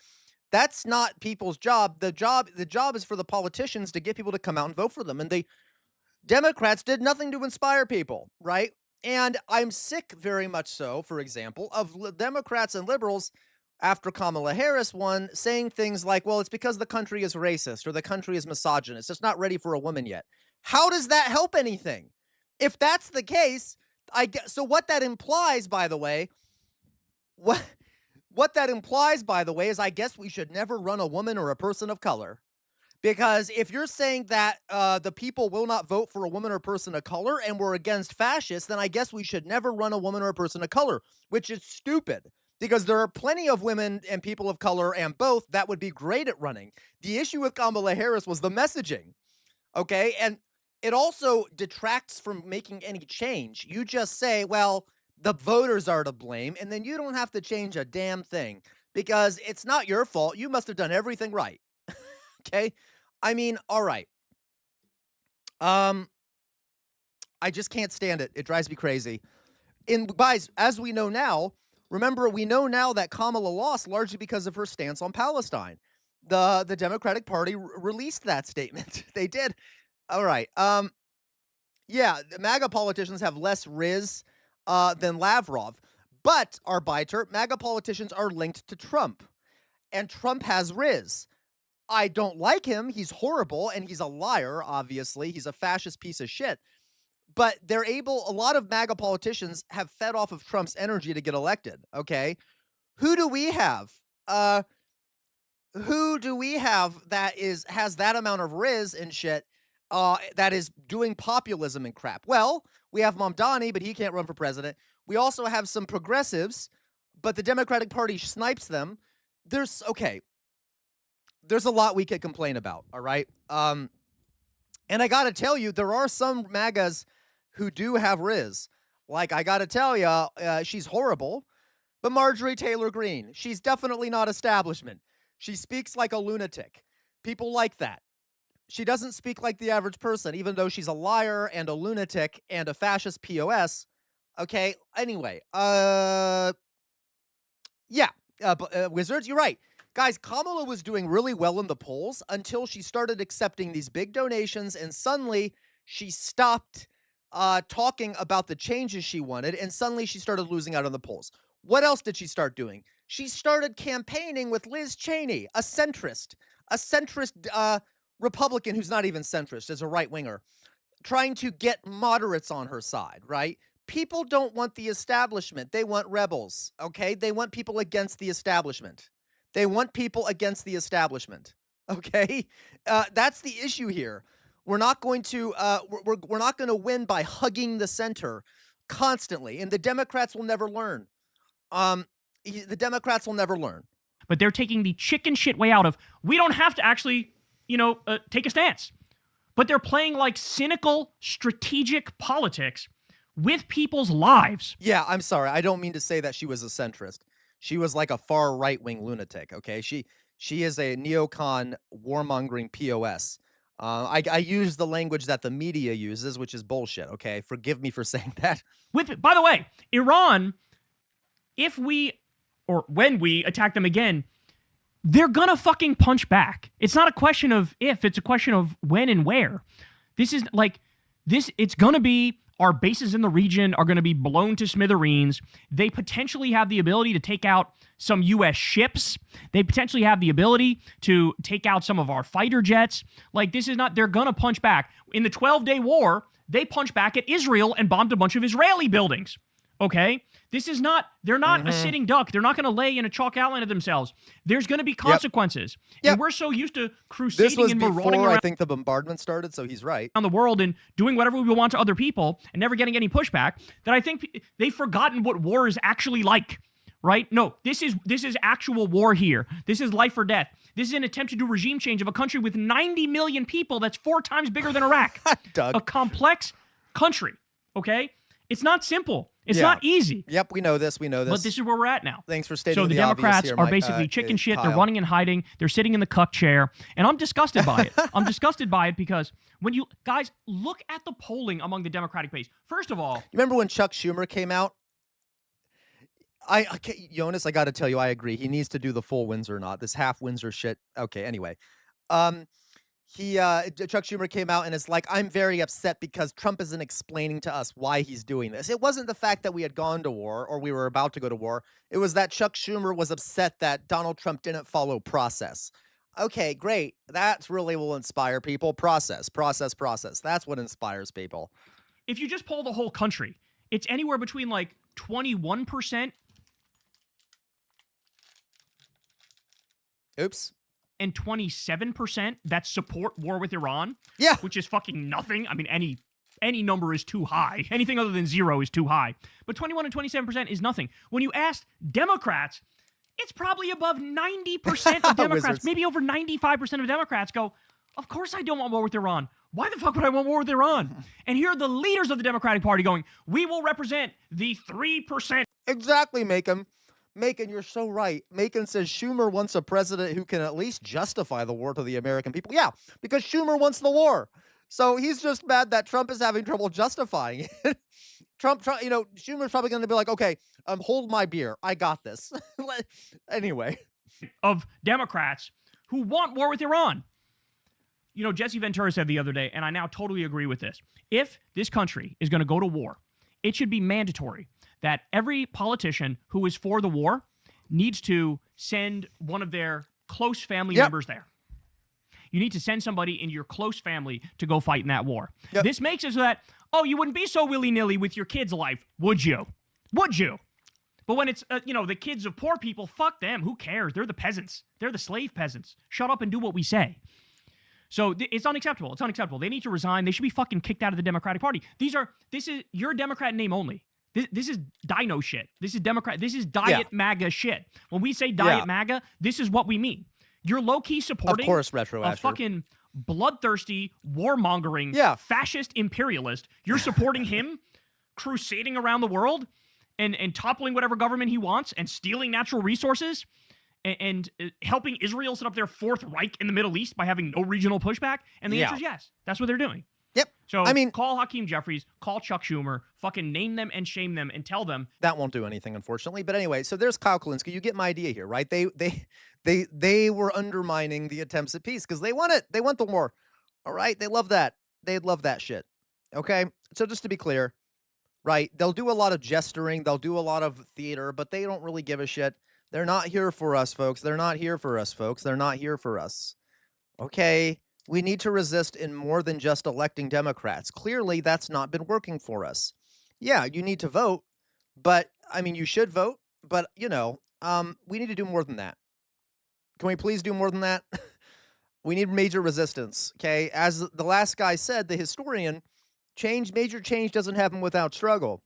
M: That's not people's job. The job is for the politicians to get people to come out and vote for them. And the Democrats did nothing to inspire people, right? And I'm sick, very much so, for example, of Democrats and liberals after Kamala Harris won saying things like, well, it's because the country is racist or the country is misogynist. It's not ready for a woman yet. How does that help anything? If that's the case, so what that implies, by the way, what that implies, by the way, is I guess we should never run a woman or a person of color. Because if you're saying that the people will not vote for a woman or person of color and we're against fascists, then I guess we should never run a woman or a person of color, which is stupid. Because there are plenty of women and people of color and both that would be great at running. The issue with Kamala Harris was the messaging, okay? And it also detracts from making any change. You just say, well, the voters are to blame, and then you don't have to change a damn thing because it's not your fault. You must have done everything right. Okay? I mean, all right. I just can't stand it. It drives me crazy. And guys, as we know now, remember, we know now that Kamala lost largely because of her stance on Palestine. The Democratic Party released that statement. They did. All right. Yeah, the MAGA politicians have less riz than Lavrov. But, Arbiter, MAGA politicians are linked to Trump. And Trump has riz. I don't like him. He's horrible, and he's a liar, obviously. He's a fascist piece of shit. But a lot of MAGA politicians have fed off of Trump's energy to get elected, okay? Who do we have? Who do we have that has that amount of riz and shit that is doing populism and crap? Well, we have Mamdani, but he can't run for president. We also have some progressives, but the Democratic Party snipes them. There's a lot we could complain about, all right? And I got to tell you, there are some MAGAs who do have riz. Like, I got to tell you, she's horrible, but Marjorie Taylor Greene, she's definitely not establishment. She speaks like a lunatic. People like that. She doesn't speak like the average person, even though she's a liar and a lunatic and a fascist POS. Okay, anyway, Wizards, you're right. Guys, Kamala was doing really well in the polls until she started accepting these big donations, and suddenly she stopped talking about the changes she wanted, and suddenly she started losing out on the polls. What else did she start doing? She started campaigning with Liz Cheney, a centrist Republican who's not even centrist, is a right-winger, trying to get moderates on her side, right? People don't want the establishment. They want rebels, okay? They want people against the establishment. They want people against the establishment, okay? That's the issue here. We're not going to we're not going to win by hugging the center constantly, and the Democrats will never learn. The Democrats will never learn.
D: But they're taking the chicken shit way out of, we don't have to actually, take a stance. But they're playing like cynical, strategic politics with people's lives.
M: Yeah, I'm sorry. I don't mean to say that she was a centrist. She was like a far right-wing lunatic, okay? She is a neocon warmongering POS. I use the language that the media uses, which is bullshit, okay? Forgive me for saying that.
D: By the way, Iran, when we attack them again, they're gonna fucking punch back. It's not a question of if, it's a question of when and where. It's gonna be, our bases in the region are gonna be blown to smithereens. They potentially have the ability to take out some U.S. ships. They potentially have the ability to take out some of our fighter jets. They're gonna punch back. In the 12-day war, they punched back at Israel and bombed a bunch of Israeli buildings. Okay? They're not a sitting duck. They're not going to lay in a chalk outline of themselves. There's going to be consequences.
M: Yep.
D: And we're so used to crusading and marauding
M: before
D: around
M: I think the bombardment started, so he's right.
D: the world and doing whatever we want to other people and never getting any pushback, that I think they've forgotten what war is actually like, right? No, this is actual war here. This is life or death. This is an attempt to do regime change of a country with 90 million people that's 4 times bigger than Iraq.
M: Doug.
D: A complex country, okay? It's not simple. It's not easy.
M: Yep, we know this.
D: But this is where we're at now.
M: Thanks for stating
D: So the
M: the obvious
D: Democrats
M: here,
D: are basically chicken shit.
M: Kyle.
D: They're running and hiding. They're sitting in the cuck chair. And I'm disgusted by it. I'm disgusted by it because when you guys look at the polling among the Democratic base, first of all,
M: Remember when Chuck Schumer came out? Jonas, I got to tell you, I agree. He needs to do the full Windsor not. This half Windsor shit. Okay, anyway. Chuck Schumer came out and is like, I'm very upset because Trump isn't explaining to us why he's doing this. It wasn't the fact that we had gone to war or we were about to go to war. It was that Chuck Schumer was upset that Donald Trump didn't follow process. Okay, great. That really will inspire people. Process. That's what inspires people.
D: if you just poll the whole country, it's anywhere between like 21%.
M: Oops.
D: And 27% that support war with Iran.
M: Yeah.
D: Which is fucking nothing. I mean, any number is too high. Anything other than 0 is too high. But 21 and 27% is nothing. When you ask Democrats, it's probably above 90% of Democrats, maybe over 95% of Democrats go, of course I don't want war with Iran. Why the fuck would I want war with Iran? And here are the leaders of the Democratic Party going, we will represent the 3%.
M: Exactly, Macon. Macon, you're so right. Macon says Schumer wants a president who can at least justify the war to the American people. Yeah, because Schumer wants the war. So he's just mad that Trump is having trouble justifying it. Schumer's probably going to be like, okay, hold my beer. I got this. Anyway.
D: Of Democrats who want war with Iran. You know, Jesse Ventura said the other day, and I now totally agree with this. If this country is going to go to war, it should be mandatory that every politician who is for the war needs to send one of their close family members there. You need to send somebody in your close family to go fight in that war. Yep. This makes it so that, you wouldn't be so willy-nilly with your kid's life, would you? Would you? But when it's, the kids of poor people, fuck them. Who cares? They're the peasants. They're the slave peasants. Shut up and do what we say. So it's unacceptable. It's unacceptable. They need to resign. They should be fucking kicked out of the Democratic Party. This is your Democrat name only. This is dino shit. This is Democrat. This is diet MAGA shit. When we say diet MAGA, this is what we mean. You're low-key supporting
M: of course, Retro
D: a
M: Asher.
D: fucking bloodthirsty, warmongering, fascist imperialist. You're supporting him crusading around the world and toppling whatever government he wants and stealing natural resources and helping Israel set up their Fourth Reich in the Middle East by having no regional pushback? And the answer is yes. That's what they're doing.
M: Yep.
D: So call Hakeem Jeffries, call Chuck Schumer, fucking name them and shame them and tell them.
M: That won't do anything, unfortunately. But anyway, so there's Kyle Kulinski. You get my idea here, right? They were undermining the attempts at peace because they want it. They want the war. All right. They love that. They love that shit. Okay? So just to be clear, right, they'll do a lot of gesturing, they'll do a lot of theater, but they don't really give a shit. They're not here for us, folks. They're not here for us, folks. They're not here for us. Okay? We need to resist in more than just electing Democrats. Clearly, that's not been working for us. Yeah, you need to vote, but, I mean, you should vote, but, you know, we need to do more than that. Can we please do more than that? We need major resistance, okay? As the last guy said, the historian, major change doesn't happen without struggle.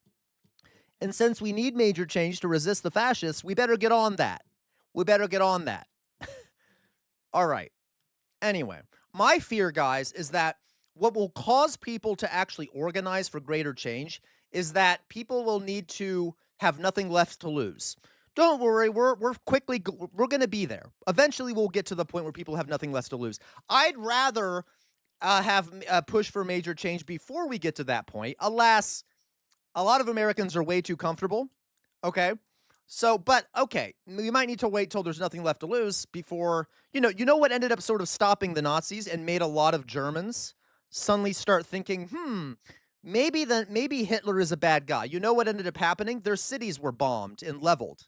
M: And since we need major change to resist the fascists, we better get on that. We better get on that. All right. Anyway, my fear, guys, is that what will cause people to actually organize for greater change is that people will need to have nothing left to lose. Don't worry, we're going to be there. Eventually, we'll get to the point where people have nothing left to lose. I'd rather have push for major change before we get to that point. Alas, a lot of Americans are way too comfortable. Okay, so but okay, we might need to wait till there's nothing left to lose before you know what ended up sort of stopping the Nazis and made a lot of Germans suddenly start thinking, maybe Hitler is a bad guy. You know what ended up happening? Their cities were bombed and leveled.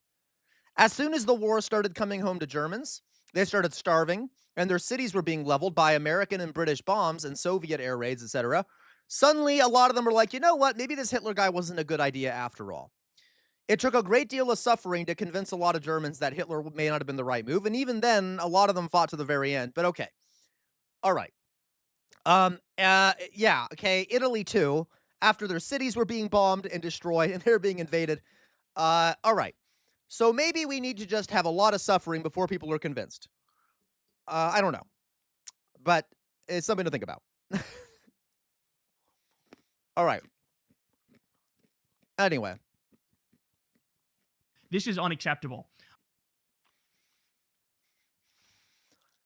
M: As soon as the war started coming home to Germans, they started starving, and their cities were being leveled by American and British bombs and Soviet air raids, etc. Suddenly, a lot of them were like, you know what? Maybe this Hitler guy wasn't a good idea after all. It took a great deal of suffering to convince a lot of Germans that Hitler may not have been the right move, and even then, a lot of them fought to the very end. But okay. All right. Yeah, okay, Italy too, after their cities were being bombed and destroyed and they're being invaded. All right. So maybe we need to just have a lot of suffering before people are convinced. I don't know. But it's something to think about. All right. Anyway.
D: This is unacceptable.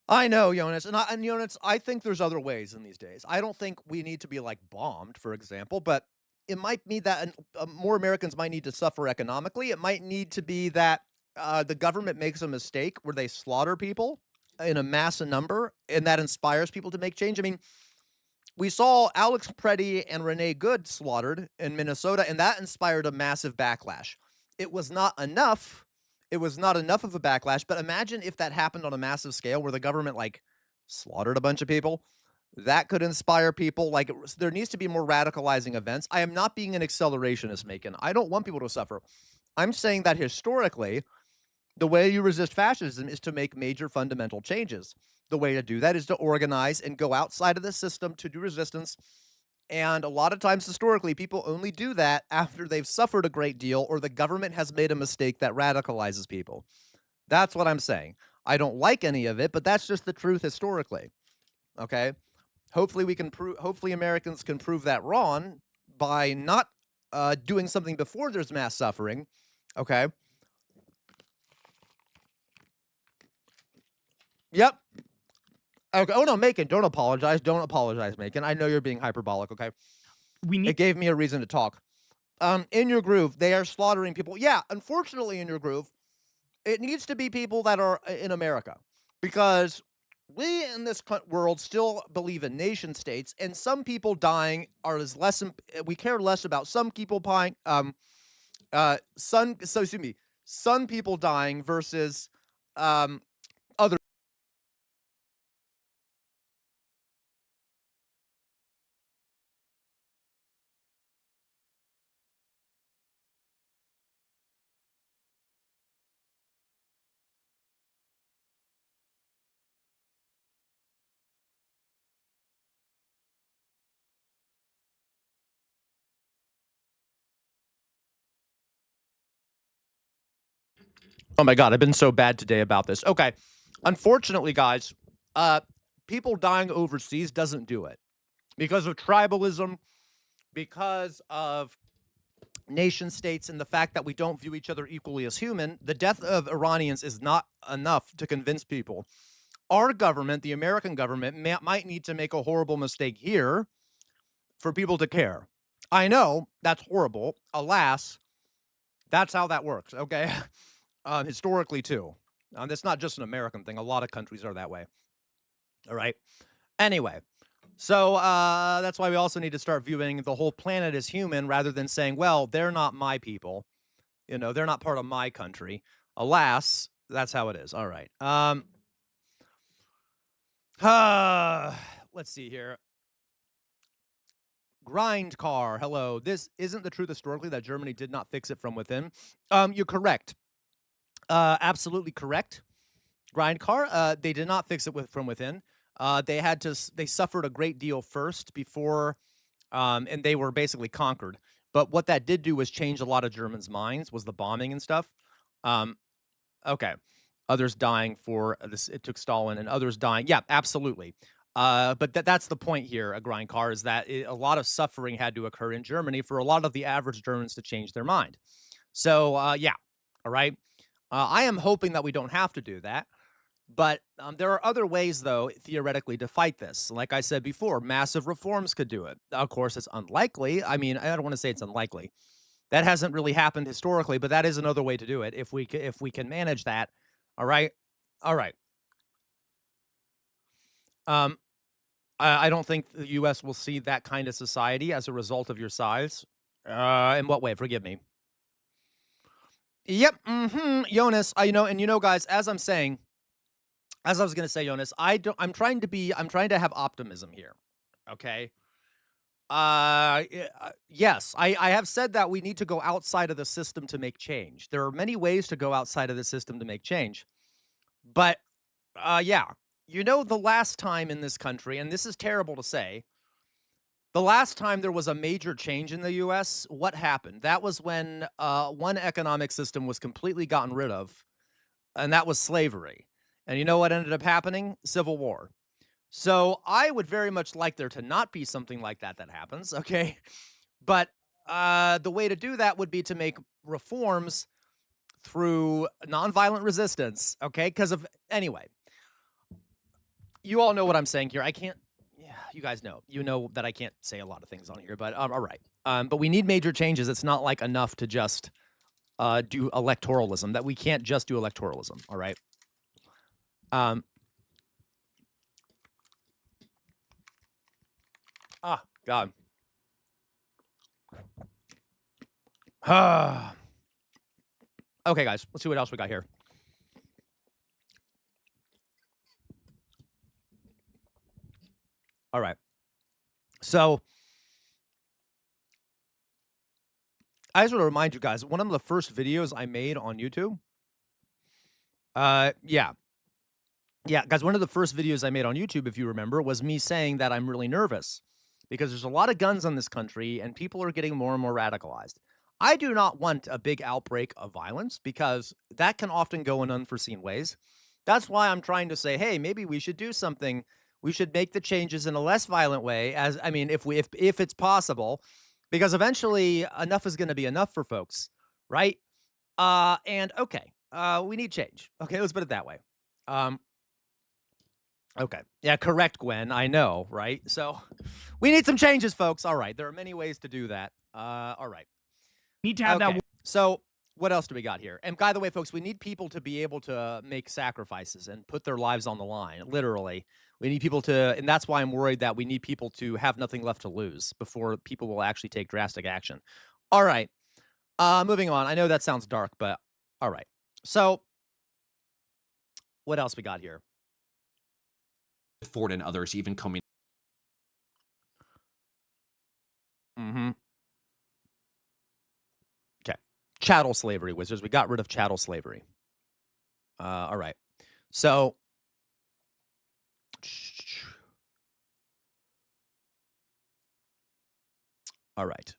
M: I know, Jonas, and Jonas, I think there's other ways in these days. I don't think we need to be like bombed, for example, but it might mean that more Americans might need to suffer economically. It might need to be that the government makes a mistake where they slaughter people in a mass number, and that inspires people to make change. I mean, we saw Alex Preddy and Renee Good slaughtered in Minnesota, and that inspired a massive backlash. It was not enough. It was not enough of a backlash, but imagine if that happened on a massive scale where the government, like, slaughtered a bunch of people. That could inspire people. Like, there needs to be more radicalizing events. I am not being an accelerationist, Macon. I don't want people to suffer. I'm saying that historically, the way you resist fascism is to make major fundamental changes. The way to do that is to organize and go outside of the system to do resistance. And a lot of times, historically, people only do that after they've suffered a great deal or the government has made a mistake that radicalizes people. That's what I'm saying. I don't like any of it, but that's just the truth historically. Okay? Hopefully we can hopefully Americans can prove that wrong by not doing something before there's mass suffering. Okay? Yep. Okay. Oh no, Macon, don't apologize. Don't apologize, Macon. I know you're being hyperbolic, okay? It gave me a reason to talk. In your groove, they are slaughtering people. Yeah, unfortunately, in your groove, it needs to be people that are in America, because we in this world still believe in nation states, and some people dying are less. We care less about some people dying. Some people dying versus other. Oh my God, I've been so bad today about this. Okay. Unfortunately, guys, people dying overseas doesn't do it because of tribalism, because of nation states, and the fact that we don't view each other equally as human. The death of Iranians is not enough to convince people. Our government, the American government, might need to make a horrible mistake here for people to care. I know that's horrible. Alas, that's how that works, okay? Historically, too. That's not just an American thing. A lot of countries are that way. All right? Anyway,
B: So that's why we also need to start viewing the whole planet as human rather than saying, well, they're not my people. You know, they're not part of my country. Alas, that's how it is. All right. Let's see here. Grind car. Hello. This isn't the truth historically that Germany did not fix it from within. You're correct. Absolutely correct. Grind car. They did not fix it from within. They suffered a great deal first before, and they were basically conquered. But what that did do was change a lot of Germans' minds, was the bombing and stuff. Okay. Others dying for this. It took Stalin and others dying. Yeah, absolutely. But that's the point here, a grind car, is that a lot of suffering had to occur in Germany for a lot of the average Germans to change their mind. So, yeah. All right. I am hoping that we don't have to do that. But there are other ways, though, theoretically, to fight this. Like I said before, massive reforms could do it. Of course, it's unlikely. I mean, I don't want to say it's unlikely. That hasn't really happened historically, but that is another way to do it if we can manage that. All right. All right. I don't think the U.S. will see that kind of society as a result of your size. In what way? Forgive me. Yep. Jonas, guys, as I'm saying, as I was going to say, Jonas, I'm trying to have optimism here. Okay. Yes, I have said that we need to go outside of the system to make change. There are many ways to go outside of the system to make change. But, yeah, the last time in this country, and this is terrible to say, the last time there was a major change in the U.S., what happened? That was when one economic system was completely gotten rid of, and that was slavery. And you know what ended up happening? Civil War. So I would very much like there to not be something like that happens, okay? But the way to do that would be to make reforms through nonviolent resistance, okay? Anyway, you all know what I'm saying here. I can't, you guys know. You know that I can't say a lot of things on here, but all right. But we need major changes. It's not like enough to just do electoralism, that we can't just do electoralism, all right? God. Okay, guys, let's see what else we got here. All right. So, I just want to remind you guys, one of the first videos I made on YouTube, yeah, guys, one of the first videos I made on YouTube, if you remember, was me saying that I'm really nervous because there's a lot of guns in this country and people are getting more and more radicalized. I do not want a big outbreak of violence because that can often go in unforeseen ways. That's why I'm trying to say, hey, maybe we should do something. We should make the changes in a less violent way, if it's possible, because eventually enough is going to be enough for folks, right? We need change. Okay, let's put it that way. Okay. Yeah, correct, Gwen. I know, right? So we need some changes, folks. All right. There are many ways to do that. All right.
D: Need to have that.
B: So what else do we got here? And by the way, folks, we need people to be able to make sacrifices and put their lives on the line. Literally. We need people to, and that's why I'm worried that we need people to have nothing left to lose before people will actually take drastic action. All right. Moving on. I know that sounds dark, but all right. So what else we got here?
J: Ford and others even coming.
B: Okay. Chattel slavery, wizards. We got rid of chattel slavery. All right. So all right.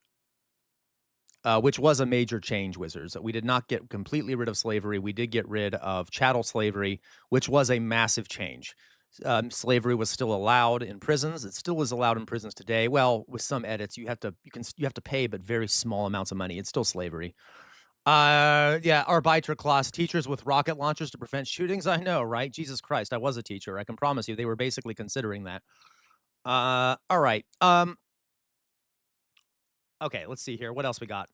B: Which was a major change, wizards. We did not get completely rid of slavery. We did get rid of chattel slavery, which was a massive change. Slavery was still allowed in prisons. It still is allowed in prisons today. Well, with some edits, you have to pay, but very small amounts of money. It's still slavery. Yeah, Arbiter class, teachers with rocket launchers to prevent shootings. I know, right? Jesus Christ, I was a teacher. I can promise you, they were basically considering that. All right. Okay, let's see here. What else we got?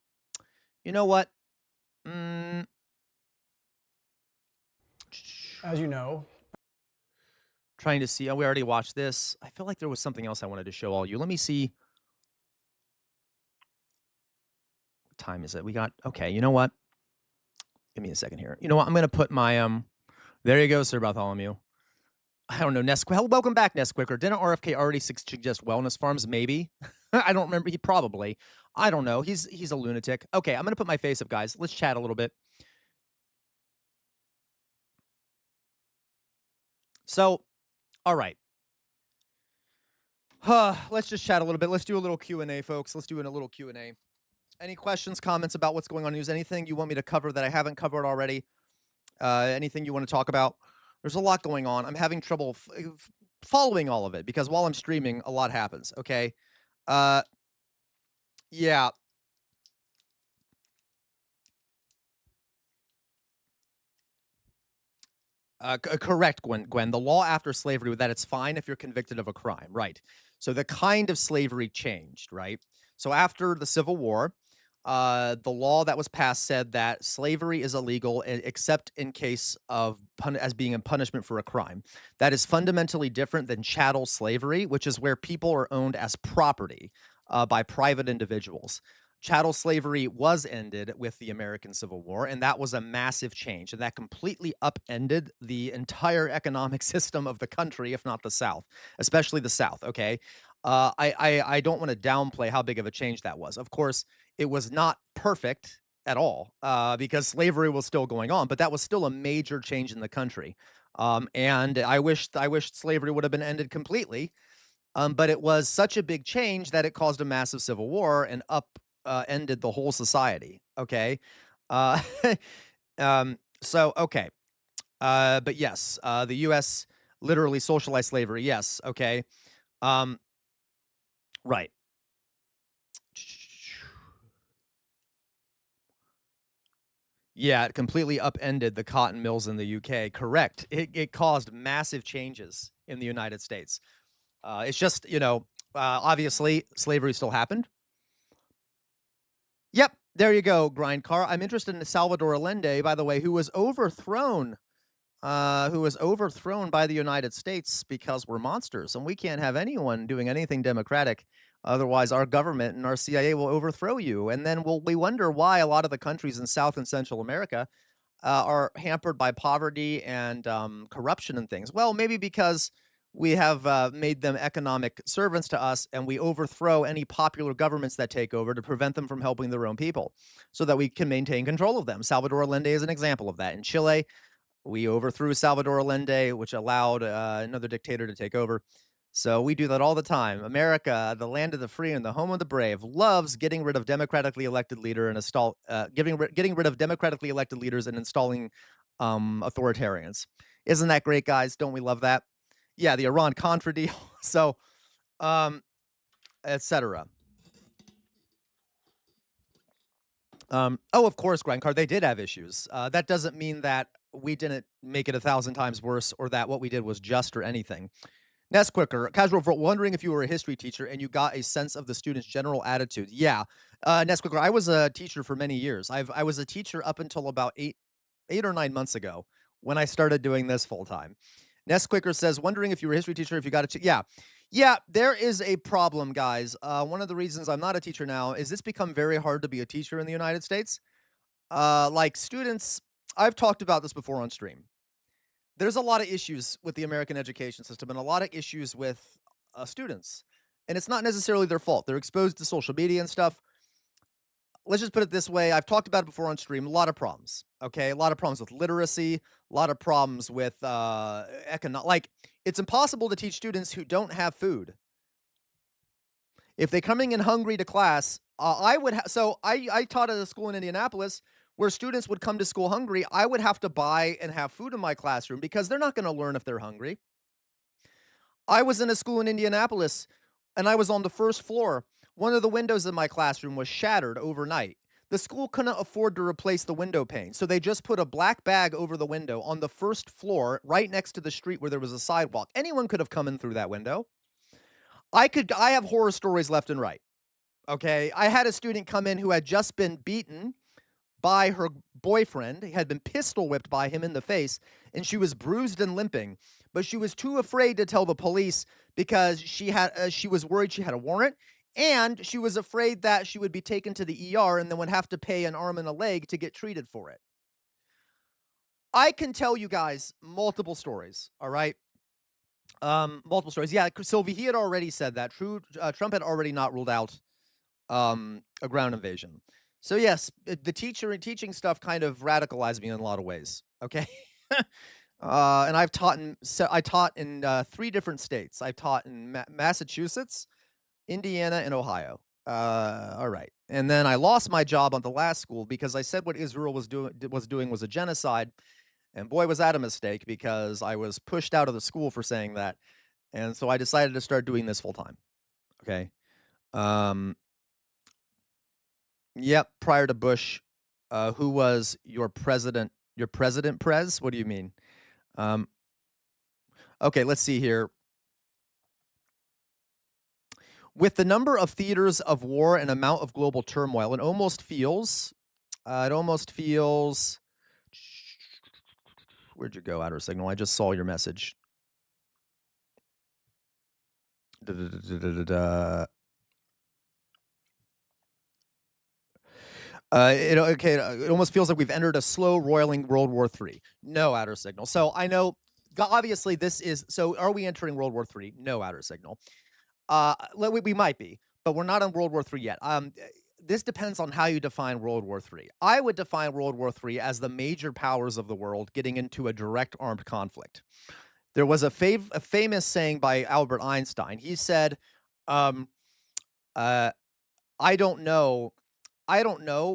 B: You know what?
U: As you know,
B: Trying to see. Oh, we already watched this. I feel like there was something else I wanted to show all you. Let me see. What time is it? We got, okay, you know what? Give me a second here. You know what? I'm going to put my, there you go, Sir Bartholomew. I don't know, welcome back, Nesquicker. Didn't RFK already suggest wellness farms? Maybe. I don't remember. He probably. I don't know. He's a lunatic. Okay, I'm going to put my face up, guys. Let's chat a little bit. So, all right. Let's just chat a little bit. Let's do a little Q&A, folks. Let's do a little Q&A. Any questions, comments about what's going on in news? Anything you want me to cover that I haven't covered already? Anything you want to talk about? There's a lot going on. I'm having trouble following all of it because while I'm streaming, a lot happens. Okay. Yeah. Correct, Gwen. The law after slavery, that it's fine if you're convicted of a crime, right? So the kind of slavery changed, right? So after the Civil War, the law that was passed said that slavery is illegal except in case of as being a punishment for a crime. That is fundamentally different than chattel slavery, which is where people are owned as property by private individuals. Chattel slavery was ended with the American Civil War, and that was a massive change, and that completely upended the entire economic system of the country, if not the South, especially the South, okay? I don't want to downplay how big of a change that was. Of course, it was not perfect at all because slavery was still going on, but that was still a major change in the country. And I wish slavery would have been ended completely, but it was such a big change that it caused a massive civil war and ended the whole society. Okay. So, okay. But yes, the U.S. literally socialized slavery. Yes. Okay. Right. Yeah, it completely upended the cotton mills in the UK. Correct. It caused massive changes in the United States. It's just, obviously slavery still happened. Yep, there you go, Grindcar. I'm interested in Salvador Allende, by the way, who was overthrown by the United States because we're monsters, and we can't have anyone doing anything democratic. Otherwise, our government and our CIA will overthrow you. And then we wonder why a lot of the countries in South and Central America are hampered by poverty and corruption and things. Well, maybe because we have made them economic servants to us, and we overthrow any popular governments that take over to prevent them from helping their own people so that we can maintain control of them. Salvador Allende is an example of that. In Chile, we overthrew Salvador Allende, which allowed another dictator to take over. So we do that all the time. America, the land of the free and the home of the brave, loves getting rid of democratically elected leader and getting rid of democratically elected leaders and installing authoritarians. Isn't that great, guys? Don't we love that? Yeah, the Iran-Contra deal. So, etc. Oh, of course, Grindcard, they did have issues. That doesn't mean that we didn't make it 1,000 times worse or that what we did was just or anything. Nesquicker, casual for wondering if you were a history teacher and you got a sense of the students' general attitude. Yeah, Nesquicker, I was a teacher for many years. I was a teacher up until about eight or 9 months ago when I started doing this full time. Nesquicker says, wondering if you were a history teacher, if you got a yeah, there is a problem, guys. One of the reasons I'm not a teacher now is it's become very hard to be a teacher in the United States. Like students, I've talked about this before on stream. There's a lot of issues with the American education system and a lot of issues with students. And it's not necessarily their fault. They're exposed to social media and stuff. Let's just put it this way. I've talked about it before on stream. A lot of problems. Okay. A lot of problems with literacy. A lot of problems with like, it's impossible to teach students who don't have food. If they're coming in hungry to class, I taught at a school in Indianapolis where students would come to school hungry. I would have to buy and have food in my classroom because they're not going to learn if they're hungry. I was in a school in Indianapolis and I was on the first floor. One of the windows in my classroom was shattered overnight. The school couldn't afford to replace the window pane, so they just put a black bag over the window on the first floor right next to the street where there was a sidewalk. Anyone could have come in through that window. I have horror stories left and right. Okay, I had a student come in who had just been beaten by her boyfriend. He had been pistol whipped by him in the face, and she was bruised and limping.
M: but she was too afraid to tell the police because she was worried she had a warrant, and she was afraid that she would be taken to the ER and then would have to pay an arm and a leg to get treated for it. I can tell you guys multiple stories, all right? Multiple stories. Yeah, Sylvie, he had already said that. Trump had already not ruled out a ground invasion. So yes, the teaching stuff kind of radicalized me in a lot of ways. Okay, and I taught in 3 different states. I taught in Massachusetts, Indiana, and Ohio. All right, and then I lost my job on the last school because I said what Israel was doing was a genocide, and boy was that a mistake because I was pushed out of the school for saying that, and so I decided to start doing this full time. Okay. Yep, prior to Bush, who was your president? Your president, Prez? What do you mean? Okay, let's see here. With the number of theaters of war and amount of global turmoil, it almost feels. Where'd you go, Outer Signal? I just saw your message. It almost feels like we've entered a slow roiling World War III. No, Outer Signal. So I know, obviously this is, so are we entering World War III? No, Outer Signal. We might be, but we're not in World War III yet. This depends on how you define World War III. I would define World War III as the major powers of the world getting into a direct armed conflict. There was a famous saying by Albert Einstein. He said, I don't know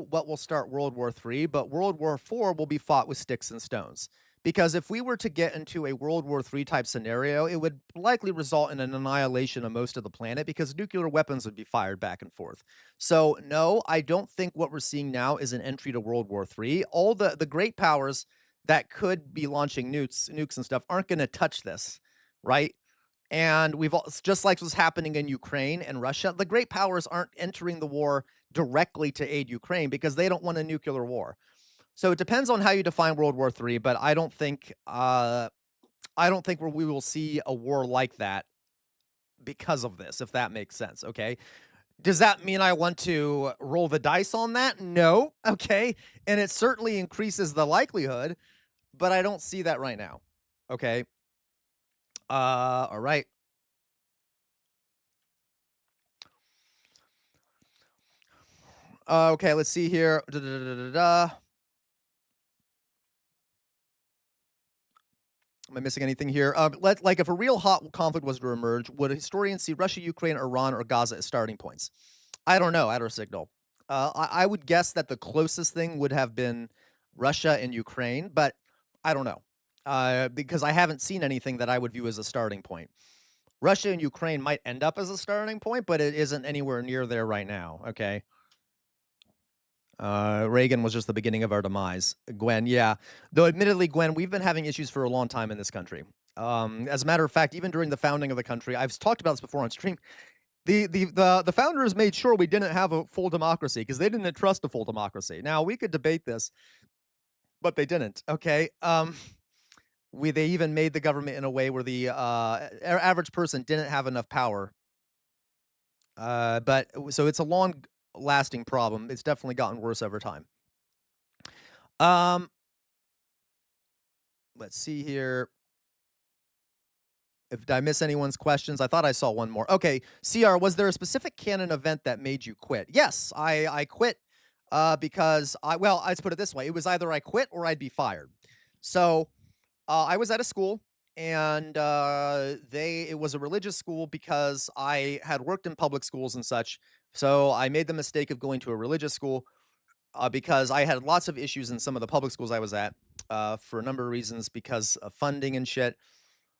M: what will start World War III, but World War IV will be fought with sticks and stones. Because if we were to get into a World War III type scenario, it would likely result in an annihilation of most of the planet because nuclear weapons would be fired back and forth. So no, I don't think what we're seeing now is an entry to World War III. All the great powers that could be launching nukes and stuff aren't going to touch this, right? And just like what's happening in Ukraine and Russia, the great powers aren't entering the war directly to aid Ukraine because they don't want a nuclear war. So it depends on how you define World War III, but I don't think we will see a war like that because of this, if that makes sense. Okay. Does that mean I want to roll the dice on that? No. Okay. And it certainly increases the likelihood, but I don't see that right now. Okay. All right. Okay, let's see here. Am I missing anything here? Like if a real hot conflict was to emerge, would historians see Russia, Ukraine, Iran, or Gaza as starting points? I don't know, Outer Signal. I would guess that the closest thing would have been Russia and Ukraine, but I don't know. Because I haven't seen anything that I would view as a starting point. Russia and Ukraine might end up as a starting point, but it isn't anywhere near there right now, okay? Reagan was just the beginning of our demise. Gwen, yeah. Though admittedly, Gwen, we've been having issues for a long time in this country. As a matter of fact, even during the founding of the country, I've talked about this before on stream, the founders made sure we didn't have a full democracy because they didn't trust a full democracy. Now, we could debate this, but they didn't, okay? They even made the government in a way where the average person didn't have enough power. So it's a long-lasting problem. It's definitely gotten worse over time. Let's see here. Did I miss anyone's questions? I thought I saw one more. Okay, CR, was there a specific canon event that made you quit? Yes, I quit because let's put it this way. It was either I quit or I'd be fired. So I was at a school, and it was a religious school because I had worked in public schools and such. So I made the mistake of going to a religious school because I had lots of issues in some of the public schools I was at for a number of reasons because of funding and shit.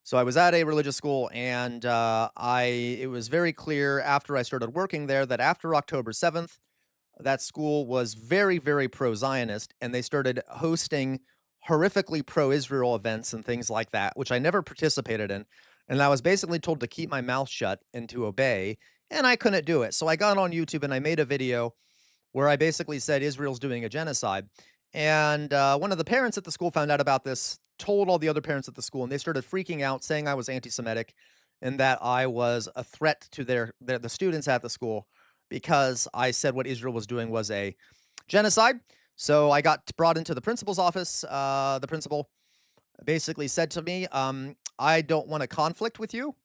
M: So I was at a religious school, and it was very clear after I started working there that after October 7th, that school was very, very pro-Zionist, and they started hosting horrifically pro-Israel events and things like that, which I never participated in. And I was basically told to keep my mouth shut and to obey, and I couldn't do it. So I got on YouTube and I made a video where I basically said Israel's doing a genocide. And one of the parents at the school found out about this told all the other parents at the school, and they started freaking out, saying I was anti-Semitic and that I was a threat to the students at the school because I said what Israel was doing was a genocide. So I got brought into the principal's office. The principal basically said to me, I don't want a conflict with you.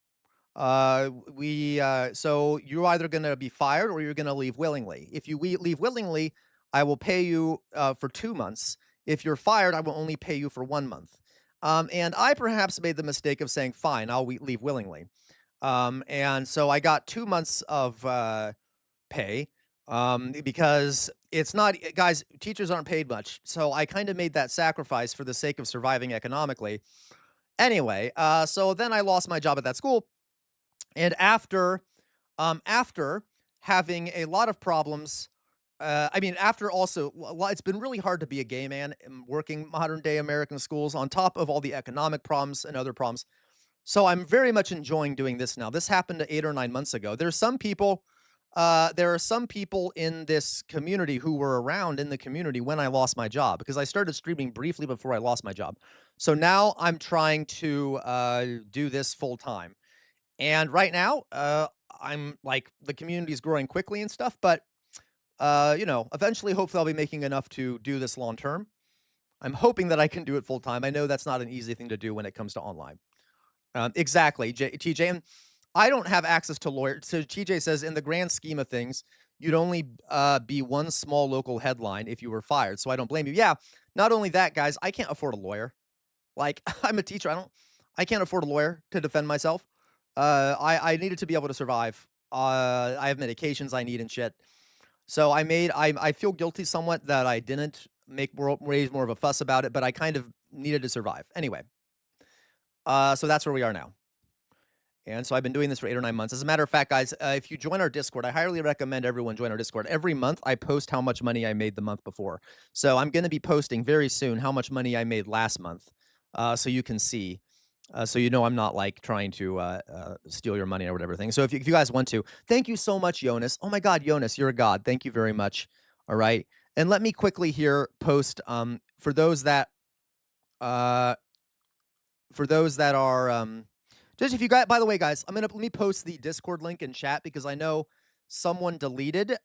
M: So you're either going to be fired or you're going to leave willingly. If you leave willingly, I will pay you for 2 months. If you're fired, I will only pay you for 1 month. And I perhaps made the mistake of saying, fine, I'll leave willingly. And so I got 2 months of pay because it's not, guys, teachers aren't paid much. So I kind of made that sacrifice for the sake of surviving economically. Anyway, so then I lost my job at that school. And after having a lot of problems, after also, it's been really hard to be a gay man working modern day American schools on top of all the economic problems and other problems. So I'm very much enjoying doing this now. This happened 8 or 9 months ago. There are some people in this community who were around in the community when I lost my job, because I started streaming briefly before I lost my job. So now I'm trying to do this full time. And right now, I'm like, the community is growing quickly and stuff, but eventually, hopefully I'll be making enough to do this long term. I'm hoping that I can do it full time. I know that's not an easy thing to do when it comes to online. Exactly, TJ. And I don't have access to lawyers. So TJ says, in the grand scheme of things, you'd only be one small local headline if you were fired. So I don't blame you. Yeah. Not only that, guys, I can't afford a lawyer. Like, I'm a teacher. I can't afford a lawyer to defend myself. I needed to be able to survive. I have medications I need and shit. So I feel guilty somewhat that I didn't raise more of a fuss about it, but I kind of needed to survive. Anyway, so that's where we are now. And so I've been doing this for 8 or 9 months. As a matter of fact, guys, if you join our Discord, I highly recommend everyone join our Discord. Every month, I post how much money I made the month before. So I'm going to be posting very soon how much money I made last month, so you can see. So I'm not like trying to steal your money or whatever thing. So if you guys want to, thank you so much, Jonas. Oh my God, Jonas, you're a god. Thank you very much. All right, and let me quickly here post for those that are just, if you guys. By the way, guys, let me post the Discord link in chat because I know someone deleted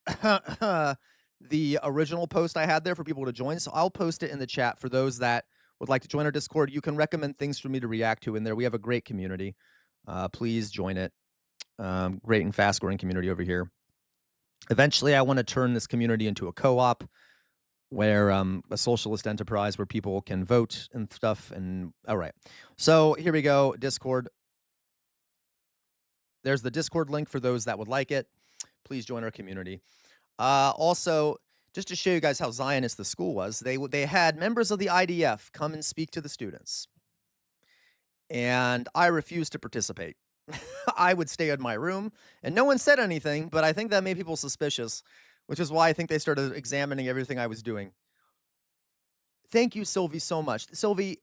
M: the original post I had there for people to join. So I'll post it in the chat for those that would like to join our Discord. You can recommend things for me to react to in there. We have a great community. Please join it. Great and fast growing community over here. Eventually, I want to turn this community into a co-op where a socialist enterprise where people can vote and stuff. And all right. So here we go. Discord. There's the Discord link for those that would like it. Please join our community. Also, just to show you guys how Zionist the school was, they had members of the IDF come and speak to the students. And I refused to participate. I would stay in my room, and no one said anything, but I think that made people suspicious, which is why I think they started examining everything I was doing. Thank you, Sylvie, so much. Sylvie,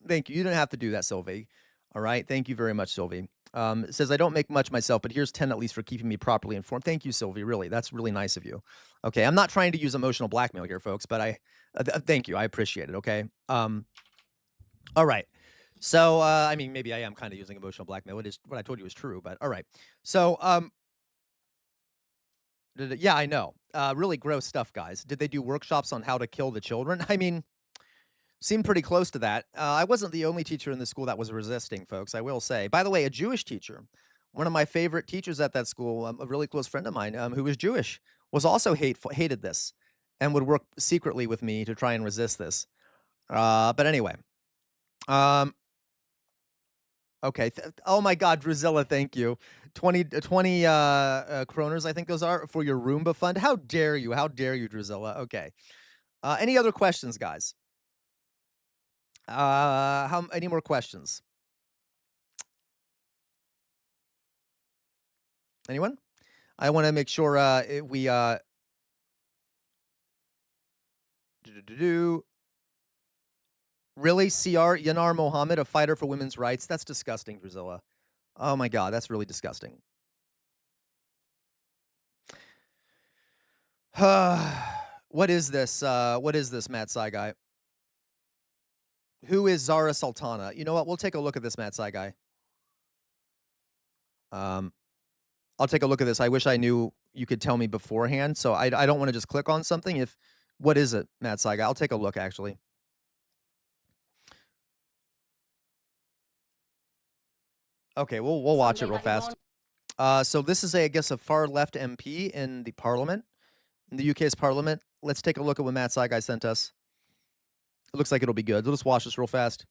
M: thank you. You didn't have to do that, Sylvie. All right. Thank you very much, Sylvie. It says, I don't make much myself, but here's 10 at least for keeping me properly informed. Thank you, Sylvie. Really, that's really nice of you. Okay, I'm not trying to use emotional blackmail here, folks, but thank you. I appreciate it, okay? All right. So, maybe I am kind of using emotional blackmail. It is what I told you is true, but all right. So, yeah, I know. Really gross stuff, guys. Did they do workshops on how to kill the children? Seemed pretty close to that. I wasn't the only teacher in the school that was resisting, folks, I will say. By the way, a Jewish teacher, one of my favorite teachers at that school, a really close friend of mine who was Jewish, was also hated this and would work secretly with me to try and resist this. But anyway. Okay. Oh my God, Drusilla, thank you. 20 kroners, I think those are, for your Roomba fund. How dare you? How dare you, Drusilla? Okay. Any other questions, guys? Any more questions? Anyone? I want to make sure we really, CR Yanar Mohammed, a fighter for women's rights? That's disgusting, Drusilla. Oh my God, that's really disgusting. What is this? What is this, Matt Sai guy? Who is Zara Sultana? You know what? We'll take a look at this, Matt Saigai. I'll take a look at this. I wish I knew you could tell me beforehand, so I don't want to just click on something. What is it, Matt Saigai? I'll take a look, actually. Okay, we'll watch it real fast. So this is, I guess, a far-left MP in the parliament, in the UK's parliament. Let's take a look at what Matt Saigai sent us. It looks like it'll be good. Let's watch this real fast.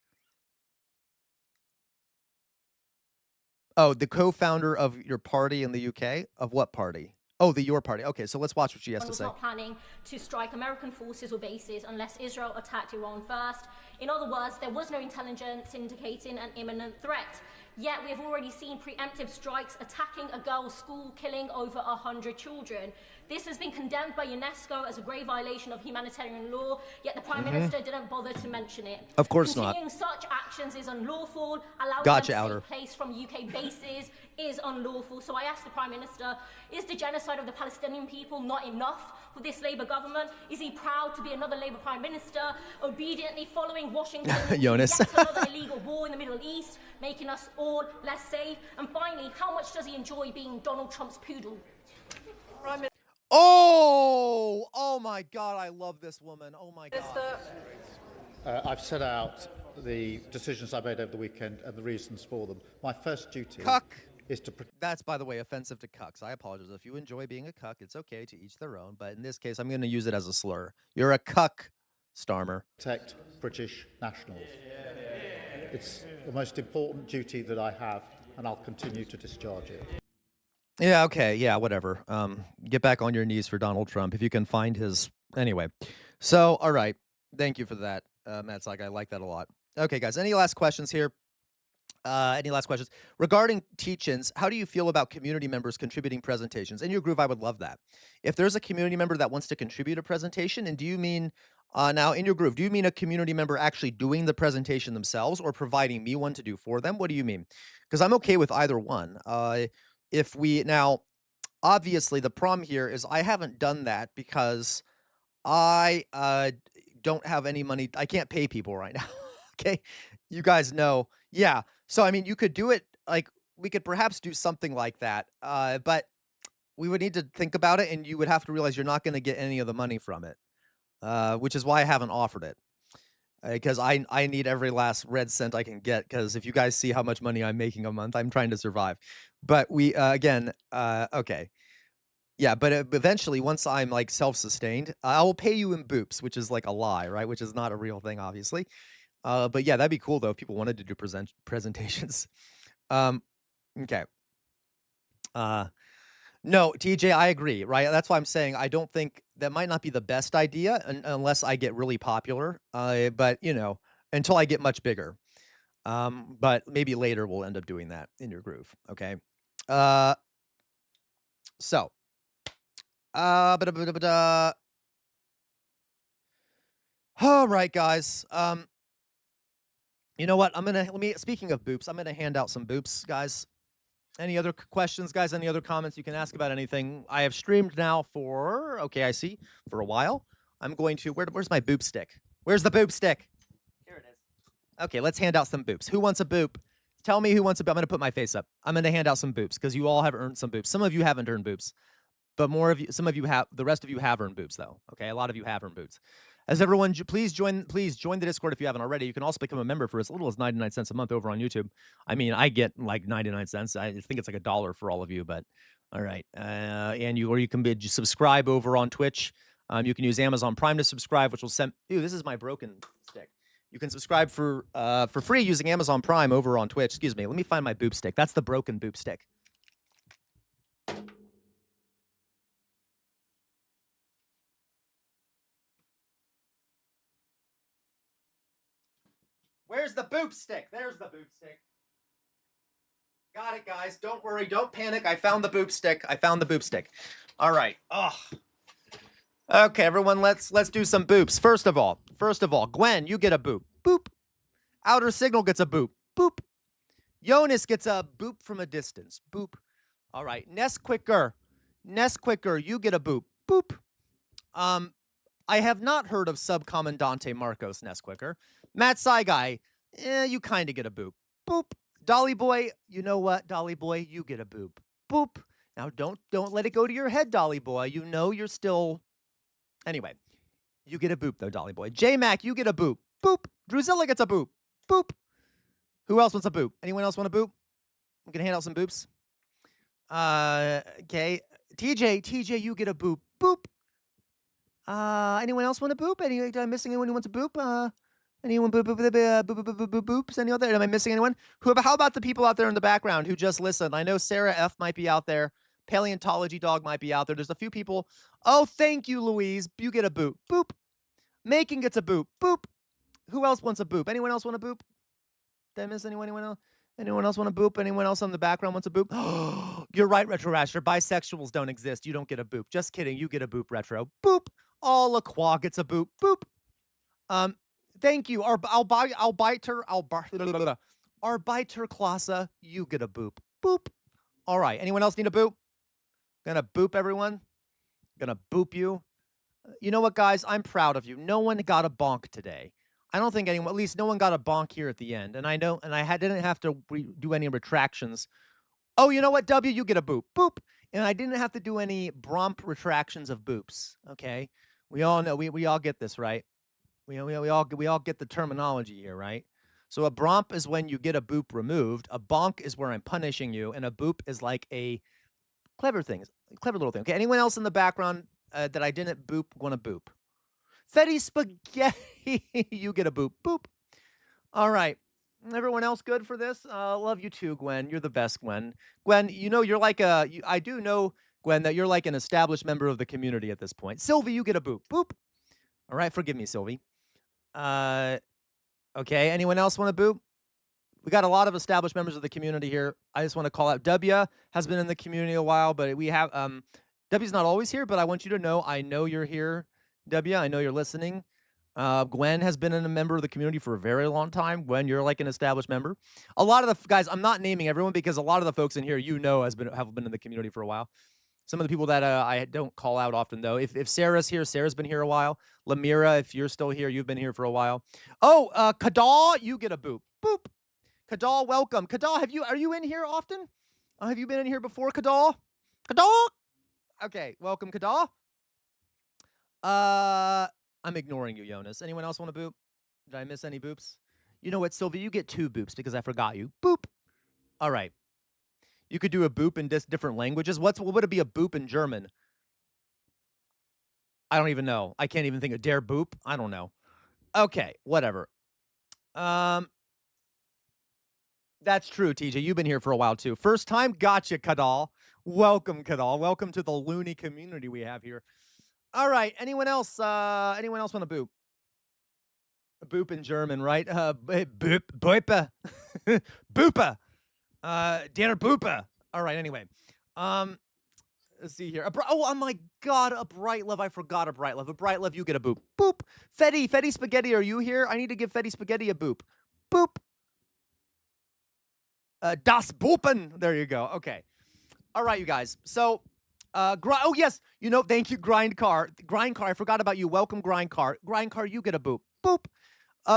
M: Oh, the co-founder of your party in the UK? Of what party? Oh, your party. Okay, so let's watch what she has to say.
J: Not planning to strike American forces or bases unless Israel attacked Iran first. In other words, there was no intelligence indicating an imminent threat. Yet we have already seen preemptive strikes attacking a girls' school, killing over 100 children. This has been condemned by UNESCO as a grave violation of humanitarian law, yet the Prime Minister didn't bother to mention it.
M: Of course not.
J: Continuing such actions is unlawful. Allowing
M: Gotcha,
J: them to
M: Outer.
J: take place from UK bases is unlawful. So I ask the Prime Minister, is the genocide of the Palestinian people not enough for this Labour government? Is he proud to be another Labour Prime Minister, obediently following Washington
M: Jonas.
J: yet another illegal war in the Middle East, making us all less safe? And finally, how much does he enjoy being Donald Trump's poodle?
M: Oh my God, I love this woman. Oh my God.
K: I've set out the decisions I made over the weekend and the reasons for them. My first duty is to
M: That's, by the way, offensive to cucks. I apologize. If you enjoy being a cuck, it's okay, to each their own. But in this case, I'm going to use it as a slur. You're a cuck, Starmer.
K: protect British nationals. It's the most important duty that I have, and I'll continue to discharge it.
M: Yeah, okay, yeah, whatever. Get back on your knees for Donald Trump if you can find his... Anyway. So, all right. Thank you for that, Matt Saigai. I like that a lot. Okay, guys, any last questions here? Any last questions? Regarding teach-ins, how do you feel about community members contributing presentations? In your groove, I would love that. If there's a community member that wants to contribute a presentation, and do you mean, now in your groove, do you mean a community member actually doing the presentation themselves or providing me one to do for them? What do you mean? Because I'm okay with either one. Now, obviously, the problem here is I haven't done that because I don't have any money. I can't pay people right now. Okay, you guys know. Yeah. So, I mean, you could do it, like, we could perhaps do something like that, but we would need to think about it, and you would have to realize you're not going to get any of the money from it, which is why I haven't offered it, because I need every last red cent I can get, because if you guys see how much money I'm making a month, I'm trying to survive. But we, okay. Yeah, but eventually, once I'm, like, self-sustained, I will pay you in boops, which is, like, a lie, right? Which is not a real thing, obviously. But yeah, that'd be cool though if people wanted to do presentations. Okay. No, TJ, I agree, right? That's why I'm saying I don't think that might not be the best idea unless I get really popular. But you know, until I get much bigger. But maybe later we'll end up doing that in your groove. Okay. So. All right, guys. You know what? Speaking of boops, I'm gonna hand out some boops, guys. Any other questions, guys? Any other comments you can ask about anything? I have streamed now for, okay, I see, for a while. I'm going to, where's my boop stick? Where's the boop stick? Here it is. Okay, let's hand out some boops. Who wants a boop? Tell me who wants a boop. I'm gonna put my face up. I'm gonna hand out some boops because you all have earned some boops. Some of you haven't earned boops, but some of you have, the rest of you have earned boops though. Okay, a lot of you have earned boops. As everyone, please join the Discord if you haven't already. You can also become a member for as little as 99 cents a month over on YouTube. I mean, I get like 99 cents. I think it's like $1 for all of you, but all right. Or you can subscribe over on Twitch. You can use Amazon Prime to subscribe, which will send. Ew, this is my broken stick. You can subscribe for free using Amazon Prime over on Twitch. Excuse me. Let me find my boop stick. That's the broken boop stick. Where's the boop stick? There's the boop stick. Got it, guys. Don't worry. Don't panic. I found the boop stick. I found the boop stick. All right. Oh. Okay, everyone. Let's do some boops. First of all, Gwen, you get a boop. Boop. Outer Signal gets a boop. Boop. Jonas gets a boop from a distance. Boop. All right. Nesquicker, you get a boop. Boop. I have not heard of Subcommandante Marcos Nesquicker. Matt Saigai, you kind of get a boop. Boop. Dolly Boy, you know what, Dolly Boy, you get a boop. Boop. Now don't let it go to your head, Dolly Boy. You know you're still. Anyway, you get a boop though, Dolly Boy. J Mac, you get a boop. Boop. Drusilla gets a boop. Boop. Who else wants a boop? Anyone else want a boop? I'm gonna hand out some boops. Okay. TJ, you get a boop. Boop. Anyone else want a boop? Am I missing anyone who wants a boop? Anyone boops? Any other? Am I missing anyone? How about the people out there in the background who just listen? I know Sarah F might be out there. Paleontology Dog might be out there. There's a few people. Oh, thank you, Louise. You get a boop. Boop. Macon gets a boop. Boop. Who else wants a boop? Anyone else want a boop? Did I miss anyone? Anyone else? Anyone else want a boop? Anyone else on the background wants a boop? You're right, Retro Rasher. Bisexuals don't exist. You don't get a boop. Just kidding. You get a boop, Retro. Boop. All LaQuaw gets a boop. Boop. Thank you. Arbiter Klasa, you get a boop. Boop. All right. Anyone else need a boop? Gonna boop everyone. Gonna boop you. You know what, guys? I'm proud of you. No one got a bonk today. I don't think anyone, at least no one got a bonk here at the end. And I know, and I didn't have to do any retractions. Oh, you know what, W? You get a boop. Boop. And I didn't have to do any bromp retractions of boops. Okay? We all know, we all get this, right? We all get the terminology here, right? So a bromp is when you get a boop removed. A bonk is where I'm punishing you. And a boop is like a clever little thing. Okay, anyone else in the background that I didn't boop want to boop? Fetty Spaghetti, you get a boop. Boop. All right. Everyone else good for this? Love you too, Gwen. You're the best, Gwen. Gwen, you know, you're like I do know, Gwen, that you're like an established member of the community at this point. Sylvie, you get a boop. Boop. All right, forgive me, Sylvie. Okay, anyone else want to boop? We got a lot of established members of the community here. I just want to call out W has been in the community a while, but we have W's not always here, but I want you to know I know you're here. W, I know you're listening. Gwen has been a member of the community for a very long time. Gwen, you're like an established member. A lot of the guys, I'm not naming everyone because a lot of the folks in here, you know, have been in the community for a while. Some of the people that I don't call out often, though. If Sarah's here, Sarah's been here a while. Lamira, if you're still here, you've been here for a while. Oh, Kadal, you get a boop. Boop. Kadal, welcome. Kadal, are you in here often? Have you been in here before, Kadal? Kadal? Okay, welcome, Kadal. I'm ignoring you, Jonas. Anyone else want a boop? Did I miss any boops? You know what, Sylvia? You get 2 boops because I forgot you. Boop. All right. You could do a boop in different languages. What would it be a boop in German? I don't even know. I can't even think of dare boop. I don't know. Okay, whatever. That's true, TJ. You've been here for a while too. First time, gotcha, Kadal. Welcome, Kadal. Welcome to the loony community we have here. All right. Anyone else? Anyone else want a boop? A boop in German, right? Boop, boipa, boopa. Der Boopa. All right, anyway. Let's see here. Oh my God, a Bright Love. I forgot a Bright Love. A Bright Love, you get a boop. Boop. Fetty Spaghetti, are you here? I need to give Fetty Spaghetti a boop. Boop. Das Boopen. There you go. Okay. All right, you guys. So, oh, yes. You know, thank you, Grindcar. Grindcar, I forgot about you. Welcome, Grindcar. Grindcar, you get a boop. Boop.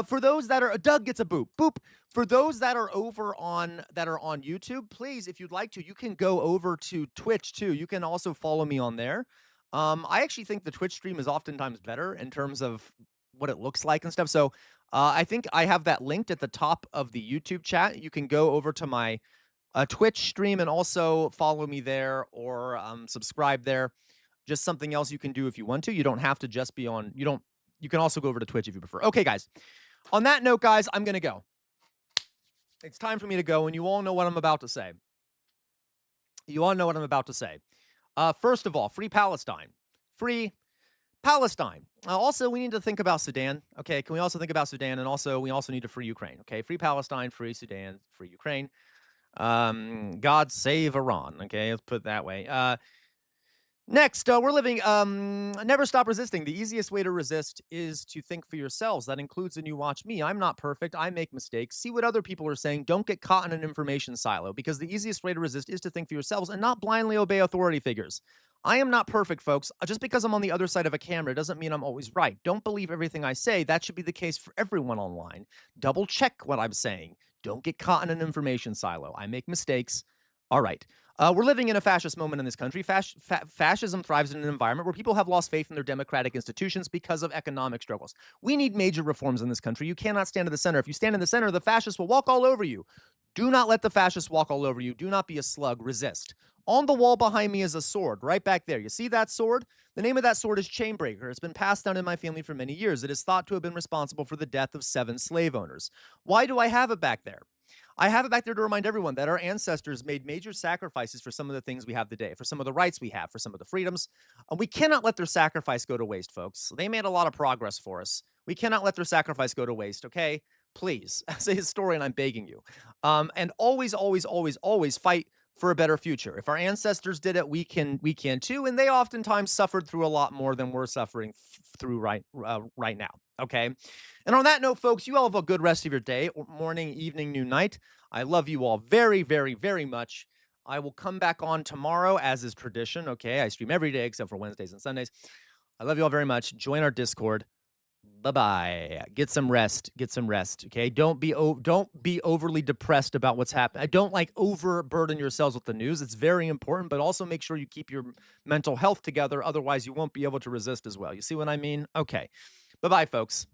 M: For those that are, Doug gets a boop. Boop. For those that are on YouTube, please, if you'd like to, you can go over to Twitch too. You can also follow me on there. I actually think the Twitch stream is oftentimes better in terms of what it looks like and stuff. So I think I have that linked at the top of the YouTube chat. You can go over to my Twitch stream and also follow me there or subscribe there. Just something else you can do if you want to. You don't have to just be on. You can also go over to Twitch if you prefer. Okay, guys. On that note, guys, I'm going to go. It's time for me to go, and you all know what I'm about to say. You all know what I'm about to say. First of all, free Palestine. Free Palestine. Also, we need to think about Sudan. Okay, can we also think about Sudan? And also, we also need to free Ukraine. Okay, free Palestine, free Sudan, free Ukraine. God save Iran. Okay, let's put it that way. Next, we're living, never stop resisting. The easiest way to resist is to think for yourselves. That includes when you watch me. I'm not perfect. I make mistakes. See what other people are saying. Don't get caught in an information silo because the easiest way to resist is to think for yourselves and not blindly obey authority figures. I am not perfect, folks. Just because I'm on the other side of a camera doesn't mean I'm always right. Don't believe everything I say. That should be the case for everyone online. Double check what I'm saying. Don't get caught in an information silo. I make mistakes. All right. We're living in a fascist moment in this country. Fascism thrives in an environment where people have lost faith in their democratic institutions because of economic struggles. We need major reforms in this country. You cannot stand in the center. If you stand in the center, the fascists will walk all over you. Do not let the fascists walk all over you. Do not be a slug. Resist. On the wall behind me is a sword, right back there. You see that sword? The name of that sword is Chainbreaker. It's been passed down in my family for many years. It is thought to have been responsible for the death of 7 slave owners. Why do I have it back there? I have it back there to remind everyone that our ancestors made major sacrifices for some of the things we have today, for some of the rights we have, for some of the freedoms. We cannot let their sacrifice go to waste, folks. They made a lot of progress for us. We cannot let their sacrifice go to waste, okay? Please, as a historian, I'm begging you. And always, always, always, always fight for a better future. If our ancestors did it, we can too. And they oftentimes suffered through a lot more than we're suffering through right now. Okay. And on that note, folks, you all have a good rest of your day, or morning, evening, new night. I love you all very, very, very much. I will come back on tomorrow, as is tradition. Okay. I stream every day except for Wednesdays and Sundays. I love you all very much. Join our Discord. Bye-bye. Get some rest. Get some rest. Okay. Don't be overly depressed about what's happening. Don't overburden yourselves with the news. It's very important, but also make sure you keep your mental health together. Otherwise, you won't be able to resist as well. You see what I mean? Okay. Bye-bye, folks.